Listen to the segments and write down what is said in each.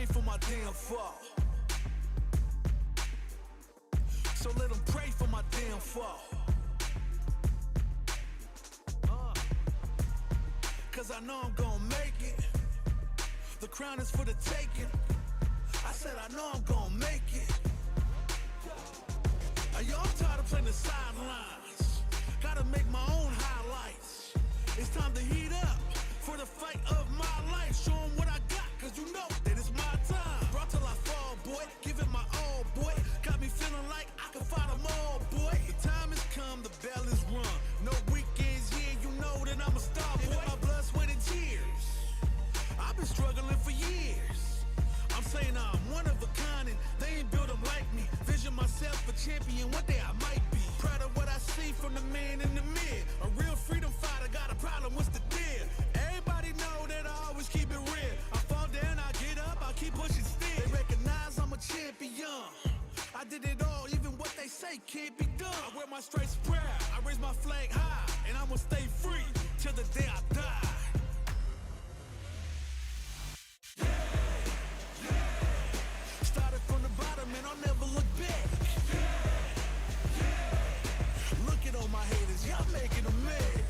pray for my damn fall. So let them pray for my damn fall. Cause I know I'm gonna make it. The crown is for the taking. I said I know I'm gonna make it. Yo, I'm tired of playing the sidelines. Gotta make my own highlights. It's time to heat up for the fight of my life. Show 'em what I got, cause you know that it's my time. Brought till I fall, boy, give it my all, boy. Got me feeling like I can fight them all, boy. The time has come, the bell is rung. No weekends here, you know that I'm a star, boy. My blood, sweat, and tears. I've been struggling for years. I'm saying I'm one of a kind and they ain't built them like me. Vision myself a champion, one day I might be. Proud of what I see from the man in the mid. A real freedom fighter, got a problem, what's the deal? Everybody know that I always keep it real. I fall down, I get up, I keep pushing still. They recognize I'm a champion. I did it all, even what they say can't be done. I wear my stripes proud, I raise my flag high, and I'ma stay free till the day I die. Started from the bottom and I'll never look back. Look at all my haters, y'all making them mad.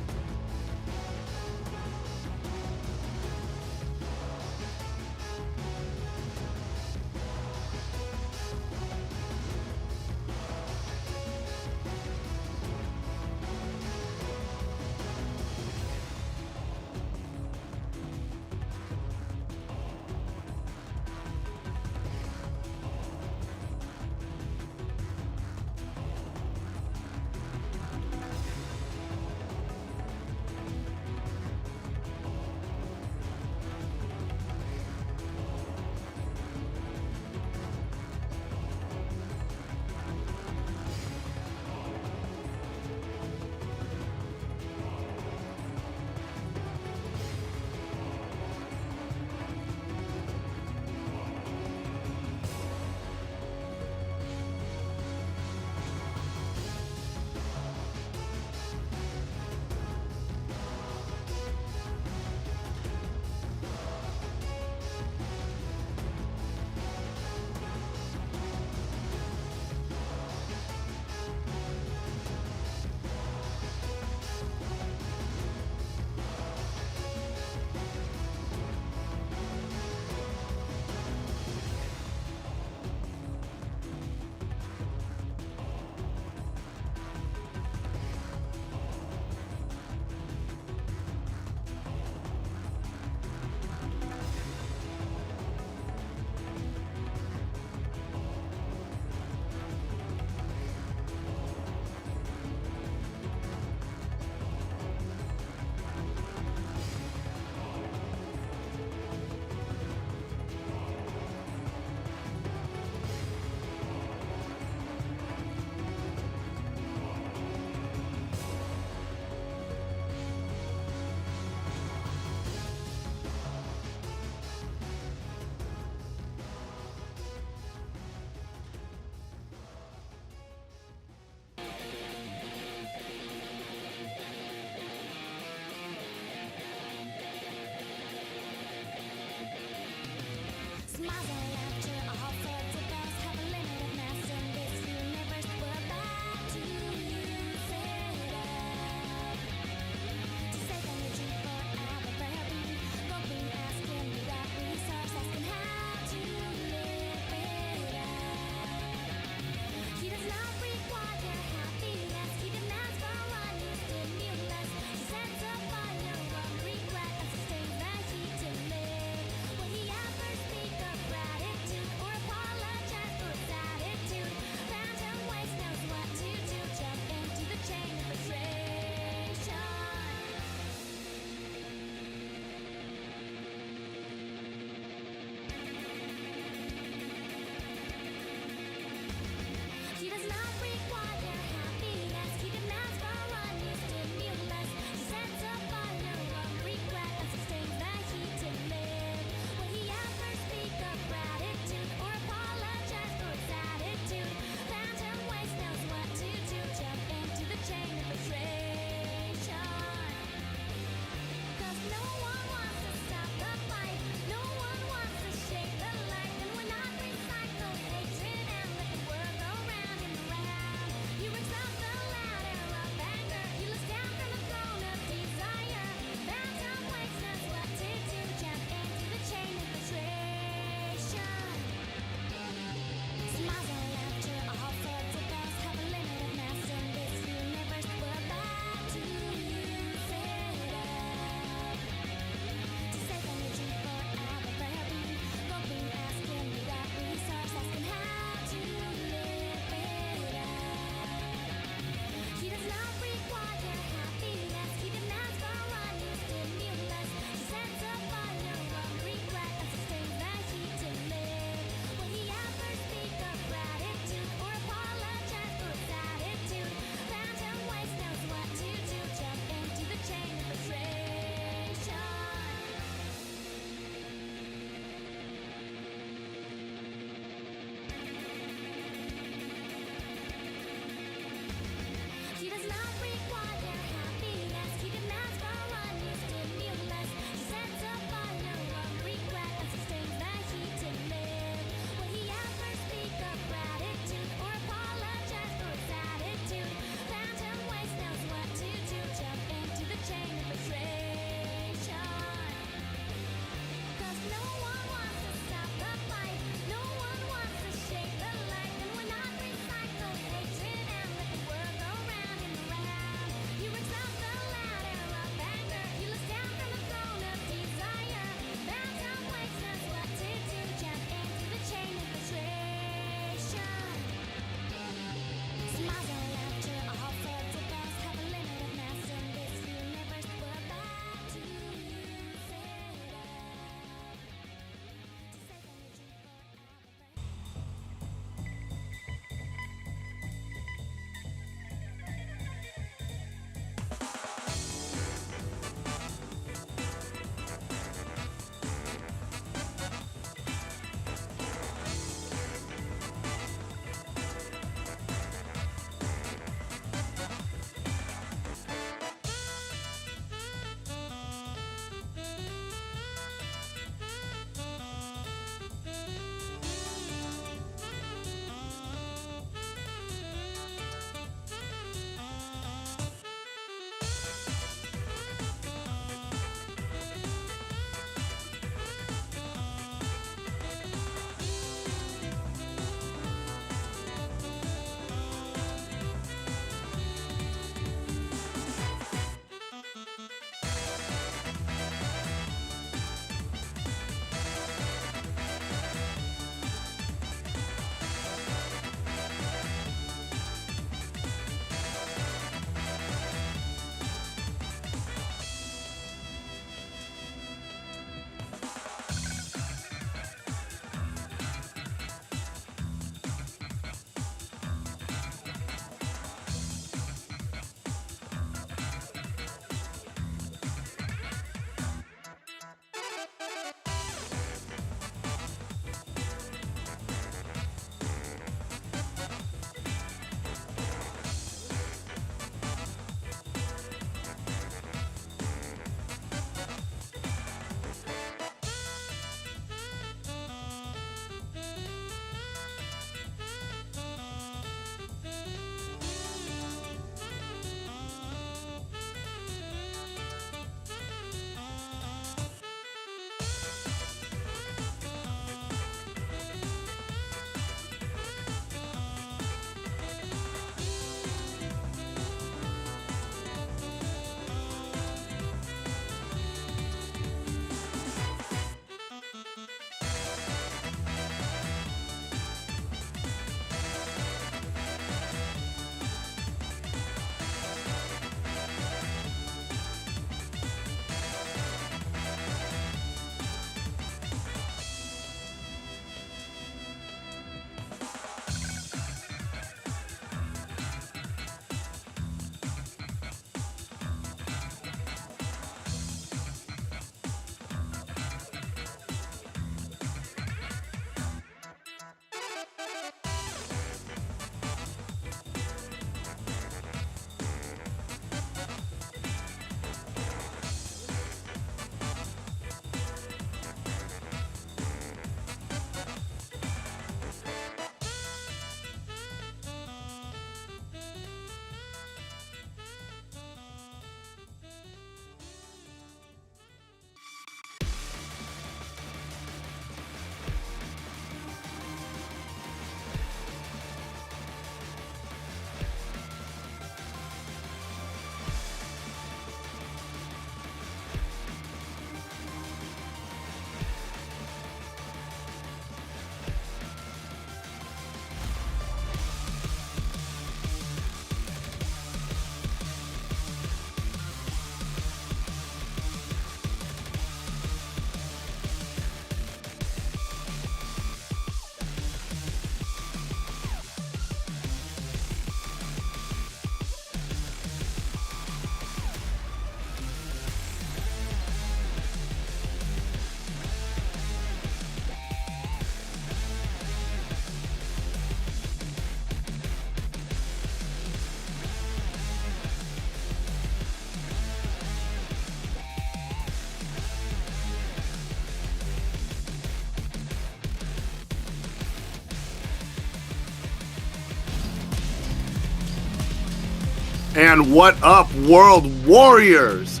And what up, World Warriors?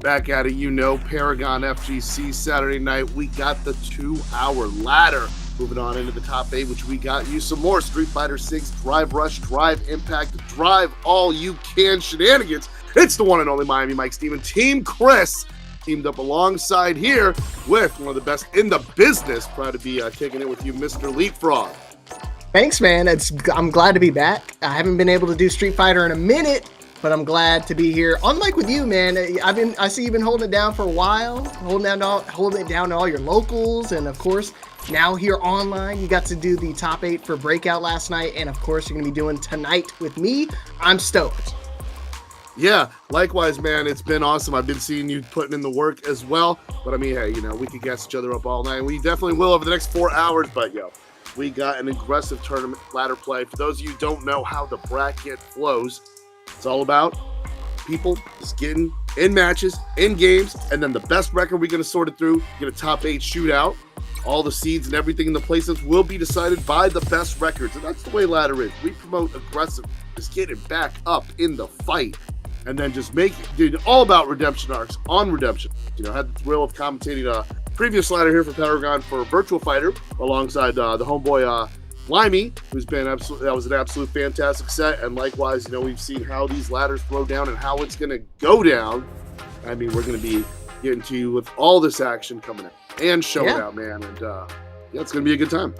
Back at it, Paragon FGC Saturday night. We got the 2-hour ladder. Moving on into the top 8, which we got you some more Street Fighter 6, Drive Rush, Drive Impact, Drive All You Can shenanigans. It's the one and only Miami Mike Steven, Team Chris, teamed up alongside here with one of the best in the business. Proud to be kicking it with you, Mr. Leapfrog. Thanks, man. I'm glad to be back. I haven't been able to do Street Fighter in a minute, but I'm glad to be here. Unlike with you, man, I see you've been holding it down for a while, holding it down to all your locals, and of course, now here online, you got to do the top 8 for Breakout last night, and of course, you're gonna be doing tonight with me. I'm stoked. Yeah, likewise, man. It's been awesome. I've been seeing you putting in the work as well. But I mean, hey, we could gas each other up all night. We definitely will over the next 4 hours. But we got an aggressive tournament ladder play. For those of you who don't know how the bracket flows, it's all about people just getting in matches, in games, and then the best record we're going to sort it through, get a top 8 shootout. All the seeds and everything in the placements will be decided by the best records. And that's the way ladder is. We promote aggressive, just getting back up in the fight. And then just make it, dude, all about redemption arcs on redemption. Had the thrill of commentating a previous ladder here for Paragon for Virtual Fighter alongside the homeboy Limey, who's been that was an absolute fantastic set. And likewise, we've seen how these ladders throw down and how it's going to go down. I mean, we're going to be getting to you with all this action coming out and showdown, man. And it's going to be a good time.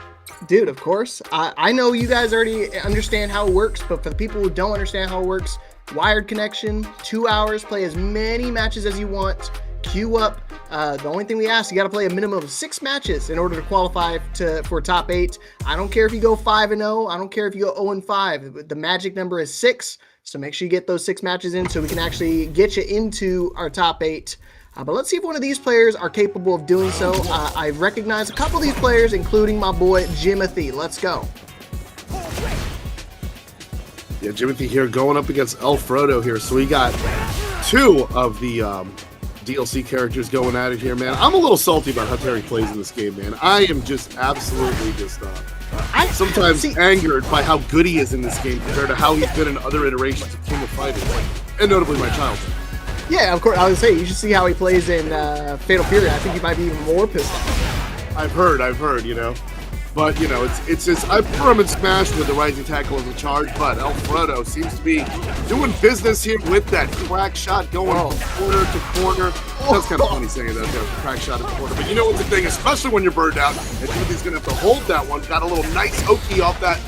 Dude, of course. I know you guys already understand how it works, but for the people who don't understand how it works, wired connection, 2 hours, play as many matches as you want, queue up. The only thing we ask, you got to play a minimum of 6 matches in order to qualify for top 8. I don't care if you go 5-0. I don't care if you go 0-5. The magic number is 6, so make sure you get those 6 matches in so we can actually get you into our top 8. But let's see if one of these players are capable of doing so. I recognize a couple of these players, including my boy Jimothy. Let's go. Yeah, Jimothy here going up against El Frodo here. So we got 2 of the DLC characters going at it here, man. I'm a little salty about how Terry plays in this game, man. I am just absolutely sometimes angered by how good he is in this game compared to how he's been in other iterations of King of Fighters, and notably my childhood. Yeah, of course. I would say you should see how he plays in Fatal Fury. I think he might be even more pissed off. I've heard, But, it's just, I prefer him in Smash with the Rising Tackle as a charge, but El Frodo seems to be doing business here with that crack shot going from corner to corner. That's kind of funny saying that, crack shot in the corner. But you know what's the thing, especially when you're burned out, and Timothy's going to have to hold that one. Got a little nice Oki off that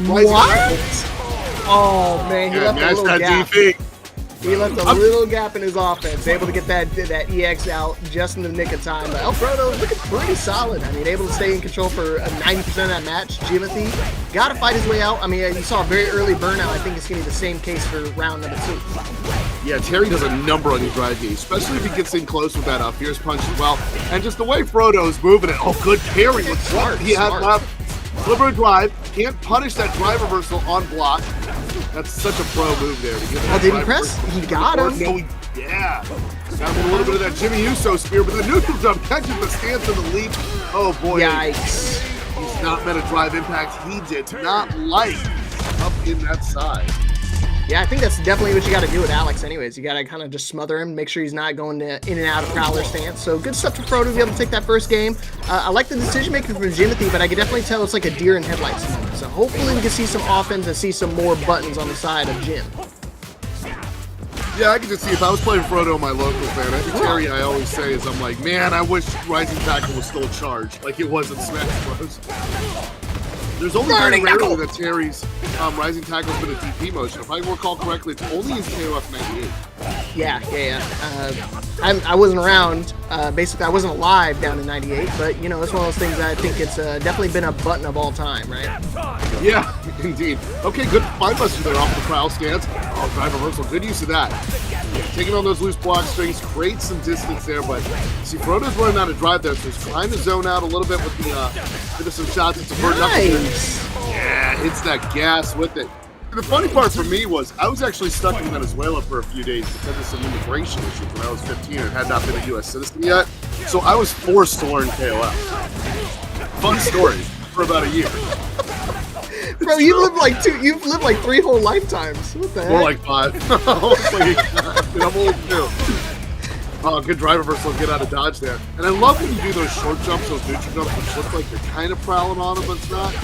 Rising Tackle. Oh, man, he left a little gap. DP. He left a little gap in his offense, able to get that EX out just in the nick of time. But El Frodo looking pretty solid. I mean, able to stay in control for 90% of that match. Jimothy got to fight his way out. I mean, you saw a very early burnout. I think it's going to be the same case for round number 2. Yeah, Terry does a number on your drive game, especially if he gets in close with that fierce punch as well. And just the way Frodo's moving it. Oh, good parry with what he has left. Deliberate drive. Can't punish that drive reversal on block. That's such a pro move there. Did he press? He got him. No, yeah. Got a little bit of that Jimmy Uso spear, but the neutral jump catches the stance of the leap. Oh, boy. Yikes. He's not meant to drive impact. He did not like up in that side. Yeah, I think that's definitely what you got to do with Alex anyways. You got to kind of just smother him, make sure he's not going in and out of Prowler stance. So good stuff for Frodo to be able to take that first game. I like the decision-making from Jimothy, but I can definitely tell it's like a deer in headlights moment. So hopefully we can see some offense and see some more buttons on the side of Jim. Yeah, I can just see if I was playing Frodo in my local fan. I think Terry, I always say is I'm like, man, I wish Rising Tackle was still a charge like it was in Smash Bros. There's only very rarely that Terry's Rising Tackle's been a DP motion. If I recall correctly, it's only in KOF 98. Yeah. I wasn't around. Basically, I wasn't alive down in 98, but, it's one of those things that I think it's definitely been a button of all time, right? Yeah, indeed. Okay, good fight buster there off the prowl stance. Oh, drive reversal. Good use of that. Taking on those loose block strings, creates some distance there, but see, Frodo's running out of drive there, so he's trying to zone out a little bit with the some shots. It's a bird Nice. Yeah, hits that gas with it. The funny part for me was I was actually stuck in Venezuela for a few days because of some immigration issues when I was 15 and had not been a U.S. citizen yet. So I was forced to learn KOF. Fun story for about a year. Bro, you've lived like 3 whole lifetimes. What the heck? More like 5. I'm old too. Oh, good drive reversal, get out of dodge there. And I love when you do those short jumps, those neutral jumps, which look like you're kind of prowling on them, but it's not.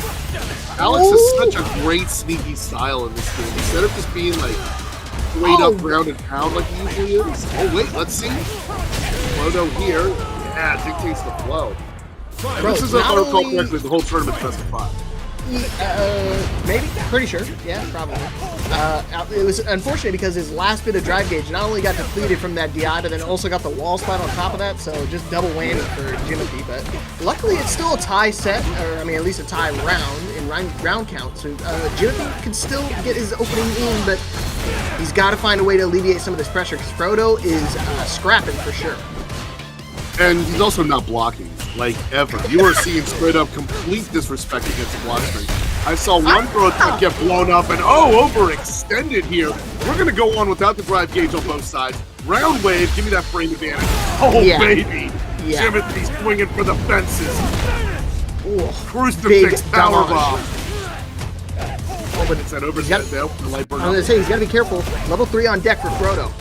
Alex has such a great sneaky style in this game. Instead of just being like straight up ground and pound like he usually is. Oh wait, let's see. Frodo here, yeah, dictates the flow. Bro, this is, if I recall correctly, the whole tournament's best of 5. Maybe. Pretty sure. Yeah, probably. It was unfortunate because his last bit of drive gauge not only got depleted from that DI, but then also got the wall spot on top of that, so just double whammy for Jimothy. But luckily, it's still a tie set, or I mean, at least a tie round in round count. So Jimothy can still get his opening in, but he's got to find a way to alleviate some of this pressure because Frodo is scrapping for sure. And he's also not blocking, like, ever. You are seeing straight up complete disrespect against the block string. I saw one throw attempt get blown up, and overextended here. We're going to go on without the drive gauge on both sides. Round wave, give me that frame advantage. Oh, yeah. Baby. Yeah. Timothy's swinging for the fences. Ooh, crucifix powerbomb. Oh, but it's that overset there. The light burn. I was going to say, he's got to be careful. Level 3 on deck for Frodo.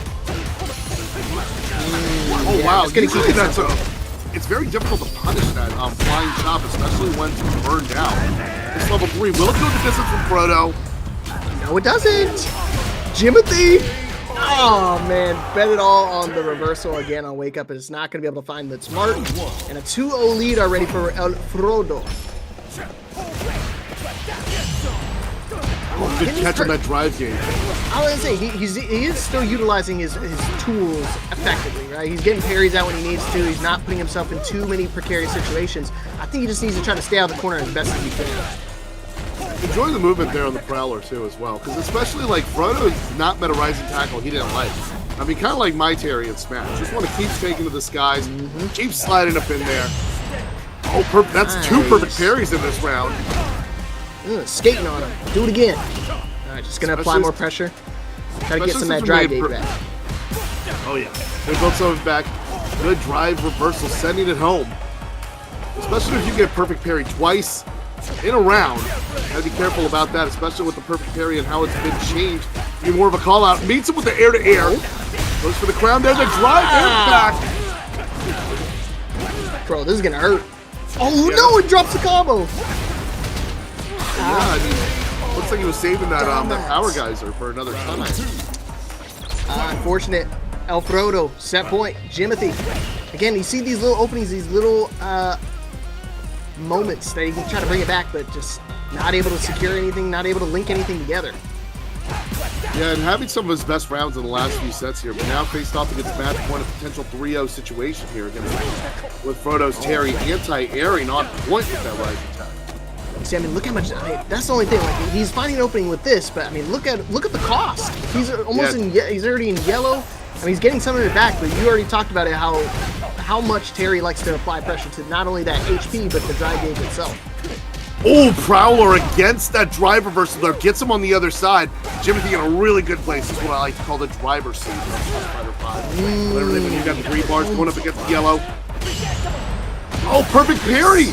Oh, yeah, wow. It's going to keep it that's it's very difficult to punish that flying chop, especially when it's burned out. This level 3 will go the distance from Frodo. No, it doesn't. Jimothy. Oh, man. Bet it all on the reversal again on Wake Up. It's not going to be able to find the smart. And a 2-0 lead already for Frodo. Oh, good catch on that drive game. I was going to say, he is still utilizing his tools effectively, right? He's getting parries out when he needs to. He's not putting himself in too many precarious situations. I think he just needs to try to stay out of the corner as best as he can. Enjoy the movement there on the Prowler, too, as well. Because especially, like, Frodo's not met a rising tackle he didn't like. I mean, kind of like my Terry in Smash. Just want to keep taking to the skies, keep sliding up in there. Oh, that's nice. 2 perfect parries in this round. Skating on him. Do it again. All right, just going to apply more pressure. Try to get some of that drive gauge back. Oh, yeah. They built some of it back. Good drive reversal, sending it home. Especially if you get a perfect parry twice in a round. Gotta be careful about that, especially with the perfect parry and how it's been changed. Be more of a call out. Meets him with the air-to-air. Goes for the crown there. The drive impact. Bro, this is going to hurt. Oh, yeah. No, it drops the combo. Yeah, I mean, looks like he was saving that power geyser for another time. Unfortunate. El Frodo, set point. Jimothy. Again, you see these little openings, these little moments that you can try to bring it back, but just not able to secure anything, not able to link anything together. Yeah, and having some of his best rounds in the last few sets here, but now faced off against match point, a potential 3-0 situation here against with Frodo's Terry anti-airing on point with that rising attack. See, I mean, look how much. I mean, that's the only thing. Like, he's finding an opening with this, but I mean, look at the cost. He's almost he's already in yellow. I mean, he's getting some of it back, but you already talked about it how much Terry likes to apply pressure to not only that HP but the drive gauge itself. Oh, Prowler against that drive reversal there. Gets him on the other side. Jimothy in a really good place. This is what I like to call the driver's seat. Whatever they mean, you got the green bars going up against the yellow. Oh, perfect parry.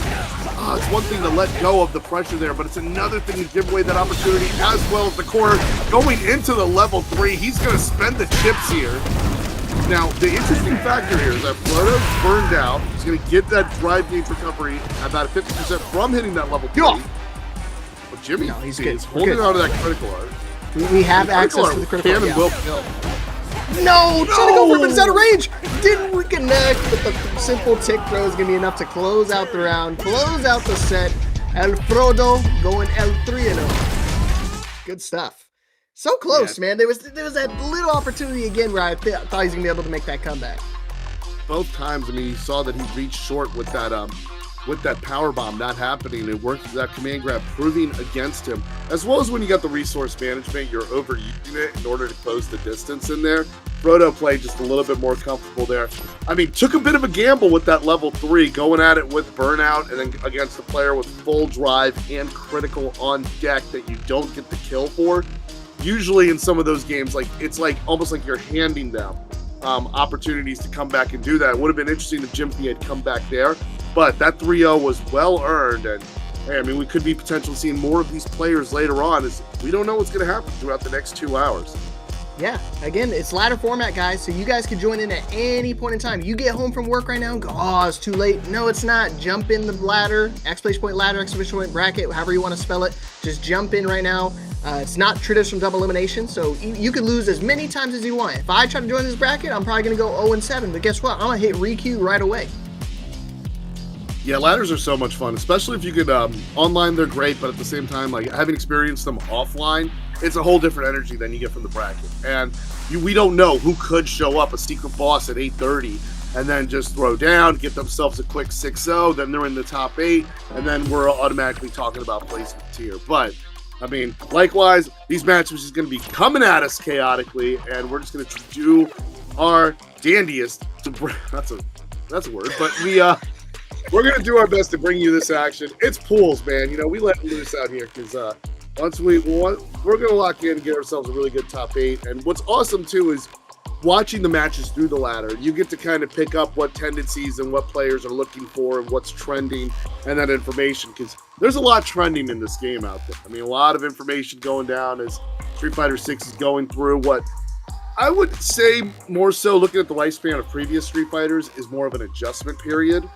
It's one thing to let go of the pressure there, but it's another thing to give away that opportunity as well as the corner. Going into the level 3, he's going to spend the chips here. Now, the interesting factor here is that Frodo's burned out. He's going to get that drive gauge recovery at about 50% from hitting that level 3. But Jimmy he's holding on to that critical art. We have access to the critical art. Can and will kill. No! Trying to go for it, but it's out of range! Didn't reconnect, but the simple tick throw is going to be enough to close out the round, close out the set. El Frodo going L3-0. Good stuff. So close, man. There was that little opportunity again where I thought he was going to be able to make that comeback. Both times, I mean, you saw that he reached short with that power bomb not happening. It worked with that command grab proving against him, as well as when you got the resource management, you're overusing it in order to close the distance in there. Frodo played just a little bit more comfortable there. I mean, took a bit of a gamble with that level 3, going at it with burnout and then against the player with full drive and critical on deck that you don't get the kill for. Usually in some of those games, like it's like almost like you're handing them opportunities to come back and do that. It would have been interesting if Jimothy had come back there, but that 3-0 was well earned, and hey, I mean, we could be potentially seeing more of these players later on, as we don't know what's going to happen throughout the next 2 hours. Yeah, again, it's ladder format, guys, so you guys can join in at any point in time. You get home from work right now and go, oh, it's too late. No, it's not. Jump in the ladder, exclamation point ladder, exclamation point bracket, however you want to spell it. Just jump in right now. It's not traditional double elimination, so you can lose as many times as you want. If I try to join this bracket, I'm probably going to go 0-7, but guess what? I'm going to hit re-queue right away. Yeah, ladders are so much fun, especially if you could, online they're great, but at the same time, like, having experienced them offline, it's a whole different energy than you get from the bracket. And we don't know who could show up, a secret boss at 8:30, and then just throw down, get themselves a quick 6-0, then they're in the top 8, and then we're automatically talking about placement here. But, I mean, likewise, these matches is going to be coming at us chaotically, and we're just going to do our dandiest to bring, that's a word, but we're going to do our best to bring you this action. It's pools, man. You know, we let it loose out here because we're going to lock in and get ourselves a really good top 8. And what's awesome, too, is watching the matches through the ladder. You get to kind of pick up what tendencies and what players are looking for and what's trending and that information, because there's a lot trending in this game out there. I mean, a lot of information going down as Street Fighter 6 is going through what I would say more so looking at the lifespan of previous Street Fighters is more of an adjustment period.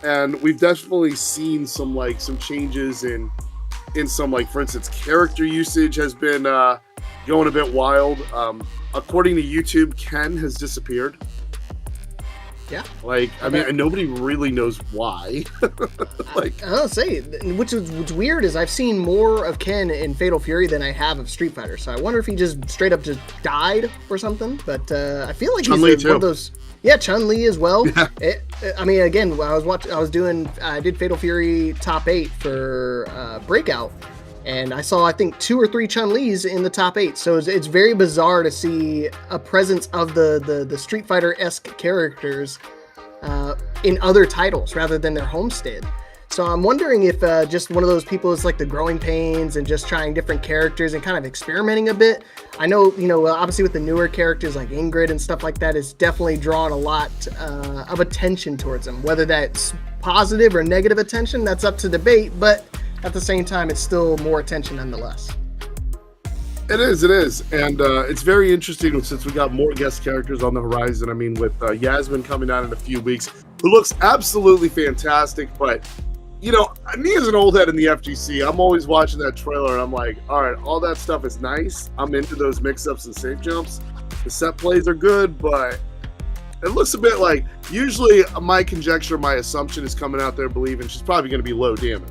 And we've definitely seen some changes in some, like, for instance, character usage has been going a bit wild. According to YouTube, Ken has disappeared. Yeah. Like, I mean, and nobody really knows why. Like, I'll say, what's weird is I've seen more of Ken in Fatal Fury than I have of Street Fighter. So I wonder if he just straight up just died or something. But I feel like he's one of those. Yeah, Chun-Li as well. Yeah. I mean, again, when I did Fatal Fury top 8 for Breakout, and I saw, I think, 2 or 3 Chun-Li's in the top 8. So it's very bizarre to see a presence of the Street Fighter-esque characters in other titles rather than their homestead. So I'm wondering if just one of those people is like the growing pains and just trying different characters and kind of experimenting a bit. I know, obviously with the newer characters like Ingrid and stuff like that, it's definitely drawn a lot of attention towards them. Whether that's positive or negative attention, that's up to debate, but at the same time, it's still more attention nonetheless. It is. And it's very interesting since we got more guest characters on the horizon. I mean, with Yasmin coming out in a few weeks, who looks absolutely fantastic, but me as an old head in the FGC, I'm always watching that trailer and I'm like, all right, all that stuff is nice. I'm into those mix-ups and safe jumps. The set plays are good, but it looks a bit like, usually my conjecture, my assumption is coming out there believing she's probably going to be low damage.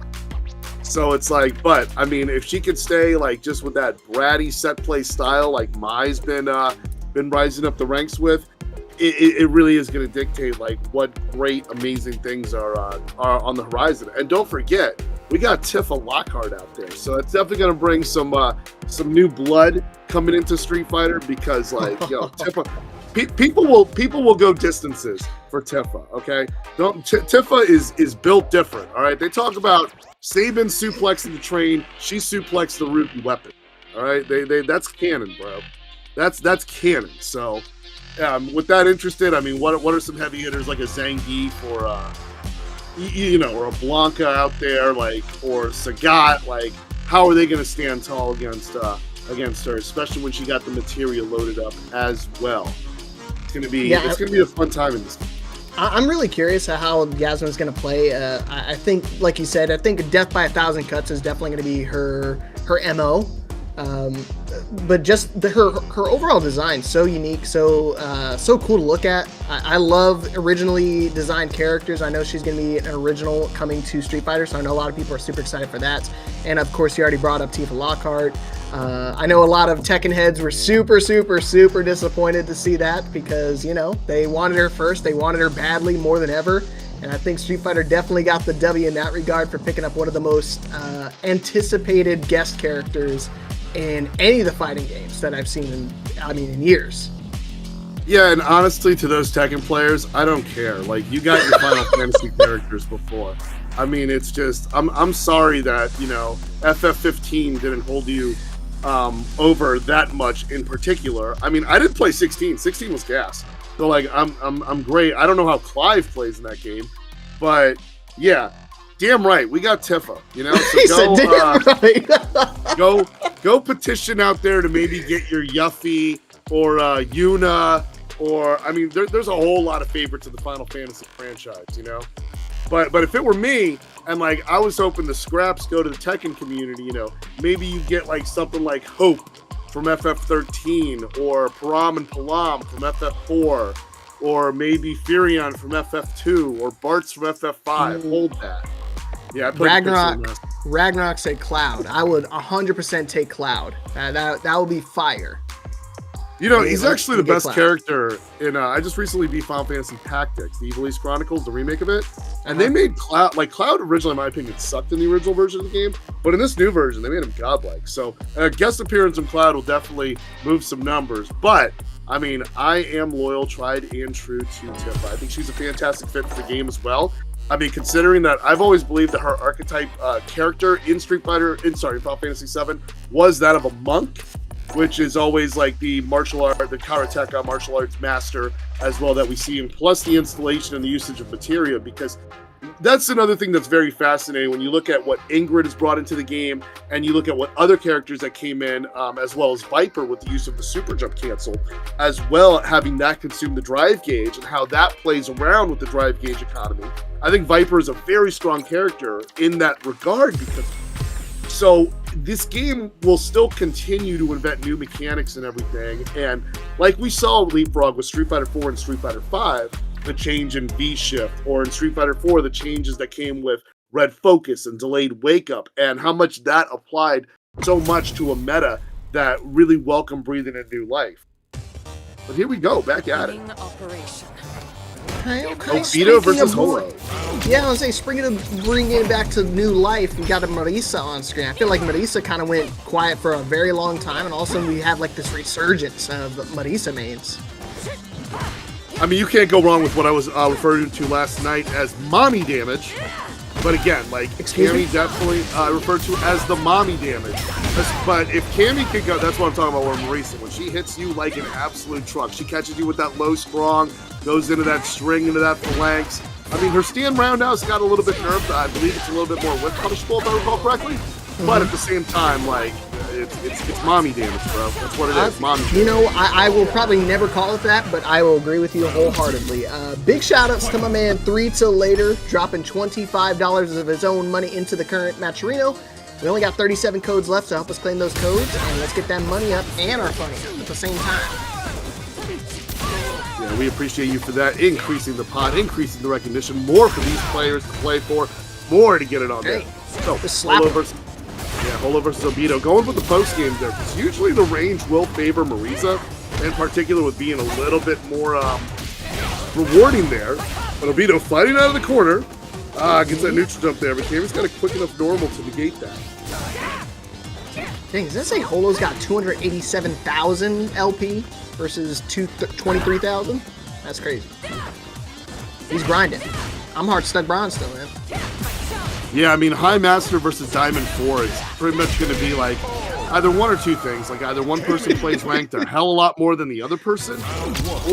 So it's like, but I mean, if she could stay like just with that bratty set play style like Mai's been rising up the ranks with, it really is going to dictate like what great, amazing things are on the horizon. And don't forget, we got Tifa Lockhart out there, so it's definitely going to bring some new blood coming into Street Fighter because Tifa, people will go distances for Tifa. Okay, Tifa is built different. All right, they talk about Sabin suplexing the train, she suplexed the root and weapon. All right, they that's canon, bro. That's canon. So. With that interested, I mean, what are some heavy hitters like a Zangief or or a Blanca out there, like, or Sagat? Like, how are they going to stand tall against her, especially when she got the materia loaded up as well? It's going to be a fun time in this game. I'm really curious how Yasmin's going to play. I think, like you said, I think Death by 1,000 Cuts is definitely going to be her MO. But just her overall design, so unique, so cool to look at. I love originally designed characters. I know she's going to be an original coming to Street Fighter, so I know a lot of people are super excited for that. And of course, you already brought up Tifa Lockhart. I know a lot of Tekken heads were super disappointed to see that because, they wanted her first. They wanted her badly, more than ever. And I think Street Fighter definitely got the W in that regard for picking up one of the most anticipated guest characters in any of the fighting games that I've seen in years. Yeah, and honestly, to those Tekken players, I don't care. Like, you got your Final Fantasy characters before. I mean, it's just, I'm sorry that, FF15 didn't hold you over that much in particular. I mean, I didn't play 16. 16 was gas. So, like, I'm great. I don't know how Clive plays in that game, but yeah, Damn right, we got Tifa. You know, He so said, damn right. go petition out there to maybe get your Yuffie or Yuna, or I mean, there's a whole lot of favorites of the Final Fantasy franchise, you know. But if it were me, and like I was hoping the scraps go to the Tekken community, you know, maybe you get like something like Hope from FF13, or Param and Palam from FF4, or maybe Furion from FF2, or Bartz from FF5. Hold that. Yeah, Ragnarok said Cloud. I would 100% take Cloud. That would be fire. You know, he's actually the best character in. I just recently beat Final Fantasy Tactics, the Evil East Chronicles, the remake of it, and they made Cloud. Like Cloud originally, in my opinion, sucked in the original version of the game, but in this new version, they made him godlike. So a guest appearance from Cloud will definitely move some numbers. But I mean, I am loyal, tried and true to Tifa. I think she's a fantastic fit for the game as well. I mean, considering that I've always believed that her archetype character in Final Fantasy VII was that of a monk, which is always like the karateka martial arts master as well that we see, and plus the installation and the usage of materia, because that's another thing that's very fascinating when you look at what Ingrid has brought into the game, and you look at what other characters that came in, as well as Viper with the use of the super jump cancel, as well having that consume the drive gauge and how that plays around with the drive gauge economy. I think Viper is a very strong character in that regard, because so this game will still continue to invent new mechanics and everything, and like we saw leapfrog with Street Fighter 4 and Street Fighter 5, the change in V-shift, or in Street Fighter 4, the changes that came with red focus and delayed wake up, and how much that applied so much to a meta that really welcomed breathing a new life. But here we go, back at it. Obito versus Holo. Yeah, I was saying, bring it back to new life. We got a Marisa on screen. I feel like Marisa kind of went quiet for a very long time, and all of a sudden we have like this resurgence of Marisa mains. I mean, you can't go wrong with what I was referring to last night as mommy damage. But again, like, Cammy definitely referred to as the mommy damage. But if Cammy can go, that's what I'm talking about with Marisa. When she hits you like an absolute truck, she catches you with that low strong, goes into that string, into that phalanx. I mean, her stand roundhouse got a little bit nerfed. I believe it's a little bit more whip punishable, if I recall correctly. But at the same time, like, it's mommy damage, bro. That's what it is, mommy damage. You know, I will probably never call it that, but I will agree with you wholeheartedly. Big shout-outs to my man 3 Till Later, dropping $25 of his own money into the current Matcherino. We only got 37 codes left to help us claim those codes, and let's get that money up and our funny up at the same time. Yeah, we appreciate you for that. Increasing the pot, increasing the recognition, more for these players to play for, more to get it on there. So, Holo versus Obito. Going with the post-game there, because usually the range will favor Marisa, in particular with being a little bit more rewarding there. But Obito fighting out of the corner, gets that neutral jump there, but Cammy's got a quick enough normal to negate that. Dang, does that say Holo's got 287,000 LP versus 23,000? That's crazy. He's grinding. I'm hard stuck bronze still, man. Yeah, I mean, High Master versus Diamond 4 is pretty much going to be like either one or two things. Like either one person plays ranked a hell of a lot more than the other person,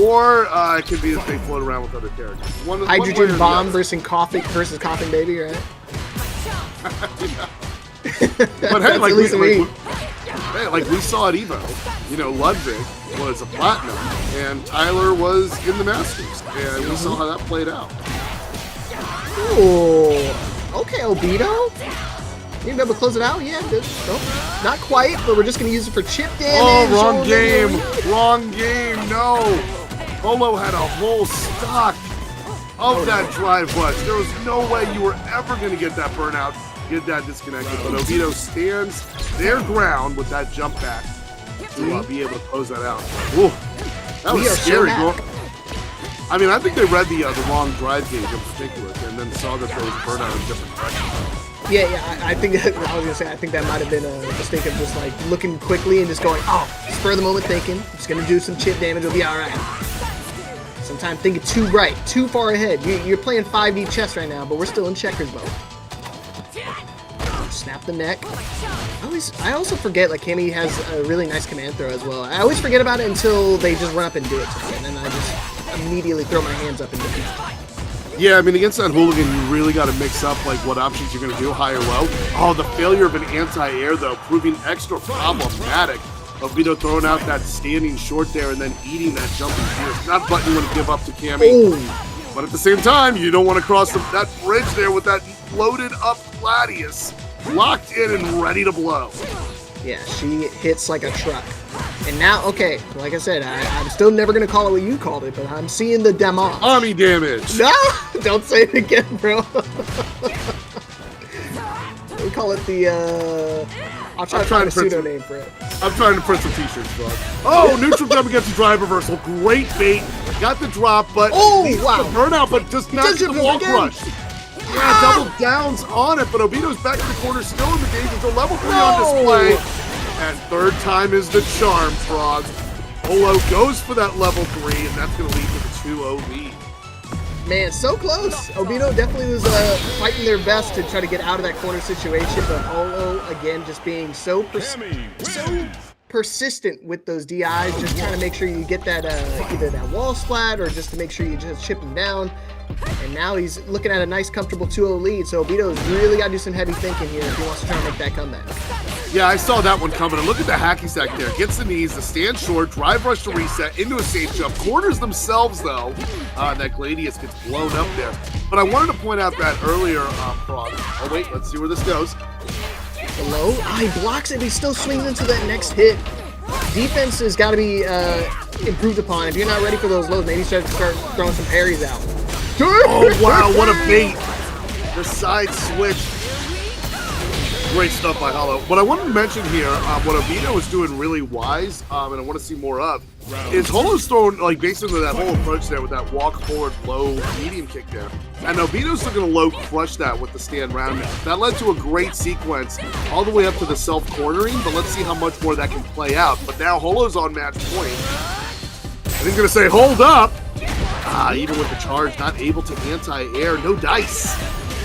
or it could be that they float around with other characters. Hydrogen Bomb versus Coughing Baby, right? But hey, like we saw at Evo, you know, Ludwig was a platinum and Tyler was in the Masters, and we saw how that played out. Ooh. Okay, Obito. You be able to close it out? Yeah, good. Nope. Not quite, but we're just going to use it for chip damage. Oh, wrong game. Wrong game. No. Holo had a whole stock of that drive rush. There was no way you were ever going to get that burnout, get that disconnected. But Obito stands their ground with that jump back to be able to close that out. Ooh, that was scary. I mean, I think they read the wrong drive gauge in particular, and then saw that there was burnout in different directions. Yeah, I think that, I was gonna say, I think that might have been a mistake of just like looking quickly and just going, oh, spur the moment thinking, I'm just gonna do some chip damage, it'll be all right. Sometimes thinking too bright, too far ahead. You're playing 5D chess right now, but we're still in checkers mode. Snap the neck. I also forget, like, Cammy has a really nice command throw as well. I always forget about it until they just run up and do it to me, and then I just immediately throw my hands up and defeat. Yeah, I mean, against that hooligan, you really got to mix up like what options you're going to do, high or low. Oh, the failure of an anti-air, though, proving extra problematic. Obito throwing out that standing short there and then eating that jumping fierce. Not a button you want to give up to Cammy. Oh. But at the same time, you don't want to cross that bridge there with that loaded up Gladius locked in and ready to blow. Yeah, she hits like a truck. And now, okay, like I said, I'm still never going to call it what you called it, but I'm seeing the damage. Army damage. No, don't say it again, bro. We call it the, I'll try to find a pseudo name for it. I'm trying to print some t-shirts, bro. Oh, neutral jump against the drive reversal. Great bait. Got the drop, but wow. The burnout, but just not the wall crush. Yeah, double downs on it, but Obito's back in the corner, still in the danger. So level 3 on display. And third time is the charm, Frog. Olo goes for that level 3, and that's going to lead to the 2-0 lead. Man, so close. Obito definitely was fighting their best to try to get out of that corner situation, but Olo, again, just being so persistent with those DIs, just trying to make sure you get that either that wall splat or just to make sure you just chip him down. And now he's looking at a nice, comfortable 2-0 lead, so Obito's really got to do some heavy thinking here if he wants to try and make that comeback. Yeah, I saw that one coming. And look at the hacky sack there. Gets the knees, the stand short, drive rush to reset, into a safe jump. Corners themselves, though. That Gladius gets blown up there. But I wanted to point out that earlier, Frog. Oh, wait, let's see where this goes. Below? He blocks it, but he still swings into that next hit. Defense has got to be improved upon. If you're not ready for those lows, maybe start throwing some parries out. Oh, wow, what a bait. The side switch. Great stuff by Hollow. What I wanted to mention here, what Obito is doing really wise, and I want to see more of, is Hollow's throwing, like, basically that whole approach there with that walk forward, low, medium kick there. And Obito's still going to low crush that with the stand round. That led to a great sequence all the way up to the self-cornering, but let's see how much more that can play out. But now Hollow's on match point. And he's going to say, hold up! Even with the charge, not able to anti-air, no dice.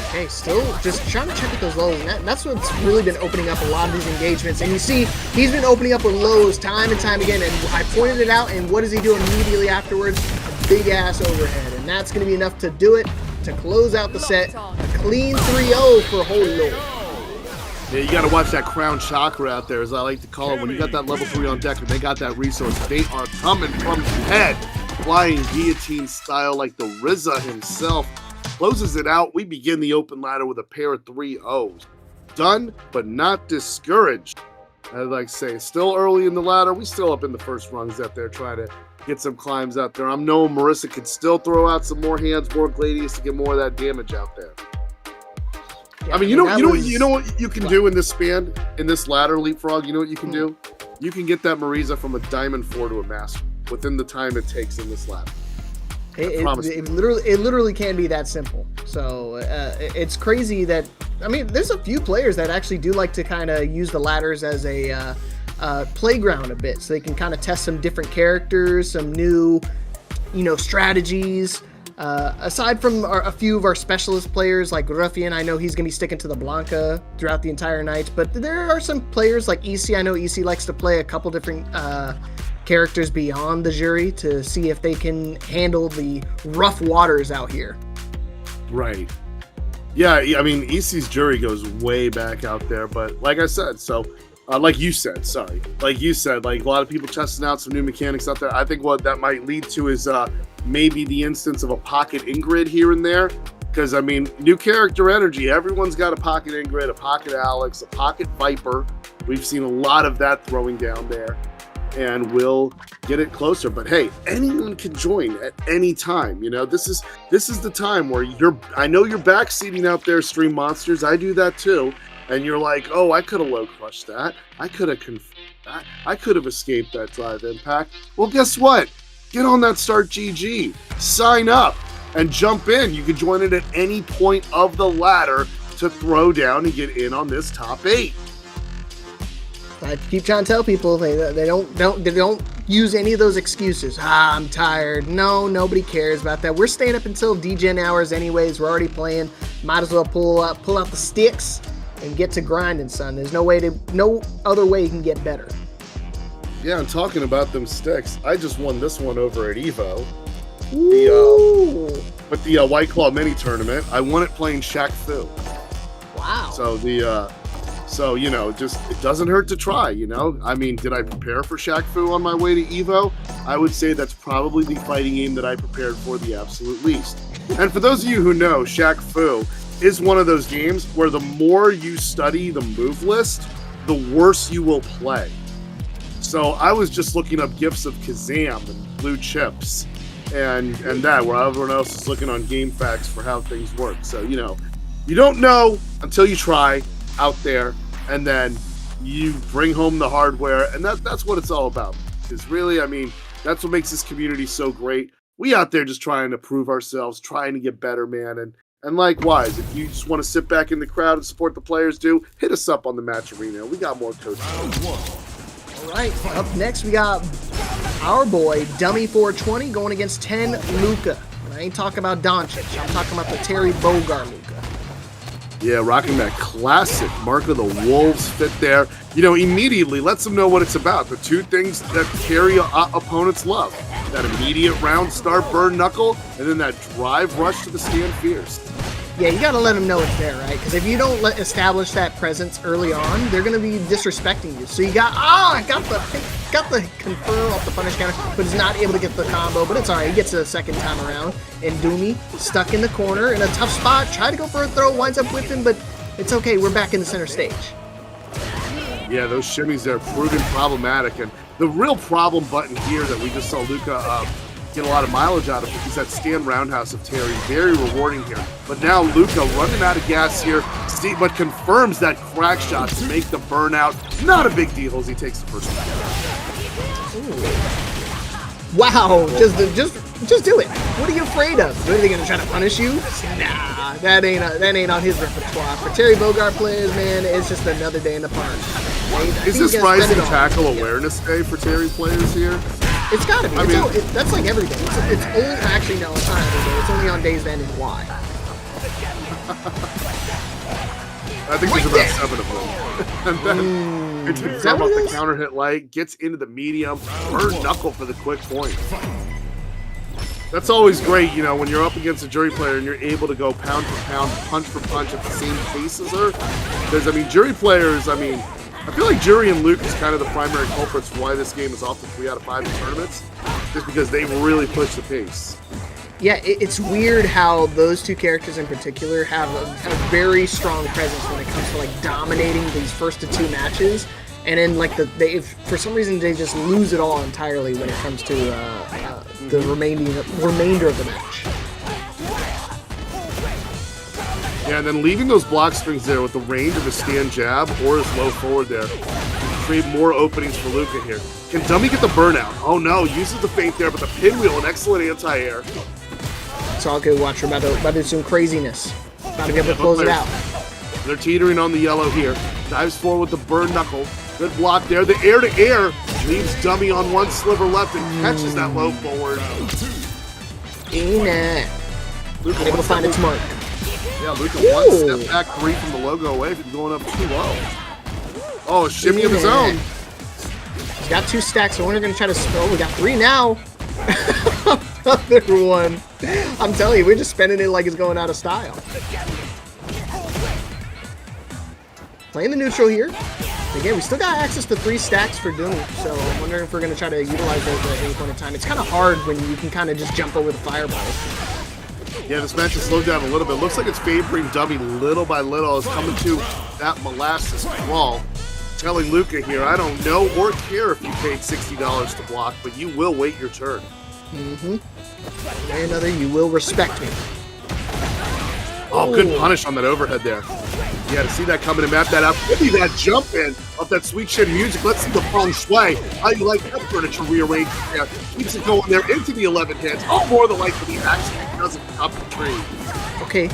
Okay, still just trying to chip at those lows, and that's what's really been opening up a lot of these engagements. And you see, he's been opening up with lows time and time again, and I pointed it out, and what does he do immediately afterwards? A big-ass overhead, and that's going to be enough to do it, to close out the set. A clean 3-0 for Holo. Yeah, you got to watch that crown chakra out there, as I like to call it. When you got that level 3 on deck and they got that resource, they are coming from the head, flying guillotine style like the RZA himself. Closes it out. We begin the open ladder with a pair of 3-0s. Done, but not discouraged. I'd like to say, still early in the ladder. We still up in the first rungs out there trying to get some climbs out there. I'm knowing Marissa could still throw out some more hands, more Gladius to get more of that damage out there. Yeah, I mean, you know what you can do in this span, in this ladder leapfrog. You know what you can do? You can get that Marisa from a Diamond 4 to a Master within the time it takes in this ladder. It literally can be that simple. So it's crazy that, I mean, there's a few players that actually do like to kind of use the ladders as a playground a bit, so they can kind of test some different characters, some new, strategies. Aside from a few of our specialist players like Ruffian, I know he's going to be sticking to the Blanca throughout the entire night, but there are some players like EC. I know EC likes to play a couple different characters beyond the jury to see if they can handle the rough waters out here. Right. Yeah, I mean, EC's jury goes way back out there, but like I said, like you said, like a lot of people testing out some new mechanics out there. I think what that might lead to is maybe the instance of a pocket Ingrid here and there, because I mean, new character energy, everyone's got a pocket Ingrid, a pocket Alex, a pocket Viper. We've seen a lot of that throwing down there, and we'll get it closer. But hey, anyone can join at any time. This is the time where I know you're backseating out there, Stream Monsters. I do that too. And you're like, oh, I could have low crushed that. I could have confirmed that. I could have escaped that drive impact. Well, guess what? Get on that Start GG. Sign up and jump in. You can join it at any point of the ladder to throw down and get in on this top 8. I keep trying to tell people they don't use any of those excuses. I'm tired. No, nobody cares about that. We're staying up until DGen hours anyways. We're already playing. Might as well pull out the sticks and get to grinding, son. There's no other way you can get better. Yeah, and talking about them sticks, I just won this one over at Evo. with the White Claw mini tournament. I won it playing Shaq Fu. Wow. So you know, just it doesn't hurt to try. You know, I mean, did I prepare for Shaq Fu on my way to Evo? I would say that's probably the fighting game that I prepared for the absolute least. And for those of you who know, Shaq Fu is one of those games where the more you study the move list, the worse you will play. So I was just looking up gifs of Kazam and blue chips and that, where everyone else is looking on game facts for how things work. So, you know, you don't know until you try out there, and then you bring home the hardware, and that's what it's all about. Because really, I mean, that's what makes this community so great. We out there just trying to prove ourselves, trying to get better, man. And likewise, if you just want to sit back in the crowd and support the players do, hit us up on the Match Arena. We got more coaches. All right, up next we got our boy Dummy 420 going against 10 Luka. And I ain't talking about Doncic. I'm talking about the Terry Bogard Luka. Yeah, rocking that classic Mark of the Wolves fit there. You know, immediately lets them know what it's about. The two things that Terry opponents love. That immediate round start burn knuckle, and then that drive rush to the stand fierce. Yeah, you got to let them know it's there, right? Because if you don't establish that presence early on, they're going to be disrespecting you. So you got the confirm off the punish counter, but he's not able to get the combo. But it's all right. He gets it a second time around. And Doomy stuck in the corner in a tough spot. Tried to go for a throw, winds up whipping, but it's okay. We're back in the center stage. Yeah, those shimmies there proving problematic. And the real problem button here that we just saw Luka get a lot of mileage out of is that stand roundhouse of Terry. Very rewarding here. But now Luka running out of gas here, but confirms that crack shot to make the burnout. Not a big deal as he takes the first one. Wow, just do it. What are you afraid of? Are they gonna try to punish you? Nah, that ain't on his repertoire. For Terry Bogard players, man, it's just another day in the park. Is this Rising Tackle Awareness Day for Terry players here? It's gotta be. That's like every day. It's only, actually, no, it's not every day. It's only on days that end in Y. I think there's about 7 of them. And then it's been from off the counter hit light, gets into the medium, burn knuckle for the quick point. That's always great, you know, when you're up against a jury player and you're able to go pound for pound, punch for punch at the same pace as her. Because, I mean, jury players, I mean, I feel like Jury and Luke is kind of the primary culprits for why this game is off the 3 out of 5 in tournaments, just because they really push the pace. Yeah, it's weird how those two characters in particular have a very strong presence when it comes to like dominating these first of 2 matches, and then like for some reason they just lose it all entirely when it comes to the remainder of the match. Yeah, and then leaving those block strings there with the range of a stand jab or his low forward there create more openings for Luka here. Can Dummy get the burnout? Oh no, uses the feint there, but the pinwheel, an excellent anti-air. It's all good. Watch, we're about to do some craziness. About to be able to close it out. They're teetering on the yellow here. Dives forward with the burn knuckle. Good block there. The air-to-air leaves Dummy on one sliver left and catches that low forward. Luka able to find its mark. Yeah, Luka one step back, 3 from the logo away from going up too low. Oh, a shimmy of his own. He's got 2 stacks, so we're going to try to spill. We got 3 now. Another one. I'm telling you, we're just spending it like it's going out of style. Playing the neutral here. Again, we still got access to 3 stacks for Doom, so I'm wondering if we're going to try to utilize those at any point in time. It's kind of hard when you can kind of just jump over the fireballs. Yeah, this match has slowed down a little bit. Looks like it's favoring Dummy little by little. It's coming to that molasses crawl. Telling Luka here, I don't know or care if you paid $60 to block, but you will wait your turn. Mm-hmm. And another, you will respect me. Oh, good punish on that overhead there. Yeah, to see that coming and map that out. Give me that jump in of that sweet chin music. Let's see the feng shui. How you like that furniture rearranged there. Keeps it going there into the 11 hits. Oh, more than like for the action doesn't top the tree. Okay,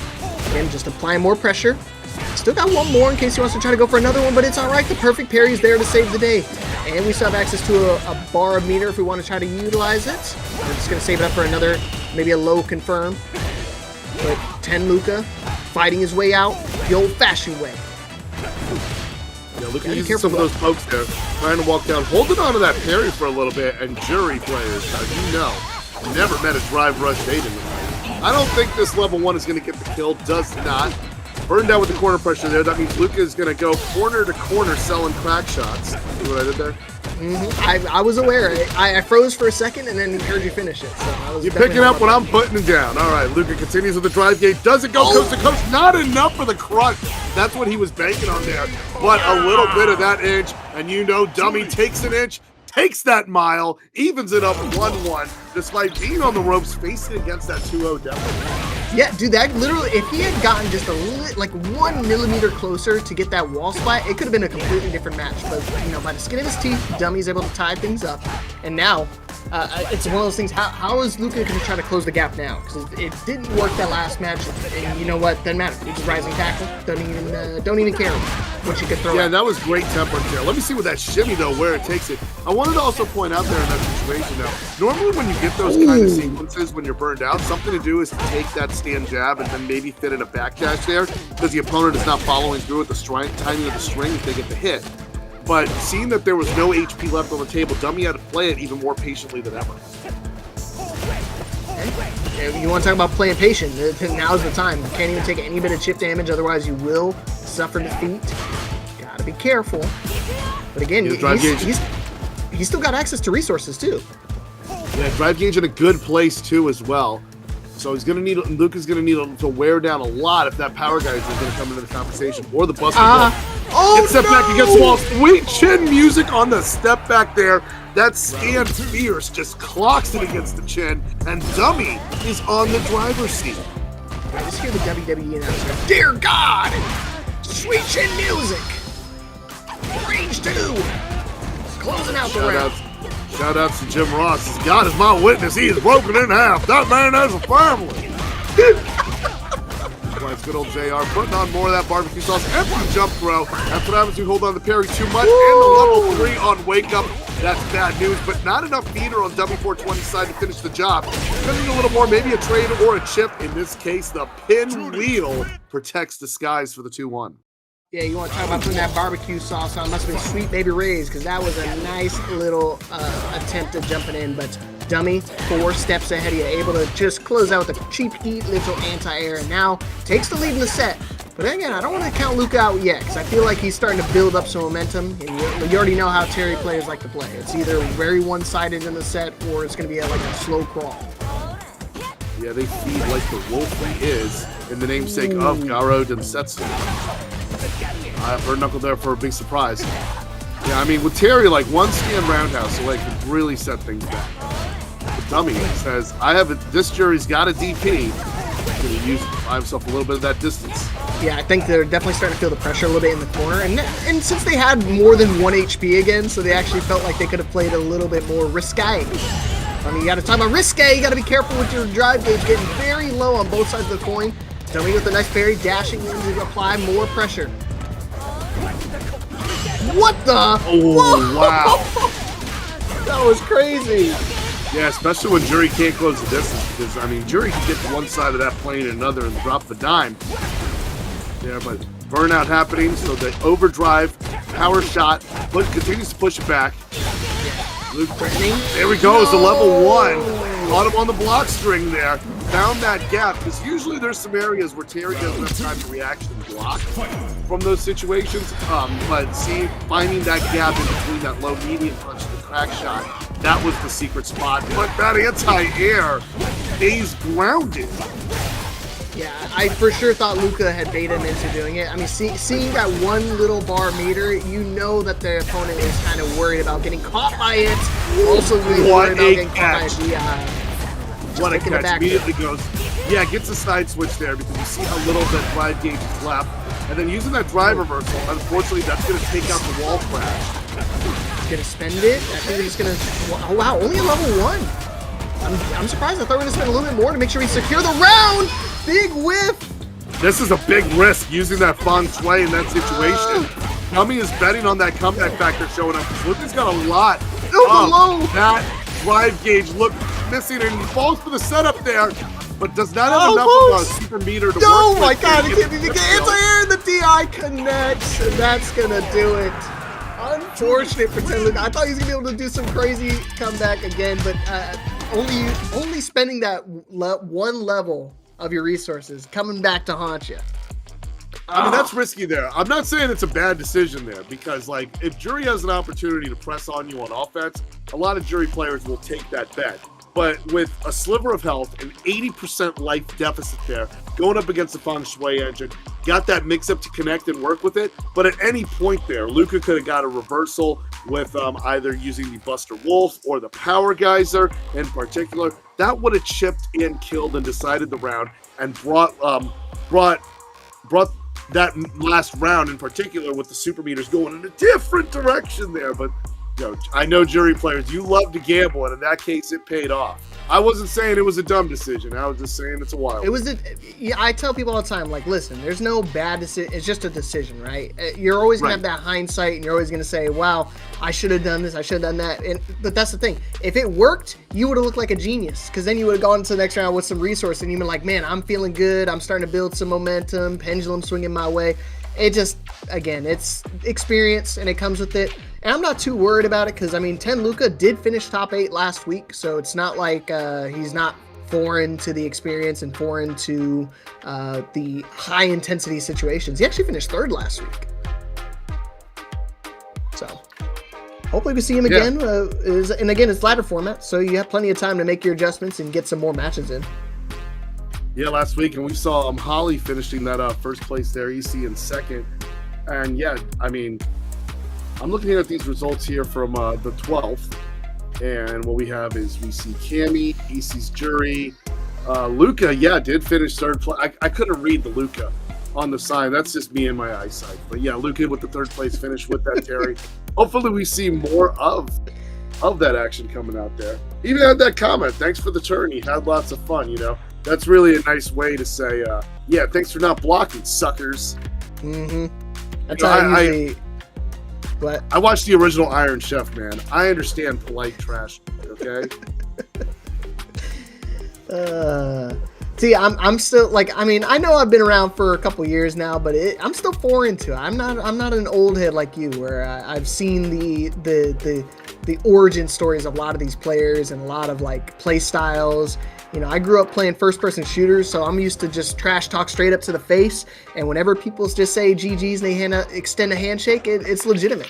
again, just applying more pressure. Still got one more in case he wants to try to go for another one, but it's all right. The perfect parry is there to save the day. And we still have access to a bar of meter if we want to try to utilize it. We're just going to save it up for another, maybe a low confirm. But 10 Luka fighting his way out the old-fashioned way. Yeah, look at using some of those pokes there. Trying to walk down, holding on to that parry for a little bit. And jury players, as you know, never met a drive rush date in the night. I don't think this level 1 is going to get the kill. Does not. Burned down with the corner pressure there. That means Luca is going to go corner to corner selling crack shots. See what I did there? I was aware. I froze for a second and then heard you finish it. So I was You're picking up what I'm putting it down. All right, Luca continues with the drive gate. Doesn't go coast to coast. Not enough for the crush. That's what he was banking on there. But a little bit of that inch, and you know Dummy takes an inch, takes that mile, evens it up 1-1, despite being on the ropes, facing against that 2-0 deficit. Yeah, dude, that literally, if he had gotten just like 1 millimeter closer to get that wall spot, it could have been a completely different match. But, you know, by the skin of his teeth, Dummy's able to tie things up. And now, it's one of those things, how is Luca going to try to close the gap now? Because it didn't work that last match, and you know what, doesn't matter. It's a rising tackle, don't even care what you could throw Yeah, out. that was great temper there. Let me see with that shimmy, though, where it takes it. I wanted to also point out there in that situation, though, normally when you get those kind of sequences when you're burned out, something to do is to take that stand jab and then maybe fit in a backdash there, because the opponent is not following through with the timing of the string if they get the hit. But seeing that there was no HP left on the table, Dummy had to play it even more patiently than ever. Okay. You want to talk about playing patient? Now's the time. You can't even take any bit of chip damage, otherwise you will suffer defeat. Gotta be careful. But again, he's still got access to resources too. Yeah, drive gauge in a good place too as well. So he's gonna need Luca's gonna need to wear down a lot if that power guy is gonna come into the conversation or the buster. Gets set back against the wall. Sweet chin music on the step back there. That stand fierce just clocks it against the chin, and Dummy is on the driver's seat. I just hear the WWE announcer. Dear God! Sweet chin music! Range 2! Closing out the round. Shout outs to Jim Ross. God is my witness. He is broken in half. That man has a family. It's good old JR putting on more of that barbecue sauce. Empty jump throw. That's what happens when you hold on to the parry too much. And the level 3 on wake up. That's bad news, but not enough feeder on W420's side to finish the job. Gonna need a little more, maybe a trade or a chip. In this case, the pinwheel protects the skies for the 2-1. Yeah, you want to talk about putting that barbecue sauce on? Must have been Sweet Baby Ray's, because that was a nice little attempt at jumping in. But Dummy, 4 steps ahead of you, able to just close out with a cheap heat, little anti-air, and now takes the lead in the set. But again, I don't want to count Luca out yet, because I feel like he's starting to build up some momentum. And you already know how Terry players like to play. It's either very one-sided in the set, or it's going to be like a slow crawl. Yeah, they feed like the wolf he is in the namesake of Garo Densetsu. Bird Knuckle there for a big surprise. Yeah, I mean, with Terry, like, one stand roundhouse away could really set things back. The Dummy says, this jury's got a DP. He's going to use by himself a little bit of that distance. Yeah, I think they're definitely starting to feel the pressure a little bit in the corner. And since they had more than 1 HP again, so they actually felt like they could have played a little bit more risque. I mean, you got to talk about risque. You got to be careful with your drive gauge getting very low on both sides of the coin. Dummy with a nice parry, dashing in to apply more pressure. What the? Oh, wow. That was crazy. Yeah, especially when Jury can't close the distance, because, I mean, Jury can get to one side of that plane and another and drop the dime. Yeah, but burnout happening, so the overdrive, power shot, but continues to push it back. Luke, there we go, it's a level 1. Caught him on the block string there. Found that gap, because usually there's some areas where Terry doesn't have time to react and block from those situations. But finding that gap in between that low medium punch and the crack shot, that was the secret spot. But that anti-air stays grounded. Yeah, I for sure thought Luca had baited him into doing it. I mean, seeing that one little bar meter, you know that the opponent is kind of worried about getting caught by it. Also really worried about getting caught by the What a catch. Immediately goes, yeah, gets a side switch there because you see how little that drive gauge is left. And then using that drive reversal, unfortunately, that's going to take out the wall crash. He's going to spend it. I think he's going to, oh wow, only a level 1. I'm surprised. I thought we were going to spend a little bit more to make sure we secure the round. Big whiff. This is a big risk using that feng shui in that situation. Dummy is betting on that comeback factor showing up. Luca's got a lot of that drive gauge look missing, and he falls for the setup there, but does not have enough of a super meter to work with. Oh my god, it's anti-air and the DI connects, and that's gonna do it. Unfortunate for Luca. I thought he was gonna be able to do some crazy comeback again, but only spending that one level of your resources coming back to haunt you. I mean, that's risky there. I'm not saying it's a bad decision there because, like, if Jury has an opportunity to press on you on offense, a lot of Jury players will take that bet. But with a sliver of health, an 80% life deficit there, going up against the Feng Shui engine, got that mix-up to connect and work with it. But at any point there, Luca could have got a reversal with either using the Buster Wolf or the Power Geyser in particular. That would have chipped and killed and decided the round and brought that last round in particular with the super meters going in a different direction there. But I know Jury players, you love to gamble, and in that case, it paid off. I wasn't saying it was a dumb decision. I was just saying it's a wild one. I tell people all the time, like, listen, there's no bad decision. It's just a decision, right? You're always going to have that hindsight, and you're always going to say, wow, I should have done this, I should have done that. But that's the thing. If it worked, you would have looked like a genius, because then you would have gone to the next round with some resource, and you've been like, man, I'm feeling good. I'm starting to build some momentum, pendulum swinging my way. It just, again, it's experience, and it comes with it. And I'm not too worried about it because, I mean, Ten Luca did finish top 8 last week, so it's not like he's not foreign to the experience and foreign to the high-intensity situations. He actually finished 3rd last week. So, hopefully we see him again. And again, it's ladder format, so you have plenty of time to make your adjustments and get some more matches in. Yeah, last week, and we saw Holly finishing that first place there, EC in 2nd. And, yeah, I mean, I'm looking at these results here from the 12th, and what we have is we see Cammy, EC's Jury, Luca, did finish 3rd place. I couldn't read the Luca on the sign. That's just me and my eyesight. But yeah, Luca with the 3rd place finish with that Terry. Hopefully we see more of that action coming out there. He even had that comment, thanks for the turn. He had lots of fun, That's really a nice way to say, thanks for not blocking, suckers. Mm-hmm. That's how I usually... What? I watched the original Iron Chef, man. I understand polite trash, okay? See, I'm still, like, I mean, I know I've been around for a couple years now, but I'm still foreign to it. I'm not an old head like you, where I've seen the origin stories of a lot of these players and a lot of, like, play styles. I grew up playing first-person shooters, so I'm used to just trash talk straight up to the face. And whenever people just say GGs and they extend a handshake, it's legitimate.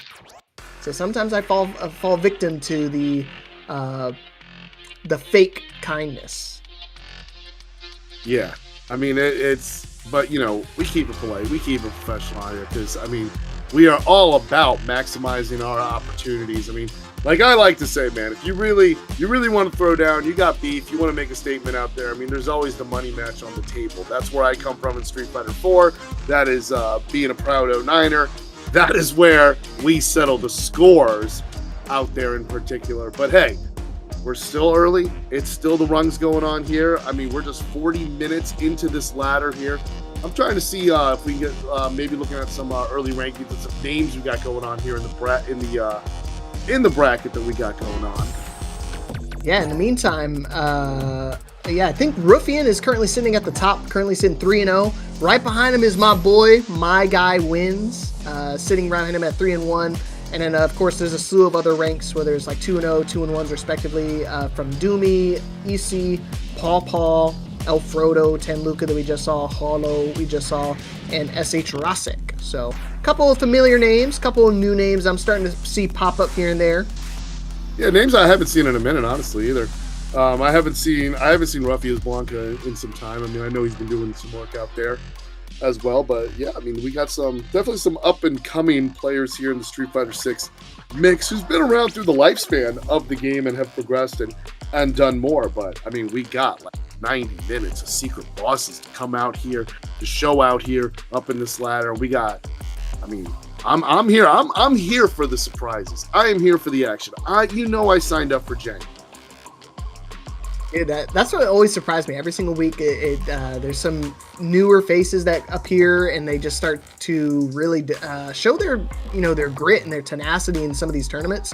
So sometimes I fall victim to the fake kindness. Yeah, I mean but we keep it polite, we keep it professional here because we are all about maximizing our opportunities. Like I like to say, man, if you really want to throw down, you got beef, you want to make a statement out there, there's always the money match on the table. That's where I come from in Street Fighter 4. That is being a proud 09er. That is where we settle the scores out there in particular. But hey, we're still early. It's still the rungs going on here. We're just 40 minutes into this ladder here. I'm trying to see if we can get maybe looking at some early rankings and some names we got going on here in the bracket that we got going on. Yeah, in the meantime, I think Ruffian is currently sitting at the top, currently sitting 3-0. Right behind him is my boy, My Guy Wins, sitting right behind him at 3-1. And then, of course, there's a slew of other ranks where there's like 2-0, 2-1s respectively, from Doomy, EC, Paul, El Frodo, Ten Luca that we just saw, Hollow we just saw, and SH Rasek. So, a couple of familiar names, couple of new names I'm starting to see pop up here and there. Yeah, names I haven't seen in a minute, honestly, either. I haven't seen Ruffius Blanca in some time. I know he's been doing some work out there as well, but yeah, we got definitely some up and coming players here in the Street Fighter 6 mix who's been around through the lifespan of the game and have progressed and done more. But we got like 90 minutes of secret bosses to come out here, to show out here up in this ladder. We got, I'm here. I'm here for the surprises. I am here for the action. I signed up for Jenny. Yeah, that's what always surprised me. Every single week, there's some newer faces that appear, and they just start to really show their grit and their tenacity in some of these tournaments,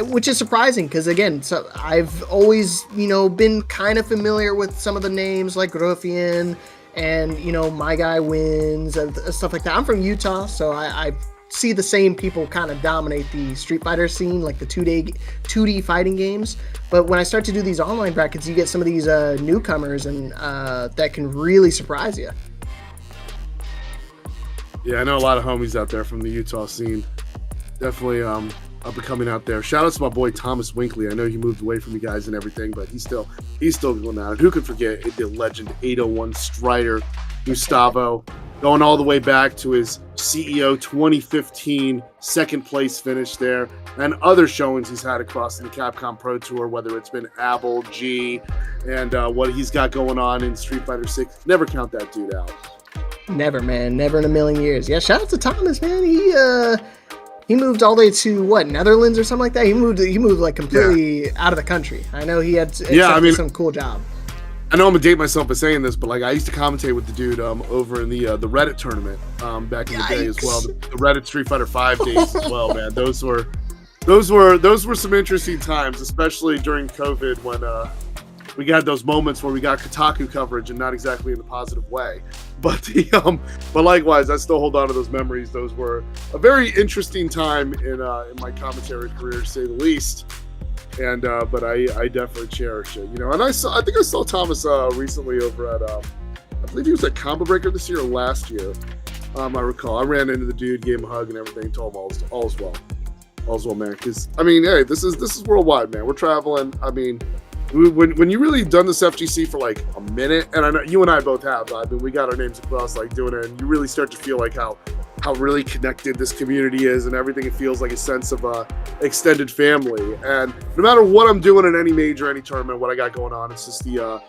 which is surprising because again, so I've always been kind of familiar with some of the names like Ruffian and My Guy Wins and stuff like that. I'm from Utah, so I see the same people kind of dominate the Street Fighter scene, like the 2D fighting games. But when I start to do these online brackets, you get some of these newcomers and that can really surprise you. Yeah, I know a lot of homies out there from the Utah scene. Definitely up and coming out there. Shout out to my boy Thomas Winkley. I know he moved away from you guys and everything, but he's still going out. And who could forget the legend 801 Strider Gustavo, going all the way back to his CEO 2015 second place finish there, and other showings he's had across the Capcom Pro Tour, whether it's been Abel, G, and what he's got going on in Street Fighter 6. Never count that dude out. Never, man. Never in a million years. Yeah, shout out to Thomas, man. He moved all the way to what, Netherlands or something like that. He moved like completely out of the country. I know he had some cool job. I know I'm gonna date myself by saying this, but like I used to commentate with the dude over in the Reddit tournament back in the day as well. The Reddit Street Fighter 5 days as well, man. Those were some interesting times, especially during COVID when we got those moments where we got Kotaku coverage and not exactly in the positive way. But but likewise, I still hold on to those memories. Those were a very interesting time in my commentary career, to say the least. And but I definitely cherish it, And I think I saw Thomas recently over at I believe he was at Combo Breaker this year or last year. I recall. I ran into the dude, gave him a hug and everything, told him all's well, man. Because hey, this is worldwide, man. We're traveling. When you really done this FGC for like a minute, and I know you and I both have. We got our names across like doing it, and you really start to feel like how really connected this community is, and everything. It feels like a sense of extended family. And no matter what I'm doing in any major, any tournament, what I got going on, it's just the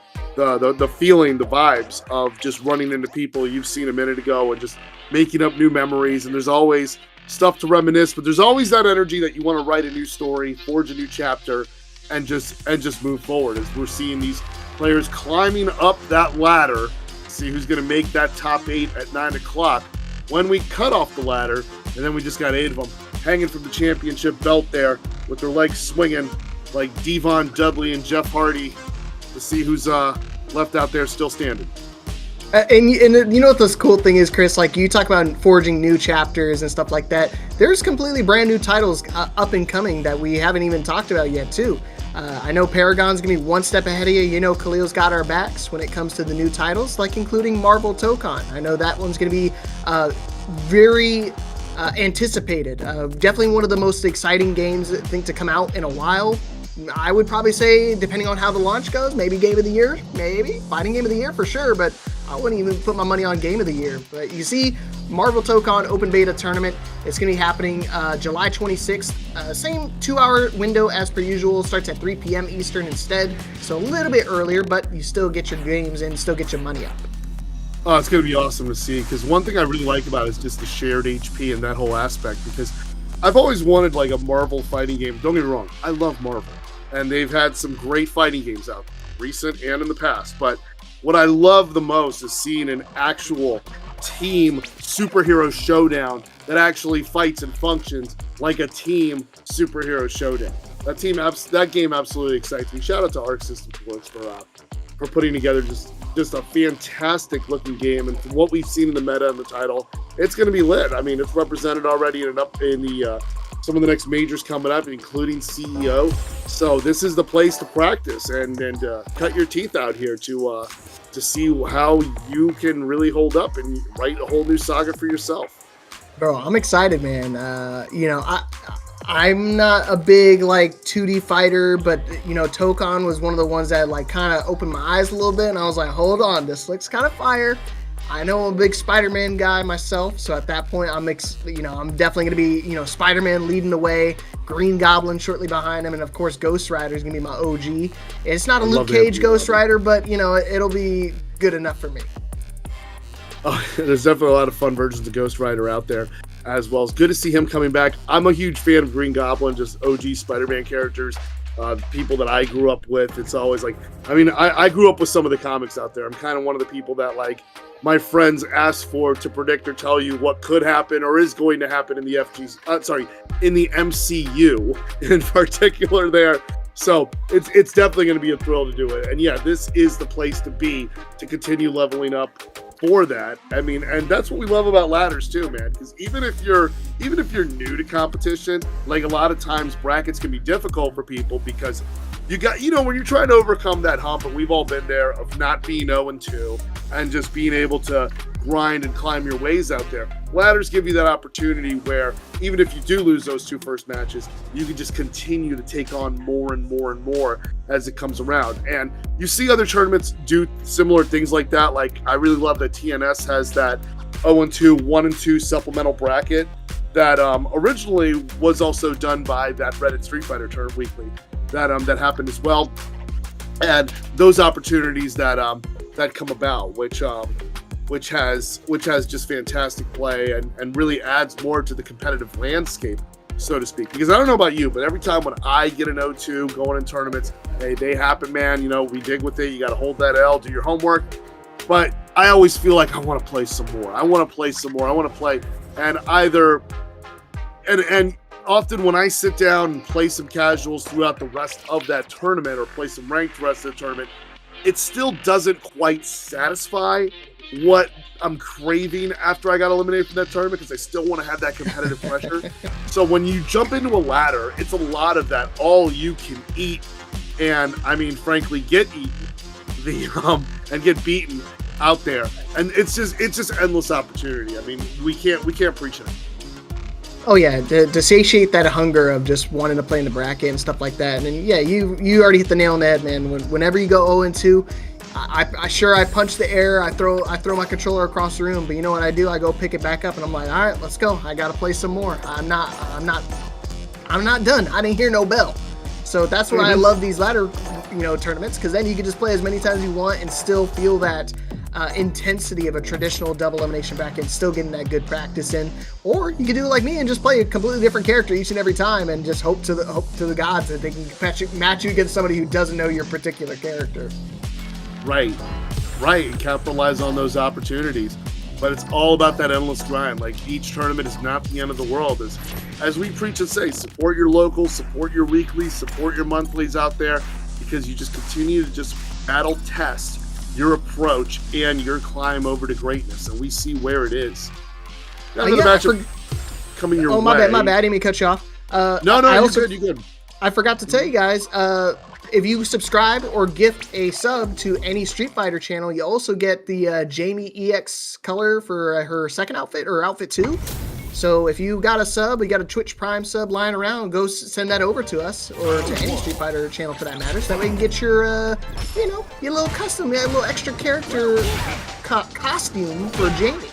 feeling, the vibes of just running into people you've seen a minute ago and just making up new memories. And there's always stuff to reminisce, but there's always that energy that you want to write a new story, forge a new chapter, and just move forward. As we're seeing these players climbing up that ladder, see who's going to make that top 8 at 9 o'clock. When we cut off the ladder, and then we just got 8 of them hanging from the championship belt there with their legs swinging like Devon Dudley and Jeff Hardy, to see who's left out there still standing. And you know what this cool thing is, Chris? Like you talk about forging new chapters and stuff like that. There's completely brand new titles up and coming that we haven't even talked about yet, too. I know Paragon's going to be one step ahead of you. Khalil's got our backs when it comes to the new titles, like including Marvel Tokon. I know that one's going to be very anticipated. Definitely one of the most exciting games, I think, to come out in a while. I would probably say, depending on how the launch goes, maybe Game of the Year, maybe. Fighting Game of the Year for sure, but I wouldn't even put my money on Game of the Year. But you see, Marvel Tokon Open Beta Tournament, it's going to be happening July 26th. Same 2-hour window as per usual, starts at 3 p.m. Eastern instead. So a little bit earlier, but you still get your games in, still get your money up. Oh, it's going to be awesome to see, because one thing I really like about it is just the shared HP and that whole aspect, because I've always wanted like a Marvel fighting game. Don't get me wrong, I love Marvel, and they've had some great fighting games out, recent and in the past, but what I love the most is seeing an actual team superhero showdown that actually fights and functions like a team superhero showdown. That game absolutely excites me. Shout out to Arc Systems Works for putting together just a fantastic looking game, and from what we've seen in the meta and the title, it's going to be lit. It's represented already in some of the next majors coming up, including CEO. So this is the place to practice and cut your teeth out here to see how you can really hold up and write a whole new saga for yourself. Bro, I'm excited, man. I'm not a big 2D fighter, but Tokon was one of the ones that kind of opened my eyes a little bit, and I was like, hold on, this looks kind of fire. I know I'm a big Spider-Man guy myself, so at that point I'm definitely gonna be Spider-Man leading the way, Green Goblin shortly behind him, and of course Ghost Rider is gonna be my OG. It's not a Luke Cage Ghost Rider, but it'll be good enough for me. Oh, there's definitely a lot of fun versions of Ghost Rider out there as well. It's good to see him coming back. I'm a huge fan of Green Goblin, just OG Spider-Man characters, people that I grew up with. It's always I grew up with some of the comics out there. I'm kind of one of the people that my friends ask for to predict or tell you what could happen or is going to happen in the in the MCU in particular there. So it's definitely going to be a thrill to do it. And yeah, this is the place to be to continue leveling up for that. I mean, and that's what we love about ladders too, man. Because even if you're new to competition, like a lot of times brackets can be difficult for people because you got, when you're trying to overcome that hump, and we've all been there, of not being 0-2 and just being able to grind and climb your ways out there. Ladders give you that opportunity where even if you do lose those 2 first matches, you can just continue to take on more and more and more as it comes around. And you see other tournaments do similar things like that. Like, I really love that TNS has that 0-2, 1-2 supplemental bracket that originally was also done by that Reddit Street Fighter Tournament Weekly that happened as well. And those opportunities that come about, which has just fantastic play and really adds more to the competitive landscape, so to speak. Because I don't know about you, but every time when I get an 0-2 going in tournaments, they happen, man. We dig with it. You got to hold that L, do your homework. But I always feel like I want to play some more. I want to play. And often when I sit down and play some casuals throughout the rest of that tournament or play some ranked the rest of the tournament, it still doesn't quite satisfy what I'm craving after I got eliminated from that tournament, because I still want to have that competitive pressure. So when you jump into a ladder, it's a lot of that all you can eat, and I mean, frankly, get eaten, and get beaten out there, and it's just endless opportunity. I mean, we can't preach it. Oh yeah, to satiate that hunger of just wanting to play in the bracket and stuff like that. And then, yeah, you already hit the nail on the head, man. Whenever you go 0-2, I punch the air, I throw my controller across the room, but you know what I do? I go pick it back up, and I'm like, all right, let's go. I gotta play some more. I'm not done. I didn't hear no bell. So that's why I love these ladder, tournaments, because then you can just play as many times as you want and still feel that intensity of a traditional double elimination bracket, still getting that good practice in. Or you can do it like me and just play a completely different character each and every time and just hope to the gods that they can match you against somebody who doesn't know your particular character. Right. Capitalize on those opportunities. But it's all about that endless grind. Like, each tournament is not the end of the world. As we preach and say, support your locals, support your weeklies, support your monthlies out there, because you just continue to just battle test your approach and your climb over to greatness. And we see where it is. Got another matchup coming your way. Oh, my bad. I didn't mean to cut you off. You're good. I forgot to tell you guys, if you subscribe or gift a sub to any Street Fighter channel, you also get the Jamie EX color for her second outfit, or outfit 2. So if you got a sub, you got a Twitch Prime sub lying around, go send that over to us, or to any Street Fighter channel for that matter, so that way you can get your, your little custom, your little extra character costume for Jamie.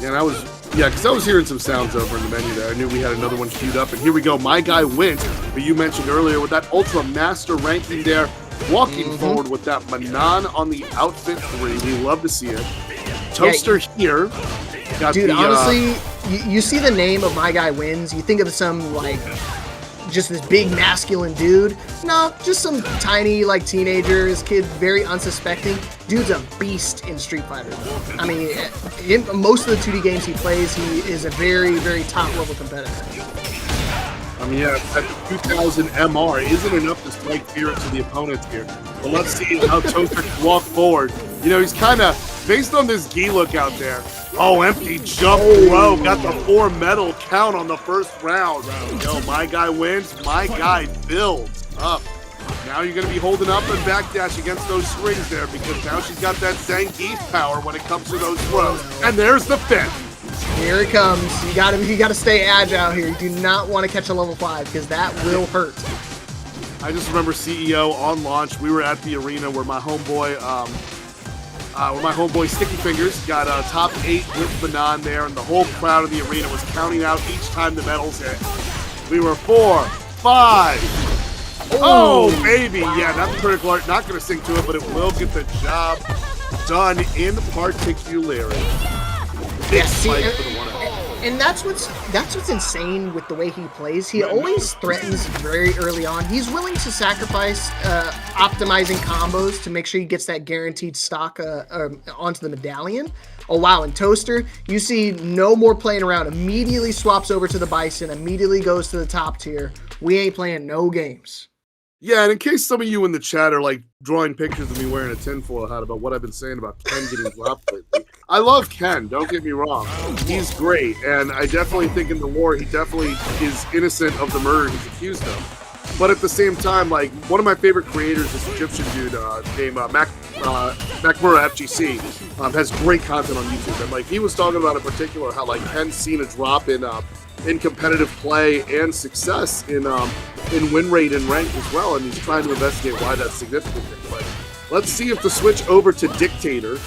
Yeah, because I was hearing some sounds over in the menu there. I knew we had another one queued up, and here we go. My guy wins, but you mentioned earlier with that Ultra Master ranking there, walking forward with that Manon on the outfit 3. We love to see it. Toaster here. Dude, honestly, you see the name of My Guy Wins, you think of some, just this big masculine dude. No, just some tiny, teenager, this kid, very unsuspecting. Dude's a beast in Street Fighter, though. I mean, most of the 2D games he plays, he is a very, very top-level competitor. I mean, yeah, that 2000 MR isn't enough to strike fear into the opponents here. But let's see how Toaster can walk forward. He's kind of, based on this gi look out there, empty jump throw. Got the 4 medal count on the first round. My guy wins. My guy builds up. Now you're going to be holding up and backdash against those strings there, because now she's got that Zangief power when it comes to those throws. And there's the 5th. Here it comes. You gotta stay agile here. You do not want to catch a level 5, because that will hurt. I just remember CEO on launch. We were at the arena where my homeboy, Sticky Fingers got top 8 with Manon there, and the whole crowd in the arena was counting out each time the medals hit. We were 4, 5. Oh, baby. Wow. Yeah, not the critical art. Not going to sing to it, but it will get the job done in particularity. Yeah, see, and that's what's insane with the way he plays. He always threatens very early on. He's willing to sacrifice optimizing combos to make sure he gets that guaranteed stock onto the medallion. Oh wow, and Toaster, you see no more playing around. Immediately swaps over to the Bison, immediately goes to the top tier. We ain't playing no games. Yeah, and in case some of you in the chat are like drawing pictures of me wearing a tinfoil hat about what I've been saying about Ken getting dropped lately, I love Ken, don't get me wrong. He's great, and I definitely think in the lore he definitely is innocent of the murder he's accused of. But at the same time, like, one of my favorite creators, this Egyptian dude named Makmura FGC, has great content on YouTube. And like he was talking about in particular how like Ken's seen a drop in competitive play and success in win rate and rank as well, and he's trying to investigate why that's significant. Like, let's see if the switch over to Dictator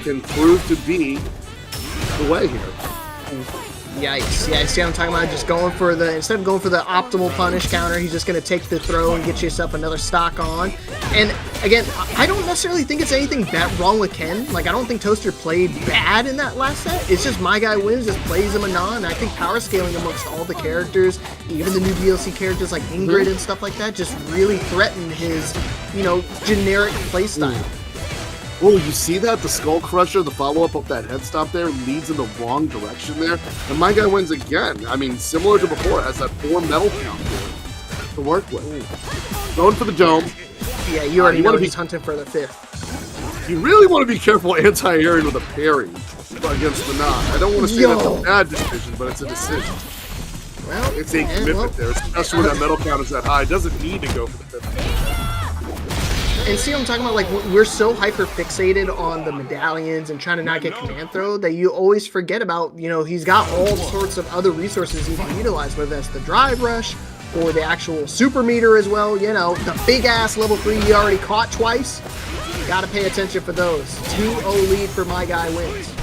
can prove to be the way here. Yikes. Yeah, see what I'm talking about? Just going for instead of going for the optimal punish counter, he's just going to take the throw and get yourself another stock on. And again, I don't necessarily think it's anything wrong with Ken. Like, I don't think Toaster played bad in that last set. It's just my guy wins, just plays him anon. I think power scaling amongst all the characters, even the new DLC characters like Ingrid and stuff like that, just really threatened his, generic playstyle. Oh, you see that? The Skull Crusher, the follow-up of that head stop there, leads in the wrong direction there. And my guy wins again. I mean, similar to before, has that 4 metal count there to work with. Going for the dome. Yeah, you already know he's hunting for the 5th. You really want to be careful anti-airing with a parry against Manon. I don't want to say that's a bad decision, but it's a decision. Well, it's a commitment there, especially when that metal count is that high. It doesn't need to go for the 5th. And see what I'm talking about? Like, we're so hyper-fixated on the medallions and trying to not get command throw that you always forget about, he's got all sorts of other resources he can utilize, whether that's the drive rush or the actual super meter as well. The big-ass level 3 he already caught twice. Got to pay attention for those. 2-0 lead for my guy wins.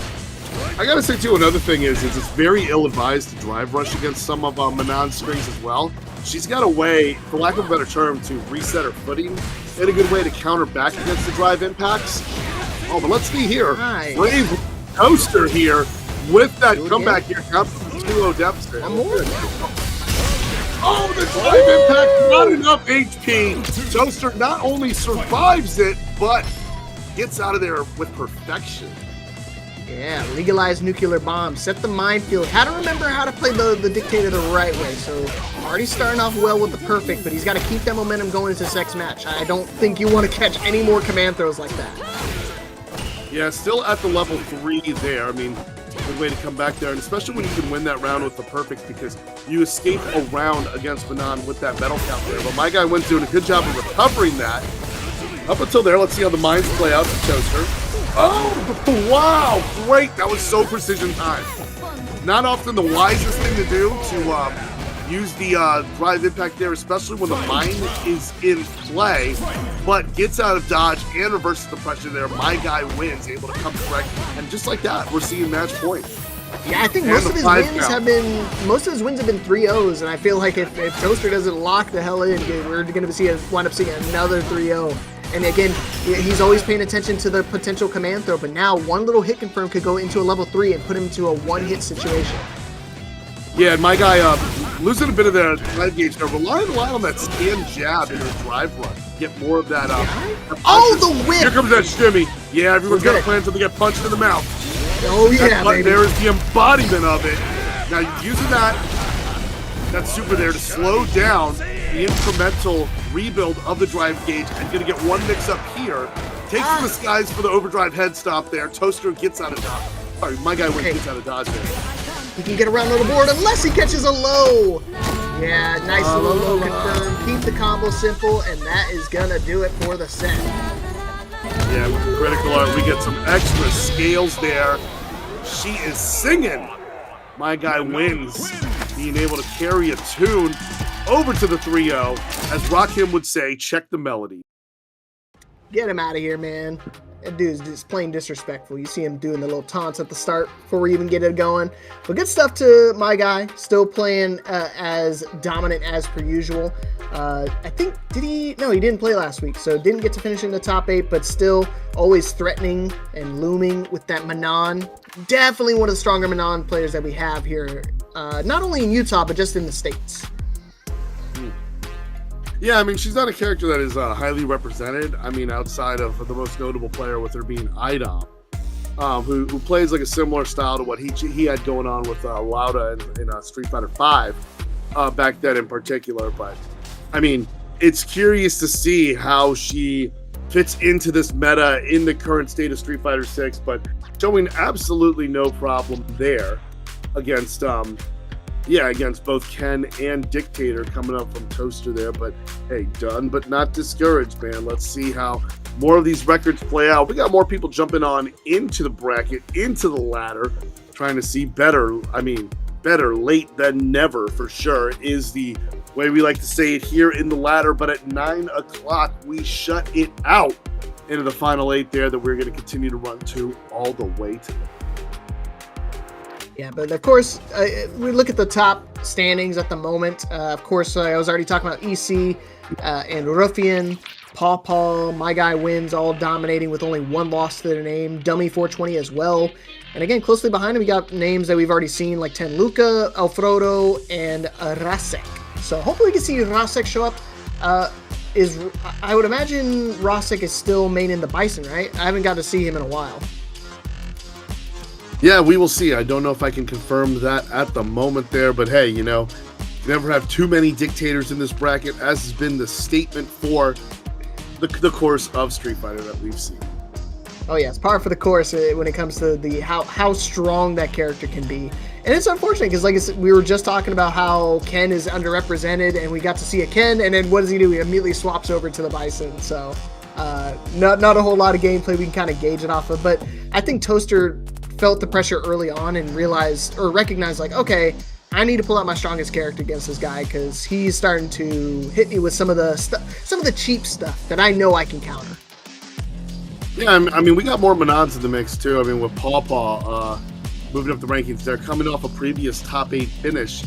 I gotta say, too, another thing is it's very ill-advised to drive rush against some of Manon's strings as well. She's got a way, for lack of a better term, to reset her footing and a good way to counter back against the drive impacts. Oh, but let's see here. Nice. Brave Toaster here with that comeback here. Comes 2-0 deficit. One more. Oh, the drive impact, not enough HP. Toaster not only survives it, but gets out of there with perfection. Yeah, legalize nuclear bombs, set the minefield. How to remember how to play the Dictator the right way. So already starting off well with the perfect, but he's got to keep that momentum going into this next match. I don't think you want to catch any more command throws like that. Yeah, still at the level 3 there. I mean, good way to come back there, and especially when you can win that round with the perfect, because you escape a round against Manon with that metal count there. But my guy wins doing a good job of recovering that. Up until there, let's see how the mines play out for Toaster. Oh, wow, great. That was so precision timed. Not often the wisest thing to do to use the drive impact there, especially when the mine is in play, but gets out of dodge and reverses the pressure there. My guy wins, able to come correct, and just like that, we're seeing match point. Yeah, I think most of his wins have been 3-0s, and I feel like if Toaster doesn't lock the hell in, we're going to wind up seeing another 3-0. And again, he's always paying attention to the potential command throw, but now one little hit confirm could go into a level 3 and put him into a one-hit situation. Yeah, and my guy losing a bit of the drive gauge there, relying a lot on that scan jab in his drive run. Get more of that Oh, the whip! Here comes that shimmy. Yeah, everyone's got a plan until they get punched in the mouth. Oh, yeah, baby. There is the embodiment of it. Now, using that super there to slow down the incremental rebuild of the drive gauge, and gonna get one mix up here. Takes the skies for the overdrive head stop there. Toaster gets out of dodge. Sorry, my guy gets out of dodge there. He can get around on the board unless he catches a low. Yeah, nice low confirm. Keep the combo simple, and that is gonna do it for the set. Yeah, with the critical art, we get some extra scales there. She is singing. My guy wins, being able to carry a tune over to the 3-0. As Rakim would say, check the melody. Get him out of here, man. That dude's just plain disrespectful. You see him doing the little taunts at the start before we even get it going. But good stuff to my guy. Still playing as dominant as per usual. I think, no, he didn't play last week, so didn't get to finish in the top 8, but still always threatening and looming with that Manon. Definitely one of the stronger Manon players that we have here, not only in Utah, but just in the States. Yeah, I mean, she's not a character that is highly represented. I mean, outside of the most notable player with her being Idom, who plays like a similar style to what he had going on with Lauda in Street Fighter V back then in particular. But, I mean, it's curious to see how she fits into this meta in the current state of Street Fighter 6, but showing absolutely no problem there against against both Ken and Dictator coming up from Toaster there. But hey, done but not discouraged, man. Let's see how more of these records play out. We got more people jumping on into the bracket, into the ladder, trying to see better. I mean, better late than never for sure is the way we like to say it here in the ladder. But at 9 o'clock, we shut it out into the final 8 there that we're going to continue to run to all the way to. Yeah, but of course, we look at the top standings at the moment. Of course, I was already talking about EC and Ruffian. Paw Paw, my guy wins, all dominating with only 1 loss to their name. Dummy 420 as well. And again, closely behind him, we got names that we've already seen, like Tenluca, Alfredo, and Rasek. So hopefully we can see Rasek show up. I would imagine Rasek is still main in the Bison, right? I haven't got to see him in a while. Yeah, we will see. I don't know if I can confirm that at the moment there, but hey, you know, you never have too many dictators in this bracket, as has been the statement for the course of Street Fighter that we've seen. Oh yeah, it's par for the course when it comes to the how strong that character can be. And it's unfortunate because, like I said, we were just talking about how Ken is underrepresented, and we got to see a Ken, and then what does he do? He immediately swaps over to the Bison. So not a whole lot of gameplay we can kind of gauge it off of, but I think Toaster felt the pressure early on and recognized like, okay, I need to pull out my strongest character against this guy because he's starting to hit me with some of the cheap stuff that I know I can counter. Yeah, I mean, we got more Manons in the mix too. I mean, with Paw Paw moving up the rankings there, coming off a previous top 8 finish,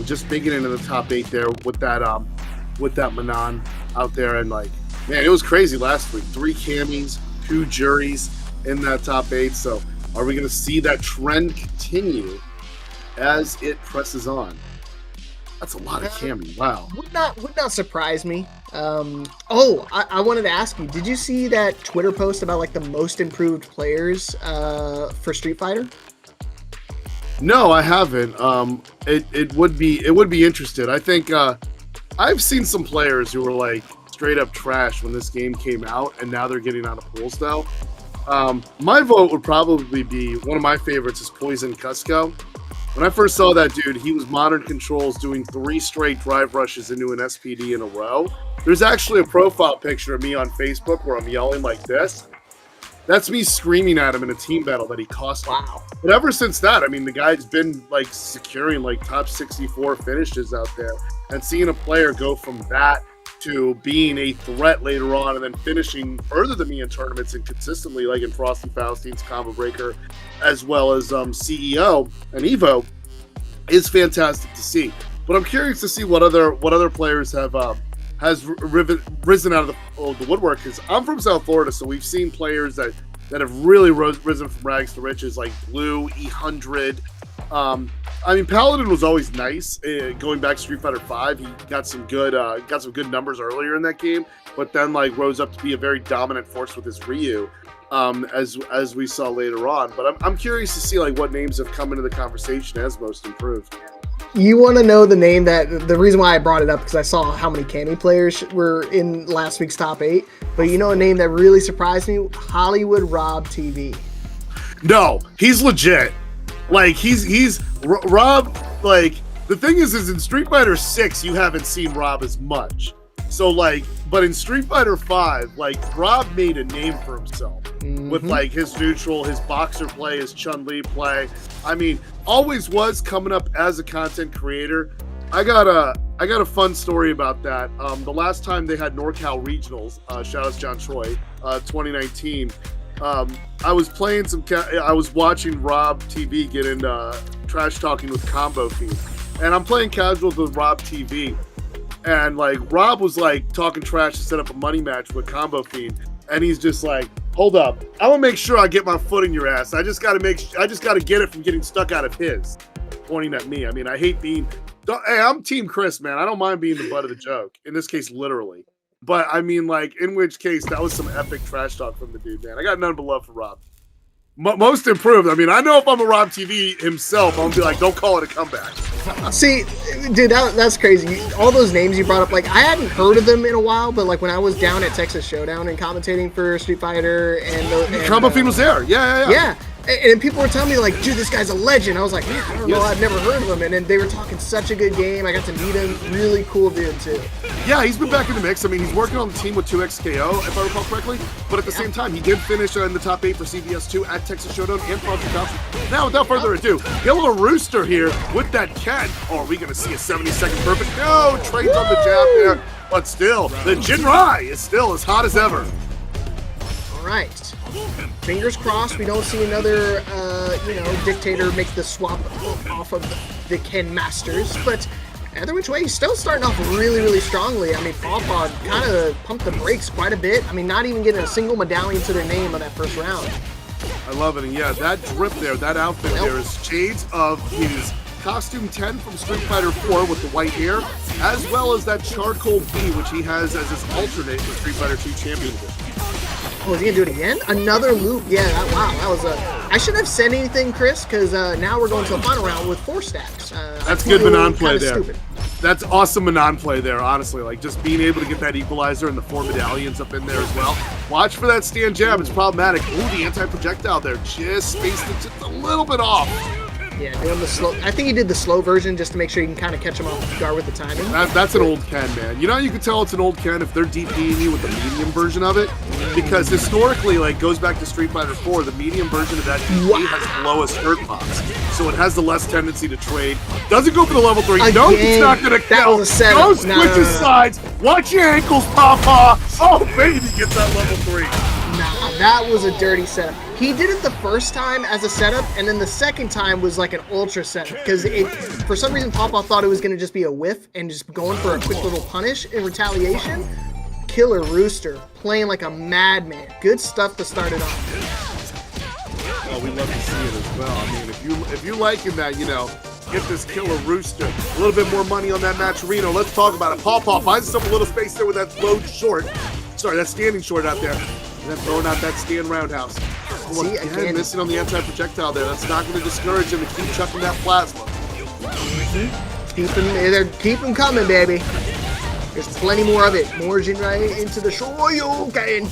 just making it into the top 8 there with that Manon out there, and like, man, it was crazy last week. 3 camis, 2 juries in that top 8. So, are we going to see that trend continue as it presses on? That's a lot of cami. Wow. Would not surprise me. I wanted to ask you, did you see that Twitter post about like the most improved players for Street Fighter? No, I haven't. It would be interested. I think I've seen some players who were like straight up trash when this game came out, and now they're getting out of pools now. My vote would probably be, one of my favorites is Poison Cusco. When I first saw that dude, he was modern controls doing 3 straight drive rushes into an SPD in a row. There's actually a profile picture of me on Facebook where I'm yelling like this. That's me screaming at him in a team battle that he cost me. Wow. But ever since that, I mean, the guy's been like securing like top 64 finishes out there. And seeing a player go from that to being a threat later on and then finishing further than me in tournaments and consistently, like in Frosty Faustein's Combo Breaker, as well as CEO and Evo, is fantastic to see. But I'm curious to see what other players have risen out of the woodwork, because I'm from South Florida, so we've seen players that have really risen from rags to riches, like Blue, E100. I mean, Paladin was always nice. Going back to Street Fighter V, he got some good numbers earlier in that game, but then like rose up to be a very dominant force with his Ryu, as we saw later on. But I'm curious to see like what names have come into the conversation as most improved. You want to know the name the reason why I brought it up, because I saw how many Cami players were in last week's top 8. But you know a name that really surprised me? Hollywood Rob TV. No, he's legit. Like he's Rob. Like the thing is in Street Fighter 6, you haven't seen Rob as much. So like, but in Street Fighter 5, like Rob made a name for himself with like his neutral, his boxer play, his Chun-Li play. I mean, always was coming up as a content creator. I got a fun story about that. The last time they had NorCal Regionals, shout out to John Choi, 2019. I was playing I was watching Rob TV get into trash talking with Combo Fiend, and I'm playing casual with Rob TV, and like Rob was like talking trash to set up a money match with Combo Fiend, and he's just like, "Hold up, I want to make sure I get my foot in your ass. I just got to get it from getting stuck out of his." Pointing at me. I mean, I hate being. Hey, I'm Team Chris, man. I don't mind being the butt of the joke. In this case, literally. But I mean, like, in which case, that was some epic trash talk from the dude, man. I got none but love for Rob. Most improved. I mean, I know if I'm a Rob TV himself, I'm gonna be like, don't call it a comeback. See, dude, that's crazy. All those names you brought up, like, I hadn't heard of them in a while, but like when I was down at Texas Showdown and commentating for Street Fighter and Combo Fiend was there. Yeah. And people were telling me, like, dude, this guy's a legend. I was like, man, I don't know, I've never heard of him. And then they were talking such a good game. I got to meet him. Really cool dude, too. Yeah, he's been back in the mix. I mean, he's working on the team with 2XKO, if I recall correctly. But at the same time, he did finish in the top 8 for CBS2 at Texas Showdown and Frontier Cup. Now, without further ado, Killer Rooster here with that Ken. Oh, are we going to see a 70-second perfect? No, trades on the jab there. But still, the Jinrai is still as hot as ever. All right. Fingers crossed we don't see another, dictator make the swap off of the Ken Masters. But either which way, he's still starting off really, really strongly. I mean, Pawpaw kind of pumped the brakes quite a bit. I mean, not even getting a single medallion to their name on that first round. I love it. And yeah, that drip there, that outfit there is shades of his Costume 10 from Street Fighter 4 with the white hair, as well as that Charcoal V, which he has as his alternate in Street Fighter 2 Champion Edition. Oh, is he gonna do it again? Another loop? Yeah, wow, that was I shouldn't have said anything, Chris, because now we're going to the final round with 4 stacks. That's good Manon play there. Stupid. That's awesome Manon play there, honestly. Like, just being able to get that equalizer and the 4 medallions up in there as well. Watch for that stand jab. It's problematic. Ooh, the anti-projectile there. Just spaced it just a little bit off. Yeah, doing the slow. I think he did the slow version just to make sure you can kind of catch him off guard with the timing. That's an old Ken, man. You know how you can tell it's an old Ken if they're DPing you with the medium version of it? Because historically, like, goes back to Street Fighter 4, the medium version of that DP has the lowest hurt box. So it has the less tendency to trade. Doesn't go for the level 3. No, it's not going to kill. Go switches sides. Watch your ankles, Pawpaw. Oh, baby, gets that level 3. Nah, that was a dirty setup. He did it the first time as a setup, and then the second time was like an ultra setup. Because for some reason, Pawpaw thought it was going to just be a whiff and just going for a quick little punish in retaliation. Killer Rooster playing like a madman. Good stuff to start it off. Oh, we love to see it as well. I mean, if you liking that, you know, get this Killer Rooster. A little bit more money on that match, Reno. Let's talk about it. Pawpaw finds himself a little space there with that low short. Sorry, that standing short out there. And then throwing out that stand roundhouse. Oh, see, again, missing on the anti-projectile there. That's not going to discourage him to keep chucking that plasma. Keep him coming, baby. There's plenty more of it. More Jinrai into the Shoryuken.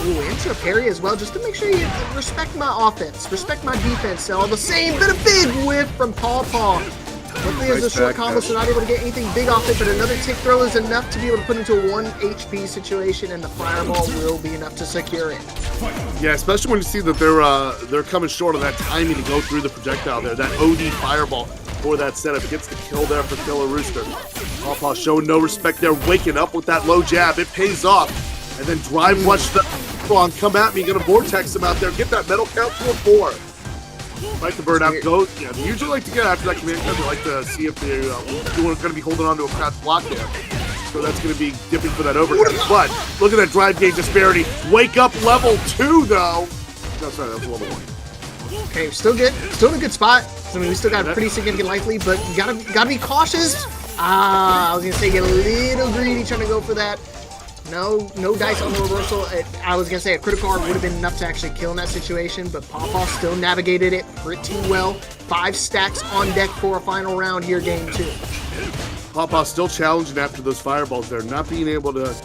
Ooh, into a parry as well, just to make sure you respect my offense, respect my defense. All the same, but a big whiff from Pawpaw. Luckily, as a short combo, so not able to get anything big off it, but another tick throw is enough to be able to put into a 1 HP situation, and the fireball will be enough to secure it. Yeah, especially when you see that they're coming short of that timing to go through the projectile there. That OD fireball for that setup. It gets the kill there for Killer Rooster. Pawpaw showing no respect there, waking up with that low jab. It pays off. And then drive watch the on come at me, gonna vortex him out there, get that metal count to a 4. Like the bird out, go. Yeah, they usually like to get after that command cut. They like to see if they're going to be holding on to a crouch block there. So that's going to be dipping for that overhead. But look at that drive gauge disparity. Wake up level 2 though. No, sorry, that was level 1. Okay, still good. Still in a good spot. I mean, we still got a pretty significant life lead, but you gotta be cautious. I was gonna say get a little greedy trying to go for that. No dice on the reversal. I was going to say a critical art would have been enough to actually kill in that situation, but Pawpaw still navigated it pretty well. 5 stacks on deck for a final round here, game 2. Pawpaw still challenging after those fireballs there, not being able to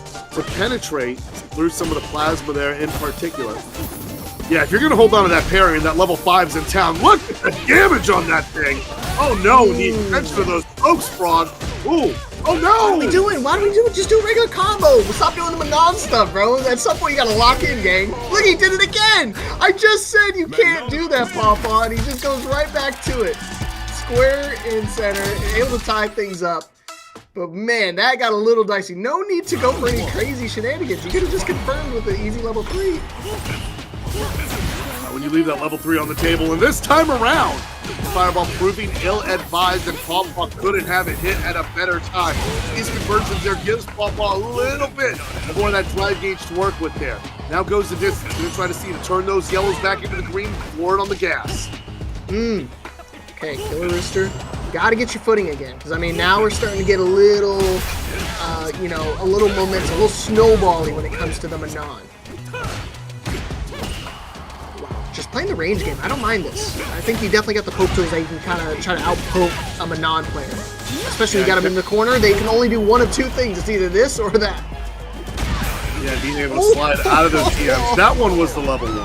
penetrate through some of the plasma there in particular. Yeah, if you're going to hold on to that parry and that level 5's in town, look at the damage on that thing. Oh no, the attention of those pokes, Frog. Ooh. Oh no! What are we doing? Why do we do it? Just do a regular combo. Stop doing the Manon stuff, bro. At some point, you gotta lock in, gang. Look, he did it again. I just said you can't do that, Pawpaw, and he just goes right back to it. Square in center, able to tie things up. But man, that got a little dicey. No need to go for any crazy shenanigans. You could have just confirmed with the easy level 3. When you leave that level 3 on the table, and this time around, fireball proving ill-advised, and Pawpaw couldn't have it hit at a better time. These conversions there gives Pawpaw a little bit more of that drive gauge to work with there. Now goes the distance. Gonna try to see to turn those yellows back into the green, forward on the gas. Okay, Killer Rooster, gotta get your footing again. Because, I mean, now we're starting to get a little, a little momentum, a little snowbally when it comes to the Manon. playing the range game. I don't mind this. I think you definitely got the poke tools that you can kind of try to out-poke a non-player. Especially you got them in the corner. They can only do one of two things. It's either this or that. Yeah, being able to slide out of those DMs. That one was the level 1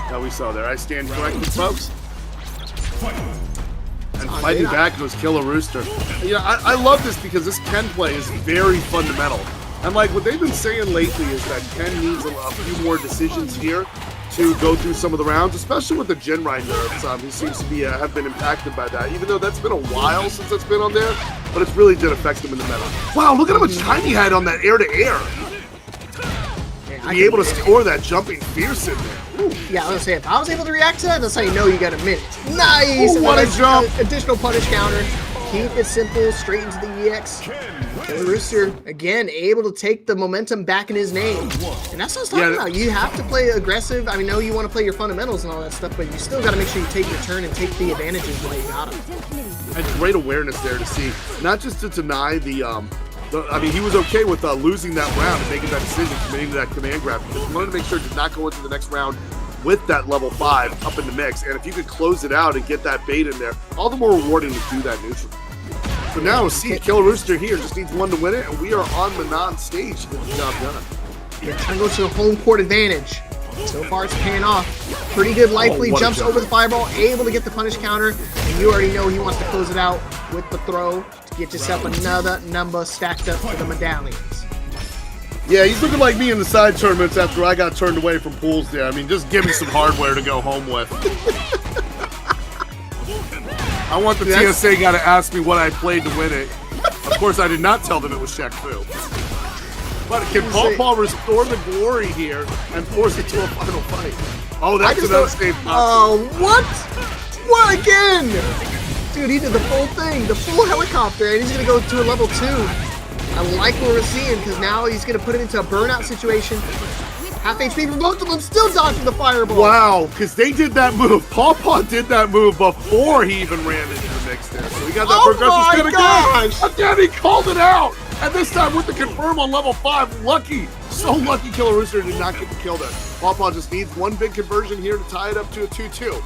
that we saw there. I stand corrected, folks. And fighting back goes Killer Rooster. You know, I love this because this Ken play is very fundamental. And like what they've been saying lately is that Ken needs a few more decisions here to go through some of the rounds, especially with the Jinrai nerfs. He seems to be have been impacted by that, even though that's been a while since that's been on there, but it's really did affect him in the meta. Wow, look at how much time he had on that air-to-air. To be able to score that jumping fierce in there. Ooh. Yeah, I was gonna say, if I was able to react to that, that's how you know you got a minute. Nice! Ooh, what a jump! Additional punish counter. Keep it simple, straight into the EX. Killer Rooster, again, able to take the momentum back in his name. And that's what I was talking about. You have to play aggressive. I know you want to play your fundamentals and all that stuff, but you still got to make sure you take your turn and take the advantages while you got them. And great awareness there to see, not just to deny I mean, he was okay with losing that round and making that decision, committing to that command grab, because he wanted to make sure to not go into the next round with that level 5 up in the mix. And if you could close it out and get that bait in there, all the more rewarding to do that neutral. So now, see, Killer Rooster here just needs one to win it, and we are on Manon stage to get the job done. Yeah, trying to go to the home court advantage. So far, it's paying off. Pretty good life lead, jumps over the fireball, able to get the punish counter, and you already know he wants to close it out with the throw to get yourself another number stacked up for the medallions. Yeah, he's looking like me in the side tournaments after I got turned away from pools there. I mean, just give me some hardware to go home with. I want the TSA guy to ask me what I played to win it. Of course, I did not tell them it was Shaq Fu. But can Paul restore the glory here and force it to a final fight? Oh, that's an unsafe box. Oh, what? What again? Dude, he did the full thing, the full helicopter, and he's going to go to a level 2. I like what we're seeing, because now he's going to put it into a burnout situation. Half HP for both of them, still dodging the fireball. Wow, because they did that move. Paw did that move before he even ran into the mix there. So he got that progressive spin again. Again, he called it out. And this time with the confirm on level 5. Lucky. So lucky Killer Rooster did not get the kill there. Paw just needs one big conversion here to tie it up to a 2-2.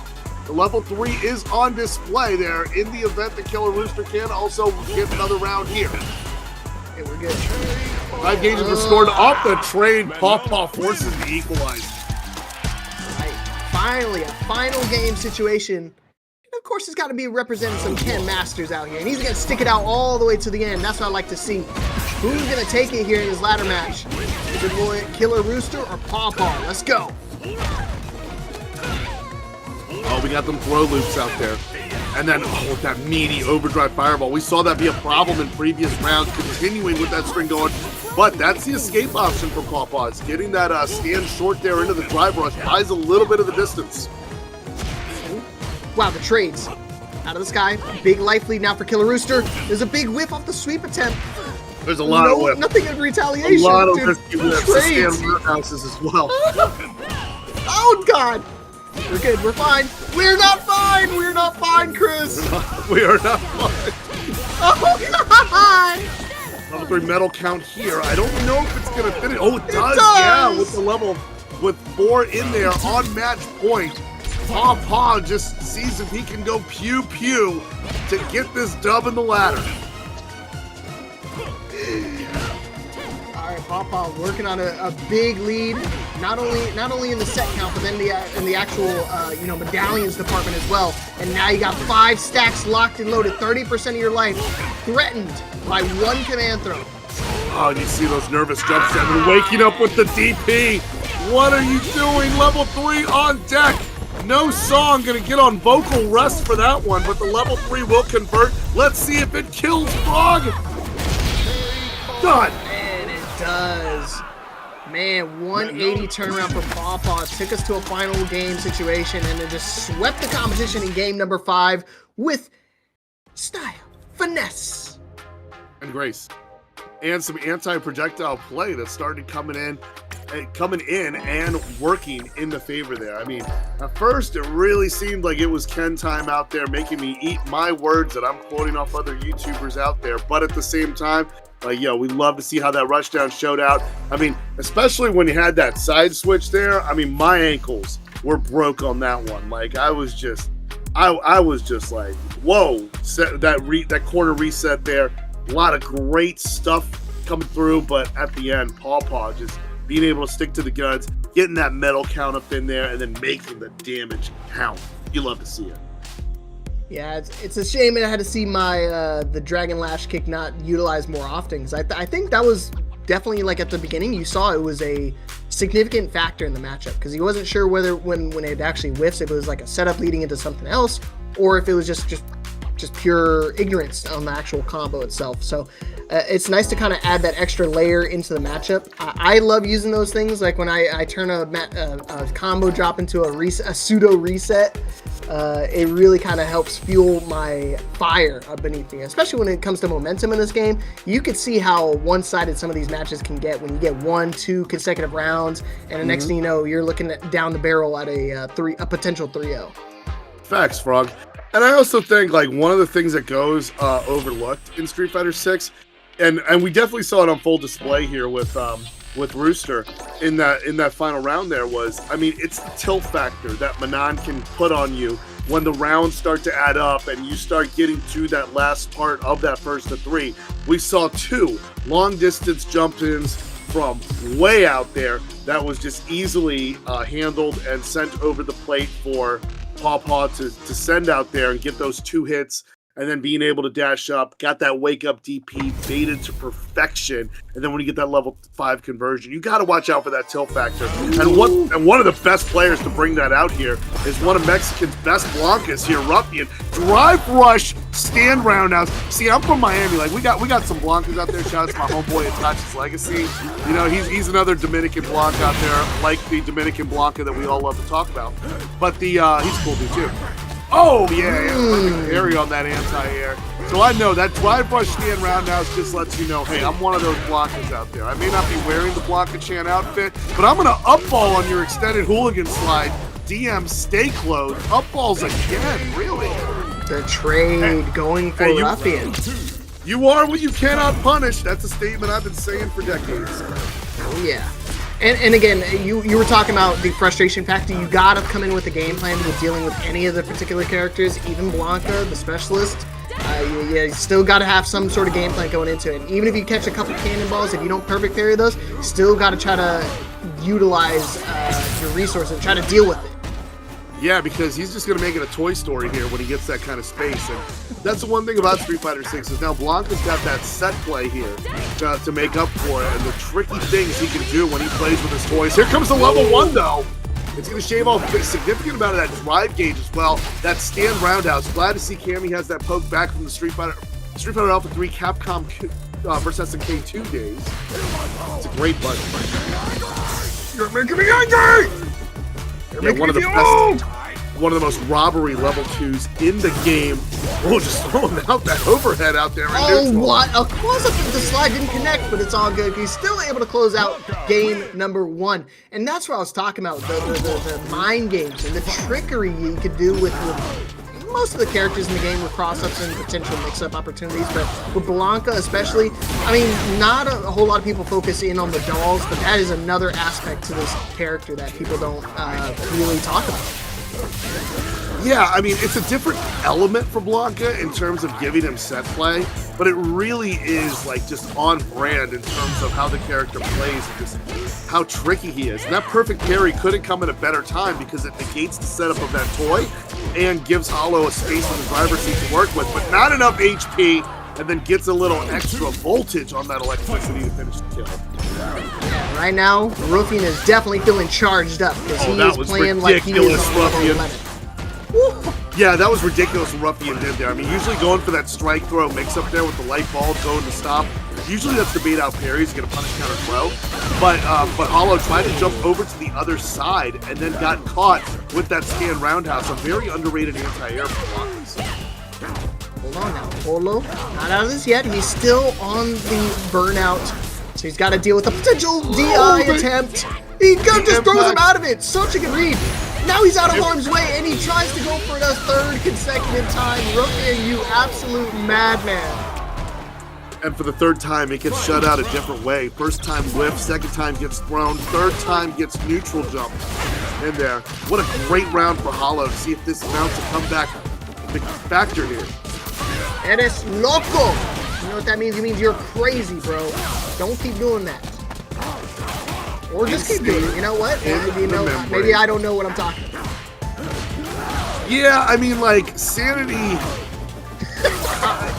The level 3 is on display there in the event that Killer Rooster can also get another round here. Okay, we're good. 5 gauges restored off the train. Paw forces the equalize. Right. Finally, a final game situation. And of course, it's got to be representing some Ken Masters out here. And he's going to stick it out all the way to the end. That's what I like to see. Who's going to take it here in this ladder match? Is it boy Killer Rooster or Paw? Let's go. Oh, we got them throw loops out there. And then, oh, that meaty overdrive fireball. We saw that be a problem in previous rounds, continuing with that string going. But that's the escape option for Paw. It's getting that stand short there into the drive rush. Buys a little bit of the distance. Wow, the trades. Out of the sky. Big life lead now for Killer Rooster. There's a big whiff off the sweep attempt. There's a lot of whiff. Nothing in retaliation. A lot of risky whiffs. Stand roundhouses as well. Oh, God. We're good. We're fine. We're not fine. We're not fine, Chris. We are not fine. Oh, God. Level 3 medal count here. I don't know if it's going to finish. Oh, it does. Yeah, with the level, with 4 in there on match point. Paw just sees if he can go pew-pew to get this dub in the ladder. All right, Paw working on a big lead, not only in the set count, but then in the actual medallions department as well. And now you got 5 stacks locked and loaded, 30% of your life threatened by 1 command throw. Oh, you see those nervous jumps and waking up with the DP. What are you doing? Level 3 on deck. No song gonna get on vocal rest for that one, but the level 3 will convert. Let's see if it kills Frog. Done. And it does. Man, 180 turnaround for Paw. Took us to a final game situation and then just swept the competition in game number 5 with style, finesse, and grace. And some anti-projectile play that started coming in and working in the favor there. I mean, at first it really seemed like it was Ken time out there making me eat my words that I'm quoting off other YouTubers out there. But at the same time, we love to see how that rushdown showed out. I mean, especially when you had that side switch there. I mean, my ankles were broke on that one. Like I was just like, whoa! That corner reset there. A lot of great stuff coming through, but at the end, Paw just being able to stick to the guns, getting that metal count up in there, and then making the damage count. You love to see it. Yeah, it's a shame I had to see my the Dragon Lash kick not utilized more often, because I think that was definitely, like, at the beginning you saw it was a significant factor in the matchup, because he wasn't sure whether when it actually whiffs, if it was like a setup leading into something else, or if it was just pure ignorance on the actual combo itself. So it's nice to kind of add that extra layer into the matchup. I love using those things, like when I turn a combo drop into a pseudo reset. It really kind of helps fuel my fire beneath me, especially when it comes to momentum in this game. You could see how one-sided some of these matches can get when you get 1-2 consecutive rounds, and the next thing you know, you're looking down the barrel at a potential 3-0. Facts, Frog. And I also think, like, one of the things that goes overlooked in Street Fighter 6, and we definitely saw it on full display here with Rooster in that final round there, was, I mean, it's the tilt factor that Manon can put on you when the rounds start to add up and you start getting to that last part of that first to 3. We saw 2 long distance jump ins from way out there that was just easily handled and sent over the plate for Paw to send out there and get those 2 hits, and then being able to dash up, got that wake up DP baited to perfection, and then when you get that level 5 conversion, you got to watch out for that tilt factor. And one of the best players to bring that out here is one of Mexican's best Blancas here, Ruffian. Drive rush, stand roundhouse. See, I'm from Miami. Like we got some Blancas out there. Shout out to my homeboy Atachi's Legacy. You know, he's another Dominican Blanca out there, like the Dominican Blanca that we all love to talk about. But he's a cool dude too. Oh, yeah, perfect parry on that anti-air. So I know that drive rush stand roundhouse just lets you know, hey, I'm one of those blockers out there. I may not be wearing the Blanca Chan outfit, but I'm going to up-ball on your extended hooligan slide. DM, stay close. Up-balls again, really. The trade going for Ruffian. You are what you cannot punish. That's a statement I've been saying for decades. Oh, yeah. And again, you were talking about the frustration factor. You gotta come in with a game plan with dealing with any of the particular characters, even Blanca, the specialist. You still gotta have some sort of game plan going into it. Even if you catch a couple cannonballs, if you don't perfect parry those, you still gotta try to utilize your resources and try to deal with it. Yeah, because he's just going to make it a Toy Story here when he gets that kind of space. And that's the one thing about Street Fighter 6 is now Blanca's got that set play here to make up for it, and the tricky things he can do when he plays with his toys. Here comes the level 1, though. It's going to shave off a significant amount of that drive gauge as well. That stand roundhouse. Glad to see Cammy has that poke back from the Street Fighter Alpha 3 Capcom vs. SNK 2 days. It's a great button. You're making me angry! One of the most robbery level 2s in the game. Oh, just throwing out that overhead out there. Oh, what? A close-up of the slide didn't connect, but it's all good. He's still able to close out game number 1. And that's what I was talking about, the mind games and the trickery you could do with most of the characters in the game with cross-ups and potential mix-up opportunities, but with Blanca especially, I mean, not a whole lot of people focus in on the dolls, but that is another aspect to this character that people don't really talk about. Yeah, I mean, it's a different element for Blanca in terms of giving him set play, but it really is, like, just on brand in terms of how the character plays and just how tricky he is. And that perfect parry couldn't come at a better time because it negates the setup of that toy and gives Hollow a space in the driver's seat to work with, but not enough HP, and then gets a little extra voltage on that electricity to finish the kill. Yeah, right now, Ruffian is definitely feeling charged up because he is playing like he is on level 11. Yeah, that was ridiculous what Ruffian did there. I mean, usually going for that strike throw mix-up there with the light ball going to stop, usually that's the bait-out parry, he's going to punish counter throw. But Hollow tried to jump over to the other side and then got caught with that stand roundhouse, a very underrated anti-air for Blancas. Hold on now, Polo, not out of this yet. He's still on the burnout, so he's got to deal with a potential DI attempt. He just throws him out of it. Such a good read. Now he's out of harm's way, and he tries to go for it a 3rd consecutive time. Ruffian, you absolute madman. And for the 3rd time, it gets shut out a different way. First time whiff, 2nd time gets thrown, 3rd time gets neutral jump. in there. What a great round for Hollow to see if this mounts a comeback factor here. Eres loco. You know what that means? It means you're crazy, bro. Don't keep doing that. Or just keep doing it. You know what? Maybe I don't know what I'm talking about. Yeah, I mean, like, Sanity,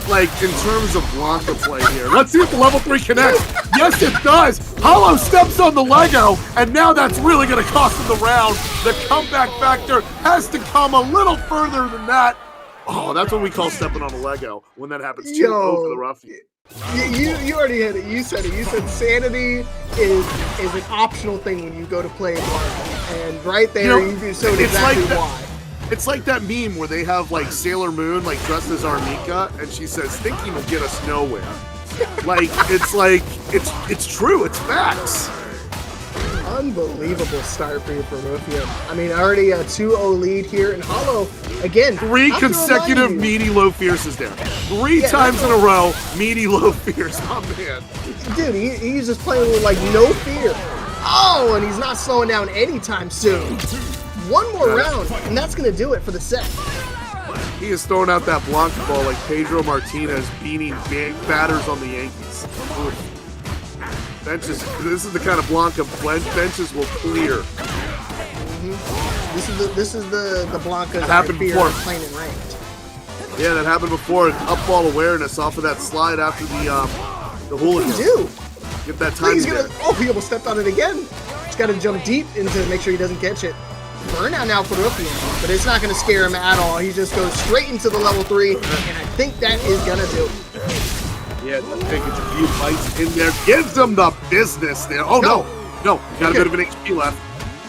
like, in terms of Blanca play here. Let's see if the level 3 connects. Yes, it does. Hollow steps on the Lego, and now that's really going to cost him the round. The comeback factor has to come a little further than that. Oh, that's what we call stepping on a Lego when that happens. 2-0 for the Ruffian. You already hit it. You said it. You said Sanity is an optional thing when you go to play Blanca. And right there, you showed exactly why. It's like that meme where they have like Sailor Moon like dressed as Armika, and she says, "Thinking will get us nowhere." It's true. It's facts. Unbelievable start for you for Ruffian. I mean, already a 2-0 lead here, and Hollow again. 3 consecutive meaty low fierces there. 3 times in a row, meaty low fierce. Oh man, dude, he's just playing with like no fear. Oh, and he's not slowing down anytime soon. One more round, and that's going to do it for the set. He is throwing out that Blanca ball like Pedro Martinez beating batters on the Yankees. Benches, this is the kind of Blanca benches will clear. This is the Blanca that happened before. Playing in ranked. Yeah, that happened before. Up ball awareness off of that slide after the hooligan. What do you do? Get that time there. He almost stepped on it again. He's got to jump deep into make sure he doesn't catch it. Burnout now for Ruffian, but it's not going to scare him at all. He just goes straight into the level 3, and I think that is going to do it. Yeah, I think it's a few bites in there. Gives him the business there. Oh, no. Got a bit of an HP left.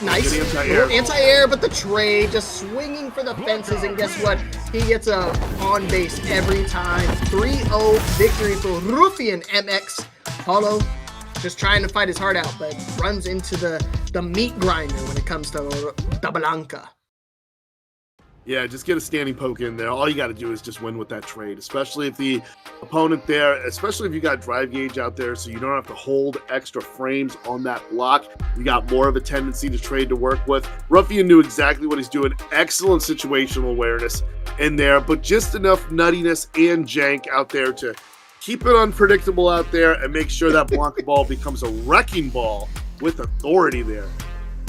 Nice. Anti-air, but the trade just swinging for the fences, and guess what? He gets a on base every time. 3-0 victory for Ruffian MX. Hollow just trying to fight his heart out, but runs into the meat grinder when it comes to the Blanca. Yeah, just get a standing poke in there. All you got to do is just win with that trade, especially if the opponent there, especially if you got drive gauge out there, so you don't have to hold extra frames on that block. You got more of a tendency to trade to work with. Ruffian knew exactly what he's doing. Excellent situational awareness in there, but just enough nuttiness and jank out there to keep it unpredictable out there and make sure that Blanca ball becomes a wrecking ball with authority there.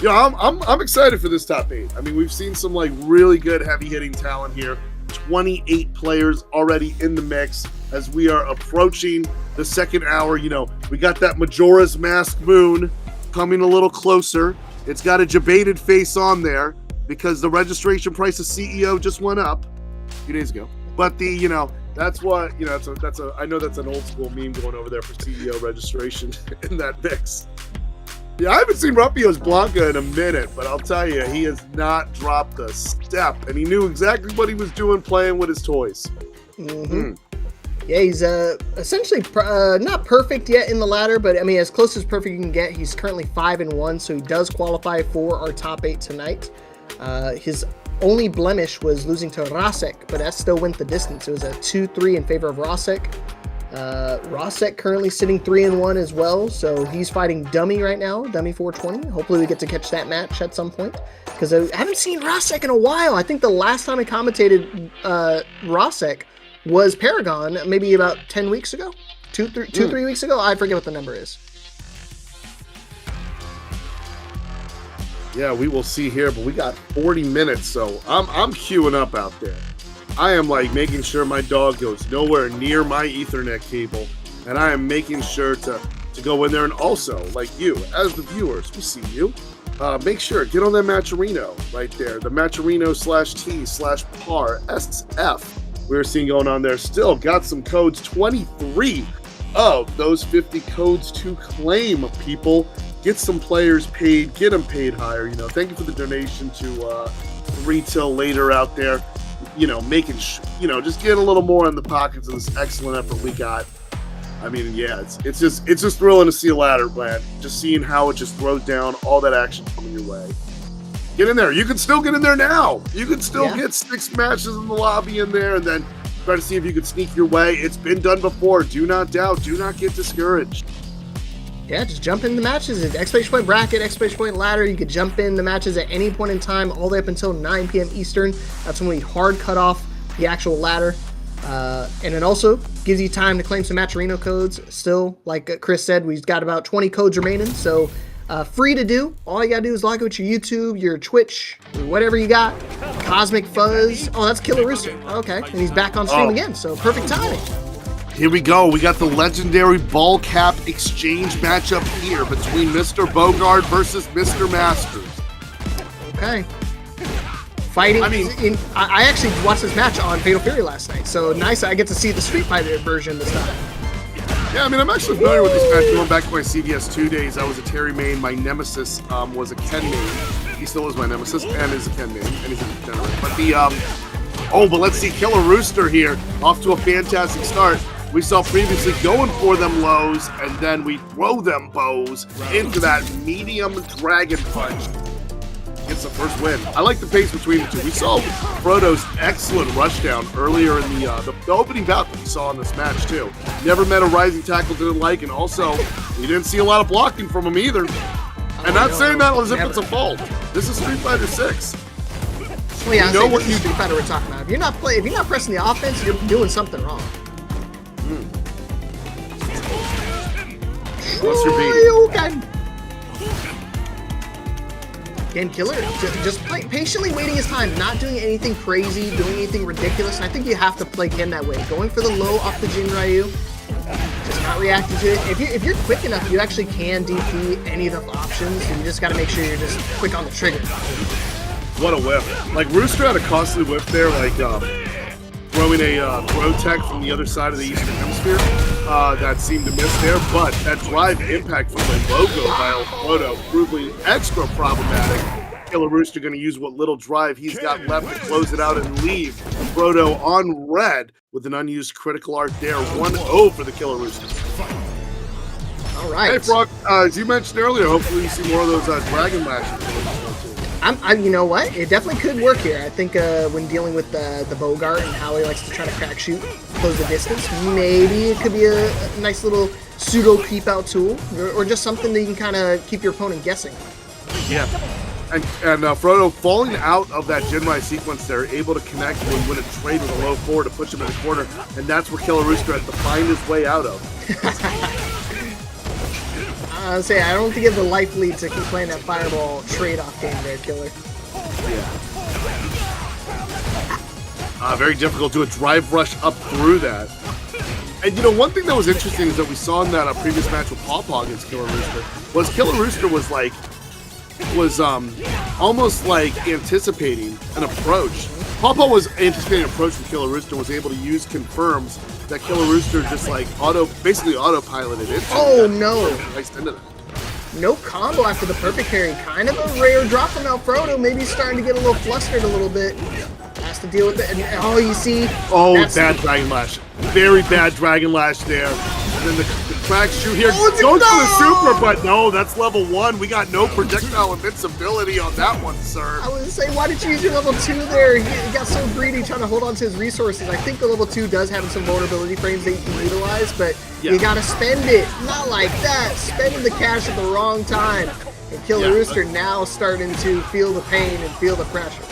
You know, I'm excited for this top 8. I mean, we've seen some like really good heavy hitting talent here. 28 players already in the mix as we are approaching the second hour. You know, we got that Majora's Mask moon coming a little closer. It's got a debated face on there because the registration price of CEO just went up a few days ago. But that's what, I know that's an old school meme going over there for CEO registration in that mix. Yeah, I haven't seen Ruffian's Blanca in a minute, but I'll tell you, he has not dropped a step, and he knew exactly what he was doing playing with his toys. Yeah, he's essentially not perfect yet in the ladder, but I mean, as close as perfect you can get. He's currently 5-1, so he does qualify for our top 8 tonight. His only blemish was losing to Rasek, but that still went the distance. It was a 2-3 in favor of Rasek. Rasek currently sitting 3-1 as well, so he's fighting Dummy right now, Dummy 420. Hopefully we get to catch that match at some point, because I haven't seen Rasek in a while. I think the last time I commentated Rasek was Paragon, maybe about 10 weeks ago, 3 weeks ago. I forget what the number is. Yeah, we will see here, but we got 40 minutes, so I'm queuing up out there. I am like making sure my dog goes nowhere near my Ethernet cable, and I am making sure to go in there. And also, like you, as the viewers, we see you. Make sure, get on that Matcherino right there, the Matcherino/T/par SF. We're seeing going on there. Still got some codes, 23 of those 50 codes to claim, people. Get some players paid, get them paid higher. Thank you for the donation to Retail Later out there. Making just getting a little more in the pockets of this excellent effort we got. I mean, yeah, it's just thrilling to see a ladder, man. Just seeing how it just throws down all that action coming your way. Get in there. You can still get in there now. You can still get 6 matches in the lobby in there, and then try to see if you can sneak your way. It's been done before. Do not doubt. Do not get discouraged. Yeah, just jump in the matches. Exclamation point bracket, exclamation point ladder. You could jump in the matches at any point in time, all the way up until 9 p.m. Eastern. That's when we hard cut off the actual ladder. And it also gives you time to claim some Matcherino codes. Still, like Chris said, we've got about 20 codes remaining. So free to do. All you got to do is log in with your YouTube, your Twitch, whatever you got. Cosmic Fuzz. Oh, that's Killer Rooster. Okay. And he's back on stream again. So perfect timing. Here we go. We got the legendary ball cap exchange matchup here between Mr. Bogard versus Mr. Masters. Okay. Fighting. I actually watched this match on Fatal Fury last night, so nice. I get to see the Street Fighter version this time. Yeah, I mean, I'm actually familiar with this match going back to my CVS2 days. I was a Terry main. My nemesis was a Ken main. He still is my nemesis and is a Ken main, and he's a degenerate. But but let's see, Killer Rooster here, off to a fantastic start. We saw previously going for them lows, and then we throw them bows into that medium dragon punch. Gets the first win. I like the pace between the two. We saw Frodo's excellent rushdown earlier in the opening bout that we saw in this match, too. Never met a rising tackle didn't like, and also, we didn't see a lot of blocking from him either. And not saying that as if it's a fault. This is Street Fighter 6. Well, yeah, you know what you Street Fighter we're talking about. If you're not pressing the offense, you're doing something wrong. What's your beat? Again, Killer just patiently waiting his time, not doing anything crazy, doing anything ridiculous. And I think you have to play Ken that way. Going for the low off the Jin Ryu, just not reacting to it. If you're quick enough, you actually can DP any of the options. So you just got to make sure you're just quick on the trigger. What a whip. Like, Rooster had a costly whip there, like throwing a throw tech from the other side of the Eastern Hemisphere. That seemed to miss there, but that drive impact from the logo by El Frodo proving extra problematic. Killer Rooster going to use what little drive he's got left to close it out and leave Frodo on red with an unused critical art there. 1-0 for the Killer Rooster. All right. Hey, Frog, as you mentioned earlier, hopefully you see more of those Dragon Lashes. You know what? It definitely could work here. I think when dealing with the Bogart and how he likes to try to crack shoot, close the distance, maybe it could be a nice little pseudo creep out tool, or just something that you can kind of keep your opponent guessing. Yeah. And Frodo falling out of that Jinrai sequence there, able to connect and win a trade with a low forward to push him in the corner, and that's where Killer Rooster has to find his way out of. I don't think you have the life lead to keep playing that fireball trade-off game there, Killer. Yeah. Very difficult to do a drive rush up through that. And one thing that was interesting is that we saw in that previous match with Paw Paw against Killer Rooster was Killer Rooster was almost like anticipating an approach. Paw Paw was anticipating an approach from Killer Rooster, was able to use confirms that Killer Rooster just basically autopiloted it. Oh no! Nice into that. No combo after the perfect carry. Kind of a rare drop from El Frodo. Maybe he's starting to get a little flustered a little bit. Has to deal with it. And, you see? Oh, bad Dragon Lash. Very bad Dragon Lash there. And then the crack shoot here. Goes for the super, but no, that's level 1. We got no projectile invincibility on that one, sir. I was going to say, why did you use your level 2 there? He got so greedy trying to hold on to his resources. I think the level 2 does have some vulnerability frames that you can utilize, but you got to spend it. Not like that. Spending the cash at the wrong time. And Killer Rooster now starting to feel the pain and feel the pressure.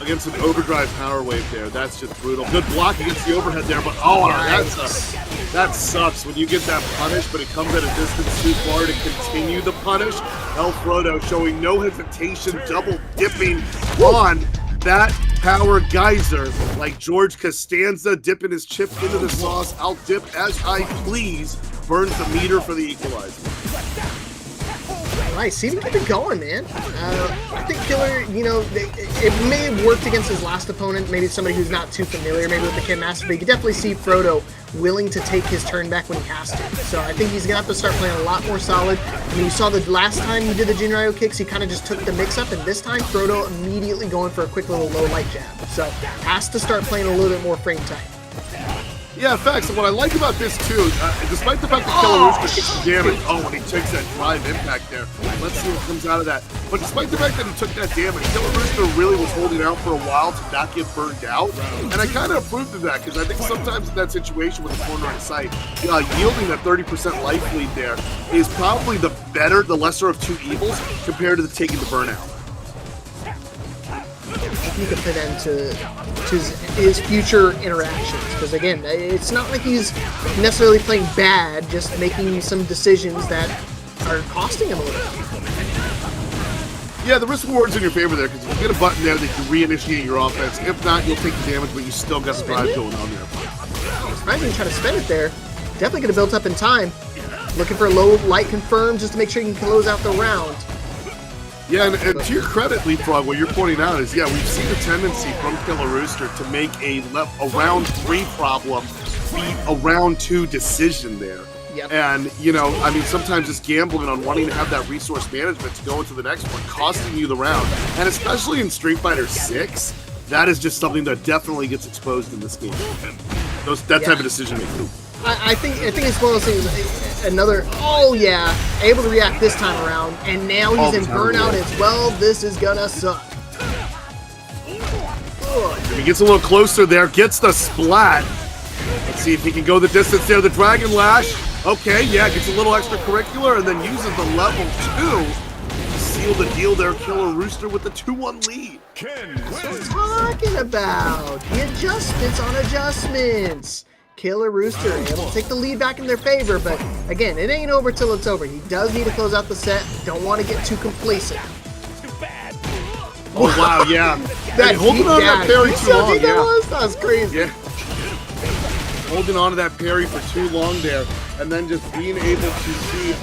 Against an overdrive power wave there. That's just brutal. Good block against the overhead there, but that sucks when you get that punish, but it comes at a distance too far to continue the punish. El Frodo showing no hesitation, double dipping on that power geyser like George Costanza dipping his chip into the sauce. I'll dip as I please. Burns the meter for the equalizer. Nice. See him keep it going, man. I think Killer, it may have worked against his last opponent, maybe somebody who's not too familiar maybe with the Ken Master, but you can definitely see Frodo willing to take his turn back when he has to. So I think he's going to have to start playing a lot more solid. I mean, you saw the last time he did the Jinryu kicks, he kind of just took the mix-up, and this time Frodo immediately going for a quick little low light jab. So has to start playing a little bit more frame tight. Yeah, facts. And what I like about this too, despite the fact that Killer Rooster takes the damage, when he takes that drive impact there, let's see what comes out of that. But despite the fact that he took that damage, Killer Rooster really was holding out for a while to not get burned out. And I kind of approved of that because I think sometimes in that situation with a corner in sight, yielding that 30% life lead there is probably the lesser of two evils compared to taking the burnout. You can fit into his future interactions, because again, it's not like he's necessarily playing bad, just making some decisions that are costing him a little bit. Yeah, the risk reward's in your favor there, because if you get a button there, they can reinitiate your offense. If not, you'll take the damage, but you still got the drive going on there. Surprising you try to spend it there. Definitely could have built up in time. Looking for a low light confirm just to make sure you can close out the round. Yeah, and to your credit, Leapfrog, what you're pointing out is, yeah, we've seen a tendency from Killer Rooster to make a round 3 problem be a round 2 decision there. Yep. And, you know, I mean, sometimes it's gambling on wanting to have that resource management to go into the next one, costing you the round. And especially in Street Fighter 6, that is just something that definitely gets exposed in this game. That type of decision making. I think it's one of those things. Another, able to react this time around, and now he's in burnout as well. This is gonna suck. If he gets a little closer there, gets the splat. Let's see if he can go the distance there. The Dragon Lash. Okay, yeah, gets a little extracurricular, and then uses the level 2 to seal the deal there. Killer Rooster with the 2-1 lead. That's what I'm talking about. The adjustments on adjustments. Killer Rooster able to take the lead back in their favor, but again, it ain't over till it's over. He does need to close out the set. Don't want to get too complacent. Oh wow, yeah. Holding on to that parry too long. That was crazy. Yeah. Holding on to that parry for too long there, and then just being able to see,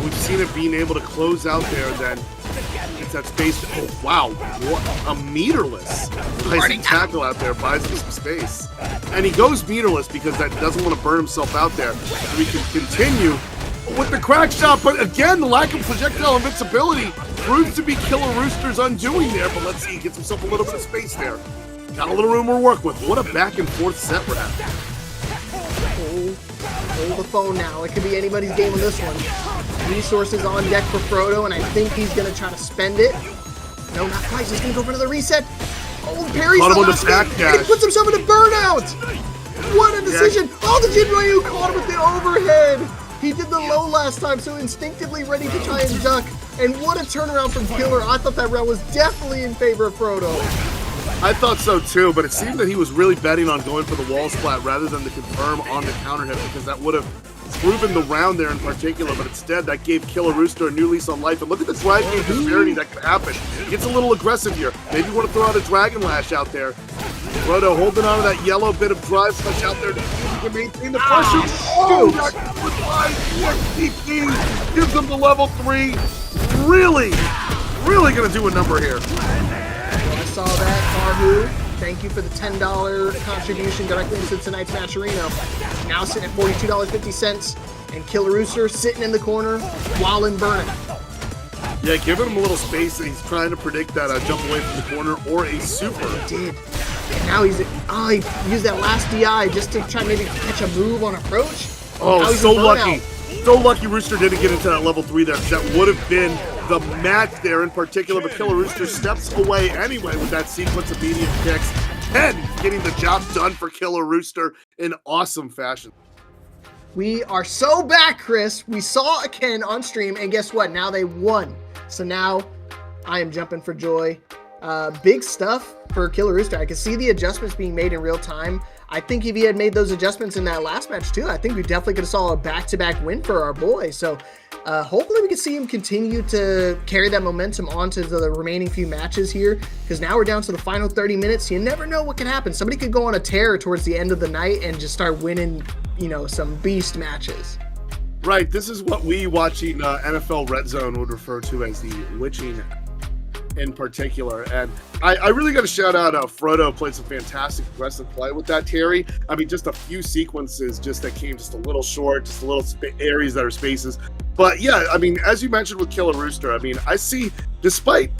we've seen it being able to close out there. Then it's that space. Oh wow, what a meterless nice tackle out there, buys him some space, and he goes meterless because that doesn't want to burn himself out there. So we can continue with the crack shot, but again, the lack of projectile invincibility proves to be Killer Rooster's undoing there. But let's see, he gets himself a little bit of space there. Got a little room to work with. What a back and forth set we're having. Hold the phone now. It could be anybody's game on this one. Resources on deck for Frodo, and I think he's going to try to spend it. No, not quite. He's going to go for another reset. Oh, the parry's caught him the on the last back thing, dash. and he puts himself in a burnout. What a decision. Yeah. Oh, the Jin Ryu caught him with the overhead. He did the low last time, so instinctively ready to try and duck. And what a turnaround from Killer. I thought that round was definitely in favor of Frodo. I thought so too, but it seemed that he was really betting on going for the wall splat rather than the confirm on the counter hit, because that would have proven the round there in particular, but instead that gave Killer Rooster a new lease on life. And look at the drive game disparity that could happen. He gets a little aggressive here. Maybe you want to throw out a Dragon Lash out there. Frodo holding on to that yellow bit of drive flush out there to maintain the pressure. Oh, that gives him the level 3. Really going to do a number here. I saw that, Farhu. Thank you for the $10 contribution directly into tonight's Matcherino. Now sitting at $42.50, and Killer Rooster sitting in the corner while in burnout. Yeah, giving him a little space, and he's trying to predict that jump away from the corner or a super. He did. And now he used that last DI just to try maybe catch a move on approach. Oh, so lucky. So lucky Rooster didn't get into that level 3 there, because that would have been the match there in particular, but Killer Rooster steps away anyway with that sequence of medium kicks. 10 getting the job done for Killer Rooster in awesome fashion. We are so back, Chris. We saw a Ken on stream, and guess what? Now they won. So now I am jumping for joy. Big stuff for Killer Rooster. I can see the adjustments being made in real time. I think if he had made those adjustments in that last match too, I think we definitely could have saw a back-to-back win for our boy. So hopefully we can see him continue to carry that momentum onto the remaining few matches here, because now we're down to the final 30 minutes. You never know what can happen. Somebody could go on a tear towards the end of the night and just start winning, some beast matches. Right. This is what we watching NFL Red Zone would refer to as the witching in particular. And I really got to shout out Frodo. Played some fantastic aggressive play with that Terry. I mean, just a few sequences that came just a little short, just a little areas that are spaces. But yeah, I mean, as you mentioned with Killer Rooster, I mean, I see, despite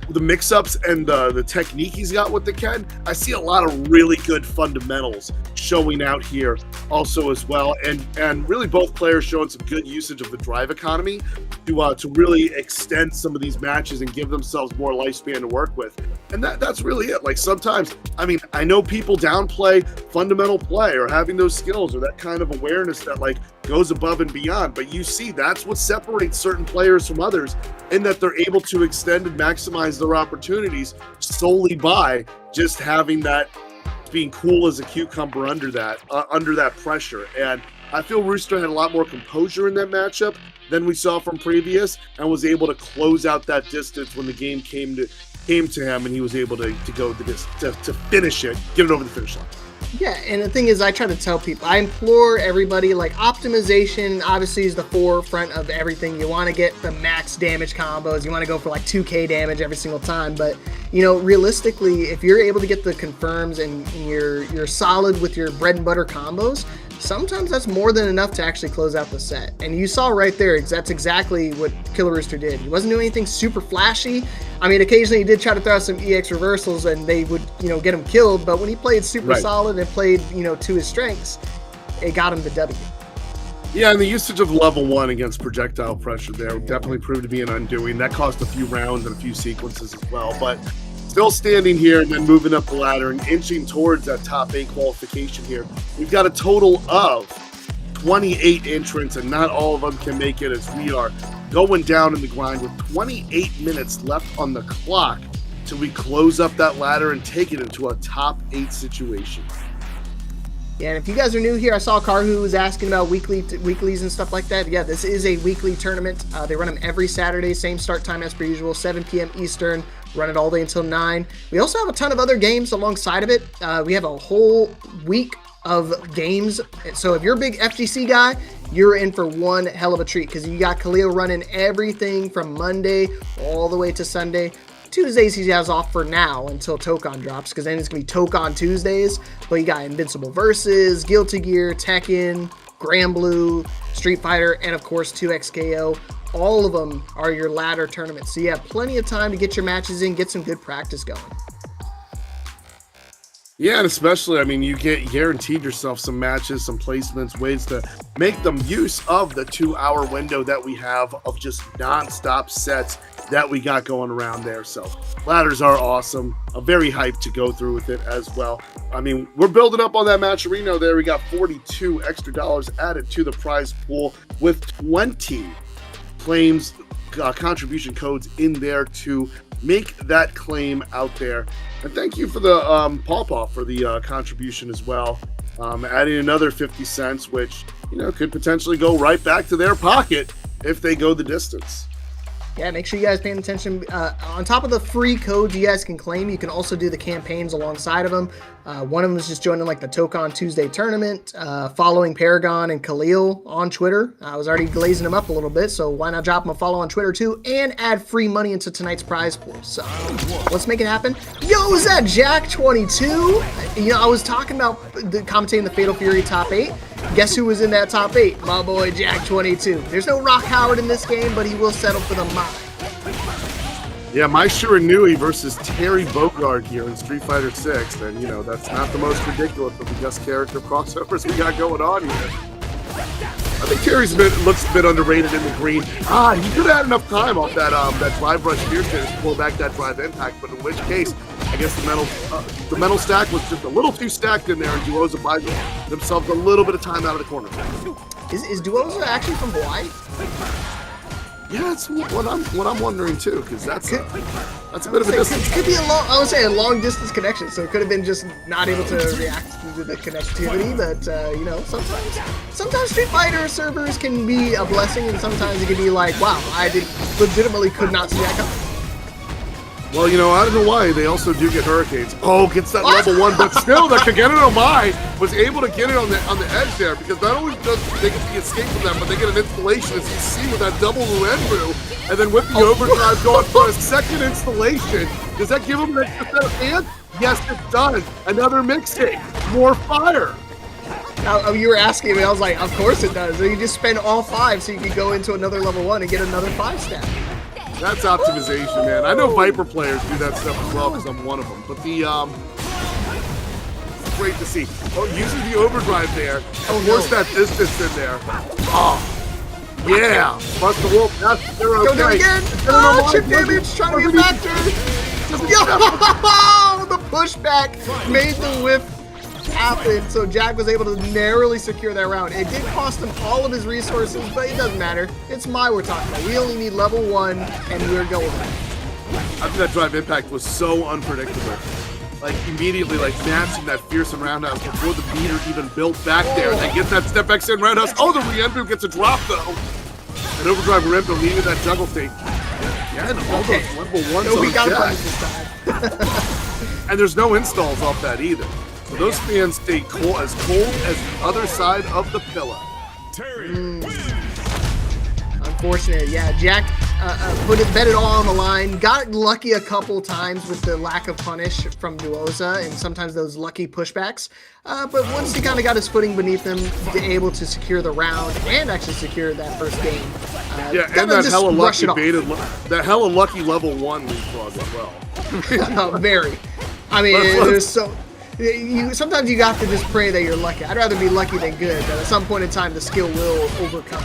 the mix-ups and the technique he's got with the Ken, I see a lot of really good fundamentals showing out here also as well, and really both players showing some good usage of the drive economy to really extend some of these matches and give themselves more lifespan to work with. And that's really it. Like sometimes, I mean, I know people downplay fundamental play or having those skills or that kind of awareness that like goes above and beyond, but you see that's what separates certain players from others, in that they're able to extend and maximize their opportunities solely by just having that, being cool as a cucumber under that pressure. And I feel Rooster had a lot more composure in that matchup than we saw from previous, and was able to close out that distance when the game came to him, and he was able to go to finish it, get it over the finish line. Yeah, and the thing is, I try to tell people, I implore everybody, like, optimization obviously is the forefront of everything. You want to get the max damage combos. You want to go for like 2k damage every single time. But, you know, realistically, if you're able to get the confirms and you're solid with your bread and butter combos, sometimes that's more than enough to actually close out the set. And you saw right there, that's exactly what Killer Rooster did. He wasn't doing anything super flashy. I mean, occasionally he did try to throw out some EX reversals and they would, you know, get him killed. But when he played super solid and played, you know, to his strengths, it got him the W. Yeah, and the usage of level 1 against projectile pressure there definitely proved to be an undoing. That cost a few rounds and a few sequences as well. But still standing here and then moving up the ladder and inching towards that top 8 qualification here. We've got a total of 28 entrants, and not all of them can make it, as we are going down in the grind with 28 minutes left on the clock till we close up that ladder and take it into a top 8 situation. Yeah, and if you guys are new here, I saw Karhu was asking about weeklies and stuff like that. Yeah, this is a weekly tournament. They run them every Saturday, same start time as per usual, 7 p.m. Eastern. Run it all day until 9. We also have a ton of other games alongside of it. We have a whole week of games. So if you're a big FGC guy, you're in for one hell of a treat, because you got Khalil running everything from Monday all the way to Sunday. Tuesdays he has off for now until Tokon drops, because then it's going to be Tokon Tuesdays. But you got Invincible Versus, Guilty Gear, Tekken, Granblue, Street Fighter, and of course 2XKO. All of them are your ladder tournaments. So you have plenty of time to get your matches in, get some good practice going. Yeah, and especially, I mean, you get guaranteed yourself some matches, some placements, ways to make them use of the 2-hour window that we have of just non-stop sets that we got going around there. So ladders are awesome. I'm very hyped to go through with it as well. I mean, we're building up on that matcherino there. We got $42 extra added to the prize pool with 20 claims, contribution codes in there to make that claim out there. And thank you for the Paw for the contribution as well. Adding another 50 cents, which, you know, could potentially go right back to their pocket if they go the distance. Yeah, make sure you guys paying attention. On top of the free codes you guys can claim, you can also do the campaigns alongside of them. One of them is just joining like the Tokon Tuesday tournament, following Paragon and Khalil on Twitter. I was already glazing them up a little bit, so why not drop them a follow on Twitter too, and add free money into tonight's prize pool. So let's make it happen. Yo, is that Jack22? You know, I was talking about commentating the Fatal Fury top 8. Guess who was in that top 8? My boy Jack22. There's no Rock Howard in this game, but he will settle for the mine. Yeah, my Shiranui versus Terry Bogard here in Street Fighter 6. And, you know, that's not the most ridiculous of the guest character crossovers we got going on here. I think Terry's looks a bit underrated in the green. He could have had enough time off that drive brush spear to pull back that drive impact, but in which case, I guess the metal stack was just a little too stacked in there, and Duoza buys themselves a little bit of time out of the corner. Is Duoza actually from Hawaii? Yeah, that's what I'm wondering too, because that's a bit of a distance. It could be a long distance connection, so it could have been just not able to react to the connectivity. But you know, sometimes Street Fighter servers can be a blessing, and sometimes it can be like, wow, legitimately could not see that coming. Well, you know, I don't know why. They also do get hurricanes. Oh, gets that level 1, but still, the Kageno no Mai was able to get it on the edge there, because not only does they get the escape from that, but they get an installation, as you see, with that double Ruenru, and then with the overdrive going for a second installation. Does that give them an extra set of hands? Yes, it does. Another mixtape. More fire. Now, you were asking me, I was like, of course it does. You just spend all 5 so you can go into another level 1 and get another 5 stack. That's optimization, man. I know Viper players do that stuff as well because I'm one of them. But the great to see. Oh, using the overdrive there. Force that distance in there. Oh, yeah. Bust the wolf. That's they're okay. Go again. Oh, chip damage. Trying to be a factor. Yo, the pushback made the whiff happen, so Jack was able to narrowly secure that round. It did cost him all of his resources, but it doesn't matter. It's we're talking about. We only need level 1, and we're going with it. I think that drive impact was so unpredictable. Like, immediately, like, matching that fearsome roundhouse before the meter even built back there. And then gets that step X in roundhouse. Oh, the re-enter gets a drop, though. And overdrive Rempo needed that juggle state. Yeah, and all those level 1s So we on got Jack. it this time. And there's no installs off that either. So those fans stay cold as the other side of the pillar. Unfortunate, yeah. Jack bet it all on the line. Got lucky a couple times with the lack of punish from Duoza and sometimes those lucky pushbacks. But once he kind of got his footing beneath him, able to secure the round and actually secure that first game. Yeah, and that hella lucky hella lucky level 1 leapfrog as well. Very. I mean, there's so. Sometimes you have to just pray that you're lucky. I'd rather be lucky than good, but at some point in time, the skill will overcome.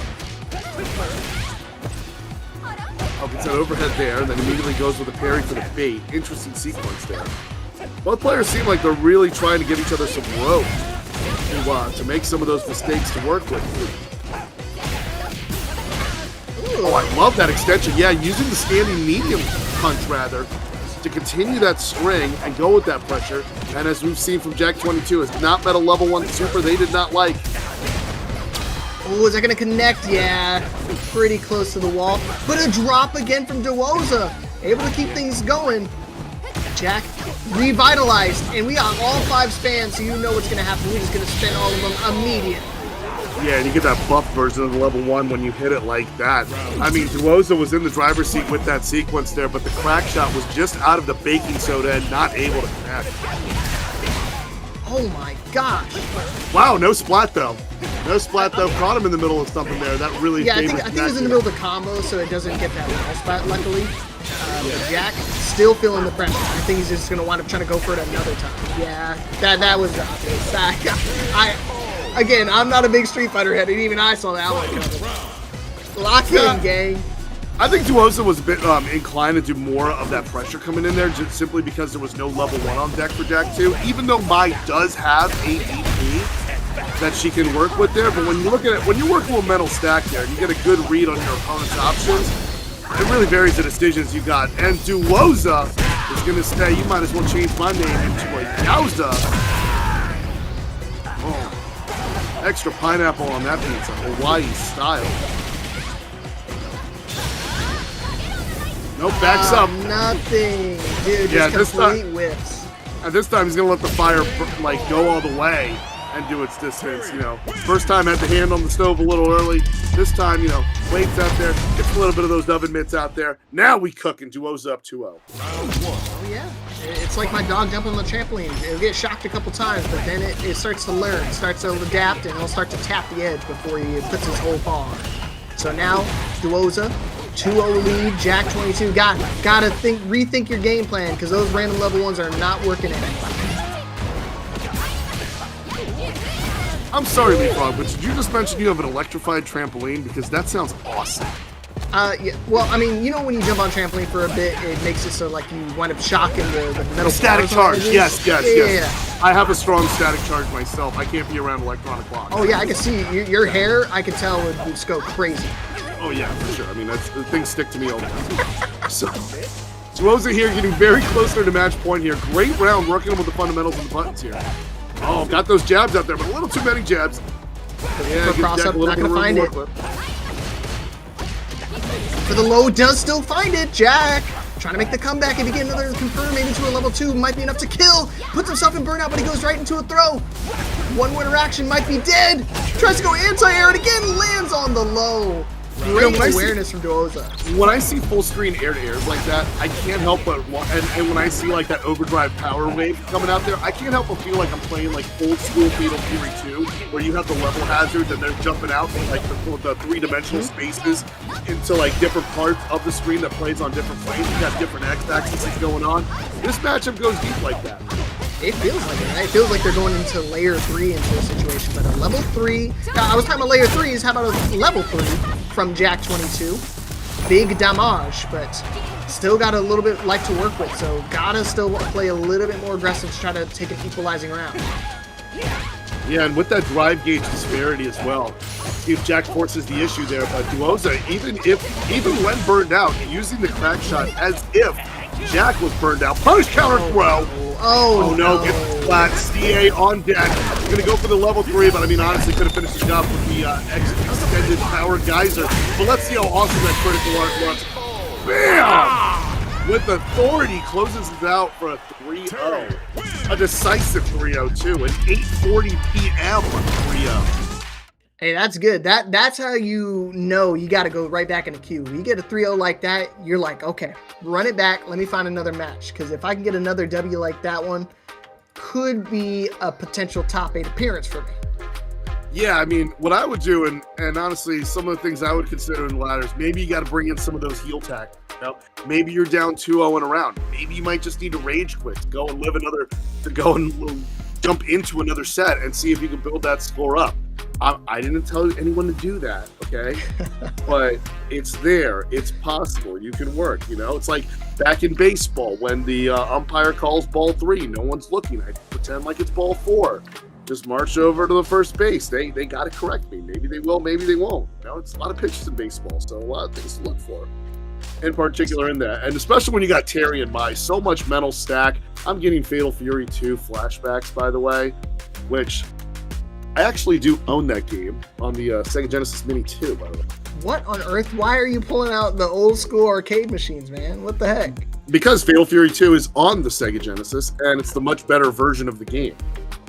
Oh, gets that overhead there, and then immediately goes with a parry for the bait. Interesting sequence there. Both players seem like they're really trying to give each other some rope to make some of those mistakes to work with. Oh, I love that extension. Yeah, using the standing medium punch, rather, to continue that string and go with that pressure. And as we've seen from Jack 22, has not met a level 1 super they did not like. Oh, is that going to connect? Yeah, pretty close to the wall. But a drop again from Duoza. Able to keep things going. Jack revitalized. And we got all 5 spans, so you know what's going to happen. We're just going to spin all of them immediately. Yeah, and you get that buff version of the level 1 when you hit it like that. I mean, Duoza was in the driver's seat with that sequence there, but the crack shot was just out of the baking soda and not able to connect. Oh my gosh. Wow, no splat though. No splat though. Caught him in the middle of something there. That really I think it was in the middle of the combo, so it doesn't get that wall splat, luckily. But Jack still feeling the pressure. I think he's just going to wind up trying to go for it another time. Yeah, that was obvious. Again, I'm not a big Street Fighter head, and even I saw that one coming. Lock in, gang. I think Duoza was a bit inclined to do more of that pressure coming in there, just simply because there was no level 1 on deck for Jack 2. Even though Mai does have ADP that she can work with there, but when you look at it, when you're working with mental stack there, and you get a good read on your opponent's options, it really varies the decisions you got. And Duoza is going to say, you might as well change my name into a Yowza. Oh. Extra pineapple on that pizza, Hawaii style. Nope, backs up. Nothing. Dude, yeah, just complete whips. And this time he's going to let the fire like go all the way and do its distance, you know. First time had the hand on the stove a little early. This time, you know, waits out there, gets a little bit of those oven mitts out there. Now we cook and Duoza up 2-0. Oh, yeah. It's like my dog jumping on the trampoline. It'll get shocked a couple times, but then it starts to learn, starts to adapt, and it'll start to tap the edge before he puts his whole paw on. So now, Duoza, 2-0 lead, Jack 22. Gotta rethink your game plan, because those random level 1s are not working anymore. I'm sorry, Leapfrog, but did you just mention you have an electrified trampoline? Because that sounds awesome. Yeah. Well, I mean, you know, when you jump on trampoline for a bit, it makes it so like you wind up shocking the metal. Static charge. Yes. Yeah. I have a strong static charge myself. I can't be around electronic clocks. Oh yeah, I can see your hair. I can tell would just go crazy. Oh yeah, for sure. I mean, the things stick to me all the time. So, Duoza here getting very closer to match point here. Great round working with the fundamentals and the buttons here. Oh, got those jabs out there, but a little too many jabs. Yeah, cross up, not gonna find it. For the low, does still find it. Jack trying to make the comeback. If you get another confirm, maybe to a level 2, might be enough to kill. Puts himself in burnout, but he goes right into a throw. One more interaction, might be dead. Tries to go anti-air, and again lands on the low. Great when I see- awareness from Duoza. When I see full screen air to airs like that, I can't help but and when I see like that overdrive power wave coming out there, I can't help but feel like I'm playing like old school Fatal Fury 2, where you have the level hazards and they're jumping out in like the three-dimensional spaces into like different parts of the screen that plays on different planes. You got different x-axes going on. This matchup goes deep like that. It feels like it, right? It feels like they're going into layer 3 into a situation, but a level 3. I was talking about layer 3s. How about a level 3 from Jack 22? Big damage, but still got a little bit like to work with, so gotta still play a little bit more aggressive to try to take an equalizing round. Yeah, and with that drive gauge disparity as well, if Jack forces the issue there, but Duoza, even when burned out, using the crack shot as if Jack was burned out. Punish counter throw. Oh no, gets flat. CA on deck. Gonna go for the level 3, but I mean, honestly, could have finished the job with the extended power geyser. But let's see how awesome that critical art looks. Bam! With authority, closes it out for a 3-0. A decisive 3-0 too. An 8:40 p.m. 3-0. Hey, that's good. That's how you know you got to go right back in the queue. You get a 3-0 like that, you're like, okay, run it back. Let me find another match. Because if I can get another W like that one, could be a potential top 8 appearance for me. Yeah, I mean, what I would do, and honestly, some of the things I would consider in ladders, maybe you got to bring in some of those heel tactics. You know? Maybe you're down 2-0 in a round. Maybe you might just need to rage quit to go and jump into another set and see if you can build that score up. I didn't tell anyone to do that, okay? But it's there. It's possible. You can work, you know? It's like back in baseball when the umpire calls ball 3. No one's looking. I pretend like it's ball 4. Just march over to the first base. They got to correct me. Maybe they will, maybe they won't. You know, it's a lot of pitches in baseball, so a lot of things to look for. In particular in that. And especially when you got Terry and Mai, so much mental stack. I'm getting Fatal Fury 2 flashbacks, by the way, which I actually do own that game on the Sega Genesis Mini 2, by the way. What on earth? Why are you pulling out the old school arcade machines, man? What the heck? Because Fatal Fury 2 is on the Sega Genesis, and it's the much better version of the game.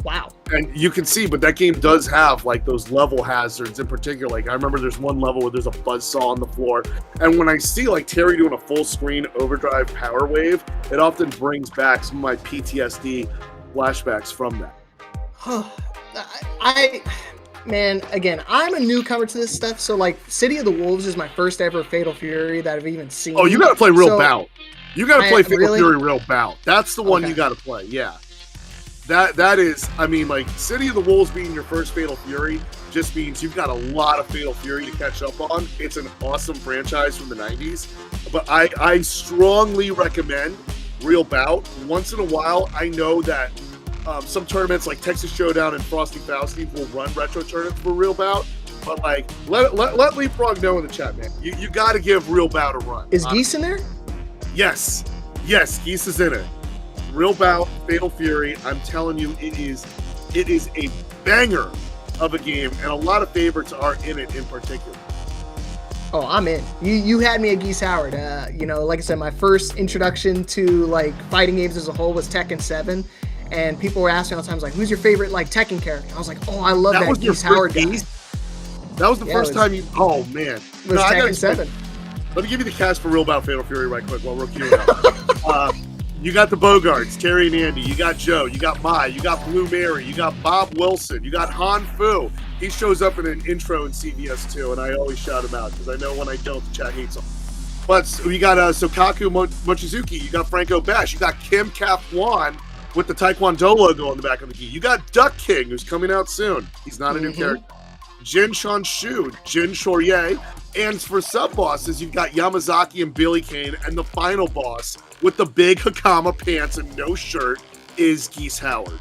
Wow. And you can see, but that game does have like those level hazards in particular. Like I remember there's one level where there's a buzzsaw on the floor. And when I see like Terry doing a full screen overdrive power wave, it often brings back some of my PTSD flashbacks from that. Man, again, I'm a newcomer to this stuff. So like City of the Wolves is my first ever Fatal Fury that I've even seen. Oh, you got to play Real Bout. You got to play Fatal Fury Real Bout. That's the one you got to play. Yeah. That is, I mean, like, City of the Wolves being your first Fatal Fury just means you've got a lot of Fatal Fury to catch up on. It's an awesome franchise from the 90s. But I strongly recommend Real Bout. Once in a while, I know that some tournaments like Texas Showdown and Frosty Fausty will run retro tournaments for Real Bout. But, like, let Leapfrog know in the chat, man. You got to give Real Bout a run. Is Geese in there? Yes. Yes, Geese is in it. Real Bout, Fatal Fury, I'm telling you, it is a banger of a game, and a lot of favorites are in it in particular. Oh, I'm in. You had me at Geese Howard. You know, like I said, my first introduction to like fighting games as a whole was Tekken 7, and people were asking all the time, like, who's your favorite like Tekken character? I was like, oh, I love that Geese Howard guy. That was the first time you. Oh man, it was Tekken 7. Let me give you the cast for Real Bout Fatal Fury right quick while we're queuing up. You got the Bogarts, Terry and Andy. You got Joe. You got Mai. You got Blue Mary. You got Bob Wilson. You got Han Fu. He shows up in an intro in CVS 2, and I always shout him out because I know when I don't, the chat hates him. But you got Sokaku Mochizuki. You got Franco Bash. You got Kim Kap-Wan with the Taekwondo logo on the back of the key. You got Duck King, who's coming out soon. He's not a new character. Jin Shanshu, Jin Shorye. And for sub-bosses, you've got Yamazaki and Billy Kane, and the final boss with the big Hakama pants and no shirt is Geese Howard.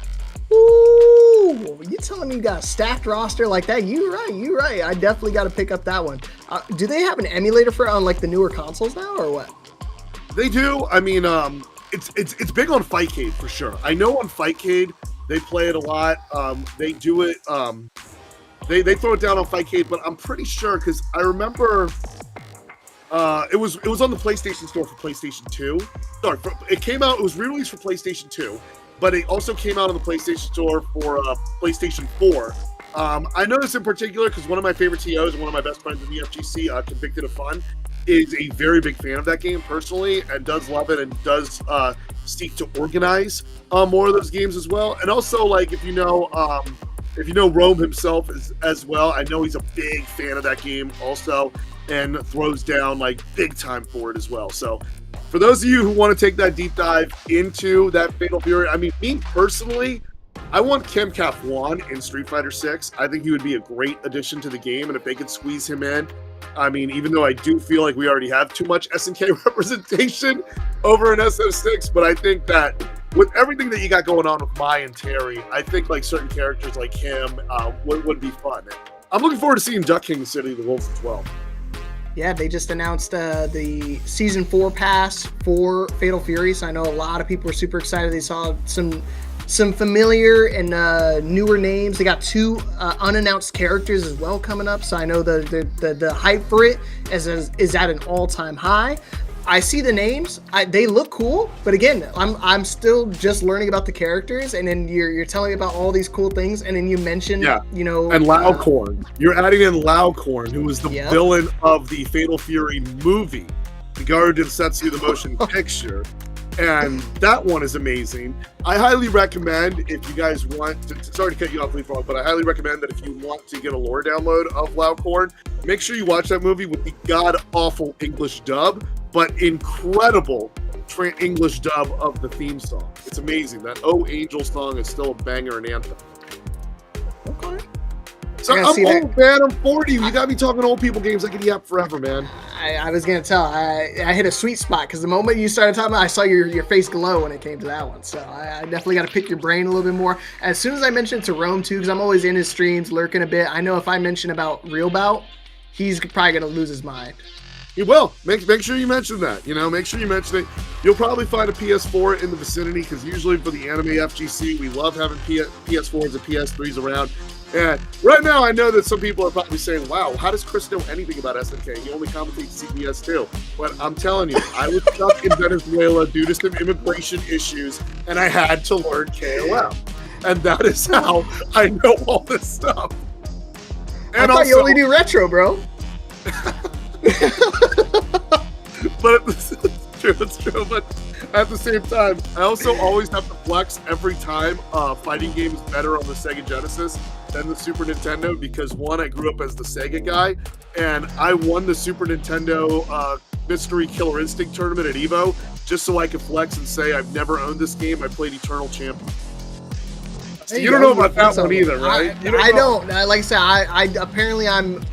Ooh, you telling me you got a stacked roster like that? You right. I definitely got to pick up that one. Do they have an emulator for it on like the newer consoles now, or what? They do. I mean, it's big on Fightcade for sure. I know on Fightcade they play it a lot. They do it. They throw it down on Fightcade, but I'm pretty sure because I remember it was on the PlayStation Store for PlayStation 2. Sorry, it came out. It was re-released for PlayStation 2, but it also came out on the PlayStation Store for PlayStation 4 I know this in particular because one of my favorite TOs and one of my best friends in the FGC, Convicted of Fun, is a very big fan of that game personally and does love it and does seek to organize more of those games as well. And also, like, if you know Rome himself as well, I know he's a big fan of that game also and throws down like big time for it as well. So for those of you who want to take that deep dive into that Fatal Fury, I mean, me personally, I want Kemcaf 1 in Street Fighter 6. I think he would be a great addition to the game, and if they could squeeze him in, I mean, even though I do feel like we already have too much SNK representation over in SF6, but I think that with everything that you got going on with Mai and Terry, I think like certain characters like him would be fun. I'm looking forward to seeing Duck King City of the Wolves as well. Yeah, they just announced the Season 4 pass for Fatal Fury, so I know a lot of people are super excited. They saw some familiar and newer names. They got 2 unannounced characters as well coming up, so I know the hype for it is at an all-time high. I see the names. They look cool, but again, I'm still just learning about the characters, and then you're telling me about all these cool things, and then you mentioned, you know, and Laucorn. You're adding in Laucorn, who was the villain of the Fatal Fury movie, the guy who did Setsu the motion picture, and that one is amazing. I highly recommend, if you guys want to, sorry to cut you off, Leapfrog, but I highly recommend that if you want to get a lore download of Laucorn, make sure you watch that movie with the god-awful English dub, but incredible English dub of the theme song. It's amazing. That Oh Angel song is still a banger and anthem. Okay. So I'm old, man. I'm 40. You got me talking old people games. I can yap forever, man. I was gonna tell. I hit a sweet spot because the moment you started talking about, I saw your face glow when it came to that one. So I definitely got to pick your brain a little bit more. As soon as I mentioned it to Rome too, because I'm always in his streams lurking a bit. I know if I mention about Real Bout, he's probably gonna lose his mind. You will. Make sure you mention that. You know, make sure you mention it. You'll probably find a PS4 in the vicinity because usually for the Anime FGC, we love having PS4s and PS3s around. And right now, I know that some people are probably saying, wow, how does Chris know anything about SNK? He only commentates CBS too. But I'm telling you, I was stuck in Venezuela due to some immigration issues, and I had to learn KOL. And that is how I know all this stuff. And I thought you only do retro, bro. But it's true. But at the same time, I also always have to flex every time fighting game is better on the Sega Genesis than the Super Nintendo because one, I grew up as the Sega guy, and I won the Super Nintendo Mystery Killer Instinct tournament at EVO just so I could flex and say I've never owned this game. I played Eternal Champion. So you don't know about that one either, right? I don't. Like I said, I apparently I'm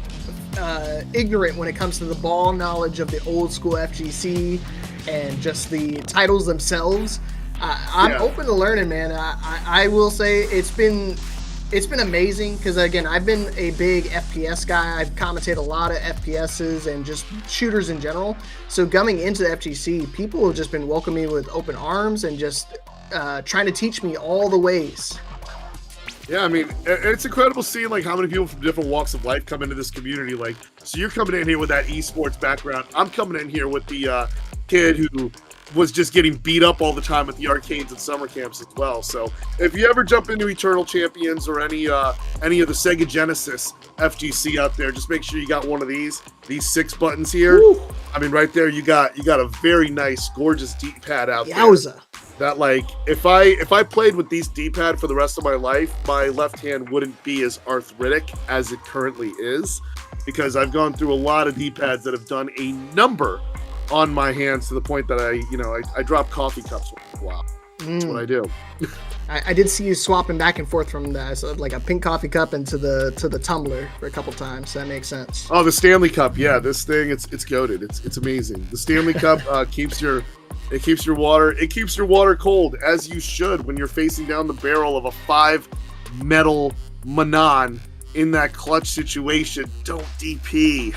ignorant when it comes to the ball knowledge of the old school FGC and just the titles themselves. I'm open to learning, man. I will say it's been amazing because again, I've been a big FPS guy. I've commentated a lot of FPSs and just shooters in general. So coming into the FGC, people have just been welcoming me with open arms and just trying to teach me all the ways. Yeah, I mean, it's incredible seeing like how many people from different walks of life come into this community. Like, so you're coming in here with that esports background. I'm coming in here with the kid who was just getting beat up all the time at the arcades and summer camps as well. So if you ever jump into Eternal Champions or any of the Sega Genesis FGC out there, just make sure you got one of these 6 buttons here. Woo. I mean, right there, you got a very nice, gorgeous D-pad out there. That like, if I played with these D-pad for the rest of my life, my left hand wouldn't be as arthritic as it currently is, because I've gone through a lot of D-pads that have done a number on my hands to the point that I drop coffee cups once in a while. That's what I do. I did see you swapping back and forth from like a pink coffee cup into the tumbler for a couple times. So that makes sense. Oh, the Stanley Cup, yeah, this thing it's goated. It's amazing. The Stanley Cup keeps your water cold, as you should when you're facing down the barrel of a 5 metal Manon in that clutch situation. Don't DP.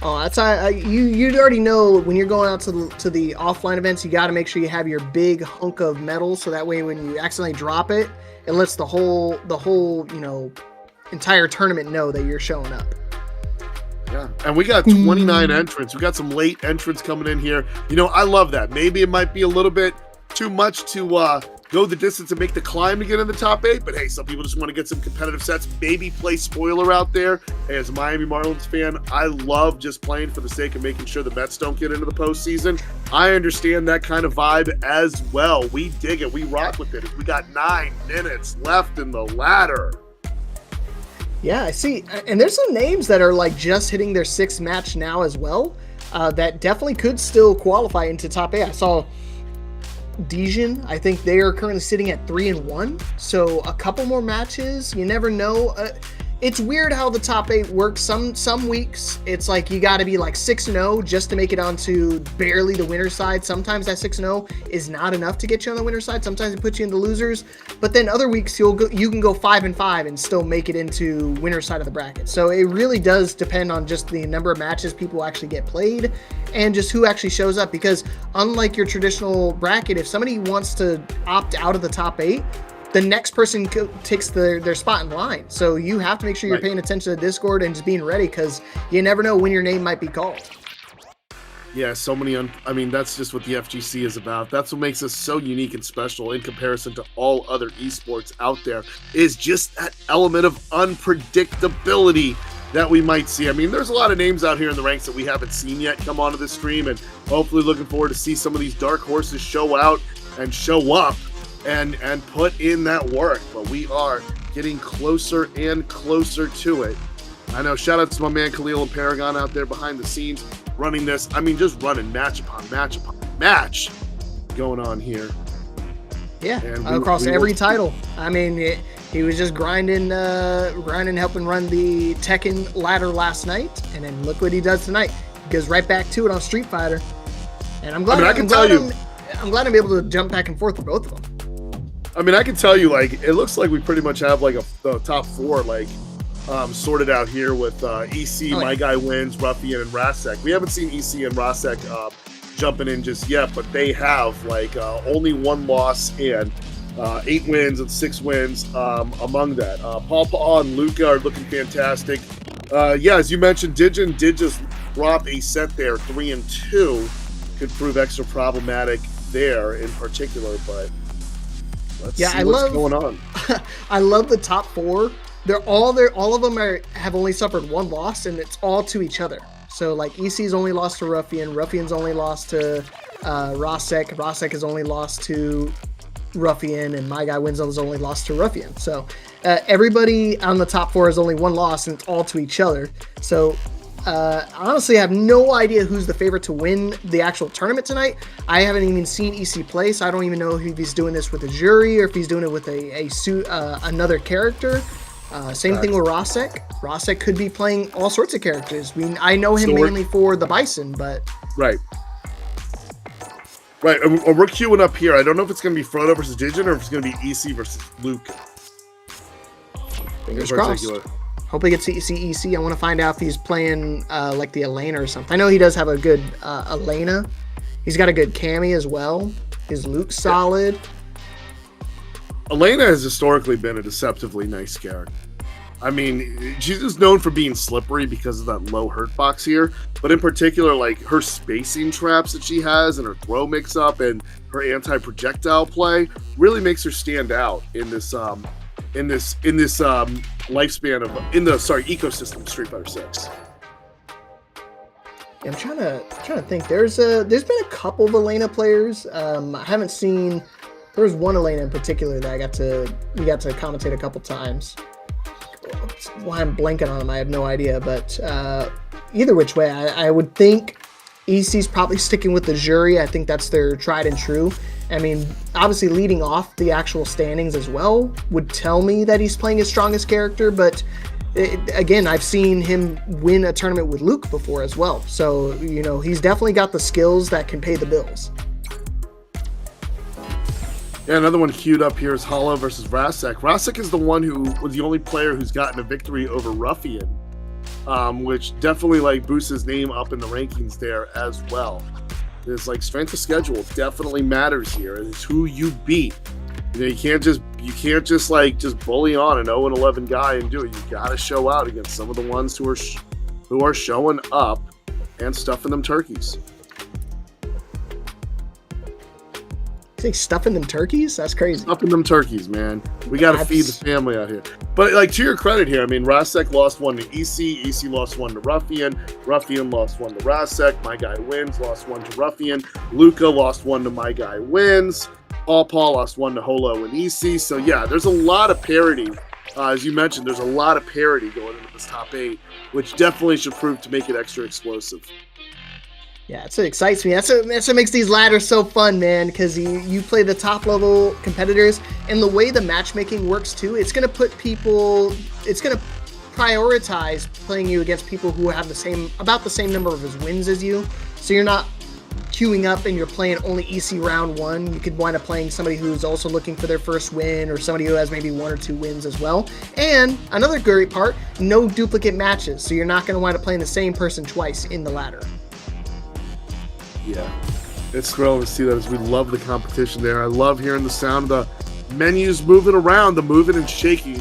Oh, that's you already know when you're going out to the offline events, you got to make sure you have your big hunk of metal, so that way when you accidentally drop it, it lets the whole entire tournament know that you're showing up. Yeah, and we got 29 entrants. We got some late entrants coming in here. I love that. Maybe it might be a little bit too much to go the distance and make the climb to get in the top 8. But hey, some people just want to get some competitive sets, maybe play spoiler out there. Hey, as a Miami Marlins fan, I love just playing for the sake of making sure the Mets don't get into the postseason. I understand that kind of vibe as well. We dig it. We rock with it. We got 9 minutes left in the ladder. Yeah, I see. And there's some names that are like just hitting their 6th match now as well. That definitely could still qualify into top 8. I saw Dijon, I think they are currently sitting at 3-1. So a couple more matches, you never know. It's weird how the top 8 works. Some weeks it's like you got to be like 6-0 just to make it onto barely the winner side. Sometimes that 6-0 is not enough to get you on the winner side. Sometimes it puts you in the losers. But then other weeks you can go 5-5 and still make it into winner side of the bracket. So it really does depend on just the number of matches people actually get played and just who actually shows up. Because unlike your traditional bracket, if somebody wants to opt out of the top 8, the next person takes their spot in line. So you have to make sure you're paying attention to the Discord and just being ready, because you never know when your name might be called. Yeah, so many. I mean, that's just what the FGC is about. That's what makes us so unique and special in comparison to all other esports out there, is just that element of unpredictability that we might see. I mean, there's a lot of names out here in the ranks that we haven't seen yet come onto the stream, and hopefully looking forward to see some of these dark horses show out and show up and put in that work. But we are getting closer and closer to it. I know, shout out to my man Khalil and Paragon out there behind the scenes running this. I mean, just running match upon match upon match going on here. Yeah, across every title. I mean, he was just grinding, helping run the Tekken ladder last night, and then look what he does tonight. He goes right back to it on Street Fighter. And I'm glad I'm glad I'm able to jump back and forth with both of them. I mean, I can tell you, like, it looks like we pretty much have like a top 4 like sorted out here with EC, My Guy Wins, Ruffian, and Rasek. We haven't seen EC and Rasek jumping in just yet, but they have like only 1 loss and 8 wins and 6 wins among that. Paw and Luca are looking fantastic. Yeah, as you mentioned, Dijon did just drop a set there, 3-2. Could prove extra problematic there in particular, but let's see what's going on. I love the top 4. All of them have only suffered 1 loss, and it's all to each other. So like EC's only lost to Ruffian, Ruffian's only lost to Rasek has only lost to Ruffian, and My Guy Wins has only lost to Ruffian. So everybody on the top 4 has only 1 loss, and it's all to each other. So honestly, I have no idea who's the favorite to win the actual tournament tonight. I haven't even seen EC play, so I don't even know if he's doing this with a jury or if he's doing it with another character. Same thing with Rasek. Rasek could be playing all sorts of characters. I know him mainly for the Bison, but... Right. And we're queuing up here. I don't know if it's going to be Frodo versus Dijon or if it's going to be EC versus Luke. Fingers crossed. Hope we get to see EC. I want to find out if he's playing like the Elena or something. I know he does have a good Elena. He's got a good Cammy as well. His Luke's solid. Elena has historically been a deceptively nice character. I mean, she's just known for being slippery because of that low hurt box here. But in particular, like her spacing traps that she has and her throw mix-up and her anti-projectile play really makes her stand out in this lifespan of ecosystem of Street Fighter 6. Yeah, I'm trying to think. There's been a couple of Elena players. I haven't seen. There was one Elena in particular that we got to commentate a couple times. Why I'm blanking on him, I have no idea. But either which way, I would think EC's probably sticking with the jury. I think that's their tried and true. I mean, obviously leading off the actual standings as well would tell me that he's playing his strongest character, but again, I've seen him win a tournament with Luke before as well. So, he's definitely got the skills that can pay the bills. Yeah, another one queued up here is Hollow versus Rasek. Rasek is the one who was the only player who's gotten a victory over Ruffian, which definitely boosts his name up in the rankings there as well. There's strength of schedule definitely matters here. It's who you beat. You can't just bully on an 0-11 guy and do it. You got to show out against some of the ones who are showing up and stuffing them turkeys. Say stuffing them turkeys? That's crazy. Stuffing them turkeys, man. We got to feed the family out here. But like to your credit here, I mean, Rasek lost one to EC. EC lost one to Ruffian. Ruffian lost one to Rasek. My Guy Wins lost one to Ruffian. Luca lost one to My Guy Wins. Paul lost one to Holo and EC. So yeah, there's a lot of parity. As you mentioned, there's a lot of parity going into this top 8, which definitely should prove to make it extra explosive. Yeah, that's what excites me. That's what makes these ladders so fun, man, because you play the top level competitors, and the way the matchmaking works too, it's going to prioritize playing you against people who have about the same number of wins as you. So you're not queuing up and you're playing only EC round 1. You could wind up playing somebody who's also looking for their first win, or somebody who has maybe 1 or 2 wins as well. And another great part, no duplicate matches. So you're not going to wind up playing the same person twice in the ladder. Yeah, it's thrilling to see that, as we love the competition there. I love hearing the sound of the menus moving around, the moving and shaking.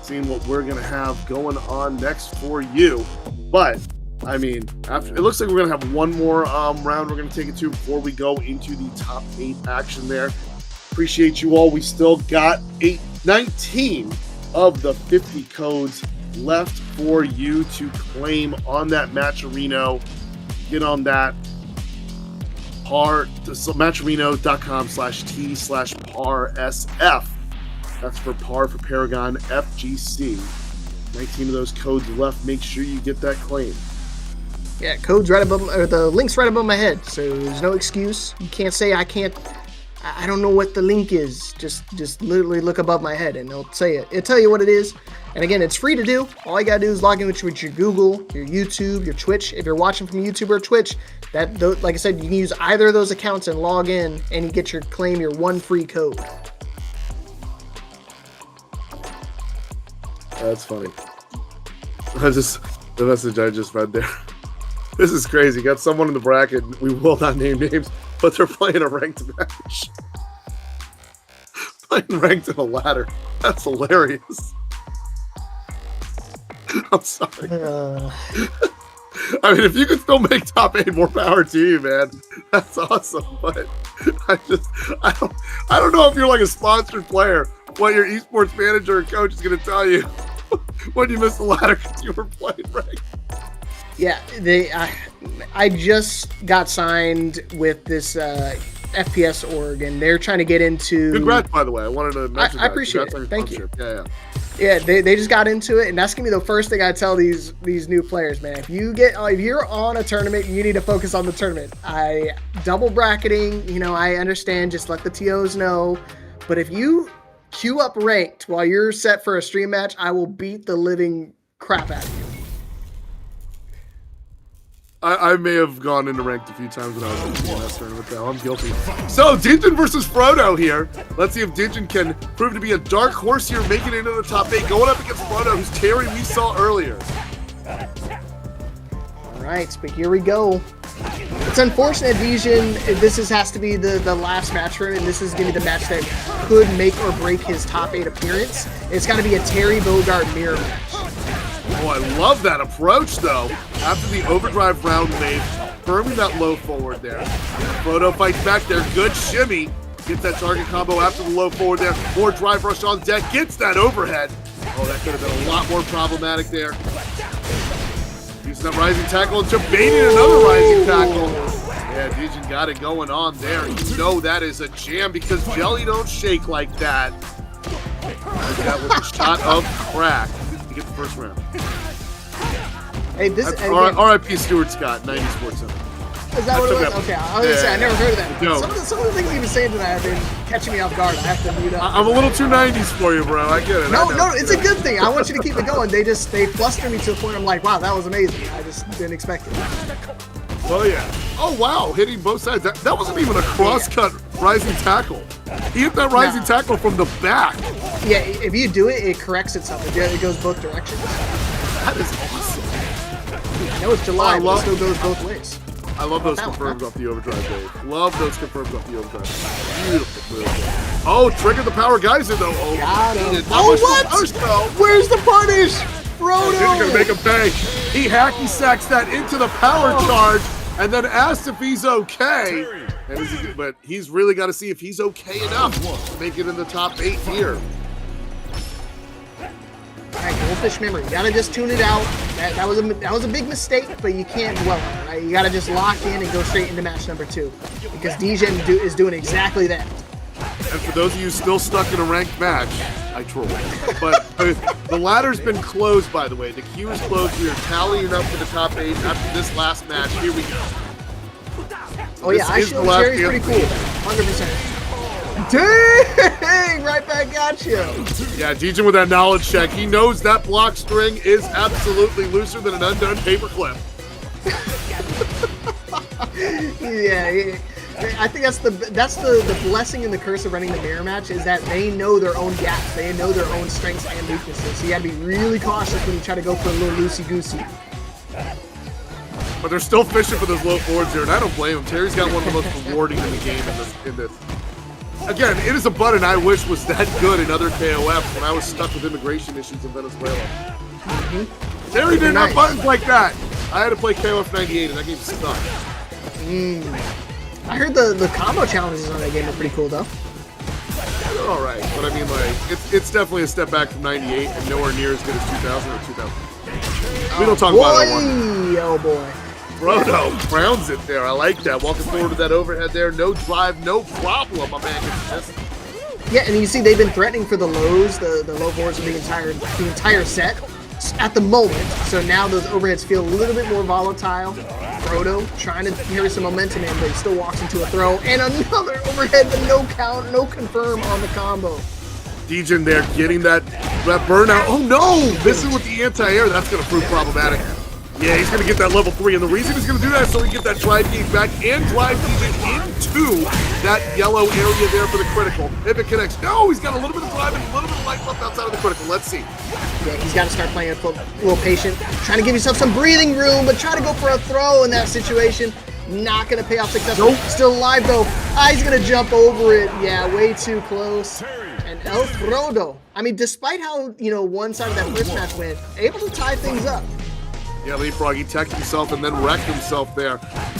Seeing what we're going to have going on next for you. But, I mean, it looks like we're going to have one more round we're going to take it to before we go into the top 8 action there. Appreciate you all. We still got 19 of the 50 codes left for you to claim on that Matcherino. Get on that matcherino.com/t/PARSF. That's for PAR for Paragon FGC. 19 of those codes left. Make sure you get that claim. Yeah, code's right above, or the link's right above my head, so there's no excuse. You can't say I don't know what the link is. Just literally look above my head and it'll say it. It'll tell you what it is. And again, it's free to do. All you gotta do is log in with your Google, your YouTube, your Twitch. If you're watching from YouTube or Twitch, like I said, you can use either of those accounts and log in, and you get your 1 free code. That's funny. The message I just read there. This is crazy. Got someone in the bracket. We will not name names, but they're playing a ranked match. Playing ranked in a ladder. That's hilarious. I'm sorry. I mean, if you could still make top 8, more power to you, man. That's awesome. But I don't know if you're like a sponsored player, what your esports manager or coach is going to tell you when you miss the ladder because you were playing ranked. Yeah, I just got signed with this FPS org, and they're trying to get into. Congrats, by the way. I wanted to mention that. I appreciate it. Thank you. Yeah. Yeah, they just got into it, and that's gonna be the first thing I tell these new players, man. If you're on a tournament, you need to focus on the tournament. Double bracketing, I understand. Just let the TOs know. But if you queue up ranked while you're set for a stream match, I will beat the living crap out of you. I may have gone into ranked a few times when I was in the DNS tournament, though. I'm guilty. So, Dingen versus Frodo here. Let's see if Dingen can prove to be a dark horse here, making it into the top 8, going up against Frodo, who's Terry we saw earlier. All right, but here we go. It's unfortunate, Vision. This has to be the last match for him, and this is going to be the match that could make or break his top 8 appearance. It's got to be a Terry Bogard mirror match. Oh, I love that approach, though. After the overdrive round wave, firming that low forward there. Frodo fights back there. Good shimmy. Gets that target combo after the low forward there. More drive rush on deck. Gets that overhead. Oh, that could have been a lot more problematic there. Using that rising tackle and baiting another rising tackle. Yeah, Degen got it going on there. You know that is a jam because Jelly don't shake like that. That was a shot of crack. To get the first round. Hey, R.I.P. Stuart Scott, 90 Sports Center. Is that what it was? Okay, I was gonna say I never heard of that. Some of the things he was saying tonight have been catching me off guard. I have to mute up. I'm a little too 90s for you, bro. I get it. No, it's a good thing. I want you to keep it going. They fluster me to the point I'm like, wow, that was amazing. I just didn't expect it. Oh yeah. Oh wow, hitting both sides. That wasn't even a cross-cut rising tackle. He hit that rising tackle from the back. Yeah, if you do it, it corrects itself. It goes both directions. That is awesome. I know it's July, but it still goes both ways. I love those confirms off the overdrive, Dave. Love those confirms off the overdrive. Beautiful move. Oh, triggered the power guys in though. Oh, got him. Oh, what? Where's the punish? Frodo! He's gonna make him pay. He hacky sacks that into the power charge and then asks if he's okay. And but he's really got to see if he's okay enough to make it in the top 8 here. All right, Goldfish memory. You gotta just tune it out. That was a big mistake, but you can't dwell on it. Right? You gotta just lock in and go straight into match number 2, because DJen is doing exactly that. And for those of you still stuck in a ranked match, I troll. But the ladder's been closed, by the way. The queue is closed. We are tallying up for the top 8 after this last match. Here we go. Oh yeah, I show Jerry's pretty cool. 100%. Dang! Right back at you. Yeah, DJen with that knowledge check. He knows that block string is absolutely looser than an undone paperclip. Yeah, I think that's the blessing and the curse of running the mirror match, is that they know their own gaps. They know their own strengths and weaknesses. So you got to be really cautious when you try to go for a little loosey-goosey. But they're still fishing for those low forwards here, and I don't blame him. Terry's got one of the most rewarding in the game in this. Again, it is a button I wish was that good in other KOFs when I was stuck with immigration issues in Venezuela. Mm-hmm. Terry didn't have buttons like that. I had to play KOF 98, and that game sucked. I heard the combo challenges on that game are pretty cool, though. They're all right, but I mean, like, it's definitely a step back from 98 and nowhere near as good as 2000 or 2000. We don't talk about that one. Oh boy. Frodo browns it there. I like that. Walking forward to that overhead there. No drive, no problem. My man gets this. Yeah, and you see they've been threatening for the lows, the low boards of the entire set at the moment. So now those overheads feel a little bit more volatile. Frodo trying to carry some momentum in, but he still walks into a throw. And another overhead, but no count, no confirm on the combo. DJen there getting that burnout. Oh no! This is with the anti-air. That's going to prove problematic. Yeah, he's going to get that level 3, and the reason he's going to do that is so he can get that drive gauge back and drive DJen into that yellow area there for the critical. If it connects. No, he's got a little bit of drive and a little bit of life left outside of the critical. Let's see. Yeah, he's got to start playing a little patient. Trying to give yourself some breathing room, but try to go for a throw in that situation. Not going to pay off successfully. Nope. Still alive, though. He's going to jump over it. Yeah, way too close. And El Frodo, I mean, despite how, one side of that first match went, able to tie things up. Yeah, Leapfrog, he teched himself and then wrecked himself there.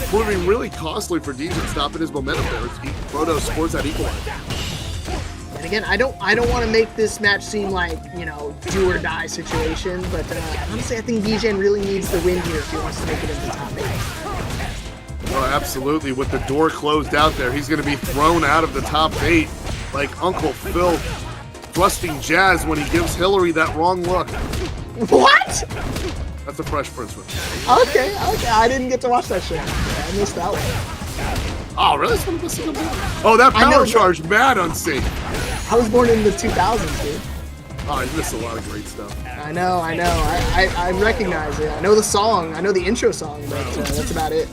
Proving really costly for DJen, stopping his momentum there. Frodo scores that equalizer. And again, I don't want to make this match seem like, do or die situation, but honestly, I think DJen really needs the win here if he wants to make it into the top 8. Oh, absolutely. With the door closed out there, he's going to be thrown out of the top 8 like Uncle Phil thrusting Jazz when he gives Hillary that wrong look. What? That's a Fresh Prince one. Okay. I didn't get to watch that show. I missed that one. Oh, really? That's one of the things. Oh, that power charge, mad unsafe. I was born in the 2000s, dude. Oh, I missed a lot of great stuff. I know. I recognize it. I know the song. I know the intro song, but that's about it.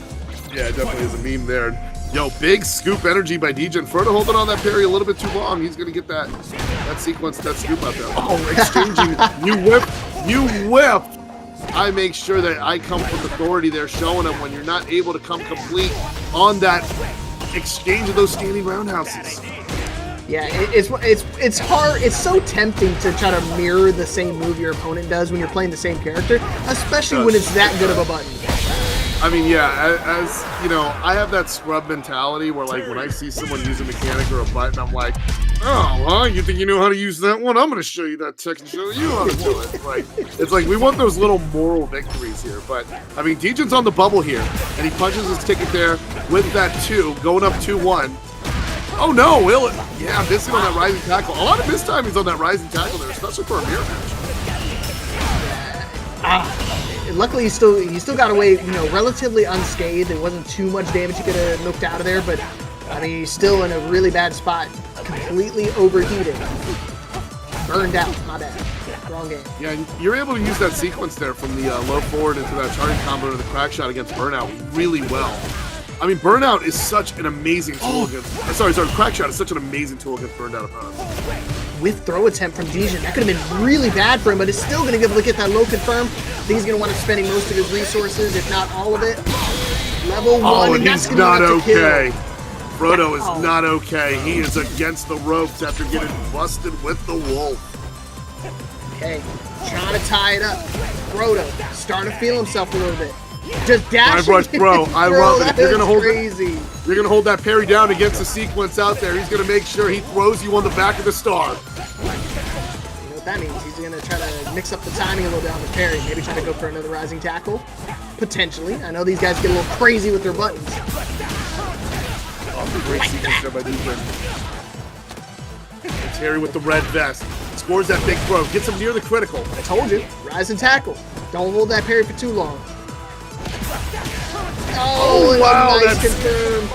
Yeah, it definitely is a meme there. Yo, big scoop energy by DJen. Frodo holding on that parry a little bit too long. He's going to get that sequence, that scoop out there. Oh, exchanging. You whip. I make sure that I come with authority there, showing him when you're not able to come complete on that exchange of those standing roundhouses. Yeah, it's hard. It's so tempting to try to mirror the same move your opponent does when you're playing the same character, especially when it's that good of a button. I mean, yeah, as you know, I have that scrub mentality where, like, when I see someone use a mechanic or a button, I'm like, oh, huh? You think you know how to use that one? I'm going to show you that trick and show you how to do it. It's like we want those little moral victories here. But, I mean, DJen's on the bubble here, and he punches his ticket there with that 2, going up 2-1. Oh, no, missing on that rising tackle. A lot of his time he's on that rising tackle there, especially for a mirror match. Luckily, he still got away, relatively unscathed. There wasn't too much damage he could have milked out of there, but I mean, he's still in a really bad spot, completely overheated, burned out. My bad, wrong game. Yeah, you're able to use that sequence there from the low forward into that charging combo to the crack shot against Burnout really well. I mean, Burnout is such an amazing tool against. Crack shot is such an amazing tool against burned out opponents. With throw attempt from DJen, that could have been really bad for him, but it's still going to be able to get that low confirm. I think he's going to want to spending most of his resources, if not all of it. Level 1, and that's he's going to not okay. Kill. Frodo is not okay. He is against the ropes after getting busted with the wolf. Okay, trying to tie it up. Frodo starting to feel himself a little bit. Just dashing. Dive rush throw. I Bro, love it. that If you're is gonna hold crazy. You're going to hold that parry down against the sequence out there. He's going to make sure he throws you on the back of the star. You know what that means? He's going to try to mix up the timing a little bit on the parry. Maybe try to go for another rising tackle. Potentially. I know these guys get a little crazy with their buttons. Oh, great sequence there by Deacon. Terry with the red vest. Scores that big throw. Gets him near the critical. I told you. Rising tackle. Don't hold that parry for too long. Oh, wow, nice that's confirm.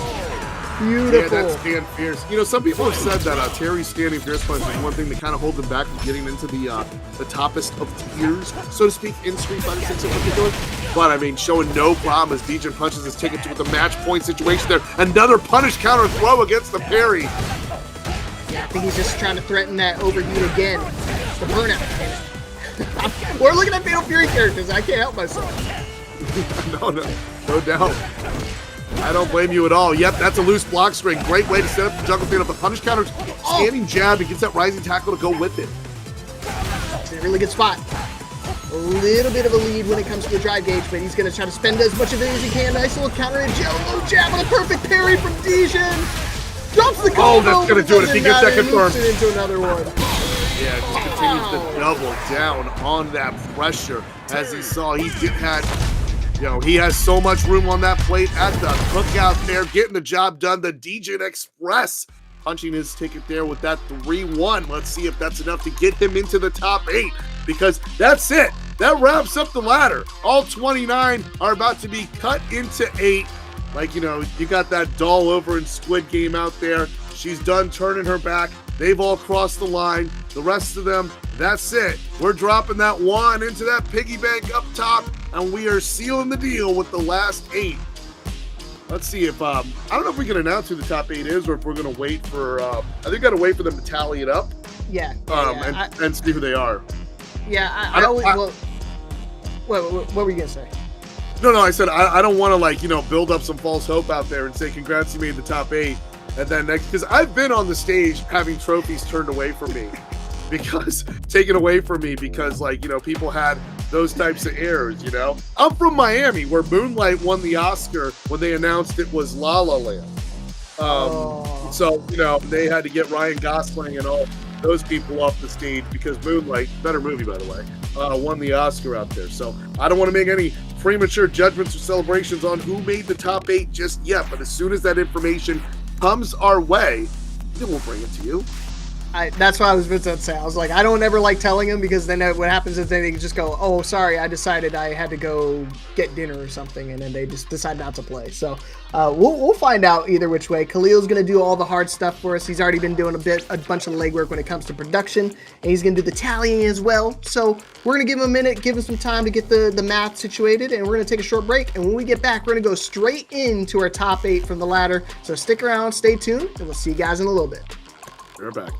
Beautiful. Yeah, that's stand fierce. You know, some people have said that Terry's standing fierce punch is one thing that kind of holds him back from getting into the toppest of tiers, so to speak, in Street Fighter 6 in particular. But I mean, showing no problem as Bijan punches his ticket to with the match point situation there. Another punish counter throw against the parry. Yeah, I think he's just trying to threaten that overheat again. The burnout. We're looking at Fatal Fury characters. I can't help myself. No doubt. I don't blame you at all. Yep, that's a loose block string. Great way to set up the juggle thing of the punish counter. Standing jab, he gets that rising tackle to go with it. It's a really good spot. A little bit of a lead when it comes to the drive gauge, but he's going to try to spend as much of it as he can. Nice little counter and low jab on a perfect parry from Dijon. Drops the combo. Oh, that's going to do it if he gets that confirmed. It into another one. Yeah, just continues to double down on that pressure. As he saw, he has so much room on that plate at the cookout there, getting the job done. The DJ Express punching his ticket there with that 3-1. Let's see if that's enough to get him into the top 8, because that's it. That wraps up the ladder. All 29 are about to be cut into 8. Like, you got that doll over in Squid Game out there. She's done turning her back. They've all crossed the line. The rest of them, that's it. We're dropping that 1 into that piggy bank up top, and we are sealing the deal with the last 8. Let's see if, I don't know if we can announce who the top 8 is, or if we're going to wait for, I think we got to wait for them to tally it up. Yeah. And see who they are. Yeah, what were you going to say? No, I said I don't want to, build up some false hope out there and say, congrats, you made the top 8. And then next, because I've been on the stage having trophies turned away from me, taken away from me because people had those types of errors, I'm from Miami, where Moonlight won the Oscar when they announced it was La La Land. So, they had to get Ryan Gosling and all those people off the stage because Moonlight, better movie by the way, won the Oscar out there. So I don't want to make any premature judgments or celebrations on who made the top 8 just yet, but as soon as that information comes our way, then we'll bring it to you. That's what I was going to say. I was like, I don't ever like telling them, because then what happens is they just go, oh, sorry, I decided I had to go get dinner or something, and then they just decide not to play. So we'll find out either which way. Khalil's going to do all the hard stuff for us. He's already been doing a bunch of legwork when it comes to production, and he's going to do the tallying as well. So we're going to give him a minute, give him some time to get the math situated, and we're going to take a short break. And when we get back, we're going to go straight into our top 8 from the ladder. So stick around, stay tuned, and we'll see you guys in a little bit. We're back.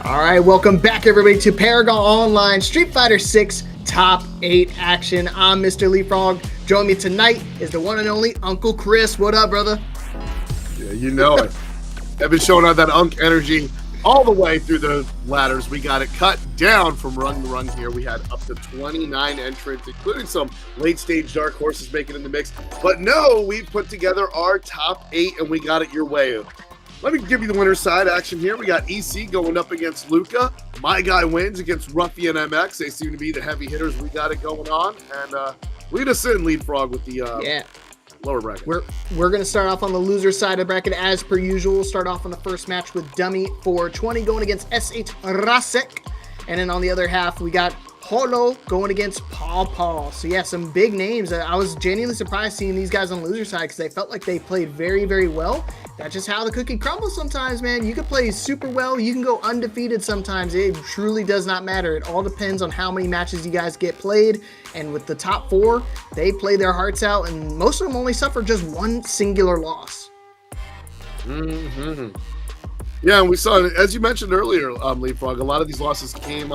All right, welcome back, everybody, to ParagOnline Street Fighter 6 Top 8 action. I'm Mr. Leapfrog. Joining me tonight is the one and only Uncle Chris. What up, brother? Yeah, you know it. I've been showing out that Unk energy all the way through the ladders. We got it cut down from rung to rung here. We had up to 29 entrants, including some late-stage dark horses making in the mix. But no, we put together our top 8, and we got it your way. Let me give you the winner's side action here. We got EC going up against Luca. My guy wins against Ruffian MX. They seem to be the heavy hitters. We got it going on. And lead us in, Leapfrog, with the lower bracket. We're going to start off on the loser side of the bracket as per usual. We'll start off on the first match with Dummy 420 going against SH Rasek. And then on the other half, we got Holo going against Paw Paw. So yeah, some big names. I was genuinely surprised seeing these guys on the loser side because they felt like they played very, very well. That's just how the cookie crumbles sometimes, man. You can play super well. You can go undefeated sometimes. It truly does not matter. It all depends on how many matches you guys get played. And with the top 4, they play their hearts out, and most of them only suffer just one singular loss. Mm-hmm. Yeah, and we saw, as you mentioned earlier, Leapfrog, a lot of these losses came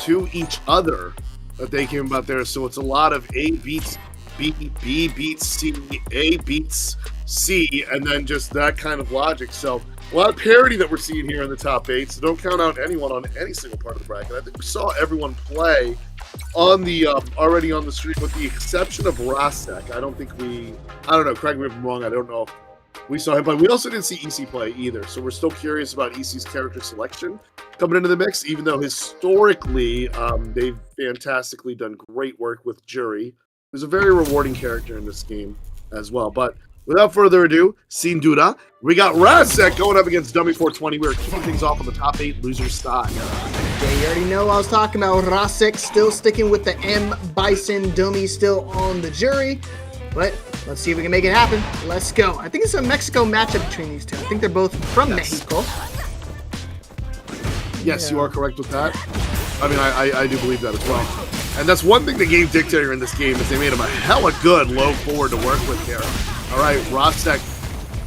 to each other that they came about there. So it's a lot of A beats B, B beats C, A beats C, and then just that kind of logic. So a lot of parity that we're seeing here in the top 8. So don't count out anyone on any single part of the bracket. I think we saw everyone play on the already on the stream, with the exception of Rasek. I don't know, correct me if I'm wrong. I don't know if we saw him, but we also didn't see EC play either. So we're still curious about EC's character selection coming into the mix, even though historically they've fantastically done great work with Jury, who's a very rewarding character in this game as well. But without further ado, Sin Duda, we got Rasek going up against Dummy 420. We're kicking things off on the top 8 loser side. Yeah, you already know I was talking about. Rasek still sticking with the M Bison. Dummy still on the Jury. But let's see if we can make it happen. Let's go. I think it's a Mexico matchup between these two. I think they're both from Mexico. Yes, you are correct with that. I mean, I do believe that as well. And that's one thing the game dictator in this game is they made him a hella good low forward to work with here. All right, Rasek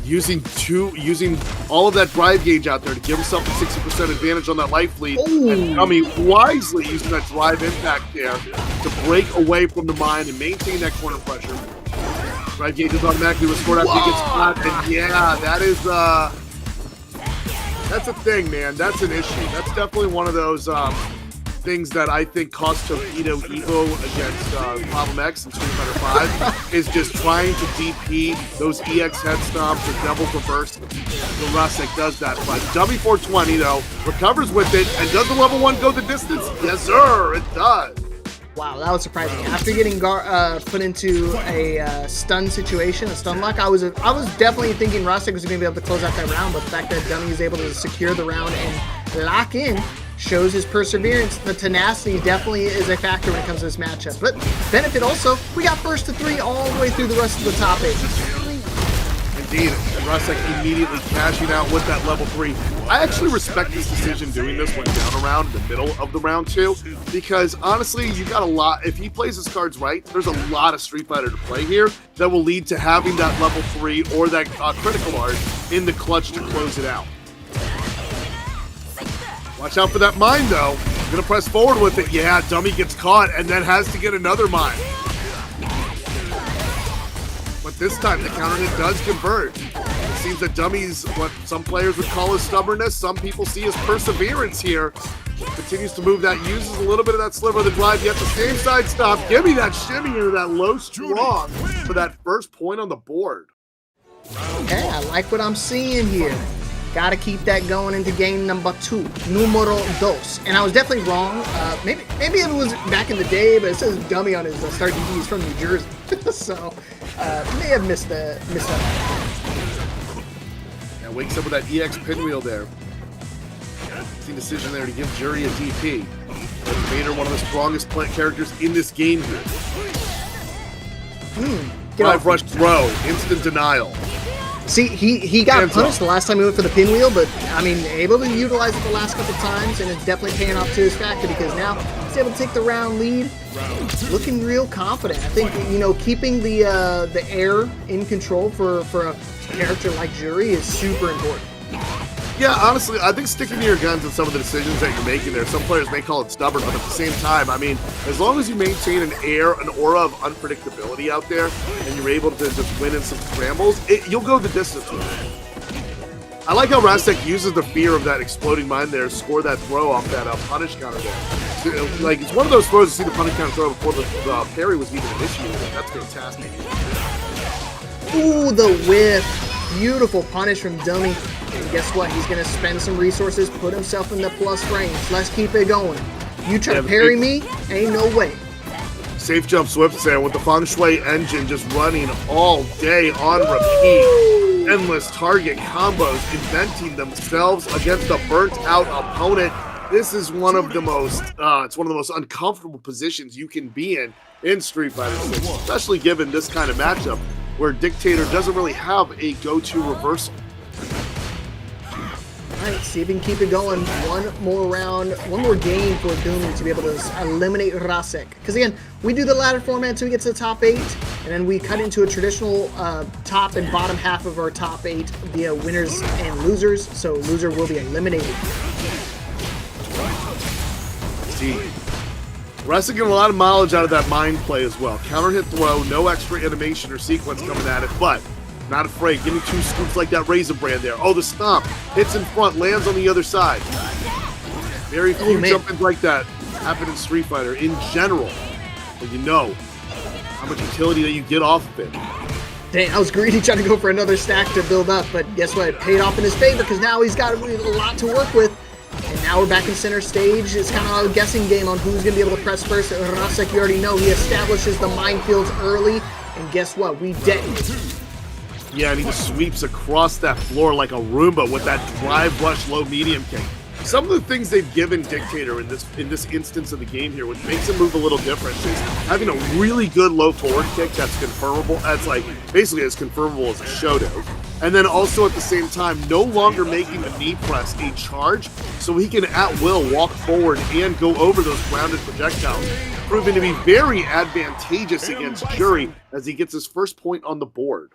using all of that drive gauge out there to give himself a 60% advantage on that life lead. Ooh. And Dummy wisely using that drive impact there to break away from the mine and maintain that corner pressure. Drive gauge is automatically restored after he gets flat. And yeah, that is that's a thing, man. That's an issue. That's definitely one of those things that I think cost Torpedo Evo against Problem X in Street Fighter 5 is just trying to DP those EX head stomps or double reverse. So Rasek does that. But Dummy 420, though, recovers with it. And does the level 1 go the distance? Yes, sir, it does. Wow, that was surprising. After getting put into a stun situation, a stun lock, I was definitely thinking Rasek was going to be able to close out that round, but the fact that Dummy is able to secure the round and lock in shows his perseverance. The tenacity definitely is a factor when it comes to this matchup. But benefit also, we got first to 3 all the way through the rest of the top 8. Indeed, and Rasek immediately cashing out with that level 3. I actually respect his decision doing this one down around in the middle of the round 2, because honestly, you got a lot. If he plays his cards right, there's a lot of Street Fighter to play here that will lead to having that level 3 or that critical art in the clutch to close it out. Watch out for that mine, though. Gonna press forward with it. Yeah, Dummy gets caught and then has to get another mine. But this time, the counter hit does convert. It seems that Dummy's what some players would call his stubbornness. Some people see his perseverance here. Continues to move that, uses a little bit of that sliver of the drive, yet the same side stop. Give me that shimmy or that low strong for that first point on the board. Okay, I like what I'm seeing here. Got to keep that going into game number 2, numero dos. And I was definitely wrong. Maybe it was back in the day, but it says Dummy on his start DD. He's from New Jersey, so may have missed that. Yeah, wakes up with that EX pinwheel there. Easy decision there to give Jury a DP. Vader, one of the strongest characters in this game here. Drive rush throw, instant denial. See, he got punished the last time he went for the pinwheel, but, I mean, able to utilize it the last couple times, and it's definitely paying off to his factor because now he's able to take the round lead, looking real confident. I think, you know, keeping the air in control for a character like Jury is super important. Yeah, honestly, I think sticking to your guns in some of the decisions that you're making there, some players may call it stubborn, but at the same time, I mean, as long as you maintain an aura of unpredictability out there, and you're able to just win in some scrambles, you'll go the distance with it. I like how Rasek uses the fear of that exploding mine there to score that throw off that punish counter there. Like, it's one of those throws to see the punish counter throw before the parry was even initiated. That's fantastic. Ooh, the whiff. Beautiful punish from Dummy. And guess what? He's going to spend some resources, put himself in the plus range. Let's keep it going. You try to parry me? Ain't no way. Safe jump Swift there with the Feng Shui engine just running all day on repeat. Endless target combos inventing themselves against a burnt out opponent. This is one of the most uncomfortable positions you can be in Street Fighter 6, especially given this kind of matchup where Dictator doesn't really have a go-to reversal. All right, see if we can keep it going. One more round, one more game for Doomy to be able to eliminate Rasek. Because again, we do the ladder format until we get to the top 8, and then we cut into a traditional top and bottom half of our top 8 via winners and losers. So loser will be eliminated. See, Rasek getting a lot of mileage out of that mind play as well. Counter hit throw, no extra animation or sequence coming at it, but not afraid. Give me 2 scoops like that Razor Brand there. Oh, the stomp. Hits in front, lands on the other side. Very few jump-ins like that happen in Street Fighter in general. But you know how much utility that you get off of it. Dang, I was greedy trying to go for another stack to build up, but guess what? It paid off in his favor because now he's got a lot to work with. And now we're back in center stage. It's kind of a guessing game on who's going to be able to press first. Rasek, you already know, he establishes the minefields early. And guess what? We detonate. Yeah, and he just sweeps across that floor like a Roomba with that drive rush low medium kick. Some of the things they've given Dictator in this instance of the game here, which makes him move a little different, is having a really good low forward kick that's confirmable. That's like basically as confirmable as a Shoto. And then also at the same time, no longer making the knee press a charge, so he can at will walk forward and go over those grounded projectiles, proving to be very advantageous against Jury as he gets his first point on the board.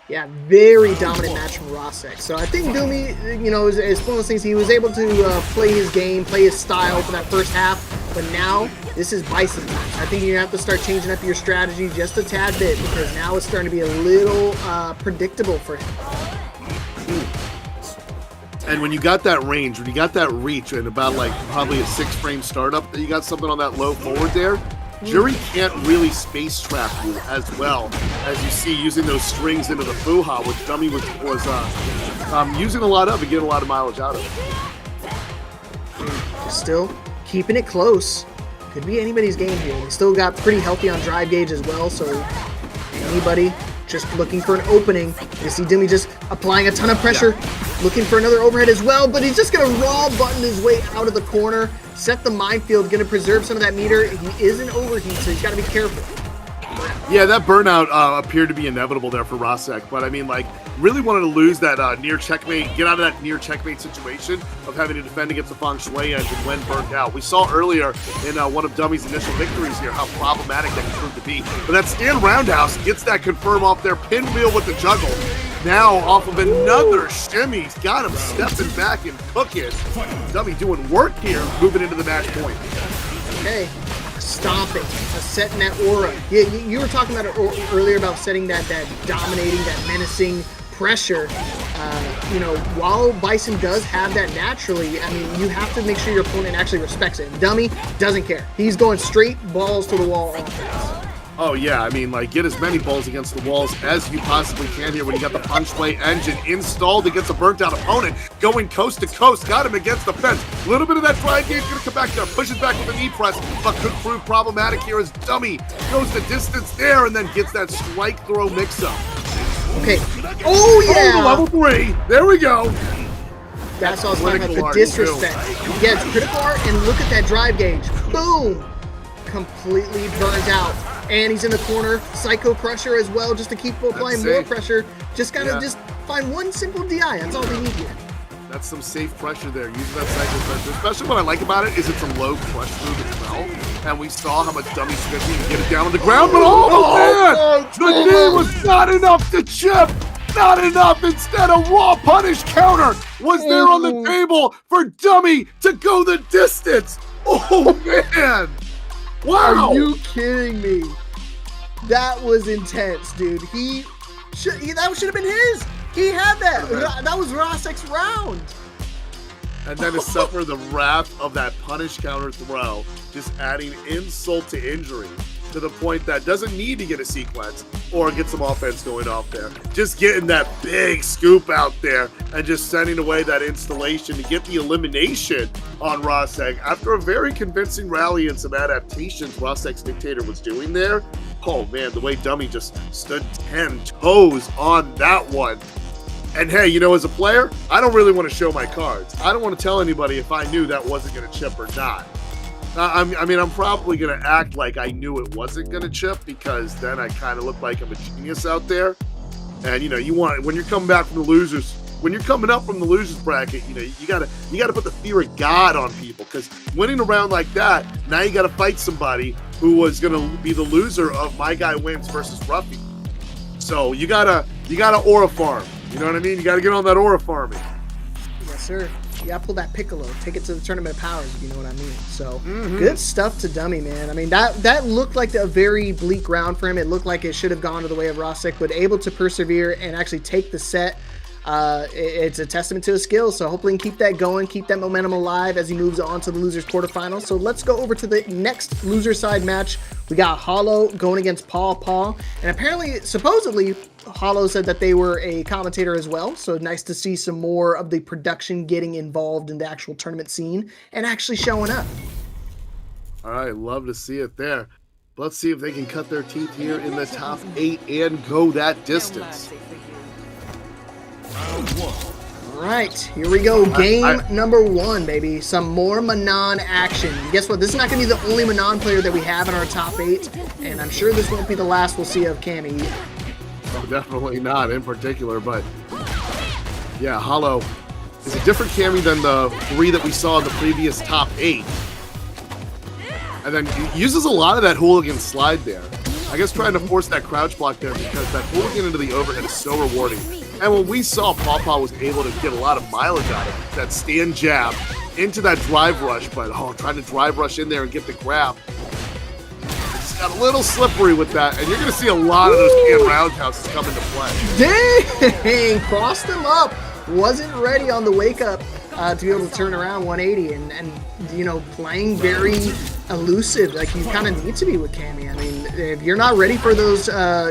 Yeah, very dominant match from Rasek. So I think Doomy, you know, is one of those things. He was able to play his game, play his style for that first half, but now this is Bison times. I think you're gonna have to start changing up your strategy just a tad bit because now it's starting to be a little predictable for him. And when you got that range, when you got that reach, and about like probably a 6-frame startup, that you got something on that low forward there. Jury can't really space trap you as well as you see using those strings into the Fuha, which Dummy was using a lot of and getting a lot of mileage out of. Still keeping it close. Could be anybody's game here. They still got pretty healthy on drive gauge as well, so anybody just looking for an opening. You see Doomy just applying a ton of pressure, looking for another overhead as well, but he's just going to raw button his way out of the corner. Set the minefield, going to preserve some of that meter. He is in overheat, so he's got to be careful. Yeah, that burnout appeared to be inevitable there for Rasek, but I mean, like, really wanted to lose that near checkmate, get out of that near checkmate situation of having to defend against the Feng Shui engine when burnt out. We saw earlier in one of Dummy's initial victories here how problematic that can prove to be. But that stand roundhouse gets that confirm off their pinwheel with the juggle. Now off of another shimmy, he's got him stepping back and cooking. Dummy doing work here, moving into the match point. Okay, stomping, setting that aura. Yeah, you were talking about it earlier about setting that dominating, that menacing pressure. You know, while Bison does have that naturally, I mean, you have to make sure your opponent actually respects it. And Dummy doesn't care. He's going straight balls to the wall offense. Oh yeah, I mean, like, get as many balls against the walls as you possibly can here when you got the Feng Shui engine installed against a burnt-out opponent, going coast to coast, got him against the fence. A little bit of that drive gauge gonna come back there, pushes back with the knee press, but could prove problematic here as Dummy goes the distance there and then gets that strike throw mix-up. Okay. Oh yeah! Oh, level 3. There we go. That's all I was talking about, the disrespect. Yeah, it's critical art, and look at that drive gauge. Boom! Completely burnt out. And he's in the corner, Psycho Crusher as well, just to keep applying more pressure. Just gotta just find one simple DI. That's all we need here. That's some safe pressure there, using that Psycho Crusher. Especially what I like about it is it's a low crush move as well. And we saw how much Dummy Smithy can get it down on the ground, but oh man! The knee was not enough to chip! not enough. Instead, a raw punish counter was there on the table for Dummy to go the distance. Oh, man. Wow. Are you kidding me? That was intense, dude. That should have been his. He had that. That was Rosek's round. And then to suffer the wrath of that punish counter throw, just adding insult to injury to the point that doesn't need to get a sequence or get some offense going off there. Just getting that big scoop out there and just sending away that installation to get the elimination on Rosek. After a very convincing rally and some adaptations Rosek's Dictator was doing there, oh man, the way Dummy just stood 10 toes on that one. And hey, you know, as a player, I don't really want to show my cards. I don't want to tell anybody if I knew that wasn't going to chip or not. I mean, I'm probably going to act like I knew it wasn't going to chip because then I kind of look like I'm a genius out there. And, you know, when you're coming back from the losers, when you're coming up from the losers bracket, you know, you gotta put the fear of God on people because winning a round like that, now you got to fight somebody who was going to be the loser of My Guy Wins versus Ruffy. So you gotta aura farm. You know what I mean? You got to get on that aura farming. Yes, sir. Yeah, pull that Piccolo. Take it to the Tournament of Powers, if you know what I mean. So, good stuff to Dummy, man. I mean, that looked like a very bleak round for him. It looked like it should have gone to the way of Rosek, but able to persevere and actually take the set. It's a testament to his skills, so hopefully he can keep that going, keep that momentum alive as he moves on to the losers quarterfinals. So let's go over to the next loser side match. We got Hollow going against Paw, and apparently, supposedly, Hollow said that they were a commentator as well, so nice to see some more of the production getting involved in the actual tournament scene and actually showing up. All right, love to see it there. Let's see if they can cut their teeth here in the top 8 and go that distance. All right, here we go. Game number 1, baby. Some more Manon action. Guess what? This is not going to be the only Manon player that we have in our top 8, and I'm sure this won't be the last we'll see of Cammy. Oh, definitely not in particular, but yeah, Hollow is a different Cammy than the 3 that we saw in the previous top 8. And then he uses a lot of that hooligan slide there. I guess trying to force that crouch block there because that hooligan into the overhead is so rewarding. And when we saw Pawpaw was able to get a lot of mileage out of it, that stand jab into that drive rush, but trying to drive rush in there and get the grab. It's got a little slippery with that, and you're going to see a lot of those can roundhouses come into play. Dang! Crossed him up. Wasn't ready on the wake up to be able to turn around 180 and you know, playing very elusive like you kind of need to be with Cammy. I mean, if you're not ready for those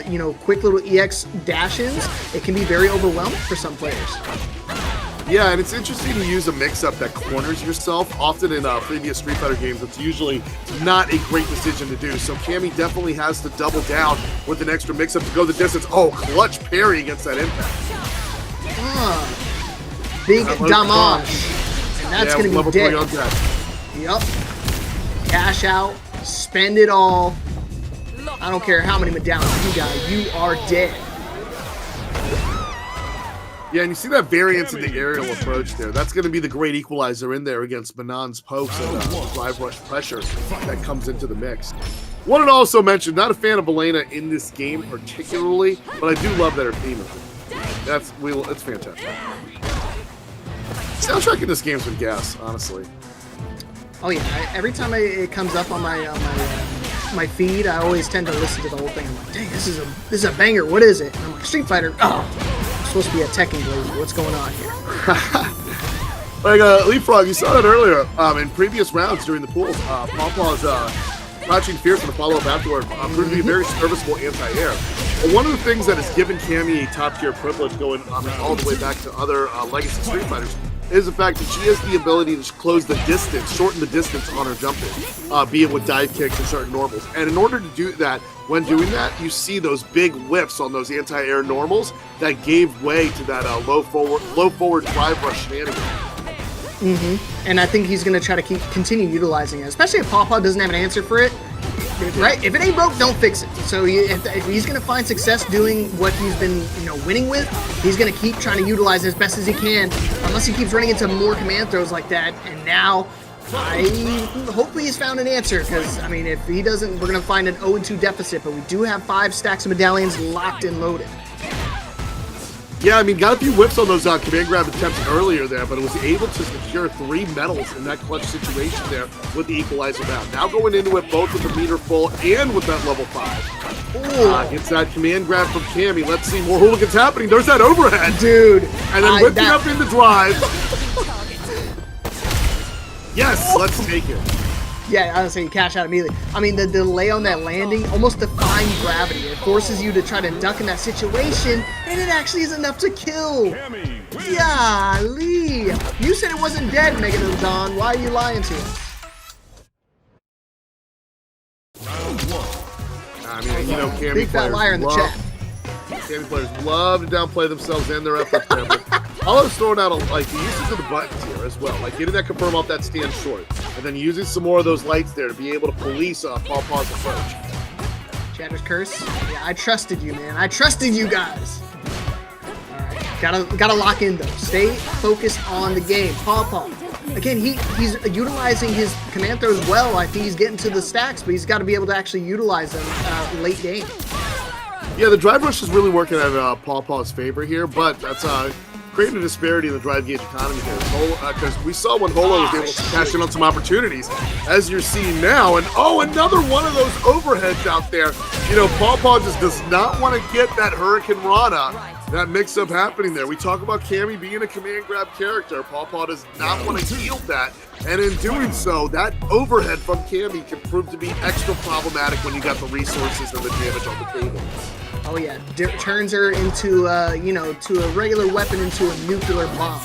you know, quick little EX dash-ins, it can be very overwhelming for some players. Yeah, and it's interesting to use a mix-up that corners yourself. Often in previous Street Fighter games, it's usually not a great decision to do. So Cammy definitely has to double down with an extra mix-up to go the distance. Oh, clutch parry against that impact. Big damage. And that's going to be dead. Yup. Cash out. Spend it all. I don't care how many medallions you got. You are dead. Yeah, and you see that variance in the aerial approach there. That's going to be the great equalizer in there against Manon's pokes and drive rush pressure that comes into the mix. Wanted to also mention, not a fan of Elena in this game particularly, but I do love that her theme is it. It's fantastic. Soundtrack in this game's been gas, honestly. Oh yeah, every time it comes up on my feed, I always tend to listen to the whole thing. I'm like, dang, this is a banger. What is it? And I'm like, Street Fighter. Oh, it's supposed to be a Tekken Blazer. What's going on here? Like Leapfrog, you saw that earlier in previous rounds during the pools. Pawpaw's crouching fierce in the follow-up afterward proved to be a very serviceable anti-air. But one of the things that has given Cammy a top-tier privilege going all the way back to other legacy Street Fighters is the fact that she has the ability to close the distance, shorten the distance on her jumping, be it with dive kicks or certain normals. And in order to do that, when doing that, you see those big whiffs on those anti-air normals that gave way to that low forward drive rush shenanigans. And I think he's going to try to continue utilizing it, especially if Pawpaw doesn't have an answer for it. Right? If it ain't broke, don't fix it. So if he's going to find success doing what he's been, you know, winning with, he's going to keep trying to utilize it as best as he can, unless he keeps running into more command throws like that. And now, hopefully he's found an answer, because, I mean, if he doesn't, we're going to find an 0-2 deficit, but we do have 5 stacks of medallions locked and loaded. Yeah, I mean, got a few whips on those command grab attempts earlier there, but it was able to secure 3 medals in that clutch situation there with the equalizer down. Now going into it both with the meter full and with that level 5. Gets that command grab from Cammy. Let's see more hooligans happening. There's that overhead. Dude. And then whipping up in the drive. Yes, let's take it. Yeah, I was saying cash out immediately. I mean, the delay on that landing almost defying gravity. It forces you to try to duck in that situation, and it actually is enough to kill. Golly. You said it wasn't dead, Negative Don. Why are you lying to us? I mean, you know, Cammy Big fat liar in the chat. Cammy players love to downplay themselves and their efforts there. Hollow's throwing out the usage of the buttons here as well, like getting that confirm off that stand short, and then using some more of those lights there to be able to police Paw Paw's approach. Chatter's curse. Yeah, I trusted you, man. I trusted you guys. All right, gotta lock in though. Stay focused on the game. Paw Paw. Again, he's utilizing his command throws well. I think he's getting to the stacks, but he's got to be able to actually utilize them late game. Yeah, the drive rush is really working at Paw Paw's favor here, but that's creating a disparity in the drive gauge economy here. Because we saw when Holo was able to cash in on some opportunities, as you're seeing now. And another one of those overheads out there. You know, Paw Paw just does not want to get that Hurricane Rana. That mix-up happening there. We talk about Cammy being a command grab character. Paw Paw does not want to yield that. And in doing so, that overhead from Cammy can prove to be extra problematic when you got the resources and the damage on the table. Oh yeah, turns her into, to a regular weapon into a nuclear bomb.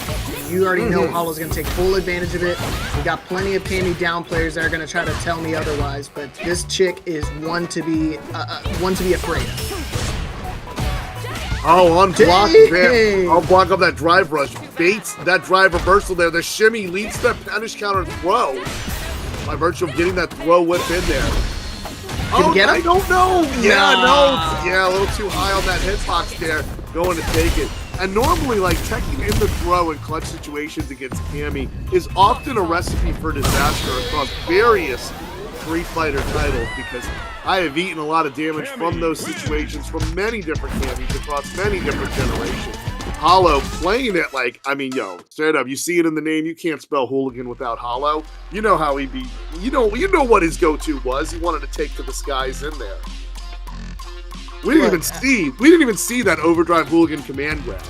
You already know Hollow's going to take full advantage of it. We got plenty of Cammy down players that are going to try to tell me otherwise, but this chick is one to be afraid of. Oh, unblock there. Unblock up that drive rush. Baits that drive reversal there. The shimmy leads to that punish counter throw by virtue of getting that throw whip in there. I don't know. Yeah, no. Yeah, a little too high on that hitbox there. Going to take it. And normally, like, teching in the throw in clutch situations against Cammy is often a recipe for disaster across various Street Fighter titles, because I have eaten a lot of damage from those situations from many different Cammys across many different generations. Hollow playing it like, I mean, straight up, you see it in the name, you can't spell hooligan without Hollow. You know how he be, you know what his go-to was. He wanted to take to the skies in there. We didn't even see that overdrive hooligan command grab.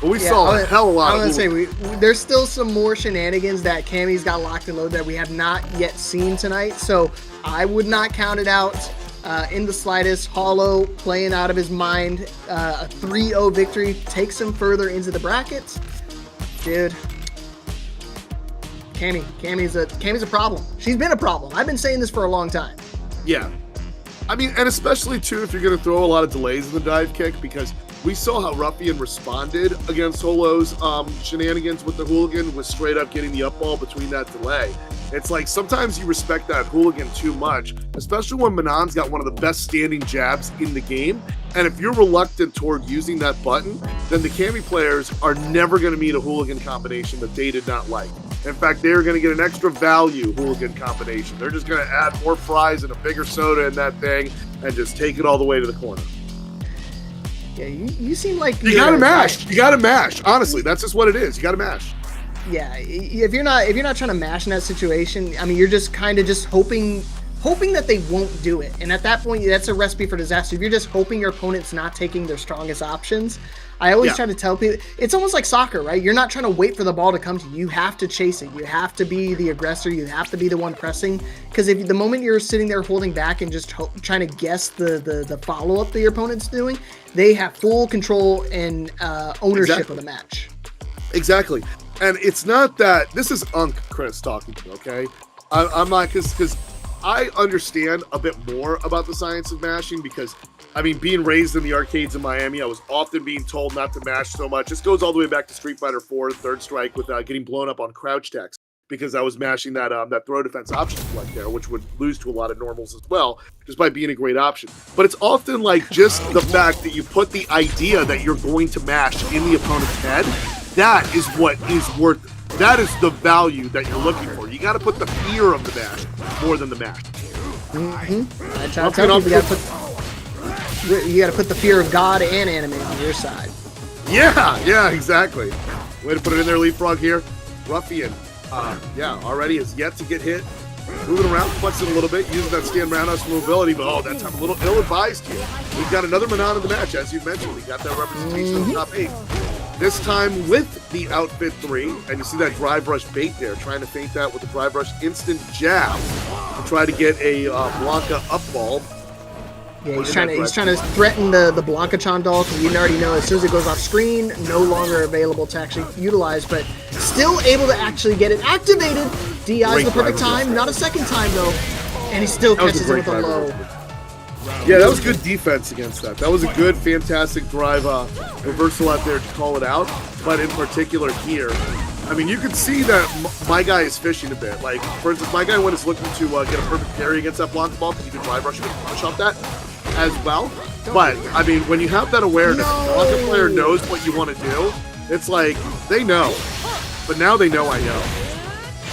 But we saw a hell of a lot of there's still some more shenanigans that Cammy's got locked and loaded that we have not yet seen tonight. So I would not count it out in the slightest. Hollow playing out of his mind. A 3-0 victory takes him further into the brackets. Dude. Cammy's a problem. She's been a problem. I've been saying this for a long time. Yeah. I mean, and especially, too, if you're going to throw a lot of delays in the dive kick, because we saw how Ruffian responded against Holo's shenanigans with the hooligan, was straight up getting the up ball between that delay. It's like sometimes you respect that hooligan too much, especially when Manon's got one of the best standing jabs in the game. And if you're reluctant toward using that button, then the Cammy players are never going to meet a hooligan combination that they did not like. In fact, they're going to get an extra value hooligan combination. They're just going to add more fries and a bigger soda in that thing and just take it all the way to the corner. Yeah, you seem like you gotta mash. You gotta mash. Honestly, that's just what it is. You gotta mash. Yeah, if you're not trying to mash in that situation, I mean, you're just kind of just hoping that they won't do it. And at that point, that's a recipe for disaster. If you're just hoping your opponent's not taking their strongest options, I always try to tell people, it's almost like soccer, right? You're not trying to wait for the ball to come to you. You have to chase it. You have to be the aggressor. You have to be the one pressing. Because if the moment you're sitting there holding back and just trying to guess the follow-up that your opponent's doing, they have full control and ownership of the match. Exactly. And it's not that, this is Chris talking to me, okay? I'm not, because I understand a bit more about the science of mashing, because I mean, being raised in the arcades in Miami, I was often being told not to mash so much. This goes all the way back to Street Fighter 4, Third Strike, with getting blown up on crouch techs, because I was mashing that throw defense option select there, which would lose to a lot of normals as well, just by being a great option. But it's often like just the fact that you put the idea that you're going to mash in the opponent's head, that is what is worth, that is the value that you're looking for. You got to put the fear of the mash more than the mash. I try to tell you, you got to put the fear of God and anime on your side. Yeah, exactly. Way to put it in there, Leapfrog here. Ruffian, already has yet to get hit. Moving around, flexing a little bit, using that stand roundhouse for mobility, but that time a little ill-advised here. We've got another Manon in the match, as you mentioned. We got that representation of the top 8. This time with the outfit 3, and you see that drive rush bait there, trying to feint that with the drive rush instant jab to try to get a Blanca up ball. Yeah, he's trying to threaten the Blanca Chandal, because you already know as soon as it goes off screen, no longer available to actually utilize, but still able to actually get it activated. DI's the perfect time, not a second time though, and he still catches it with a low. Yeah, that was good defense against that. That was a good, fantastic drive reversal out there to call it out, but in particular here, I mean, you can see that my guy is fishing a bit. Like, for instance, my guy when is looking to get a perfect parry against that Blanca ball, because you can drive rush and push off that as well. But, I mean, when you have that awareness, the Blanca player knows what you want to do, it's like, they know. But now they know I know.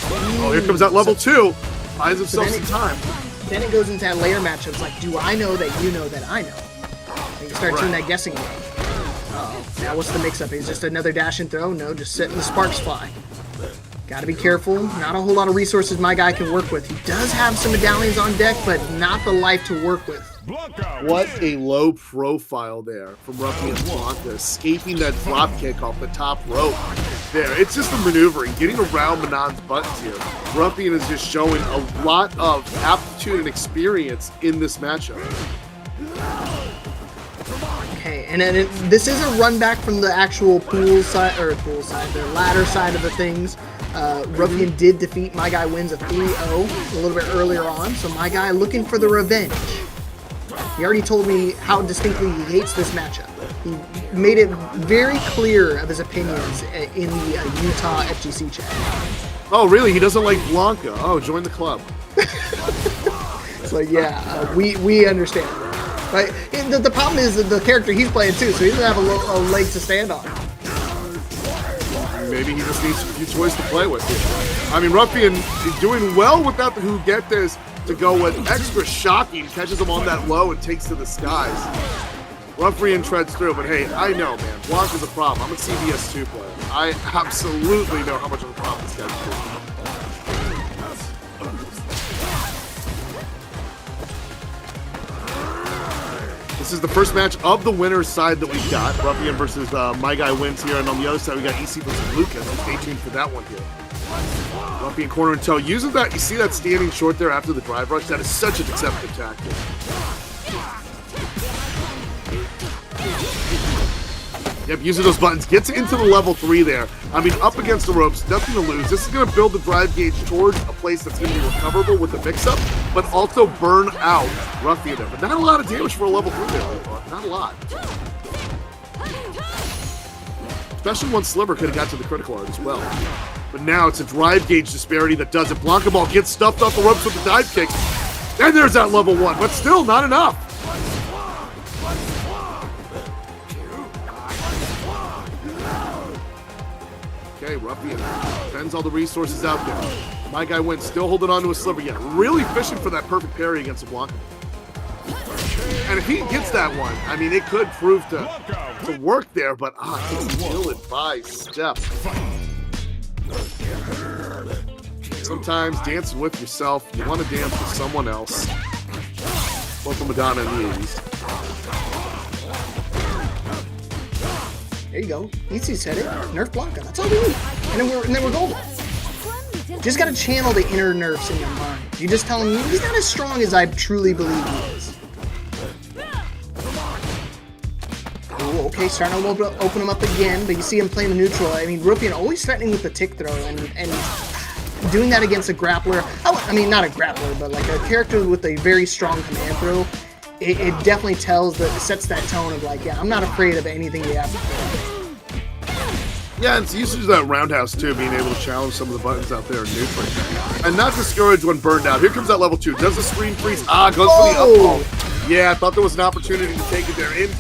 Oh, here comes that level 2. Finds himself some time. Then it goes into that layer matchup. It's like, do I know that you know that I know? And you start doing that guessing game. Now what's the mix-up? Is just another dash and throw? No, just setting the sparks fly. Gotta be careful. Not a whole lot of resources my guy can work with. He does have some medallions on deck, but not the life to work with. What a low profile there from Ruffian Blanca, escaping that drop kick off the top rope there. It's just the maneuvering, getting around Manon's buttons here. Ruffian is just showing a lot of aptitude and experience in this matchup. Okay, and then this is a run back from the actual the ladder side of the things. Ruffian did defeat My Guy Wins a 3-0 a little bit earlier on, so My Guy looking for the revenge. He already told me how distinctly he hates this matchup. He made it very clear of his opinions in the Utah FGC chat. Oh, really? He doesn't like Blanca. Oh, join the club. So yeah, we understand. Right? The problem is that the character he's playing too, so he doesn't have a leg to stand on. Maybe he just needs a few toys to play with here. I mean, Ruffian is doing well without the Who Get This to go with extra shocking, catches him on that low and takes to the skies. Ruffian treads through, but hey, I know, man, Blanca's a problem. I'm a CBS2 player. I absolutely know how much of a problem this guy's doing. This is the first match of the winner's side that we got. Ruffian versus My Guy Wins here, and on the other side we got EC versus Lucas. So stay tuned for that one here. Ruffian corner and toe. Using that, you see that standing short there after the drive rush? That is such a deceptive tactic. Yep, using those buttons. Gets into the level 3 there. I mean, up against the ropes, nothing to lose. This is going to build the drive gauge towards a place that's going to be recoverable with the mix-up, but also burn out Ruffian there. But not a lot of damage for a level 3 there, not a lot. Especially once Sliver could have got to the critical art as well. But now it's a drive gauge disparity that does it. Blanca Ball gets stuffed off the ropes with the dive kicks. And there's that level 1, but still not enough. Okay, Ruffian spends all the resources out there. My Guy Wins, still holding on to a Sliver. Yeah, really fishing for that perfect parry against a Blanca. And if he gets that one, I mean, it could prove to work there, but it's an ill-advised step. Sometimes dancing with yourself, you want to dance with someone else. Welcome Madonna in the 80s. There you go. Easy said it. Nerf Blanca. That's all we need. And then we're golden. Just gotta channel the inner nerfs in your mind. You just tell him he's not as strong as I truly believe he is. Oh, okay, starting to open him up again, but you see him playing the neutral. I mean, Ruffian always threatening with the tick throw and doing that against a grappler. I mean, not a grappler, but like a character with a very strong command throw. It definitely sets that tone of like, yeah, I'm not afraid of anything you have to do. Yeah, and it's usage of that roundhouse too, being able to challenge some of the buttons out there in neutral. And not discouraged when burned out. Here comes that level 2. Does the screen freeze? Goes for the up ball. Yeah, I thought there was an opportunity to take it there. In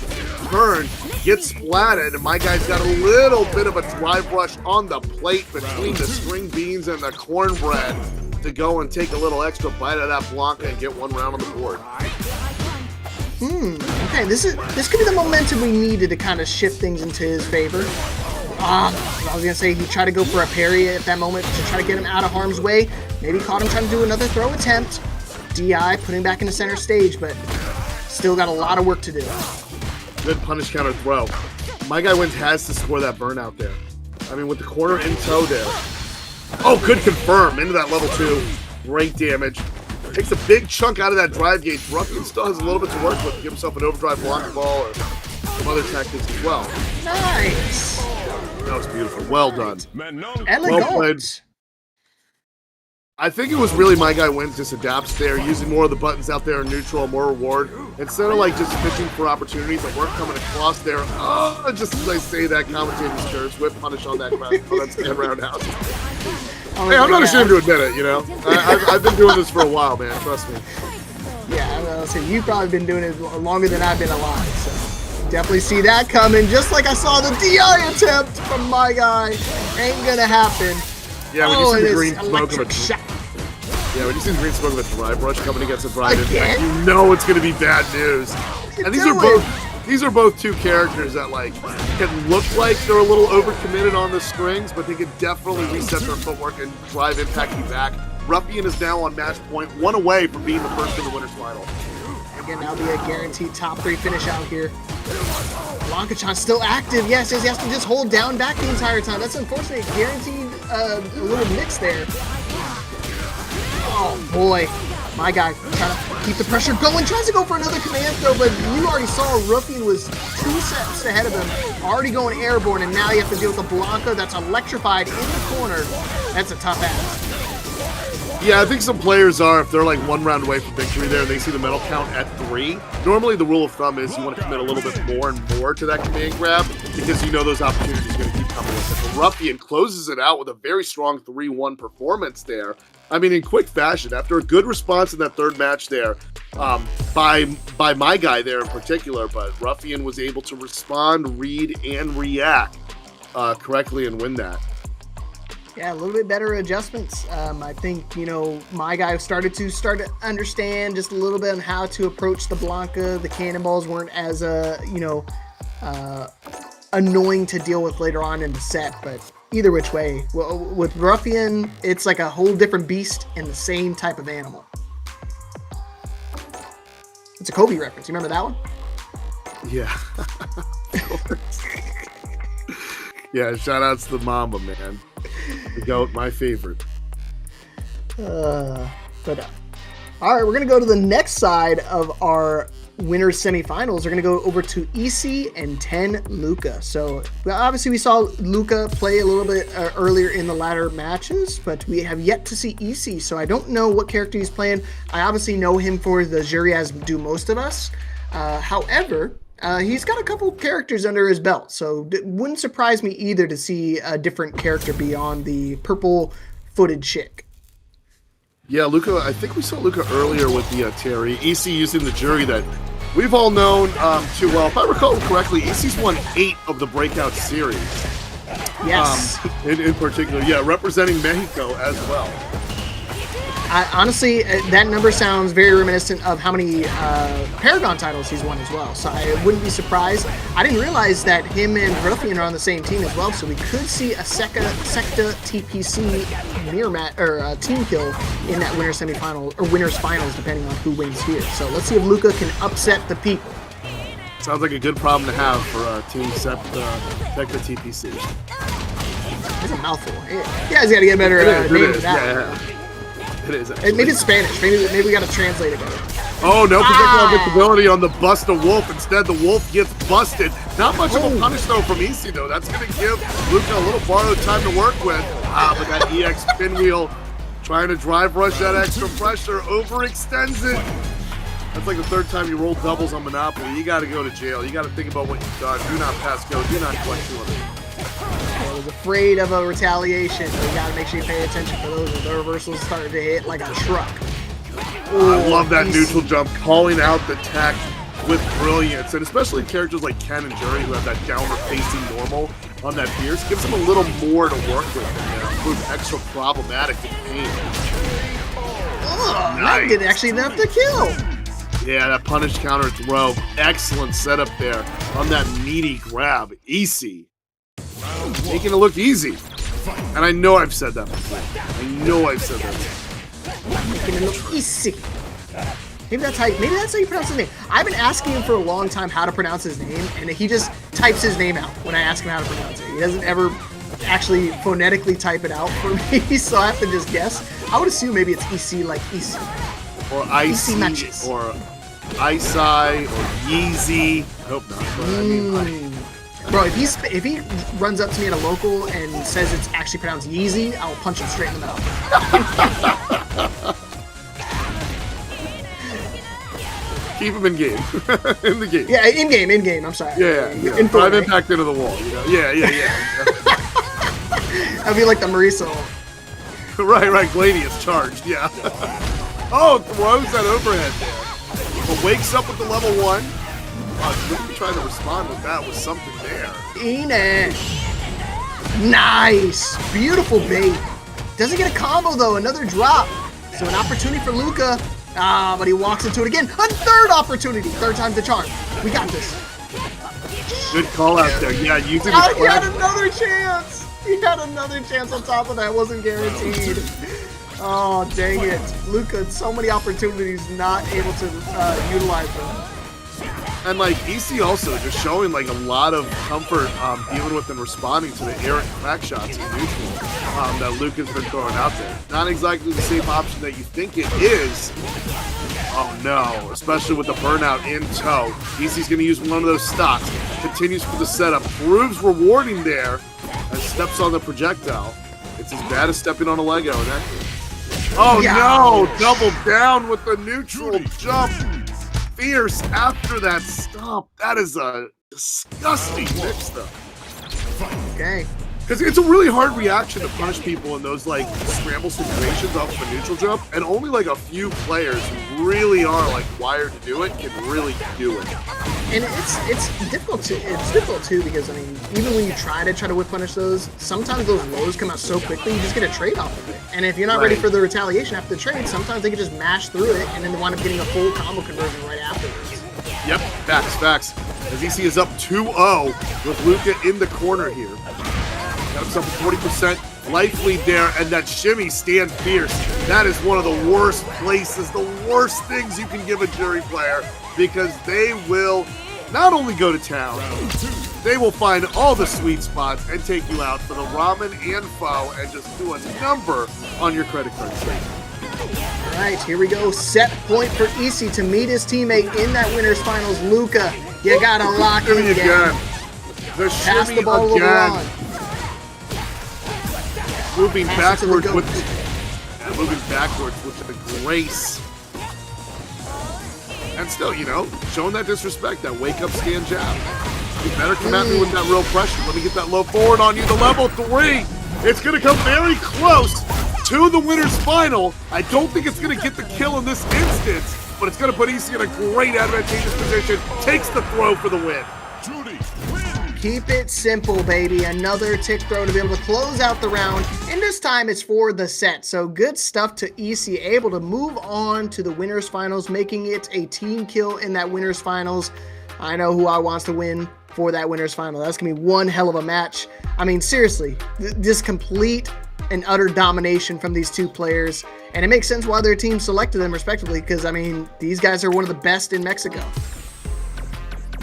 turn, gets splatted, and My Guy's got a little bit of a drive rush on the plate between the string beans and the cornbread to go and take a little extra bite of that Blanca and get one round on the board. Okay, this could be the momentum we needed to kind of shift things into his favor. I was gonna say he tried to go for a parry at that moment to try to get him out of harm's way. Maybe caught him trying to do another throw attempt. DI putting back into center stage, but still got a lot of work to do. Good punish counter throw. My guy Wins has to score that burnout there. I mean, with the corner in tow there. Oh, good confirm into that level 2. Great damage. Takes a big chunk out of that drive gauge. Ruffian still has a little bit to work with to give himself an overdrive block ball or some other tactics as well. Nice. That was beautiful. Well done. Elegant. Well played. I think it was really My Guy Wins just adapts there, using more of the buttons out there in neutral, more reward. Instead of like just fishing for opportunities that weren't coming across there. Oh, just as I say that, commentator's curse, whip punish on that stand roundhouse. Oh, hey, I'm not ashamed to admit it, you know. I've been doing this for a while, man. Trust me. Yeah, I'll say you've probably been doing it longer than I've been alive, so definitely see that coming. Just like I saw the DI attempt from My Guy. Ain't gonna happen. Yeah, when you see the green smoke of a shot. when you see the green smoke of a drive rush coming against a drive impact, you know it's gonna be bad news. And these are both two characters that like can look like they're a little overcommitted on the strings, but they can definitely reset their footwork and drive impact you back. Ruffian is now on match point, 1 away from being the first in the winner's final. Again, that'll be a guaranteed top 3 finish out here. Blanca-chan's still active. Yes, he has to just hold down back the entire time. That's unfortunately a guaranteed a little mix there. Oh boy. My guy trying to keep the pressure going. Tries to go for another command throw, but you already saw Ruffian was 2 steps ahead of him. Already going airborne, and now you have to deal with the Blanca that's electrified in the corner. That's a tough ask. Yeah, I think some players are, if they're like 1 round away from victory there and they see the medal count at 3, normally the rule of thumb is you want to commit a little bit more and more to that command grab because you know those opportunities are going to keep coming with it. But Ruffian closes it out with a very strong 3-1 performance there. I mean, in quick fashion, after a good response in that 3rd match there, by My Guy there in particular, but Ruffian was able to respond, read, and react correctly and win that. Yeah, a little bit better adjustments. I think, My Guy started to understand just a little bit on how to approach the Blanca. The cannonballs weren't as, annoying to deal with later on in the set, but either which way, with Ruffian, it's like a whole different beast and the same type of animal. It's a Kobe reference. You remember that one? Yeah. Yeah, shout outs to the Mamba, man. The GOAT, my favorite. All right, we're going to go to the next side of our winners semifinals. We're going to go over to EC and 10 Luca. So obviously we saw Luca play a little bit earlier in the latter matches, but we have yet to see EC. So I don't know what character he's playing. I obviously know him for the jury, as do most of us. However, he's got a couple characters under his belt, so it wouldn't surprise me either to see a different character beyond the purple-footed chick. Yeah, Luca, I think we saw Luca earlier with the Terry. EC using the jury that we've all known too well. If I recall correctly, EC's won 8 of the Breakout Series. Yes. In particular, yeah, representing Mexico as well. Honestly, that number sounds very reminiscent of how many Paragon titles he's won as well, so I wouldn't be surprised. I didn't realize that him and Ruffian are on the same team as well, so we could see a Secta TPC mirror match or team kill in that winner's semifinal or winner's finals, depending on who wins here. So let's see if Luca can upset the people. Sounds like a good problem to have for Team Secta TPC. That's a mouthful. Yeah, he's got to get a better name than that. Yeah. It is. Maybe it's Spanish. Maybe we got to translate it better. Oh, no projectile invincibility on the Busta Wolf. Instead, the Wolf gets busted. Not much of a punish, though, from EC, though. That's going to give Luca a little borrowed time to work with. But that EX pinwheel trying to drive rush that extra pressure overextends it. That's like the 3rd time you roll doubles on Monopoly. You got to go to jail. You got to think about what you've done. Do not pass go. Do not collect 200. I was afraid of a retaliation. So you got to make sure you pay attention for those. The reversals started to hit like a truck. I love that neutral jump, calling out the tech with brilliance, and especially characters like Ken and Jury who have that downward facing normal on that Pierce gives them a little more to work with and prove extra problematic to pain. Nice. That did actually enough to kill. Yeah, that punish counter throw. Excellent setup there on that meaty grab. Easy. Making it look easy. And I know I've said that before. Making it look easy. Maybe that's how you pronounce his name. I've been asking him for a long time how to pronounce his name, and he just types his name out when I ask him how to pronounce it. He doesn't ever actually phonetically type it out for me, so I have to just guess. I would assume maybe it's EC like EC. Or Icy, matches. or Isai, or Yeezy. I hope not. But I mean, Bro, if he runs up to me at a local and says it's actually pronounced Yeezy, I will punch him straight in the mouth. keep him in game. In the game. Yeah, in game. I'm sorry. Yeah. Drive impact into the wall. You know? Yeah. That'd be like the Marisa. right. Gladius charged. Yeah. Oh, throws that overhead there. But wakes up with the level 1. Really trying to respond with that was something there. Enish. Nice. Beautiful bait. Doesn't get a combo though. Another drop. So an opportunity for Luca. But he walks into it again. A third opportunity. Third time's the charm. We got this. Good call out there. Yeah, using he had another chance. He had another chance on top of that. Wasn't guaranteed. Oh, dang it. Luca had so many opportunities, not able to utilize them. And like EC also just showing like a lot of comfort dealing with and responding to the errant crack shots in neutral that Luke has been throwing out there. Not exactly the same option that you think it is. Oh no, especially with the burnout in tow. EC's going to use one of those stocks. Continues for the setup. Proves rewarding there and steps on the projectile. It's as bad as stepping on a Lego in that case. Oh no, double down with the neutral jump. Fierce after that stop. That is a disgusting mix though. Okay. Because it's a really hard reaction to punish people in those like scramble situations off of a neutral jump, and only like a few players who really are like wired to do it can really do it. And it's difficult too because I mean even when you try to whip punish those, sometimes those lows come out so quickly you just get a trade off of it. And if you're not ready for the retaliation after the trade, sometimes they can just mash through it and then they wind up getting a full combo conversion right afterwards. Yep, facts. As EC is up 2-0 with Luca in the corner here. Got himself a 40% life lead there, and that shimmy stand fierce. That is one of the worst places, the worst things you can give a jury player, because they will not only go to town, they will find all the sweet spots and take you out for the ramen and pho and just do a number on your credit card statement. All right, here we go. Set point for EC to meet his teammate in that winner's finals, Luca. You gotta lock it again. The Pass shimmy the ball again. on. Moving backwards with the grace. And still, showing that disrespect, that wake-up stand jab. You better come at me with that real pressure. Let me get that low forward on you. The level 3. It's going to come very close to the winner's final. I don't think it's going to get the kill in this instance, but it's going to put EC in a great advantageous position. Takes the throw for the win. Keep it simple, baby. Another tick throw to be able to close out the round. And this time it's for the set. So good stuff to EC, able to move on to the winner's finals, making it a team kill in that winner's finals. I know who I wants to win for that winner's final. That's going to be one hell of a match. I mean, seriously, this complete and utter domination from these two players. And it makes sense why their team selected them respectively, because, I mean, these guys are one of the best in Mexico.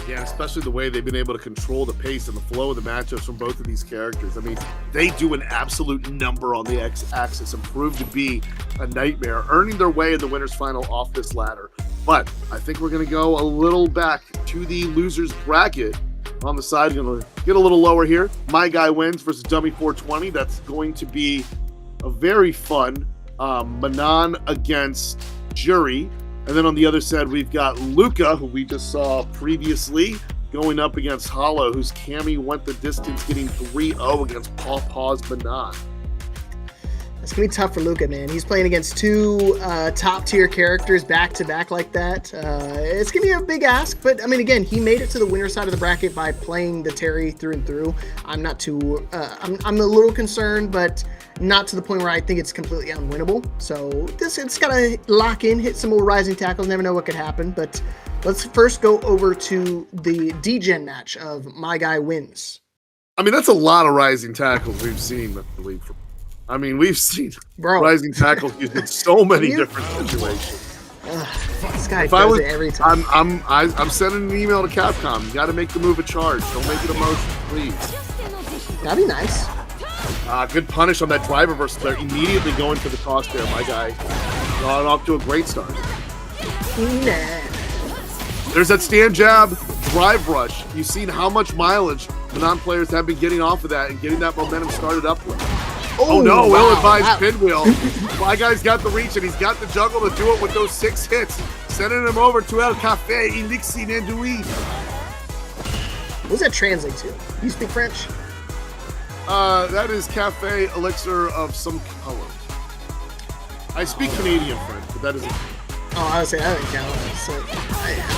Yeah, especially the way they've been able to control the pace and the flow of the matchups from both of these characters. I mean, they do an absolute number on the X-axis and prove to be a nightmare, earning their way in the winner's final off this ladder. But I think we're going to go a little back to the loser's bracket on the side. Going to get a little lower here. My guy wins versus Dummy 420. That's going to be a very fun Manon against Jury. And then on the other side, we've got Luca, who we just saw previously, going up against Hollow, whose Cammy went the distance, getting 3-0 against Paw Paw's Manon. It's going to be tough for Luca, man. He's playing against two top-tier characters back-to-back like that. It's going to be a big ask, but, I mean, again, he made it to the winner side of the bracket by playing the Terry through and through. I'm not too... I'm a little concerned, but not to the point where I think it's completely unwinnable. So it's got to lock in, hit some more rising tackles. Never know what could happen, but let's first go over to the D-Gen match of My Guy Wins. I mean, that's a lot of rising tackles we've seen in the league. I mean, we've seen rising tackles used in so many different situations. This guy does it every time. I'm sending an email to Capcom. You got to make the move a charge. Don't make it a motion, please. That'd be nice. Good punish on that drive reversal there. Immediately going for the toss there, My Guy. Got off to a great start. Nah. There's that stand jab, drive rush. You've seen how much mileage the non-players have been getting off of that and getting that momentum started up with. Oh no, wow, ill-advised pinwheel. My Guy's got the reach and he's got the juggle to do it with those 6 hits. Sending him over to El Café Elixir Nendouille. What does that translate to? You speak French? That is Cafe Elixir of some color. I speak Canadian French, but that isn't. Oh, I would say that doesn't count. So,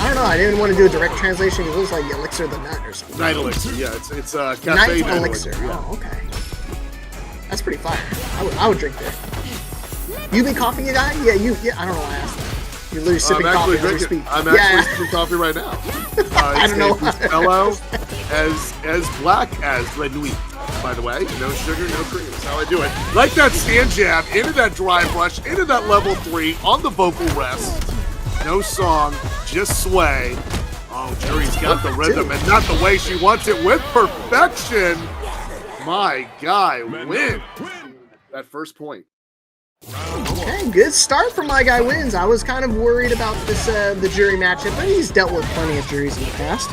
I don't know. I didn't want to do a direct translation. It looks like Elixir the Nut or something. Night Elixir, yeah. It's Cafe Night Elixir. Yeah. Oh, okay. That's pretty fire. I would drink that. You been coffee, guy? Yeah, I don't know why I asked that. You're literally sipping coffee as we speak. I'm actually sipping coffee right now. I don't know. Hello, as black as Red Nuit, by the way. No sugar, no cream. That's how I do it. Like that stand jab, into that drive rush, into that level 3, on the vocal rest. No song, just sway. Oh, Jury's got the rhythm and not the way she wants it, with perfection. My Guy wins that first point. Okay, good start for My Guy Wins. I was kind of worried about this the Jury matchup, but he's dealt with plenty of juries in the past.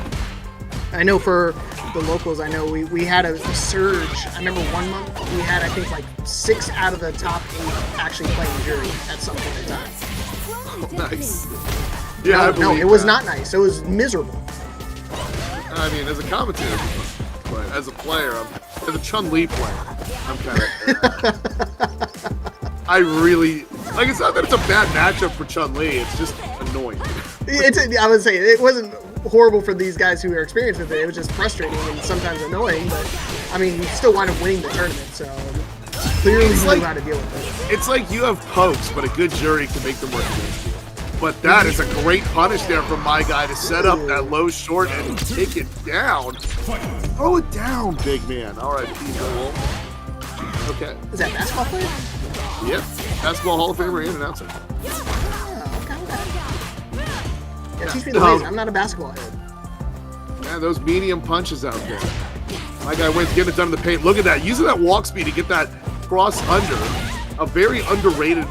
I know for the locals, I know we had a surge. I remember 1 month we had, I think, like 6 out of the top 8 actually playing jury at some point in time. Oh, nice. Yeah, no, it was not nice. It was miserable. I mean, as a commentator, but as a player, as a Chun-Li player, I'm kind of... I really... Like, it's not that it's a bad matchup for Chun-Li, it's just annoying. I would say, it wasn't horrible for these guys who are experienced with it. It was just frustrating and sometimes annoying, but, I mean, you still wind up winning the tournament, so clearly you knew how to deal with it. It's like you have pokes, but a good jury can make them work against you. But that is a great punish there from My Guy to set up that low short and take it down. Throw it down, big man. All right, okay. Is that basketball player? Yep. Basketball Hall of Famer and announcer. Oh, okay. Yeah, teach me the ways. I'm not a basketball head. Man, those medium punches out there. My Guy Wins, getting it done in the paint. Look at that. Using that walk speed to get that cross under. A very underrated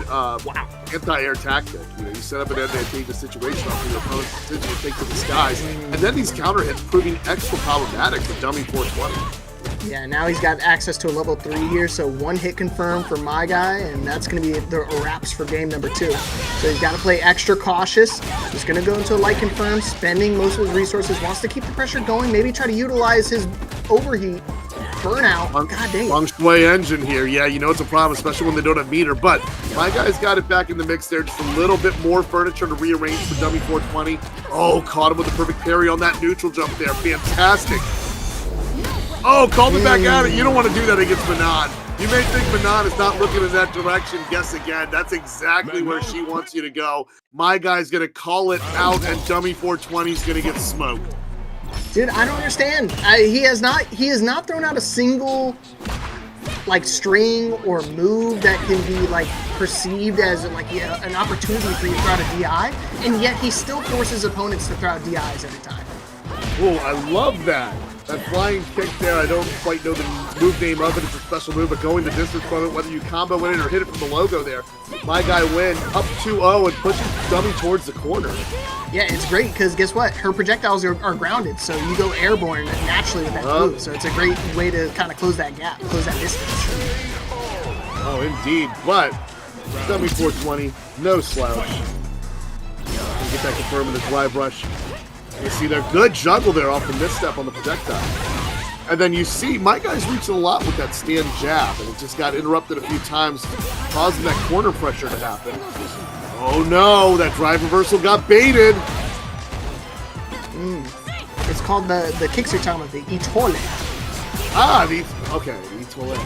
anti-air tactic. You know, you set up an advantageous situation off your opponent's decision to take to the skies. And then these counter hits proving extra problematic for Dummy 420. Yeah, now he's got access to a level 3 here, so 1 hit confirmed for My Guy, and that's going to be the wraps for game number 2. So he's got to play extra cautious. He's going to go into a light confirm, spending most of his resources, wants to keep the pressure going, maybe try to utilize his overheat. Burnout. God dang. Feng Shui engine here. Yeah, you know it's a problem, especially when they don't have meter. But My Guy's got it back in the mix there. Just a little bit more furniture to rearrange for Dummy 420. Oh, caught him with the perfect parry on that neutral jump there. Fantastic. Oh, called it back at it. You don't want to do that against Manon. You may think Manon is not looking in that direction. Guess again. That's exactly where she wants you to go. My Guy's going to call it out, and Dummy 420 is going to get smoked. Dude, I don't understand. He has not thrown out a single like string or move that can be like perceived as like an opportunity for you to throw out a DI, and yet he still forces opponents to throw out DIs every time. Oh, I love that. That flying kick there, I don't quite know the move name of it. It's a special move, but going the distance from it, whether you combo it or hit it from the logo there. My Guy Win up 2-0 and pushes Dummy towards the corner. Yeah, it's great because guess what? Her projectiles are grounded, so you go airborne naturally with that move. So it's a great way to kind of close that gap, close that distance. Oh, indeed. But Dummy 420, no slouch. Get that confirmed in the drive rush. You see their good juggle there off the misstep on the projectile. And then you see my guy's reaching a lot with that stand jab, and it just got interrupted a few times, causing that corner pressure to happen. Oh no, that drive reversal got baited. It's called the kicks you're talking about, the Itole. Ah, the Itole.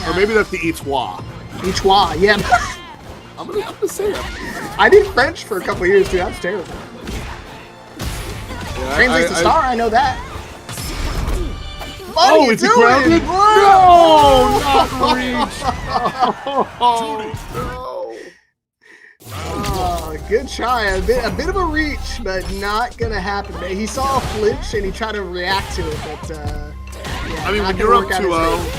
Or maybe that's the Itois. Itois, yeah. I'm gonna say that. I did French for a couple of years too. That's terrible. Yeah, Translates to star. I know that. What Oh, are you is he doing? grounded? Whoa! No, not the reach. Oh, no. Oh, good try. A bit of a reach, but not gonna happen. He saw a flinch and he tried to react to it, but yeah. I mean, not when gonna you're up work out his 2-0, way.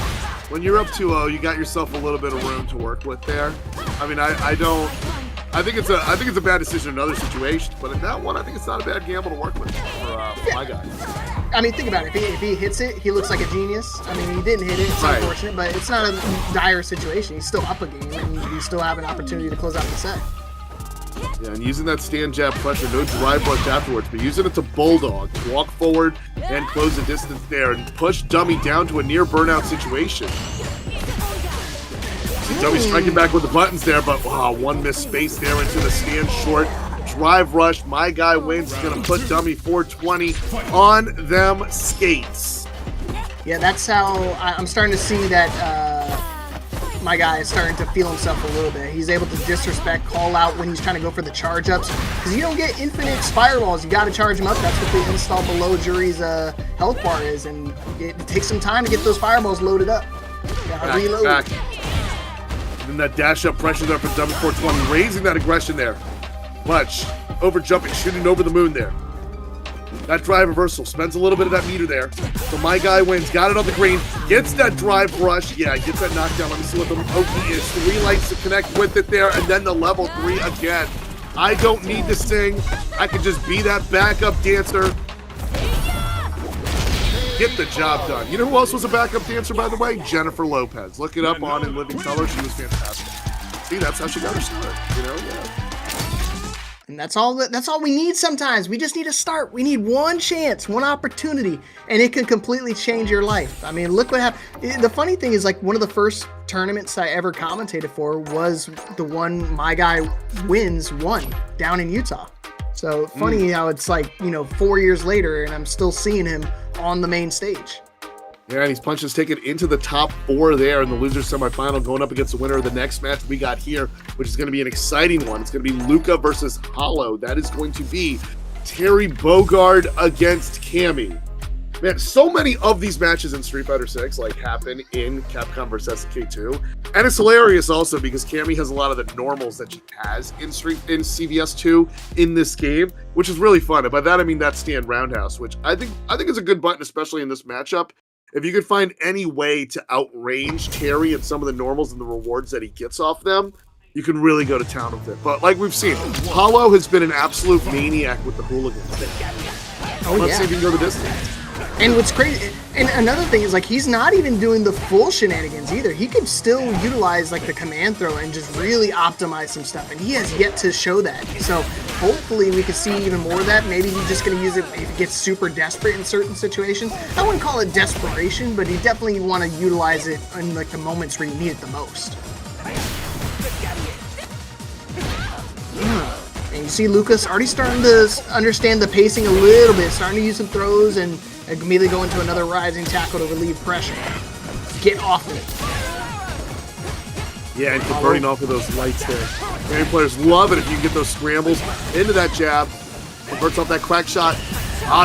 when you're up 2-0, you got yourself a little bit of room to work with there. I mean, I think it's a bad decision in other situations, but in that one, I think it's not a bad gamble to work with for my guy. I mean, think about it. If he hits it, he looks like a genius. I mean, he didn't hit it. It's Right. unfortunate, but it's not a dire situation. He's still up a game, and you still have an opportunity to close out the set. Yeah, and using that stand jab pressure, no drive rush afterwards, but using it to bulldog, walk forward and close the distance there, and push Dummy down to a near burnout situation. See Dummy striking back with the buttons there, but wow, one missed space there into the stand short. Drive rush, my guy wins. He's gonna put Dummy 420 on them skates. Yeah, that's how I'm starting to see that my guy is starting to feel himself a little bit. He's able to disrespect, call out when he's trying to go for the charge ups, because you don't get infinite fireballs. You got to charge them up. That's what the install below Jury's health bar is, and it takes some time to get those fireballs loaded up. Gotta reload. Back. And then that dash up pressure there for Dummy 420, raising that aggression there. Much over jumping, shooting over the moon there. That drive reversal spends a little bit of that meter there. So my guy wins, got it on the green, gets that drive rush. Yeah, gets that knockdown. Let me see what the Oki is. 3 lights to connect with it there, and then the level 3 again. I don't need to sing. I can just be that backup dancer. Get the job done. You know who else was a backup dancer, by the way? Jennifer Lopez. Look it up on In Living Color. She was fantastic. See, that's how she got her start. You know, yeah. And that's all we need sometimes. We just need a start. We need one chance, one opportunity, and it can completely change your life. I mean, look what happened. The funny thing is, like, one of the first tournaments I ever commentated for was the one my guy won down in Utah. So funny how it's like, 4 years later and I'm still seeing him on the main stage. Yeah, and he's punches taken into the top 4 there in the loser semifinal, going up against the winner of the next match we got here, which is going to be an exciting one. It's going to be Luca versus Hollow. That is going to be Terry Bogard against Cammy. Man, so many of these matches in Street Fighter 6 happen in Capcom vs. SNK2, and it's hilarious also because Cammy has a lot of the normals that she has in CVS 2 in this game, which is really fun. And by that I mean that stand roundhouse, which I think is a good button, especially in this matchup. If you could find any way to outrange Terry and some of the normals and the rewards that he gets off them, you can really go to town with it. But like we've seen, Hollow has been an absolute maniac with the hooligans. Let's see if he can go the distance. And what's crazy, and another thing is, he's not even doing the full shenanigans either. He could still utilize the command throw and just really optimize some stuff, and he has yet to show that. So hopefully we can see even more of that. Maybe he's just going to use it if he gets super desperate in certain situations. I wouldn't call it desperation, but you definitely want to utilize it in the moments where you need it the most. And you see Lucas already starting to understand the pacing a little bit, starting to use some throws and immediately go into another rising tackle to relieve pressure. Get off of it. Yeah, and converting off of those lights there. Many players love it if you can get those scrambles into that jab. Converts off that crack shot.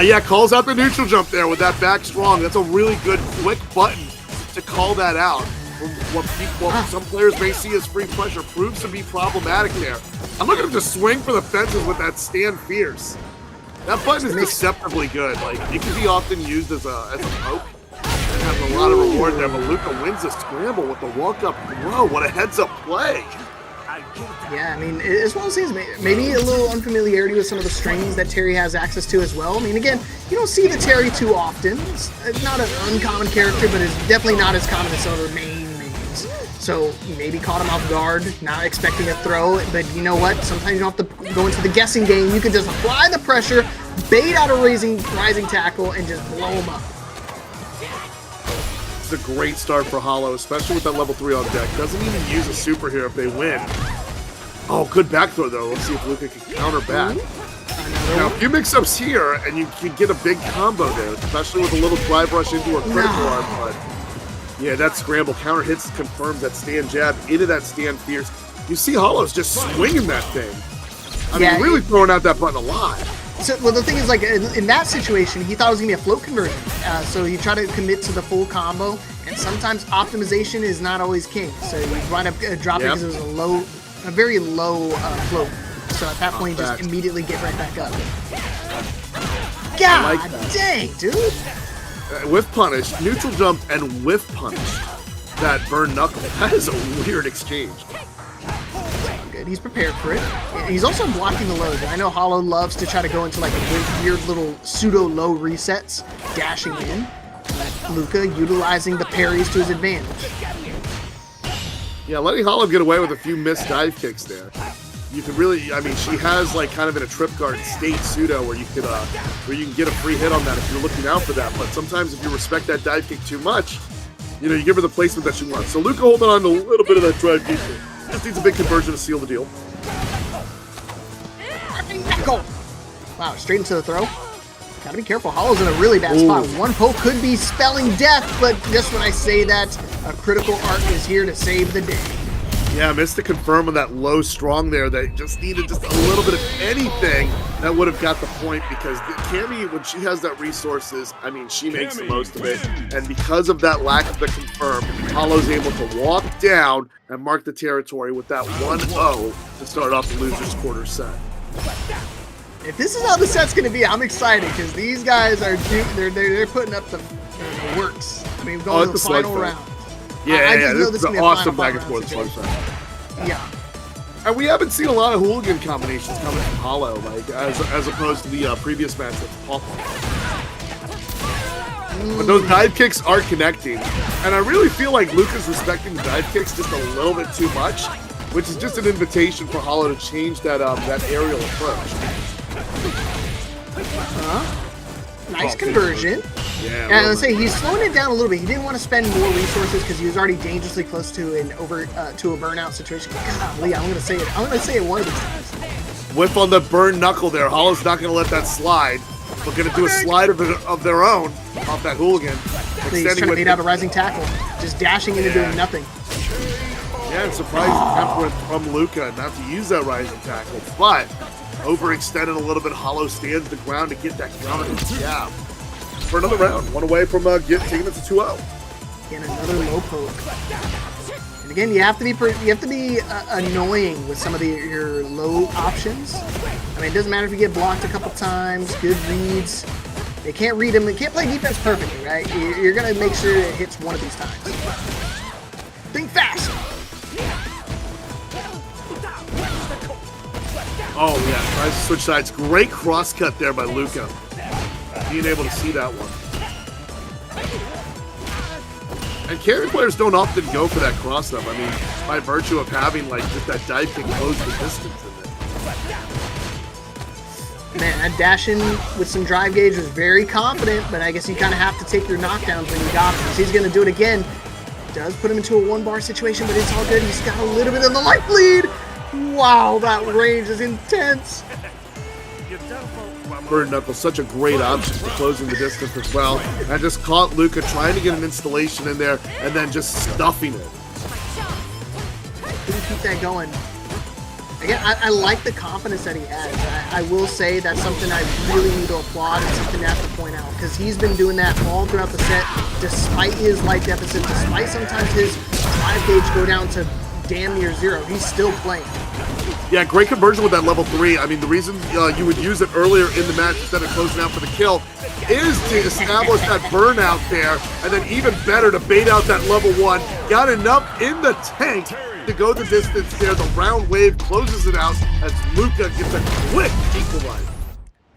Yeah, calls out the neutral jump there with that back strong. That's a really good, quick button to call that out. What some players may see as free pressure proves to be problematic there. I'm looking to swing for the fences with that stand fierce. That button is deceptively good. It can be often used as a poke. It has a lot of reward there, but Luca wins the scramble with the walk-up throw. What a heads-up play. Yeah, I mean, as well as things, maybe a little unfamiliarity with some of the strings that Terry has access to as well. I mean, again, you don't see the Terry too often. It's not an uncommon character, but it's definitely not as common as some of the mains. So maybe caught him off guard, not expecting a throw, but you know what? Sometimes you don't have to go into the guessing game. You can just apply the pressure, bait out a rising tackle, and just blow him up. is a great start for Hollow, especially with that level 3 on deck. Doesn't even use a super here if they win. Oh, good back throw, though. Let's see if Luca can counter back. Now, a few mix-ups here, and you can get a big combo there, especially with a little drive rush into a critical arm. But yeah, that scramble counter hits confirms that stand jab into that stand fierce. You see Hollow's just swinging that thing. I mean, really throwing out that button a lot. So, well, the thing is, like, in that situation, he thought it was going to be a float conversion. So he tried to commit to the full combo, and sometimes optimization is not always king. So you wind up dropping because it was a very low float. So at that point, just immediately get right back up. God dang, dude! Whiff punish, neutral jump, and whiff punish. That burn knuckle. That is a weird exchange. Good. He's prepared for it. He's also blocking the lows. I know Hollow loves to try to go into like a weird little pseudo low resets, dashing in. Luca utilizing the parries to his advantage. Yeah, letting Hollow get away with a few missed dive kicks there. You can really, I mean, she has like kind of in a trip guard state pseudo where you can get a free hit on that if you're looking out for that. But sometimes if you respect that dive kick too much, you know, you give her the placement that she wants. So Luca holding on to a little bit of that drive kick. Just needs a big conversion to seal the deal. Go! Wow, straight into the throw. Gotta be careful. Hollow's in a really bad spot. One poke could be spelling death, but just when I say that, a critical arc is here to save the day. Yeah, missed to confirm on that low strong there. They just needed just a little bit of anything that would have got the point, because Cammy, when she has that resources, I mean, she makes the most of it. And because of that lack of the confirm, Hollow's able to walk down and mark the territory with that 1-0 to start off the loser's quarter set. If this is how the set's going to be, I'm excited, because these guys are they're putting up the works. I mean, going to the final round. Yeah, this is an awesome back and forth slugfest. Yeah. And we haven't seen a lot of hooligan combinations coming from Hollow, like as opposed to the previous match with Pop. But those dive kicks are connecting, and I really feel like Luca's respecting the dive kicks just a little bit too much, which is just an invitation for Hollow to change that that aerial approach. Nice conversion. Yeah. And let's say he's slowing it down a little bit. He didn't want to spend more resources because he was already dangerously close to a burnout situation. Golly, I'm gonna say it one of these times. Whiff on the burn knuckle there. Hollow's not gonna let that slide. We're gonna do a slide of their own off that hooligan. He's trying to bait out a rising tackle, just dashing into doing nothing. Yeah, and surprising temperament from Luca not to use that rising tackle, but overextended a little bit. Hollow stands the ground to get that counter jab for another round. One away from taking it to 2-0. Again, another low poke. And again, you have to be annoying with some of your low options. I mean, it doesn't matter if you get blocked a couple times, good reads. They can't read them. They can't play defense perfectly, right? You're gonna make sure it hits one of these times. Think fast. Oh yeah, tries to switch sides. Great cross cut there by Luca. Being able to see that one. And carry players don't often go for that cross up. I mean, by virtue of having like just that dive kick close the distance in it. Man, that dash in with some drive gauge was very confident, but I guess you kind of have to take your knockdowns when you got them. So he's going to do it again. Does put him into a 1-bar situation, but it's all good. He's got a little bit of the life lead. Wow, that range is intense. Burn knuckle, such a great option for closing the distance as well. And just caught Luca trying to get an installation in there and then just stuffing it. Couldn't keep that going. Again, I like the confidence that he has. I will say that's something I really need to applaud and something I have to point out, because he's been doing that all throughout the set, despite his life deficit, despite sometimes his drive gauge go down to damn near 0. He's still playing. Yeah, great conversion with that level 3. I mean, the reason you would use it earlier in the match instead of closing out for the kill is to establish that burnout there, and then even better to bait out that level 1. Got enough in the tank to go the distance there. The round wave closes it out as Luca gets a quick equalizer.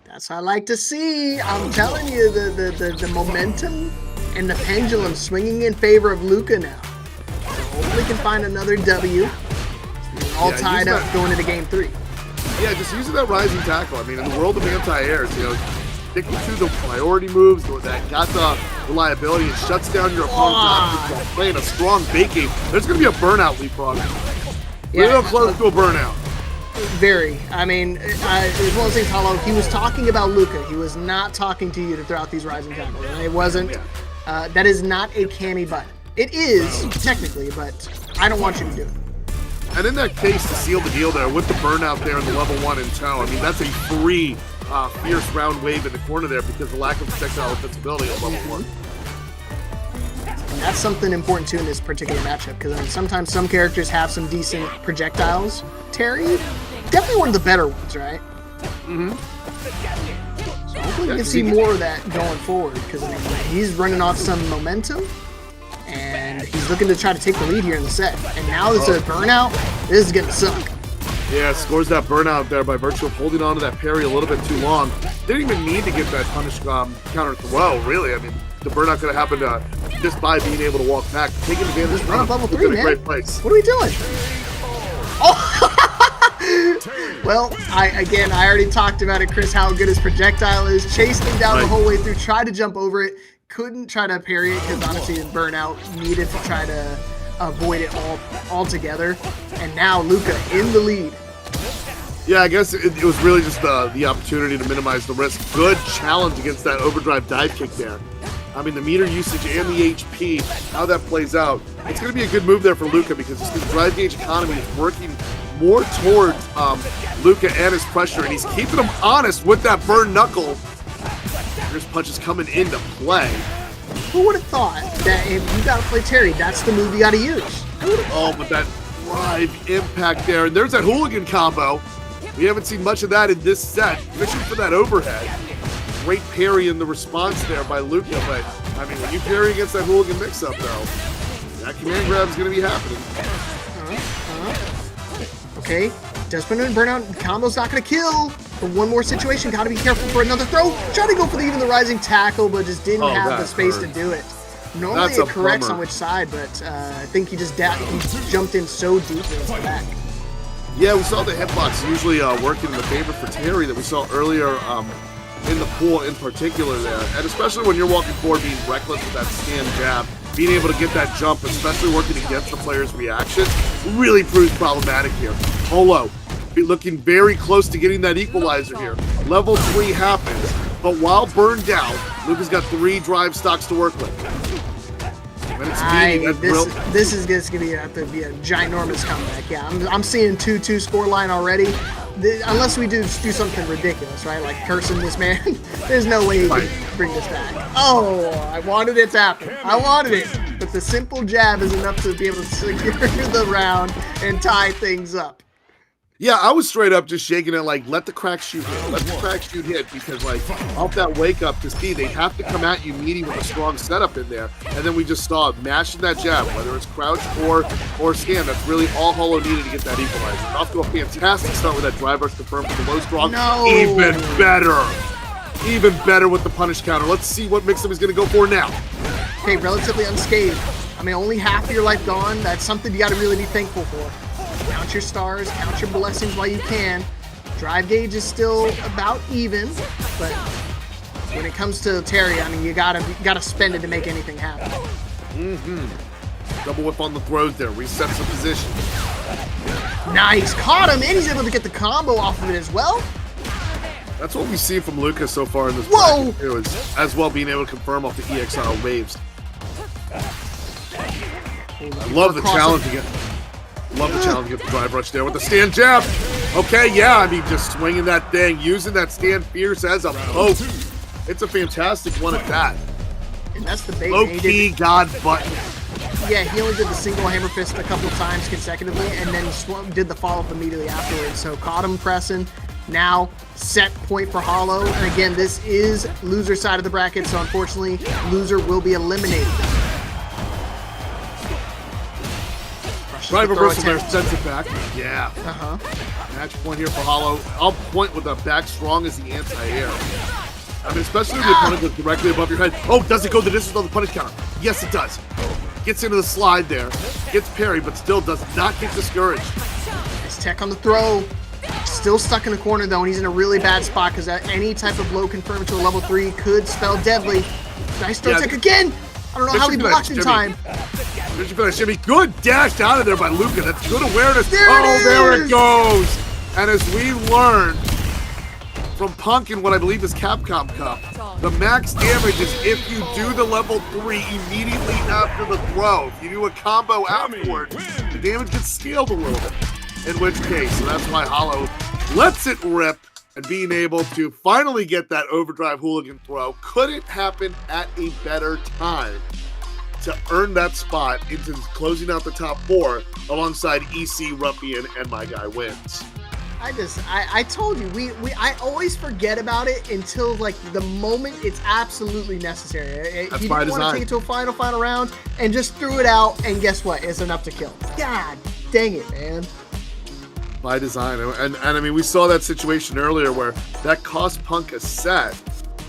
That's what I like to see. I'm telling you, the momentum and the pendulum swinging in favor of Luca now. So hopefully can find another W. All tied up going into game 3. Yeah, just using that rising tackle. I mean, in the world of anti-airs, you know, sticking to the priority moves that got the reliability and shuts down your opponent's options while playing a strong bait game. There's going to be a burnout, Leapfrog. Real close to a burnout. Very. I mean, it's one of those things, Hollow. He was talking about Luca. He was not talking to you to throw out these rising tackles. It wasn't. That is not a Cammy button. It is, technically, but I don't want you to do it. And in that case, to seal the deal there, with the burnout there in the level 1 in tow, I mean, that's a free fierce round wave in the corner there because of the lack of projectile defensibility on level 1. And that's something important, too, in this particular matchup, because I mean, sometimes some characters have some decent projectiles. Terry, definitely one of the better ones, right? Mm-hmm. So hopefully we can see more of that going forward, because I mean, he's running off some momentum. And he's looking to try to take the lead here in the set. And now it's a burnout. This is going to suck. Yeah, scores that burnout there by virtue of holding on to that parry a little bit too long. Didn't even need to get that punish counter throw, really. I mean, the burnout could have happened just by being able to walk back. Taking advantage of this run up level 3, man. A great place. What are we doing? Oh! Well, I already talked about it, Chris, how good his projectile is. Chased him down the whole way through, tried to jump over it. Couldn't try to parry it because honestly the burnout needed to try to avoid it altogether. And now Luca in the lead. Yeah, I guess it was really just the opportunity to minimize the risk. Good challenge against that overdrive dive kick there. I mean, the meter usage and the HP, how that plays out. It's going to be a good move there for Luca because his drive gauge economy is working more towards Luca and his pressure, and he's keeping him honest with that burn knuckle. There's punches coming into play. Who would have thought that if you got to play Terry, that's the move you got to use? Oh, but that drive impact there. And there's that hooligan combo. We haven't seen much of that in this set. Fishing for that overhead. Great parry in the response there by Luca. But, I mean, when you parry against that hooligan mix-up, though, that command grab is going to be happening. Okay. Desperate and burnout. Combo's not going to kill. For one more situation, got to be careful for another throw. Try to go for even the rising tackle, but just didn't have the space to do it. Normally it corrects on which side, but I think he just he jumped in so deep into the back. Yeah, we saw the hitbox usually working in the favor for Terry that we saw earlier in the pool in particular there. And especially when you're walking forward, being reckless with that stand jab, being able to get that jump, especially working against the player's reaction, really proves problematic here. Holo looking very close to getting that equalizer here. Level 3 happens, but while burned down, Luca's got 3 drive stocks to work with. When it's this is just going to have to be a ginormous comeback. Yeah, I'm seeing 2-2 score line already. Unless we do something ridiculous, right? Like cursing this man. There's no way he can bring this back. Oh, I wanted it to happen. I wanted it. But the simple jab is enough to be able to secure the round and tie things up. Yeah, I was straight up just shaking it like, let the crack shoot hit. Let the crack shoot hit because, like, off that wake up to speed, they have to come at you meeting with a strong setup in there. And then we just saw mashing that jab, whether it's crouch or scan. That's really all Holo needed to get that equalizer. Off to a fantastic start with that drive rush confirmed for the low strong. No. Even better. Even better with the punish counter. Let's see what Mixum is going to go for now. Okay, relatively unscathed. I mean, only half of your life gone. That's something you got to really be thankful for. Count your stars, count your blessings while you can. Drive gauge is still about even, but when it comes to Terry, I mean, you gotta spend it to make anything happen. Double whip on the throws there, resets the position. Nice, caught him, and he's able to get the combo off of it as well. That's what we see from Luca so far in this Whoa! bracket too, is as well being able to confirm off the EXR waves. I love the challenge again. Love the challenge to get the drive rush there with the stand jab. Okay, yeah, I mean, just swinging that thing, using that stand fierce as a poke. It's a fantastic one at that. And that's the bait. Low-key God button. Yeah, he only did the single hammer fist a couple times consecutively and then did the follow-up immediately afterwards. So caught him pressing. Now, set point for Holo. And again, this is loser side of the bracket, so unfortunately, loser will be eliminated. Drive reversal there, sends it back. Yeah. Uh-huh. Match point here for Holo. I'll point with a back strong as the anti-air. I mean, especially if the opponent goes directly above your head. Oh, does it go the distance on the punish counter? Yes, it does. Gets into the slide there. Gets parried, but still does not get discouraged. Nice tech on the throw. Still stuck in the corner though, and he's in a really bad spot because any type of low confirm to a level 3 could spell deadly. Nice throw tech again. I don't know how he blocked in time. There's your finish, Jimmy. Good dash out of there by Luca. That's good awareness. There it goes. And as we learned from Punk in what I believe is Capcom Cup, the max damage is if you do the level 3 immediately after the throw. If you do a combo afterwards, the damage gets scaled a little bit. In which case, so that's why Hollow lets it rip, and being able to finally get that overdrive hooligan throw couldn't happen at a better time to earn that spot into closing out the top 4 alongside EC, Ruffian, and my guy Wins. I told you, I always forget about it until like the moment it's absolutely necessary. That's he by didn't want to design. take it to a final round and just threw it out, and guess what? It's enough to kill. God dang it, man. By design. And I mean, we saw that situation earlier where that cost Punk a set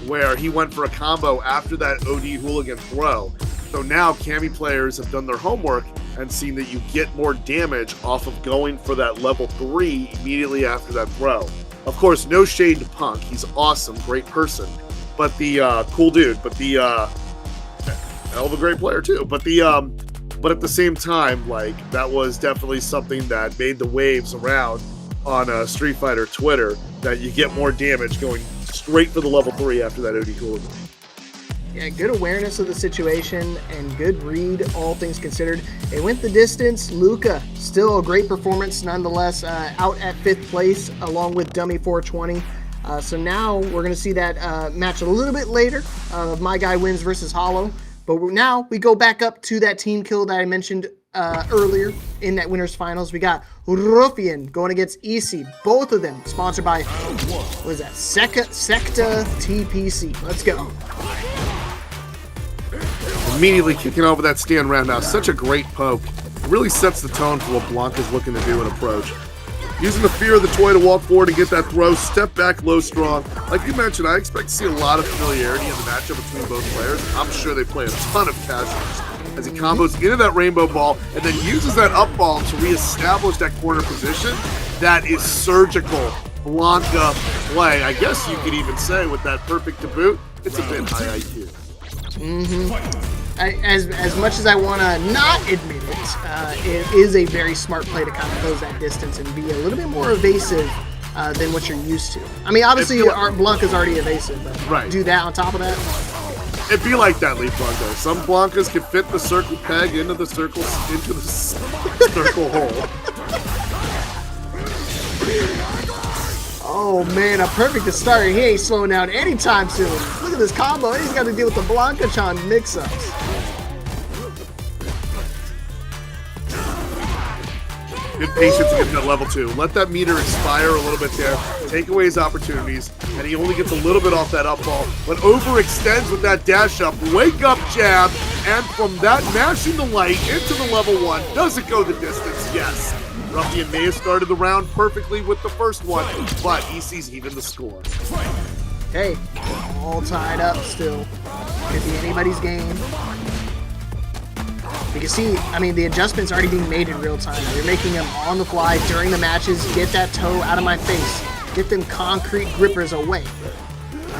where he went for a combo after that OD hooligan throw. So now Cammy players have done their homework and seen that you get more damage off of going for that level 3 immediately after that throw. Of course, no shade to Punk. He's awesome, great person, but the cool dude, but the hell of a great player too. But at the same time, like, that was definitely something that made the waves around on Street Fighter Twitter, that you get more damage going straight for the level 3 after that OD hooligan. Yeah, good awareness of the situation and good read, all things considered. It went the distance. Luca, still a great performance nonetheless, out at 5th place along with Dummy 420. So now we're going to see that match a little bit later of My Guy Wins versus Hollow. But now we go back up to that team kill that I mentioned earlier in that winners finals. We got Ruffian going against EC. Both of them sponsored by, what is that, Secta TPC. Let's go. Immediately kicking over that stand roundhouse. Such a great poke. It really sets the tone for what Blanca's looking to do in approach. Using the fear of the toy to walk forward to get that throw, step back low strong. Like you mentioned, I expect to see a lot of familiarity in the matchup between both players. I'm sure they play a ton of casuals as he combos into that rainbow ball and then uses that up ball to reestablish that corner position. That is surgical Blanca play. I guess you could even say with that perfect debut, it's a bit high IQ. As much as I want to not admit it, it is a very smart play to kind of close that distance and be a little bit more evasive than what you're used to. I mean, obviously, Blanca's already evasive, but do that on top of that. It'd be like that, Leaf Blanca. Some Blancas can fit the circle peg into the circle circle hole. Oh man, a perfect to start. He ain't slowing down anytime soon. Look at this combo. He's got to deal with the Blanca-chan mix-ups. Good patience to get to that level 2. Let that meter expire a little bit there. Take away his opportunities, and he only gets a little bit off that up ball. But overextends with that dash up, wake up jab, and from that mashing the light into the level 1. Does it go the distance? Yes. Ruffian may have started the round perfectly with the first one, but EC's even the score. Hey, all tied up still. Could be anybody's game. You can see, I mean, the adjustments already being made in real time. You're making them on the fly during the matches. Get that toe out of my face. Get them concrete grippers away.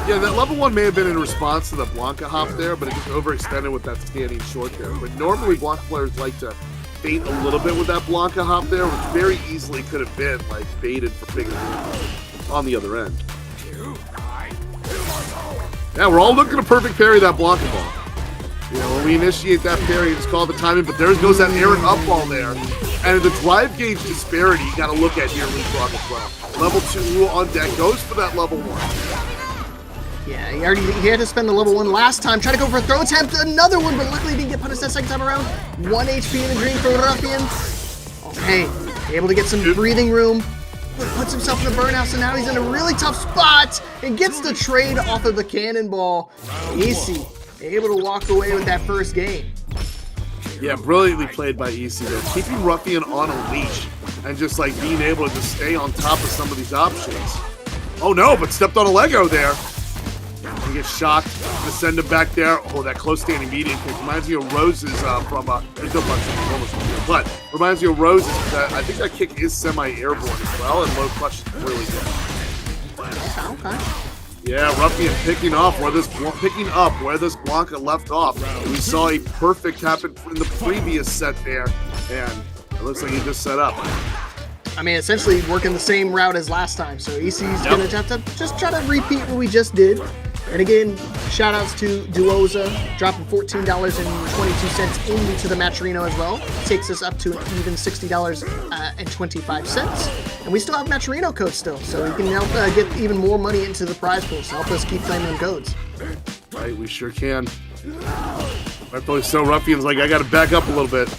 Yeah, that level 1 may have been in response to the Blanca hop there, but it just overextended with that standing short there. But normally Blanca players like to bait a little bit with that Blanca hop there, which very easily could have been like baited for bigger on the other end. Yeah, we're all looking to perfect parry that Blanca ball. You know, when we initiate that parry, it's called the timing, but there goes that errant up ball there. And the drive gauge disparity you gotta look at here in Leapfrog as well. Level 2 on deck goes for that level 1. Yeah, he had to spend the level 1 last time. Try to go for a throw attempt, another one, but luckily he didn't get punished that second time around. 1 HP in the dream for Ruffian. Okay, able to get some breathing room. Puts himself in the burnout, so now he's in a really tough spot and gets the trade off of the cannonball. EC able to walk away with that first game. Yeah, brilliantly played by EC there. Keeping Ruffian on a leash and just like being able to just stay on top of some of these options. Oh no, but stepped on a Lego there. He gets shocked. The send him back there. Oh, that close standing median kick reminds me of Rose's from there's no punch almost here, but reminds me of Rose's. I think that kick is semi-airborne as well, and low clutch is really good. Okay. Yeah, Ruffian picking up where this Blanca left off. We saw a perfect happen in the previous set there, and it looks like he just set up. I mean, essentially working the same route as last time. So EC's going to have to just try to repeat what we just did. And again, shout outs to Duoza, dropping $14.22 into the Matcherino as well. Takes us up to an even $60.25. And we still have Matcherino codes still, so we can help get even more money into the prize pool. So help us keep playing them codes. Right, we sure can. Rightfully so, Ruffian's like, I got to back up a little bit.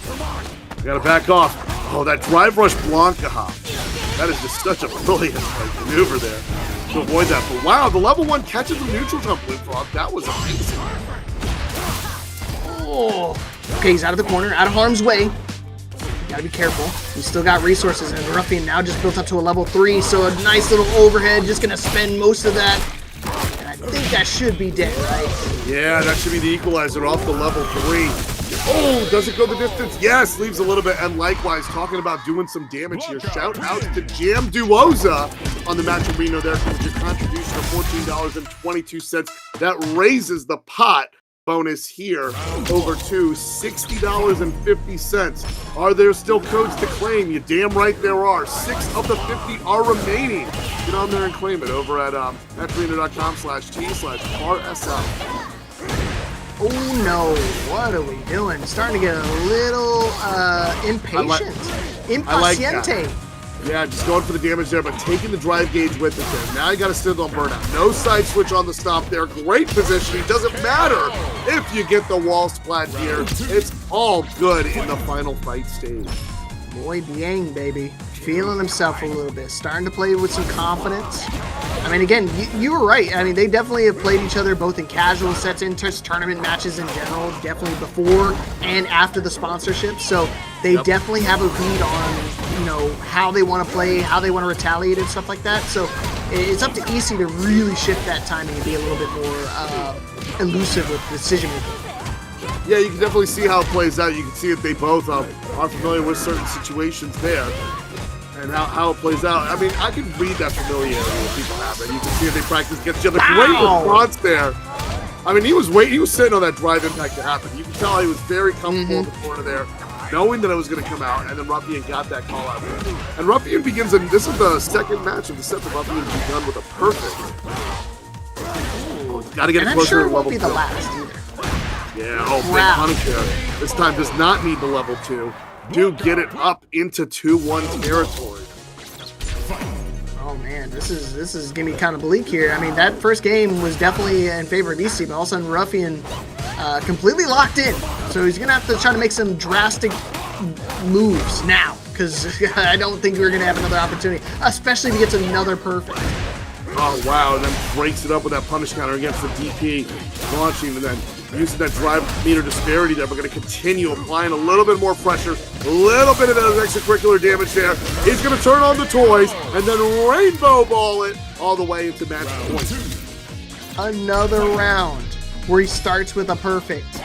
I got to back off. Oh, that drive rush Blanca hop. That is just such a brilliant maneuver there to avoid that. But wow, the level 1 catches the neutral jump Blue Frog. That was amazing. Oh. Okay, he's out of the corner, out of harm's way. Gotta be careful. He's still got resources, and Ruffian now just built up to a level 3, so a nice little overhead, just gonna spend most of that. And I think that should be dead, right? Yeah, that should be the equalizer off the level 3. Oh, does it go the distance? Yes, leaves a little bit. And likewise, talking about doing some damage here. Shout out to Jam Duoza on the Matcherino there with your contribution of $14.22. That raises the pot bonus here over to $60.50. Are there still codes to claim? You damn right there are. 6 of the 50 are remaining. Get on there and claim it over at matcherino.com/T/RSL. Oh no, what are we doing? Starting to get a little impatient. Impaciente. Yeah, just going for the damage there, but taking the drive gauge with it there. Now you got to sit on burnout. No side switch on the stop there. Great positioning. Doesn't matter if you get the wall splat here. It's all good in the final fight stage. Muy bien, baby. Feeling himself a little bit. Starting to play with some confidence. I mean, again, you were right. I mean, they definitely have played each other both in casual sets and tournament matches in general, definitely before and after the sponsorship. So they definitely have a read on, how they want to play, how they want to retaliate and stuff like that. So it's up to EC to really shift that timing and be a little bit more elusive with decision making. Yeah, you can definitely see how it plays out. You can see that they both are familiar with certain situations there. And how it plays out. I mean, I can read that familiarity that people have, and you can see if they practice against each other. Great response there. I mean, he was sitting on that drive impact to happen. You can tell he was very comfortable in the corner there, knowing that it was going to come out, and then Ruffian got that call out there. And Ruffian begins, and this is the second match of the set that Ruffian has begun with a perfect. Got to get it closer to level 2. And I'm sure it won't be the last either. Yeah, big punish there. This time does not need the level 2. Do get it up into 2-1 territory. Oh man, this is gonna be kind of bleak here. I mean, that first game was definitely in favor of EC, but all of a sudden Ruffian completely locked in. So he's gonna have to try to make some drastic moves now, because I don't think we're gonna have another opportunity, especially if he gets another perfect. Oh wow, and then breaks it up with that punish counter against the DP, launching, and then using that drive meter disparity there. We're going to continue applying a little bit more pressure, a little bit of that extracurricular damage there. He's going to turn on the toys and then rainbow ball it all the way into match point. Another round where he starts with a perfect.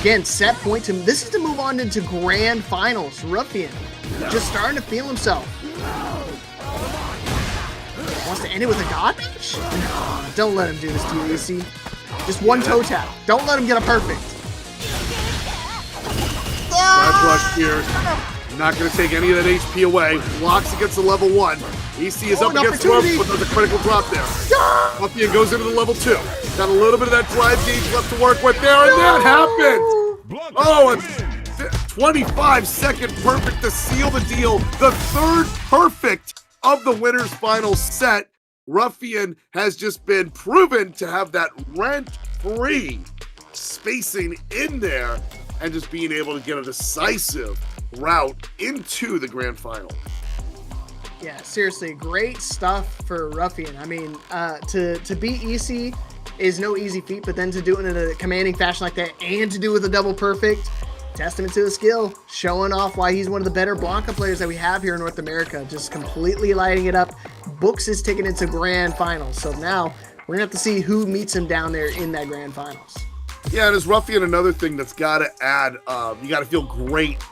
Again, set point to, this is to move on into grand finals. Ruffian just starting to feel himself. Wants to end it with a god match? No, don't let him do this to you, EC. Just one toe tap. Don't let him get a perfect. Drive rush here. Not going to take any of that HP away. Blocks against the level 1. EC is up against the rope, but there's a critical drop there. Ruffian goes into the level 2. Got a little bit of that drive gauge left to work with there, and that happened. Oh, a 25-second perfect to seal the deal. The third perfect of the winner's final set. Ruffian has just been proven to have that rent-free spacing in there and just being able to get a decisive route into the grand final. Yeah, seriously, great stuff for Ruffian. I mean, to beat EC is no easy feat, but then to do it in a commanding fashion like that and to do it with a double perfect, testament to the skill, showing off why he's one of the better Blanca players that we have here in North America, just completely lighting it up. Books his ticket into grand finals. So now we're gonna have to see who meets him down there in that grand finals. Yeah, and as Ruffian, another thing that's got to add, you got to feel great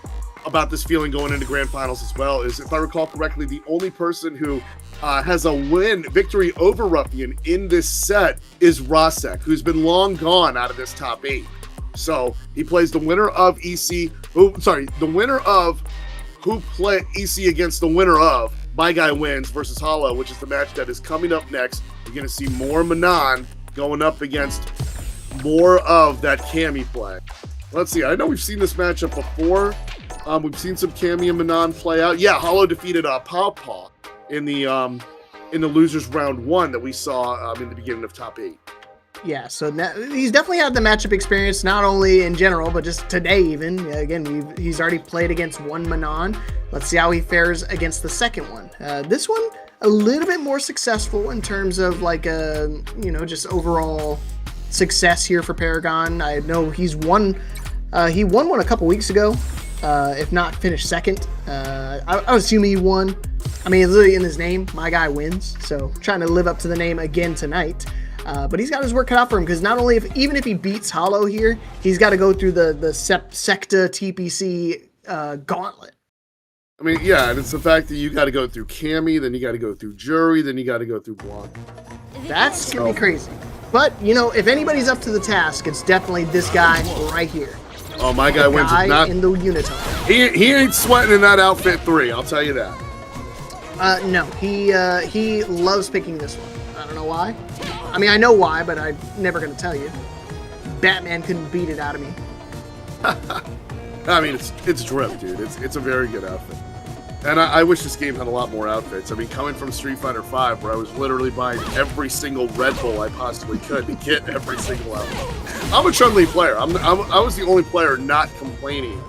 about this feeling going into grand finals as well, is, if I recall correctly, the only person who has a victory over Ruffian in this set is Rasek, who's been long gone out of this top 8. So he plays the winner of the winner of who play EC against the winner of My Guy Wins versus Hollow, which is the match that is coming up next. You're going to see more Manon going up against more of that Cammy play. Let's see. I know we've seen this matchup before. We've seen some Cammy and Manon play out. Yeah, Hollow defeated Paw Paw in the losers round 1 that we saw in the beginning of top 8. Yeah, so he's definitely had the matchup experience, not only in general, but just today even. Again, he's already played against one Manon. Let's see how he fares against the second one. This one, a little bit more successful in terms of just overall success here for Paragon. I know he won one a couple weeks ago, if not finished second. I would assume he won. I mean, it's literally in his name, My Guy Wins. So trying to live up to the name again tonight. But he's got his work cut out for him, because not only even if he beats Hollow here, he's got to go through the Secta TPC gauntlet. I mean, yeah, and it's the fact that you got to go through Cammy, then you got to go through Jury, then you got to go through Blanc. That's gonna be crazy. But if anybody's up to the task, it's definitely this guy right here. Oh, My Guy Wins is not in the unitard. He ain't sweating in that outfit 3. I'll tell you that. No, he loves picking this one. I don't know why. I mean, I know why, but I'm never gonna tell you. Batman couldn't beat it out of me. I mean, it's drip, dude. It's a very good outfit. And I wish this game had a lot more outfits. I mean, coming from Street Fighter V, where I was literally buying every single Red Bull I possibly could to get every single outfit. I'm a Chun-Li player. I was the only player not complaining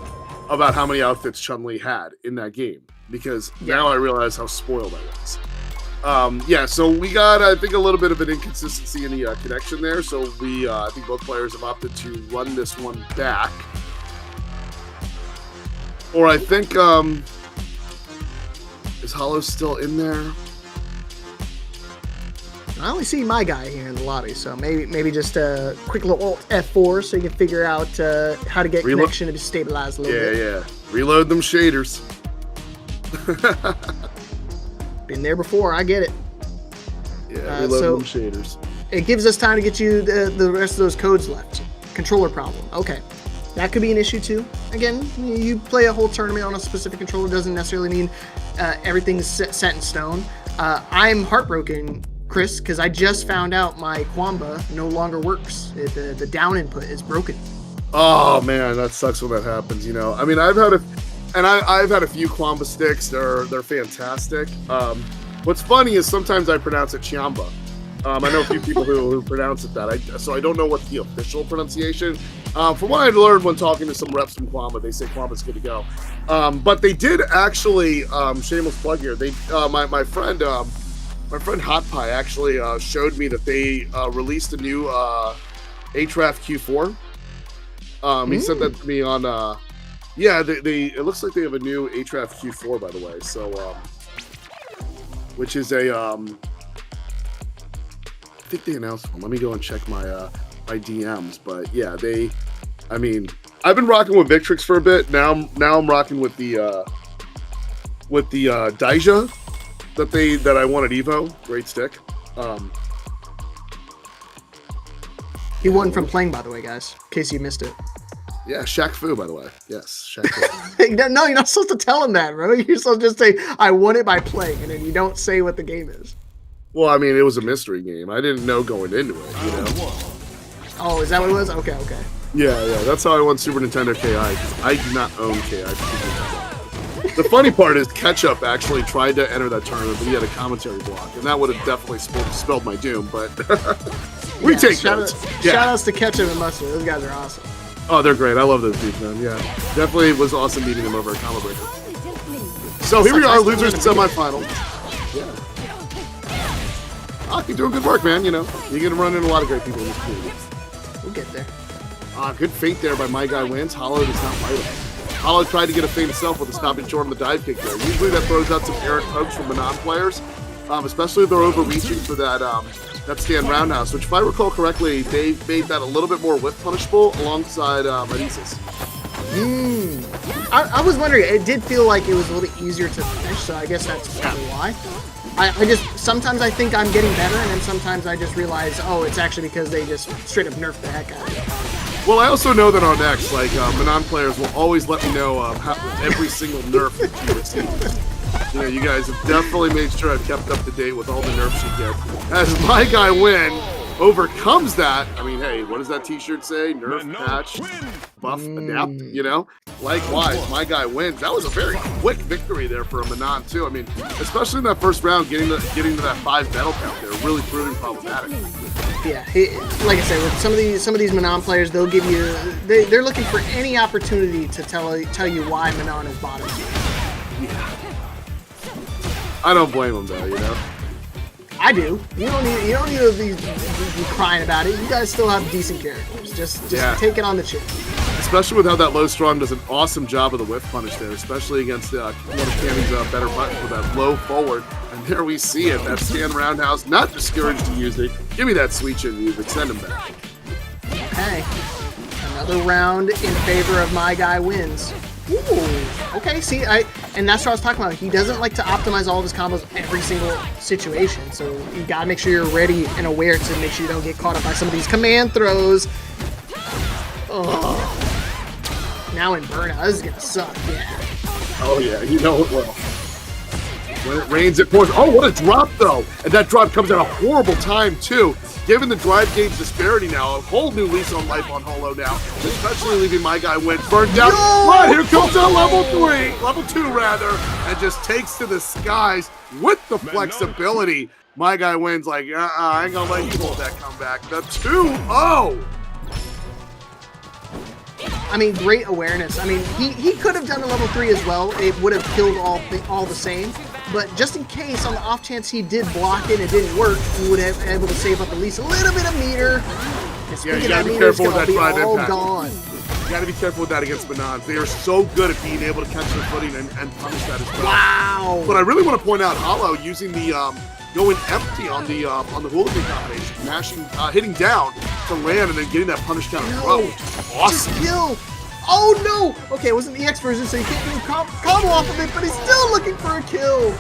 about how many outfits Chun-Li had in that game, because now I realize how spoiled I was. So we got, I think, a little bit of an inconsistency in the connection there. So I think both players have opted to run this one back. Or I think, is Hollow still in there? I only see My Guy here in the lobby, so maybe just a quick little Alt F4 so you can figure out how to get connection to stabilize a little bit. Yeah. Reload them shaders. Been there before, I get it. Yeah, reload them shaders. It gives us time to get you the rest of those codes left. Controller problem. Okay. That could be an issue too. Again, you play a whole tournament on a specific controller doesn't necessarily mean everything's set in stone. I'm heartbroken, Chris, because I just found out my Quamba no longer works. The down input is broken. Oh man, that sucks when that happens. I mean, I've had a few Quamba sticks. They're fantastic. What's funny is sometimes I pronounce it Chiamba. I know a few people who pronounce it that. So I don't know what the official pronunciation. From what I learned when talking to some reps from Quamba, they say Quamba's good to go. But they did actually, shameless plug here. They my friend Hot Pie actually showed me that they released a new HRAF Q4. He sent that to me on. It looks like they have a new HRAF Q4, by the way. So, which is a I think they announced one. Let me go and check my DMs. But yeah, I've been rocking with Victrix for a bit. Now I'm rocking with the Daija that I won at Evo. Great stick. He won from playing, by the way, guys. In case you missed it. Yeah, Shaq Fu, by the way. Yes, Shaq Fu. No, you're not supposed to tell him that, bro. You're supposed to just say, I won it by playing, and then you don't say what the game is. Well, I mean, it was a mystery game. I didn't know going into it, Oh, is that what it was? Okay. Yeah, that's how I won Super Nintendo KI, because I do not own KI. The funny part is Ketchup actually tried to enter that tournament, but he had a commentary block, and that would have definitely spelled my doom, but we take notes. Shout outs to Ketchup and Mustard. Those guys are awesome. Oh, they're great. I love those dudes, man. Yeah, definitely was awesome meeting them over at Combo Breaker. So here we are, losers semifinal. Yeah. You're doing good work, man. You're going to run into a lot of great people in this community. We'll get there. Good feint there by My Guy Wins. Hollow does not fight him. Hollow tried to get a feint himself with a stopping short on the dive kick there. Usually that throws out some errant pokes from the non-players. especially if they're overreaching for that stand roundhouse, which if I recall correctly, they made that a little bit more whip punishable alongside Manises. I was wondering, it did feel like it was a little easier to finish, so I guess that's probably why. I just, sometimes I think I'm getting better, and then sometimes I just realize, oh, it's actually because they just straight up nerfed the heck out of it. Well, I also know that on X, like, Manon players will always let me know every single nerf that you receive. You know, you guys have definitely made sure I've kept up to date with all the nerfs you get. As my guy Win overcomes that, I mean, hey, what does that t-shirt say? Nerf, patch, buff, adapt, you know? Likewise, my guy wins. That was a very quick victory there for a Manon, too. I mean, especially in that first round, getting to that 5 battle count there, really proving problematic. Yeah, like I said, with some of these Manon players, they'll give you, they're looking for any opportunity to tell you why Manon is bottom. Yeah. I don't blame them though, you know. I do. You don't need to be crying about it. You guys still have decent characters. Just take it on the chin. Especially with how that low strong does an awesome job of the whip punish there, especially against one of Cammy's better buttons with that low forward. And there we see it, that stand roundhouse. Not discouraged to use it. Give me that sweet chin music. Send him back. Okay. Another round in favor of my guy wins. Ooh. Okay, see, and that's what I was talking about. He doesn't like to optimize all of his combos every single situation, so you gotta make sure you're ready and aware to make sure you don't get caught up by some of these command throws. Oh. Now in burnout, this is gonna suck, yeah. Oh yeah, you know it will. When it rains, it pours. Oh, what a drop, though. And that drop comes at a horrible time, too. Given the drive gauge disparity now, a whole new lease on life on Holo now, especially leaving my guy Win burned down. Right, here comes that level 2 rather, and just takes to the skies with the flexibility. My guy Win's like, I ain't gonna let you hold that comeback. The 2-0. I mean, great awareness. I mean, he could have done a level 3 as well. It would have killed all the same. But just in case, on the off chance he did block it and it didn't work, he would have been able to save up at least a little bit of meter. And yeah, you gotta be careful with that drive impact. Gone. You gotta be careful with that against Manons. They are so good at being able to catch their footing and punish that as well. Wow! But I really want to point out Holo using the going empty on the hooligan combination, mashing, hitting down to land and then getting that punish down throw. Awesome. Just kill. Oh no! Okay, it wasn't the X version, so you can't do a combo off of it, but he's still looking for a kill.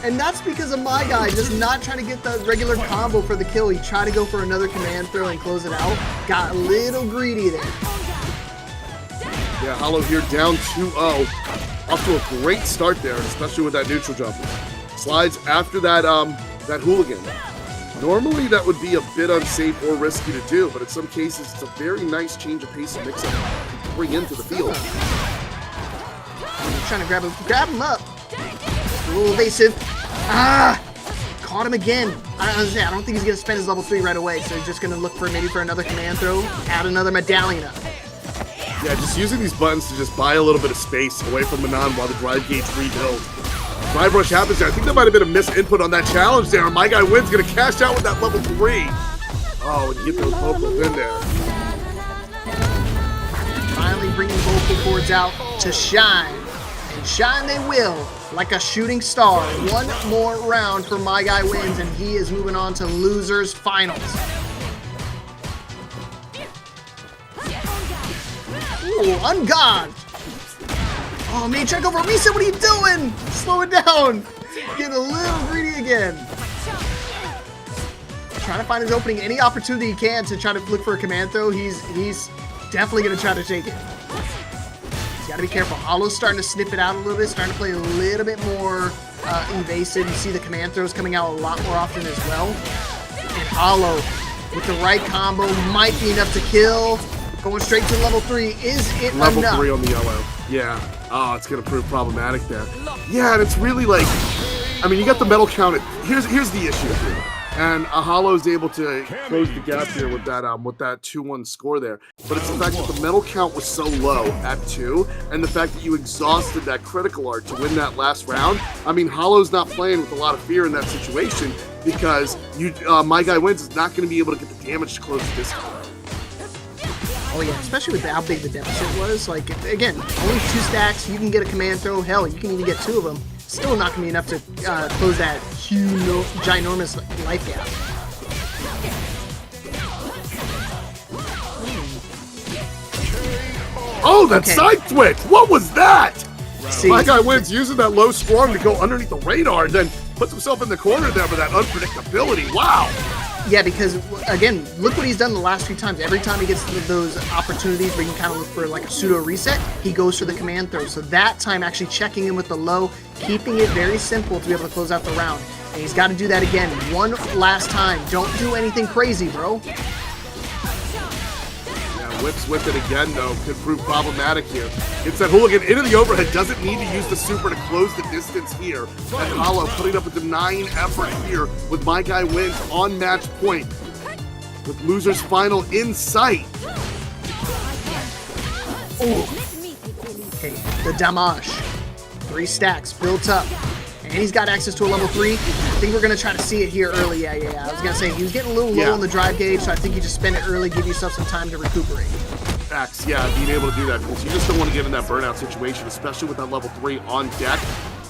And that's because of my guy just not trying to get the regular combo for the kill. He tried to go for another command throw and close it out. Got a little greedy there. Yeah, Holo here down 2-0. Off to a great start there, especially with that neutral jump. Slides after that that hooligan. Normally that would be a bit unsafe or risky to do, but in some cases it's a very nice change of pace and mix-up to bring into the field. Trying to grab him up. A little evasive. Caught him again. I don't think he's gonna spend his level 3 right away, so he's just gonna look for maybe for another command throw, add another medallion up. Yeah, just using these buttons to just buy a little bit of space away from Manon while the drive gauge rebuilds. Drive rush happens there. I think that might have been a misinput on that challenge there. My guy Win's gonna cash out with that level 3. Oh, and get those vocals in there. Finally bringing vocal cords out to shine. And shine they will, like a shooting star. One more round for my guy Wins, and he is moving on to losers finals. Ooh, ungod. Oh man, try to go for a reset. What are you doing? Slow it down. Getting a little greedy again. Trying to find his opening, any opportunity he can to try to look for a command throw. He's definitely gonna try to take it. He's gotta be careful. Holo's starting to sniff it out a little bit, starting to play a little bit more evasive. You see the command throws coming out a lot more often as well. And Holo, with the right combo, might be enough to kill. Going straight to level 3. Is it level enough? 3 on the yellow. Yeah. Oh, it's going to prove problematic there. Yeah, and it's really like, I mean, you got the metal count. Here's the issue here. And Holo's able to close the gap here with that 2-1 score there. But it's the fact that the metal count was so low at 2, and the fact that you exhausted that critical art to win that last round. I mean, Holo's not playing with a lot of fear in that situation because my guy Wins is not going to be able to get the damage to close the distance. Oh yeah, especially with how big the deficit was. Like, again, only 2 stacks, you can get a command throw. Hell, you can even get 2 of them. Still not going to be enough to close that ginormous life gap. Oh, that Okay. side switch! What was that? See, My guy wins using that low strong to go underneath the radar and then puts himself in the corner there with that unpredictability. Wow. yeah, because again, look what he's done the last few times. Every time he gets those opportunities where you can kind of look for like a pseudo reset, he goes for the command throw. So that time, actually checking in with the low, keeping it very simple to be able to close out the round. And he's got to do that again one last time. Don't do anything crazy, bro. Whips with it again, though. Could prove problematic here. It's that Hooligan into the overhead. Doesn't need to use the super to close the distance here. And Hollow putting up a denying effort here with My Guy Wins on match point. With Loser's Final in sight. Okay, the damage. 3 stacks built up. And he's got access to a level 3. I think we're going to try to see it here early. Yeah. I was going to say, he was getting a little low on the drive gauge, so I think you just spend it early, give yourself some time to recuperate. Facts, yeah, being able to do that, because you just don't want to get in that burnout situation, especially with that level 3 on deck,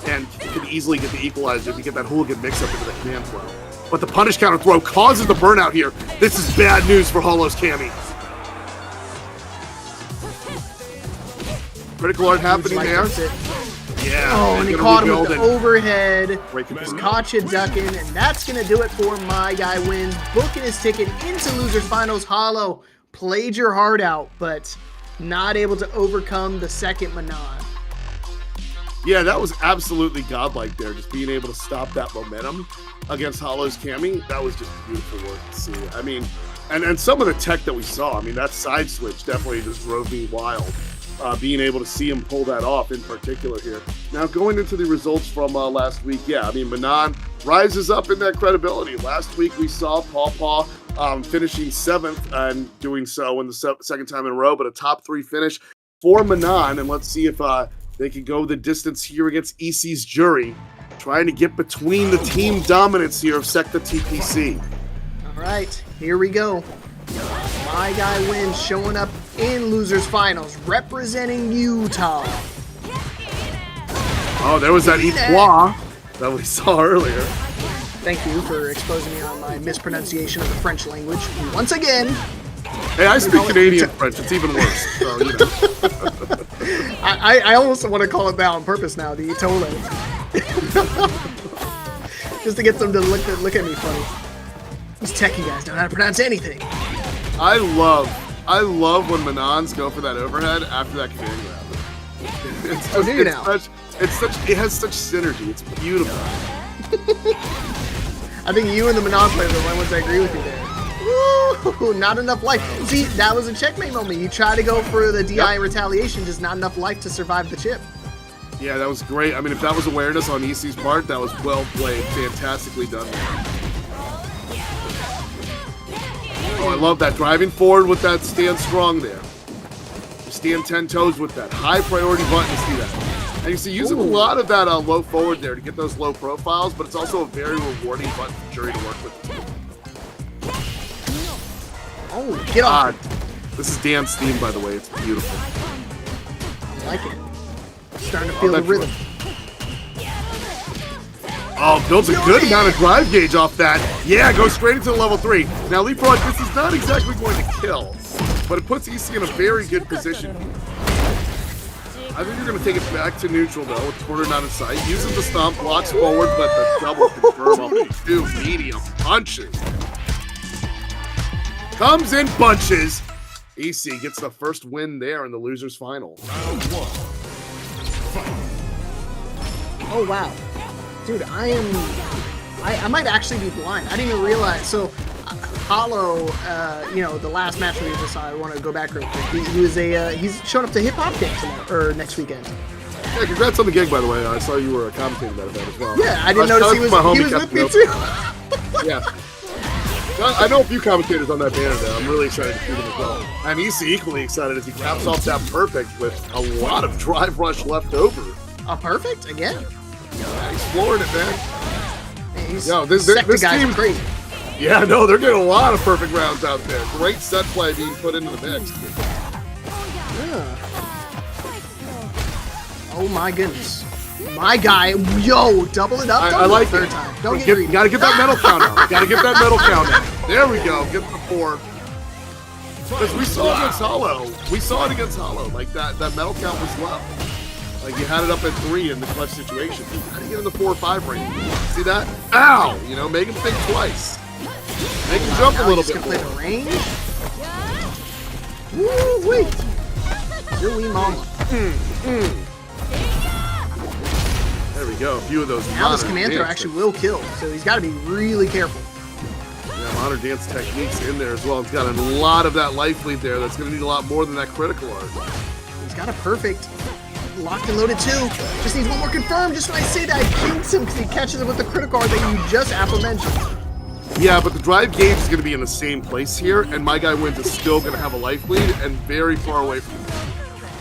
and you can easily get the equalizer if you get that Hooligan mix-up into the command throw. But the punish counter throw causes the burnout here. This is bad news for Hollow's Cammy. Critical art happening there. Yeah. Oh, and he caught him with the overhead. Just caught you ducking, and that's going to do it for My Guy Wins. Booking his ticket into Losers Finals. Hollow played your heart out, but not able to overcome the second Manon. Yeah, that was absolutely godlike there, just being able to stop that momentum against Hollow's Cammy. That was just beautiful work to see. I mean, and some of the tech that we saw, I mean, that side switch definitely just drove me wild. Being able to see him pull that off in particular here. Now, going into the results from last week, yeah, I mean, Manon rises up in that credibility. Last week, we saw Paw Paw finishing 7th and doing so in the second time in a row, but a top 3 finish for Manon. And let's see if they can go the distance here against EC's Jury, trying to get between the team dominance here of Secta TPC. All right, here we go. My Guy Wins showing up in Losers Finals, representing Utah. Oh, there was that Etoile that we saw earlier. Thank you for exposing me on my mispronunciation of the French language once again. Hey, I speak Canadian French. It's even worse. So, you know. I almost want to call it that on purpose now, the Etoile. Just to get them to look at me funny. These techie guys don't know how to pronounce anything. I love when Manons go for that overhead after that command grab. It has such synergy. It's beautiful. I think you and the Manon players are the only ones that agree with you there. Woo! Not enough life. See, that was a checkmate moment. You try to go for the DI and retaliation, just not enough life to survive the chip. Yeah, that was great. I mean, if that was awareness on EC's part, that was well played. Fantastically done. Oh, I love that. Driving forward with that stand strong there. Stand 10 toes with that. High priority button to see that. And you see, using a lot of that low forward there to get those low profiles, but it's also a very rewarding button for Jury to work with. Oh, get off. This is Dan's theme, by the way. It's beautiful. I like it. Starting to feel the rhythm. Oh, builds a good amount of drive gauge off that. Yeah, goes straight into the level 3. Now, Leapfrog, this is not exactly going to kill, but it puts EC in a very good position. I think you're going to take it back to neutral, though, with corner not in sight. Uses the stomp, blocks forward, but the double confirm off the 2 medium punches. Comes in bunches. EC gets the first win there in the Losers Final. Oh, wow. Dude, I might actually be blind. I didn't even realize. So, Hollow, the last match we just saw, I want to go back real quick. He's showing up to Hip Hop Day next weekend. Yeah, congrats on the gig, by the way. I saw you were commentating that event as well. Yeah, I didn't notice he was with me too. Yeah. I know a few commentators on that banner there. I'm really excited to see them as well. And EC equally excited as he caps off that perfect with a lot of drive rush left over. A perfect? Again? Yeah, exploring it, man. This team's great. Yeah, no, they're getting a lot of perfect rounds out there. Great set play being put into the mix. Yeah. Oh my goodness. My guy, yo, double it up. I like third it. time. Don't get greedy. Gotta get that medal count out. Gotta get that medal count out. There we go. Get the 4. Because we saw it against Hollow. We saw it against Hollow. Like that medal count was low. Like you had it up at 3 in the clutch situation. You gotta get in the 4 or 5 range. See that? Ow! You know, make him think twice. Make him jump a little bit Play more. the range. Woo wee! Your wee mama. There we go. A few of those. Now this modern command throw dance actually will kill, so he's got to be really careful. Yeah, modern dance techniques in there as well. It's got a lot of that life lead there. That's going to need a lot more than that critical art. He's got a perfect locked and loaded 2. Just needs one more confirm. Just when I say that, I jinx him because he catches it with the critical art that you just aforementioned. Yeah, but the drive gauge is going to be in the same place here, and my guy wins is still going to have a life lead and very far away from him.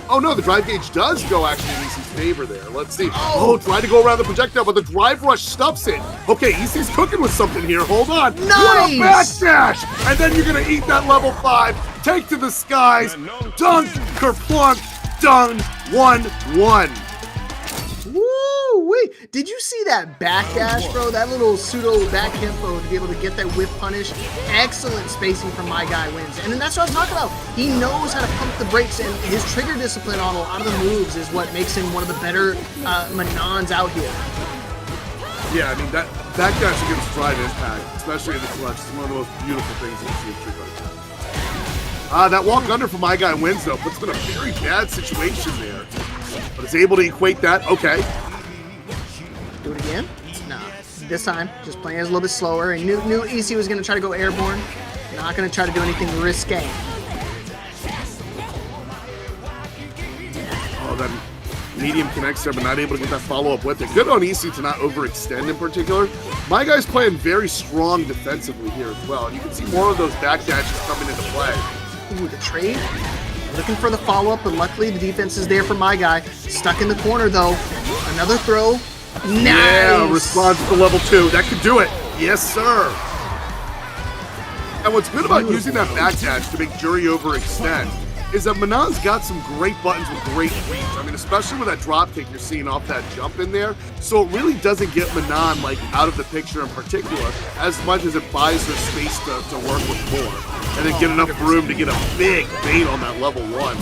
Oh no, the drive gauge does go actually in EC's favor there. Let's see. Oh, tried to go around the projectile, but the drive rush stuffs it. Okay, EC's cooking with something here. Hold on. Nice! What a backdash! And then you're going to eat that level 5. Take to the skies. Dunk, kerplunk, done. 1-1. Woo-wee. Did you see that backdash, bro? That little pseudo back tempo to be able to get that whip punish. Excellent spacing from my guy wins. And then that's what I'm talking about. He knows how to pump the brakes, and his trigger discipline on a lot of the moves is what makes him one of the better Manons out here. Yeah, I mean, that backdash against drive impact, especially in the clutch, is one of the most beautiful things you see in Street Fighter. That walk under for my guy wins, though. Puts him in a very bad situation there. But is able to equate that. Okay. Do it again? Nah. This time, just playing it a little bit slower. And knew EC was going to try to go airborne. Not going to try to do anything risque. Oh, that medium connects there, but not able to get that follow-up with it. Good on EC to not overextend in particular. My guy's playing very strong defensively here as well. And you can see more of those backdashes coming into play. Ooh, the trade. Looking for the follow-up, but luckily the defense is there for my guy. Stuck in the corner, though. Another throw. Nice! Yeah, responds to level 2. That could do it. Yes, sir. And what's good about using that backdash to make Jury overextend is that Manon's got some great buttons with great reach. I mean, especially with that drop kick you're seeing off that jump in there. So it really doesn't get Manon, like, out of the picture in particular as much as it buys her space to work with more. And then get enough room to get a big bait on that level 1.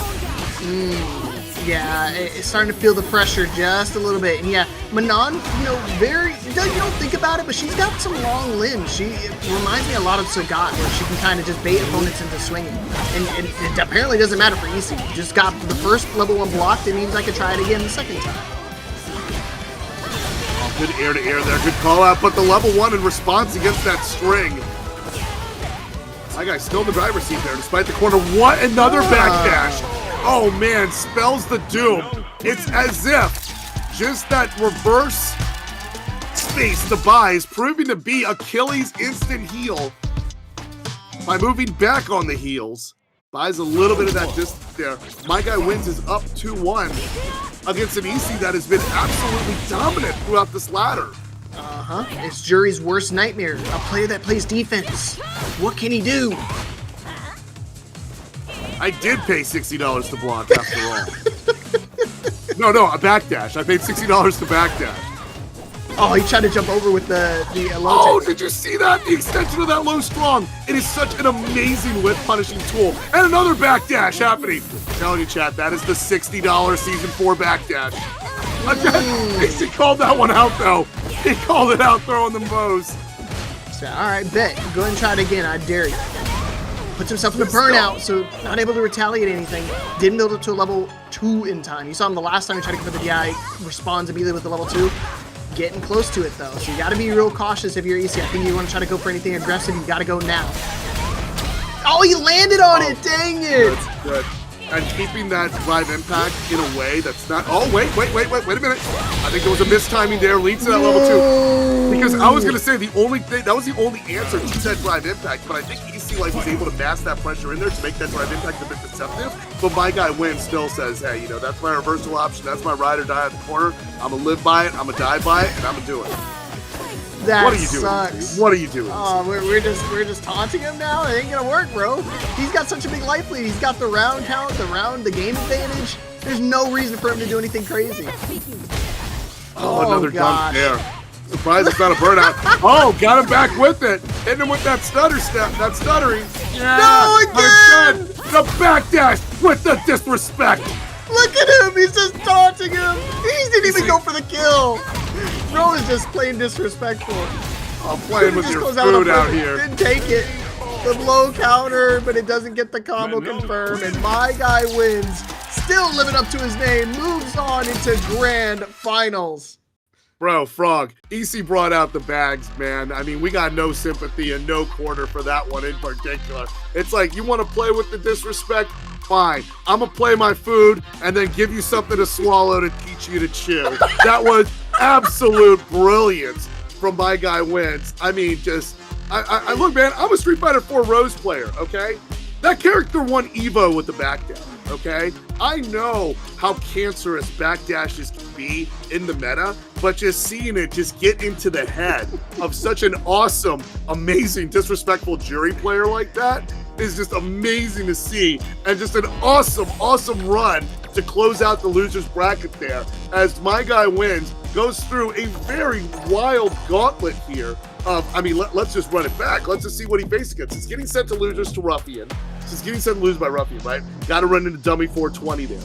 Yeah, it's starting to feel the pressure just a little bit. And yeah, Manon, you know, you don't think about it, but she's got some long limbs. It reminds me a lot of Sagat, where she can kind of just bait opponents into swinging. And it apparently doesn't matter for EC. Just got the first level 1 blocked. It means I could try it again the second time. Oh, good air to air there. Good call out. But the level 1 in response against that string. My guy's still in the driver's seat there, despite the corner. What? Another backdash. Oh, man. Spells the doom. It's as if just that reverse space to buy is proving to be Achilles' instant heal by moving back on the heels. Buys a little bit of that distance there. My guy wins is up 2-1 against an EC that has been absolutely dominant throughout this ladder. It's Jury's worst nightmare. A player that plays defense. What can he do? I did pay $60 to block after all. No, a backdash. I paid $60 to backdash. Oh, he tried to jump over with the low Oh, tech. did you see that? The extension of that low strong. It is such an amazing whip punishing tool. And another backdash happening. I'm telling you, chat, that is the $60 Season 4 backdash. He called that one out, though. He called it out throwing them bows. So, all right, bet. Go ahead and try it again. I dare you. Puts himself in a burnout, so not able to retaliate anything. Didn't build it to a level 2 in time. You saw him the last time he tried to go for the DI. Responds immediately with the level 2. Getting close to it, though. So you got to be real cautious if you're EC. I think you want to try to go for anything aggressive. You got to go now. Oh, he landed on it. Dang it. That's good. And keeping that drive impact in a way that's not... Oh, wait a minute. I think there was a mistiming there. Leads to that level 2. Because I was going to say that was the only answer to that drive impact, but I think EC Life was able to mask that pressure in there to make that drive impact a bit deceptive. But my guy Win still says, hey, you know, that's my reversal option. That's my ride or die at the corner. I'm going to live by it. I'm going to die by it. And I'm going to do it. That what are you doing? sucks. What are you doing? Oh, we're just taunting him now. It ain't gonna work, bro. He's got such a big life lead. He's got the round count, the game advantage. There's no reason for him to do anything crazy. Oh, another gosh. dunk there. Surprised it's not a burnout. Oh, got him back with it. Hitting him with that stutter step, that stuttering. Yeah, No, again! The backdash with the disrespect. Look at him. He's just taunting him. He didn't even go for the kill. Bro is just plain disrespectful. I'm playing with Just your goes food out perfect. here. Didn't take it. The low counter, but it doesn't get the combo confirmed. And my guy wins. Still living up to his name. Moves on into grand finals. Bro, Frog, EC brought out the bags, man. I mean, we got no sympathy and no quarter for that one in particular. It's like, you want to play with the disrespect? Fine. I'm going to play my food and then give you something to swallow to teach you to chew. That was absolute brilliance from my guy wins. I mean, just, I look, man, I'm a Street Fighter 4 Rose player, okay? That character won Evo with the backdash, okay? I know how cancerous backdashes can be in the meta, but just seeing it just get into the head of such an awesome, amazing, disrespectful jury player like that is just amazing to see, and just an awesome, awesome run to close out the loser's bracket there as my guy wins, goes through a very wild gauntlet here. I mean, let's just run it back. Let's just see what he faces against. He's getting sent to losers to Ruffian. He's getting sent to lose by Ruffian, right? Got to run into dummy 420 there.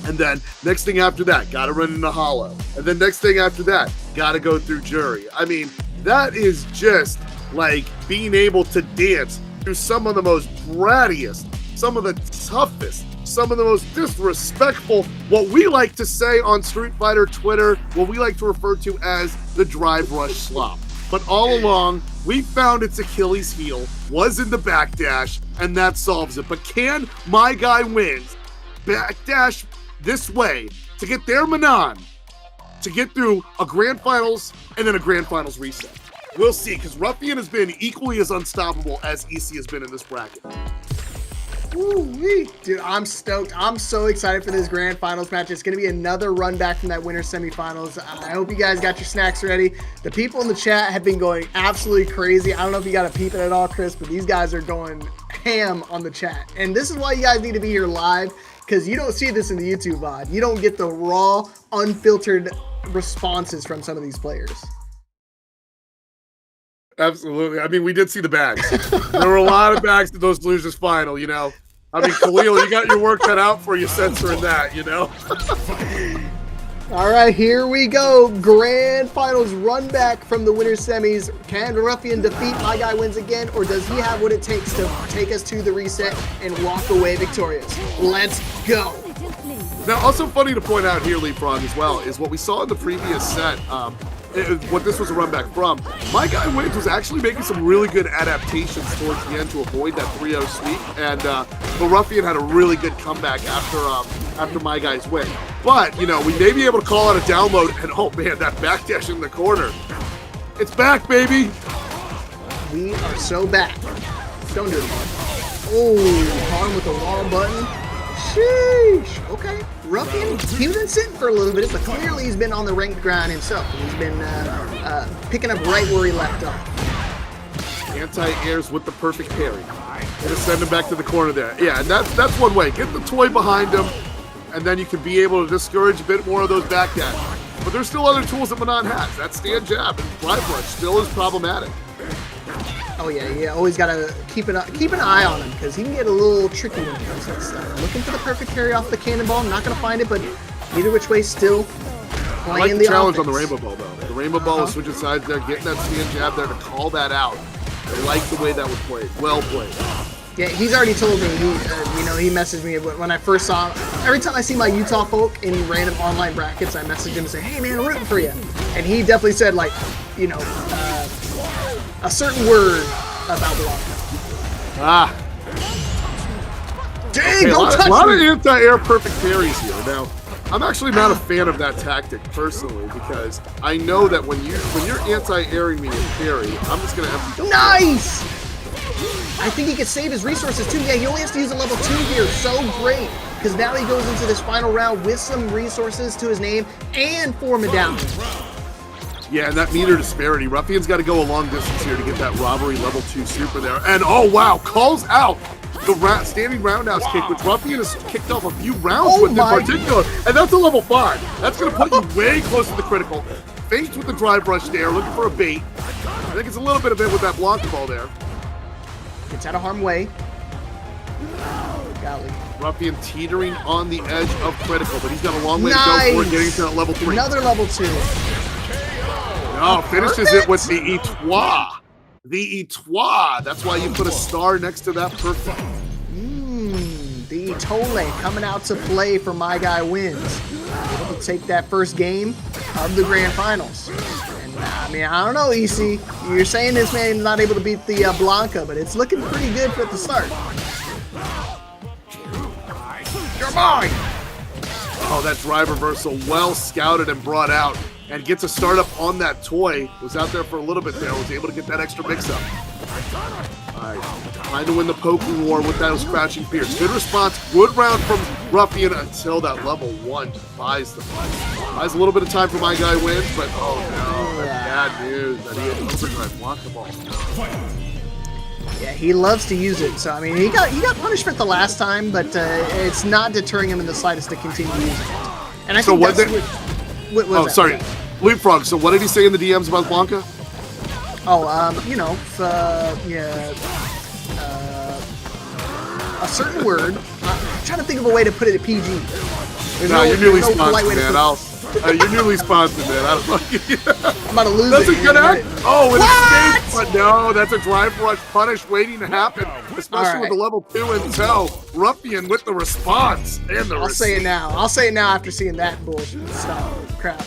And then next thing after that, got to run into Hollow. And then next thing after that, got to go through Jury. I mean, that is just like being able to dance through some of the most brattiest, some of the toughest, some of the most disrespectful, what we like to say on Street Fighter Twitter, what we like to refer to as the drive rush slop. But all along, we found its Achilles heel was in the backdash, and that solves it. But can my guy wins backdash this way to get their Manon to get through a grand finals and then a grand finals reset? We'll see, because Ruffian has been equally as unstoppable as EC has been in this bracket. Woo-wee. Dude, I'm stoked. I'm so excited for this grand finals match. It's going to be another run back from that winter semifinals. I hope you guys got your snacks ready. The people in the chat have been going absolutely crazy. I don't know if you got to peep it at all, Chris, but these guys are going ham on the chat. And this is why you guys need to be here live, because you don't see this in the YouTube VOD. You don't get the raw, unfiltered responses from some of these players. Absolutely. I mean, we did see the bags. There were a lot of bags to those losers final, you know. I mean, Khalil, you got your work cut out for you censoring that, you know. All right, here we go. Grand finals run back from the winter semis. Can Ruffian defeat My Guy Wins again, or does he have what it takes to take us to the reset and walk away victorious? Let's go. Now, also funny to point out here, Leapfrog, as well, is what we saw in the previous set, what this was a run back from. My Guy Wins was actually making some really good adaptations towards the end to avoid that 3-0 sweep, and the Ruffian had a really good comeback after My Guy's win. But, you know, we may be able to call out a download, and oh man, that backdash in the corner. It's back, baby! We are so back. Don't do it anymore. Oh, Khan with the wall button. Sheesh. Okay. Ruffian, he was been sitting for a little bit, but clearly he's been on the ranked ground himself. He's been picking up right where he left off. Anti-airs with the perfect parry. Gonna send him back to the corner there. Yeah, and that's one way. Get the toy behind him, and then you can be able to discourage a bit more of those backdashes. But there's still other tools that Manon has. That stand jab and drive rush still is problematic. Oh yeah, you always gotta keep an eye on him, because he can get a little tricky when it comes to that stuff. Looking for the perfect carry off the cannonball, not gonna find it, but either which way, still playing I like the challenge offense. on the rainbow ball though. The rainbow ball is switching sides there, getting that stand jab there to call that out. I like the way that was played. Well played. Yeah, he's already told me. He messaged me when I first saw him. Every time I see my Utah folk in random online brackets, I message him and say, "Hey man, I'm rooting for you." And he definitely said, like, a certain word about the lockdown. Dang, Okay, don't touch a lot me. of anti-air perfect parries here. Now, I'm actually not a fan of that tactic personally, because I know that when you're anti-airing me in parry, I'm just gonna have to. Nice! I think he could save his resources too. Yeah, he only has to use a level 2 here. So great. Because now he goes into this final round with some resources to his name and 4 medallions. Yeah, and that meter disparity. Ruffian's got to go a long distance here to get that robbery level 2 super there. And oh wow, calls out the standing roundhouse kick, which Ruffian has kicked off a few rounds with in my. particular, and that's a level 5. That's going to put you way close to the critical. Faked with the drive rush there, looking for a bait. I think it's a little bit of it with that Blanca ball there. Gets out of harm's way. Golly. Ruffian teetering on the edge of critical, but he's got a long way to go before getting to that level 3. Another level 2. No, finishes it with the Etoile. The Etoile. That's why you put a star next to that perfect. The Etoile coming out to play for My Guy Wins. Able to take that first game of the grand finals. And I mean, I don't know, EC. You're saying this man's not able to beat the Blanca, but it's looking pretty good at the start. You're mine! Oh, that drive reversal well scouted and brought out. And gets a startup on that toy. Was out there for a little bit there. Was able to get that extra mix-up. All right, trying to win the poking war with that scratching Pierce. Good response. Good round from Ruffian until that level 1 buys the fight. Buys a little bit of time for My Guy Wins, but oh no, that's bad news that he had overdrive blocked the ball. Yeah, he loves to use it. So I mean, he got punished for it the last time, but it's not deterring him in the slightest to continue using it. And I think what was that? Sorry. Leapfrog. So what did he say in the DMs about Blanca? Oh, you know, a certain word. I'm trying to think of a way to put it at PG. You're newly sponsored, man. You're newly sponsored, man. I don't know. I'm about to lose That's it. a good act. Oh, it escaped, but no, that's a drive rush punish waiting to happen, especially with the level 2 in tow. Ruffian with the response and the I'll say it now. I'll say it now after seeing that bullshit. Stop. Crap.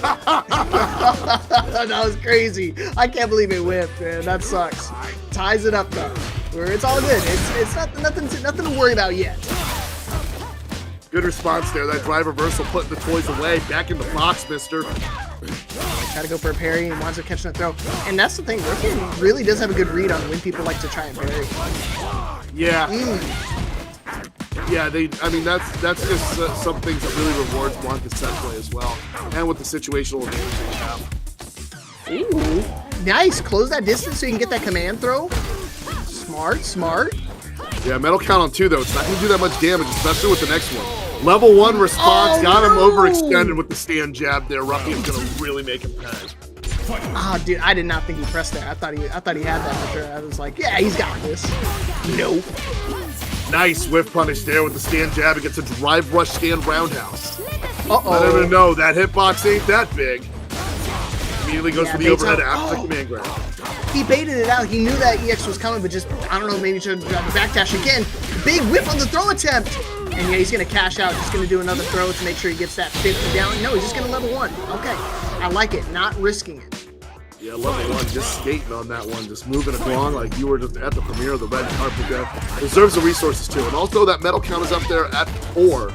That was crazy. I can't believe it whipped, man. That sucks. Ties it up, though. Where it's all good. It's nothing to worry about yet. Good response there. That drive reversal putting the toys away. Back in the box, mister. Try to go for a parry and winds up catching a throw. And that's the thing. Ruffian really does have a good read on when people like to try and parry. Yeah. Yeah, I mean, that's just some things that really rewards Blanca's set play as well. And with the situational advantage they have. Ooh. Nice. Close that distance so you can get that command throw. Smart. Yeah, metal count on 2, though. It's not going to do that much damage, especially with the next one. Level 1 response. Got him overextended with the stand jab there. Ruffian's going to really make him pay. Oh, dude, I did not think he pressed that. I thought he had that for sure. I was like, yeah, he's got this. Nope. Nice whiff punish there with the stand jab. It gets a drive rush stand roundhouse. Uh-oh. Let him know that hitbox ain't that big. Immediately goes for the overhead after the command grab. He baited it out. He knew that EX was coming, but just, I don't know, maybe should have grabbed the backdash again. Big whip on the throw attempt. And yeah, he's going to cash out. Just going to do another throw to make sure he gets that 50 down. No, he's just going to level 1. Okay. I like it. Not risking it. Yeah, level 1, just skating on that one. Just moving along like you were just at the premiere of the red carpet there. Deserves the resources, too. And also, that metal count is up there at 4.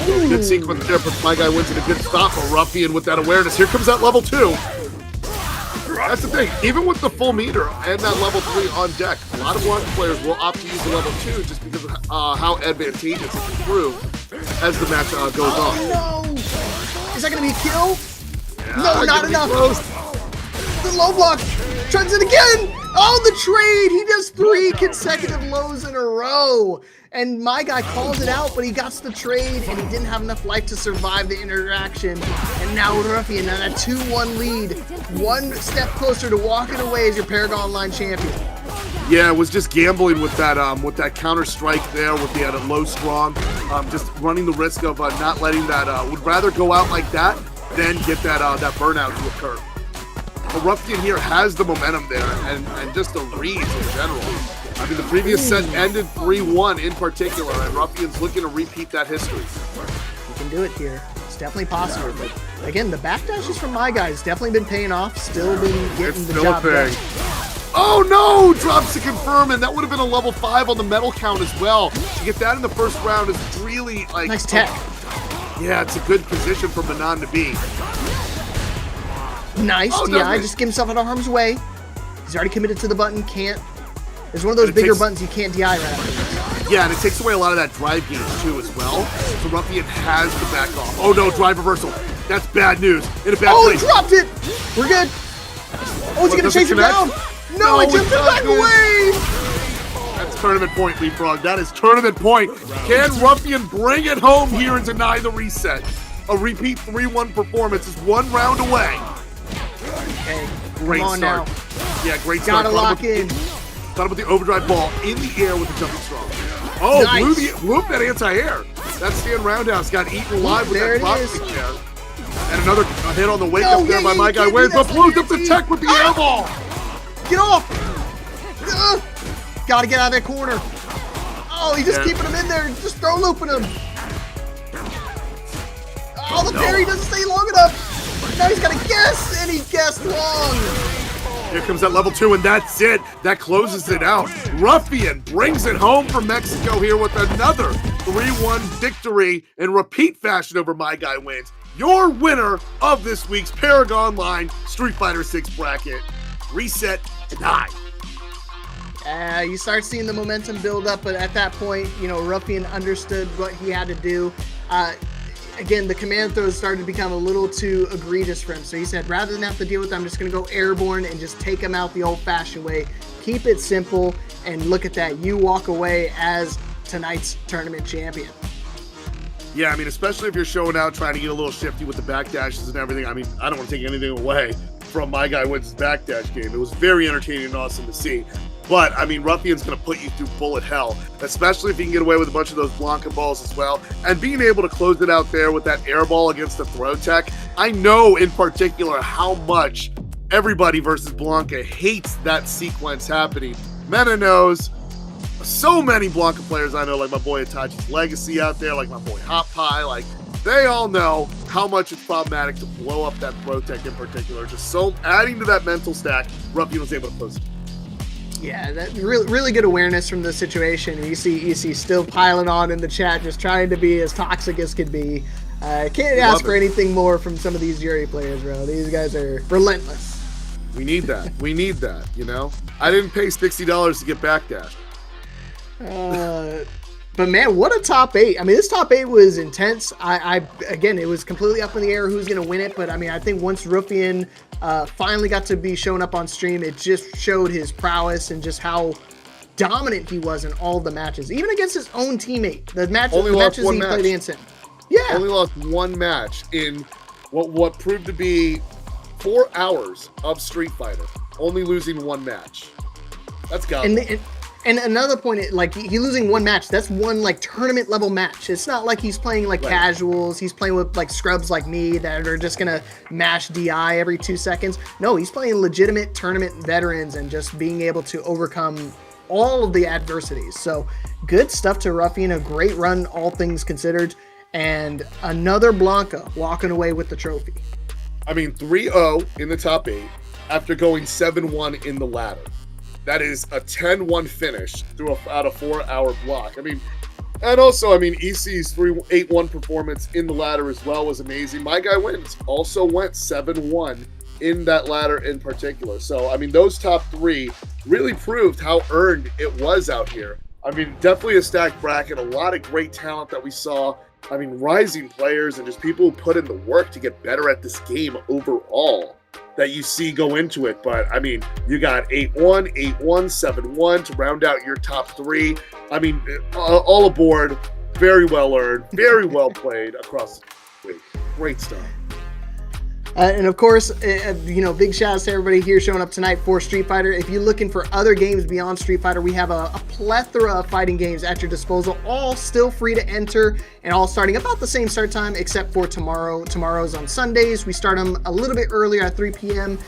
Good sequence there, but My Guy Wins in a good stop. A Ruffian with that awareness. Here comes that level 2. That's the thing. Even with the full meter and that level 3 on deck, a lot of Blanca players will opt to use the level 2 just because of how advantageous it can prove as the match goes on. No! Is that going to be a kill? Yeah, No, not enough. The low block. Tries it again. Oh, the trade. He does 3 consecutive lows in a row. And My Guy calls it out, but he got the trade, and he didn't have enough life to survive the interaction. And now Ruffian on a 2-1 lead. 1 step closer to walking away as your ParagOnline champion. Yeah, it was just gambling with that counter strike there with the low strong. Just running the risk of not letting that. Would rather go out like that than get that burnout to occur. The Ruffian here has the momentum there, and just the reads in general. I mean, the previous set ended 3-1 in particular, and Ruffian's looking to repeat that history. You can do it here. It's definitely possible. But again, the backdashes from My Guy has definitely been paying off. Still been getting the job done. Oh no! Drops to confirm, and that would have been a level 5 on the metal count as well. To get that in the first round is really like nice tech. Yeah, it's a good position for Manon to be. Nice. DI just get himself out of harm's way. He's already committed to the button. Can't. There's one of those bigger buttons you can't DI right after. Yeah, and it takes away a lot of that drive gauge too as well. So Ruffian has to back off. Oh no, drive reversal. That's bad news. In a bad place. Oh, he dropped it. We're good. Oh, is he gonna chase him down? No, it just back away. That's tournament point, Leapfrog. That is tournament point. Can Ruffian bring it home here and deny the reset? A repeat 3-1 performance is 1 round away. Okay, Great come on start. now. Yeah, great start. Gotta lock in. Thought about the overdrive ball in the air with the jumping strong. Oh, Nice. blew up that anti-air. That stand roundhouse got eaten alive with There that it drop is. kick there. And another hit on the wake No, up there yeah, by yeah, my you guy can't do Wins, that, but blows up the Guarantee. tech with the air ball. Get off! Gotta get out of that corner. Oh, he's just Yeah. keeping him in there, just throw looping him. Oh, the parry doesn't stay long enough. Now he's got to guess, and he guessed wrong. Here comes that level 2, and that's it. That closes it out. Ruffian brings it home for Mexico here with another 3-1 victory in repeat fashion over My Guy Wins. Your winner of this week's ParagOnline Street Fighter 6 bracket. Reset denied. You start seeing the momentum build up, but at that point, Ruffian understood what he had to do. Again, the command throws started to become a little too egregious for him. So he said, rather than have to deal with them, I'm just going to go airborne and just take him out the old-fashioned way. Keep it simple, and look at that. You walk away as tonight's tournament champion. Yeah, I mean, especially if you're showing out, trying to get a little shifty with the backdashes and everything. I mean, I don't want to take anything away from My Guy Wins' backdash game. It was very entertaining and awesome to see. But, I mean, Ruffian's going to put you through bullet hell, especially if he can get away with a bunch of those Blanca balls as well. And being able to close it out there with that air ball against the throw tech, I know in particular how much everybody versus Blanca hates that sequence happening. Mena knows. So many Blanca players I know, like my boy Itachi's Legacy out there, like my boy Hot Pie, like they all know how much it's problematic to blow up that throw tech in particular. Just so adding to that mental stack, Ruffian was able to close it. Yeah, that really good awareness from the situation. You see still piling on in the chat, just trying to be as toxic as could be. Can't ask for anything more from some of these jury players, bro. These guys are relentless. We need that. We need that, I didn't pay $60 to get backdash. But man, what a top 8. I mean, this top 8 was intense. Again, it was completely up in the air who's going to win it. But I mean, I think once Ruffian finally got to be shown up on stream, it just showed his prowess and just how dominant he was in all the matches, even against his own teammate. The matches he played against him. Yeah. Only lost 1 match in what proved to be 4 hours of Street Fighter. Only losing 1 match. That's godly. And another point, like he losing 1 match, that's 1 like tournament level match. It's not like he's playing like casuals. He's playing with like scrubs like me that are just gonna mash DI every 2 seconds. No, he's playing legitimate tournament veterans and just being able to overcome all of the adversities. So good stuff to Ruffian. A great run, all things considered, and another Blanca walking away with the trophy. I mean, 3-0 in the top 8 after going 7-1 in the ladder. That is a 10-1 finish throughout a 4-hour block. I mean, and also, EC's 8-1 performance in the ladder as well was amazing. My Guy Wins also went 7-1 in that ladder in particular. So, I mean, those top 3 really proved how earned it was out here. I mean, definitely a stacked bracket, a lot of great talent that we saw. I mean, rising players and just people who put in the work to get better at this game overall that you see go into it. But I mean, you got 8-1, 8-1, 7-1 to round out your top 3. I mean, all aboard, very well earned, very well played across the week. Great stuff. And of course, big shout outs to everybody here showing up tonight for Street Fighter. If you're looking for other games beyond Street Fighter, we have a plethora of fighting games at your disposal, all still free to enter and all starting about the same start time except for tomorrow. Tomorrow's on Sundays. We start them a little bit earlier at 3 p.m.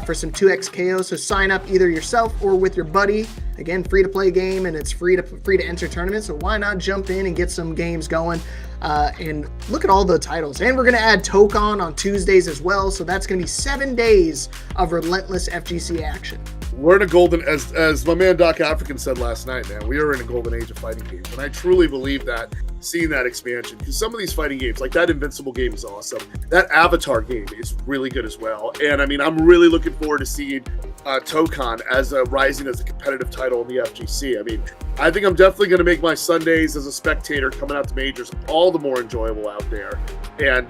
For some 2x KO. So sign up either yourself or with your buddy. Again, free to play game, and it's free to enter tournaments. So why not jump in and get some games going? And look at all the titles. And we're going to add Tokon on Tuesdays as well. So that's going to be 7 days of relentless FGC action. We're in a golden, as my man Doc African said last night, man, we are in a golden age of fighting games. And I truly believe that, seeing that expansion, because some of these fighting games, like that Invincible game is awesome. That Avatar game is really good as well. And I mean, I'm really looking forward to seeing Tokon as rising as a competitive title in the FGC. I mean, I think I'm definitely going to make my Sundays as a spectator coming out to majors all the more enjoyable out there, and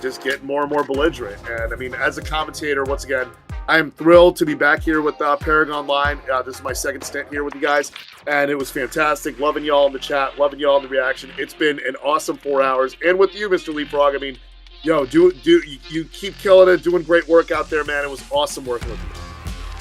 just get more and more belligerent. And I mean, as a commentator, once again, I am thrilled to be back here with ParagOnline. This is my second stint here with you guys, and it was fantastic. Loving y'all in the chat, loving y'all in the reaction. It's been an awesome 4 hours, and with you, Mr. Leapfrog. I mean, yo, you keep killing it, doing great work out there, man. It was awesome working with you.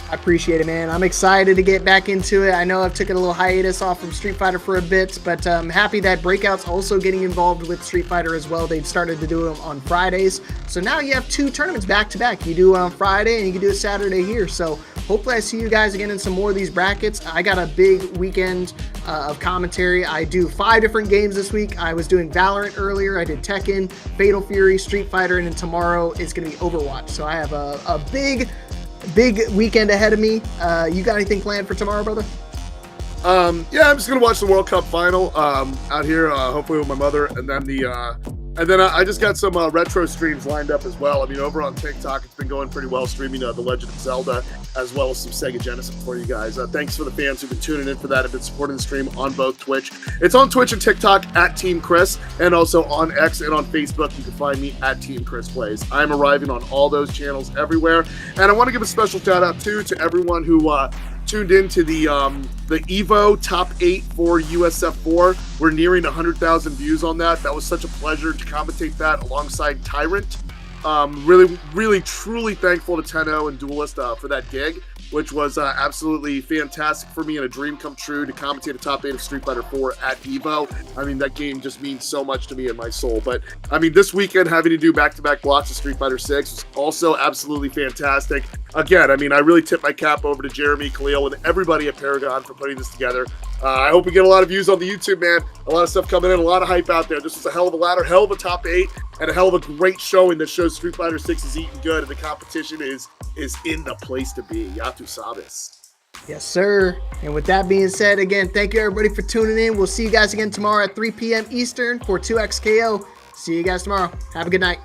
I appreciate it, man. I'm excited to get back into it. I know I've taken a little hiatus off from Street Fighter for a bit, but I'm happy that Breakout's also getting involved with Street Fighter as well. They've started to do them on Fridays. So now you have 2 tournaments back to back. You do it on Friday and you can do it Saturday here. So hopefully I see you guys again in some more of these brackets. I got a big weekend of commentary. I do 5 different games this week. I was doing Valorant earlier. I did Tekken, Fatal Fury, Street Fighter, and then tomorrow is going to be Overwatch. So I have a big weekend ahead of me. You got anything planned for tomorrow, brother? Yeah, I'm just gonna watch the World Cup final out here, hopefully with my mother, and then I just got some retro streams lined up as well. I mean, over on TikTok, it's been going pretty well, streaming The Legend of Zelda as well as some Sega Genesis for you guys. Thanks for the fans who've been tuning in for that and been supporting the stream on both Twitch. It's on Twitch and TikTok at Team Chris, and also on X and on Facebook. You can find me at Team Chris Plays. I'm arriving on all those channels everywhere, and I want to give a special shout out too to everyone who tuned into the Evo Top 8 for USF4. We're nearing 100,000 views on that. That was such a pleasure to commentate that alongside Tyrant. Really, truly thankful to Tenno and Duelist for that gig, which was absolutely fantastic for me and a dream come true to commentate a top 8 of Street Fighter 4 at Evo. I mean, that game just means so much to me and my soul. But, I mean, this weekend having to do back-to-back blocks of Street Fighter 6 was also absolutely fantastic. Again, I mean, I really tip my cap over to Jeremy, Khalil, and everybody at Paragon for putting this together. I hope we get a lot of views on the YouTube, man. A lot of stuff coming in, a lot of hype out there. This was a hell of a ladder, hell of a top 8, and a hell of a great showing that shows Street Fighter 6 is eating good, and the competition is in the place to be. Yatu Sabis. Yes, sir. And with that being said, again, thank you everybody for tuning in. We'll see you guys again tomorrow at 3 p.m. Eastern for 2XKO. See you guys tomorrow. Have a good night.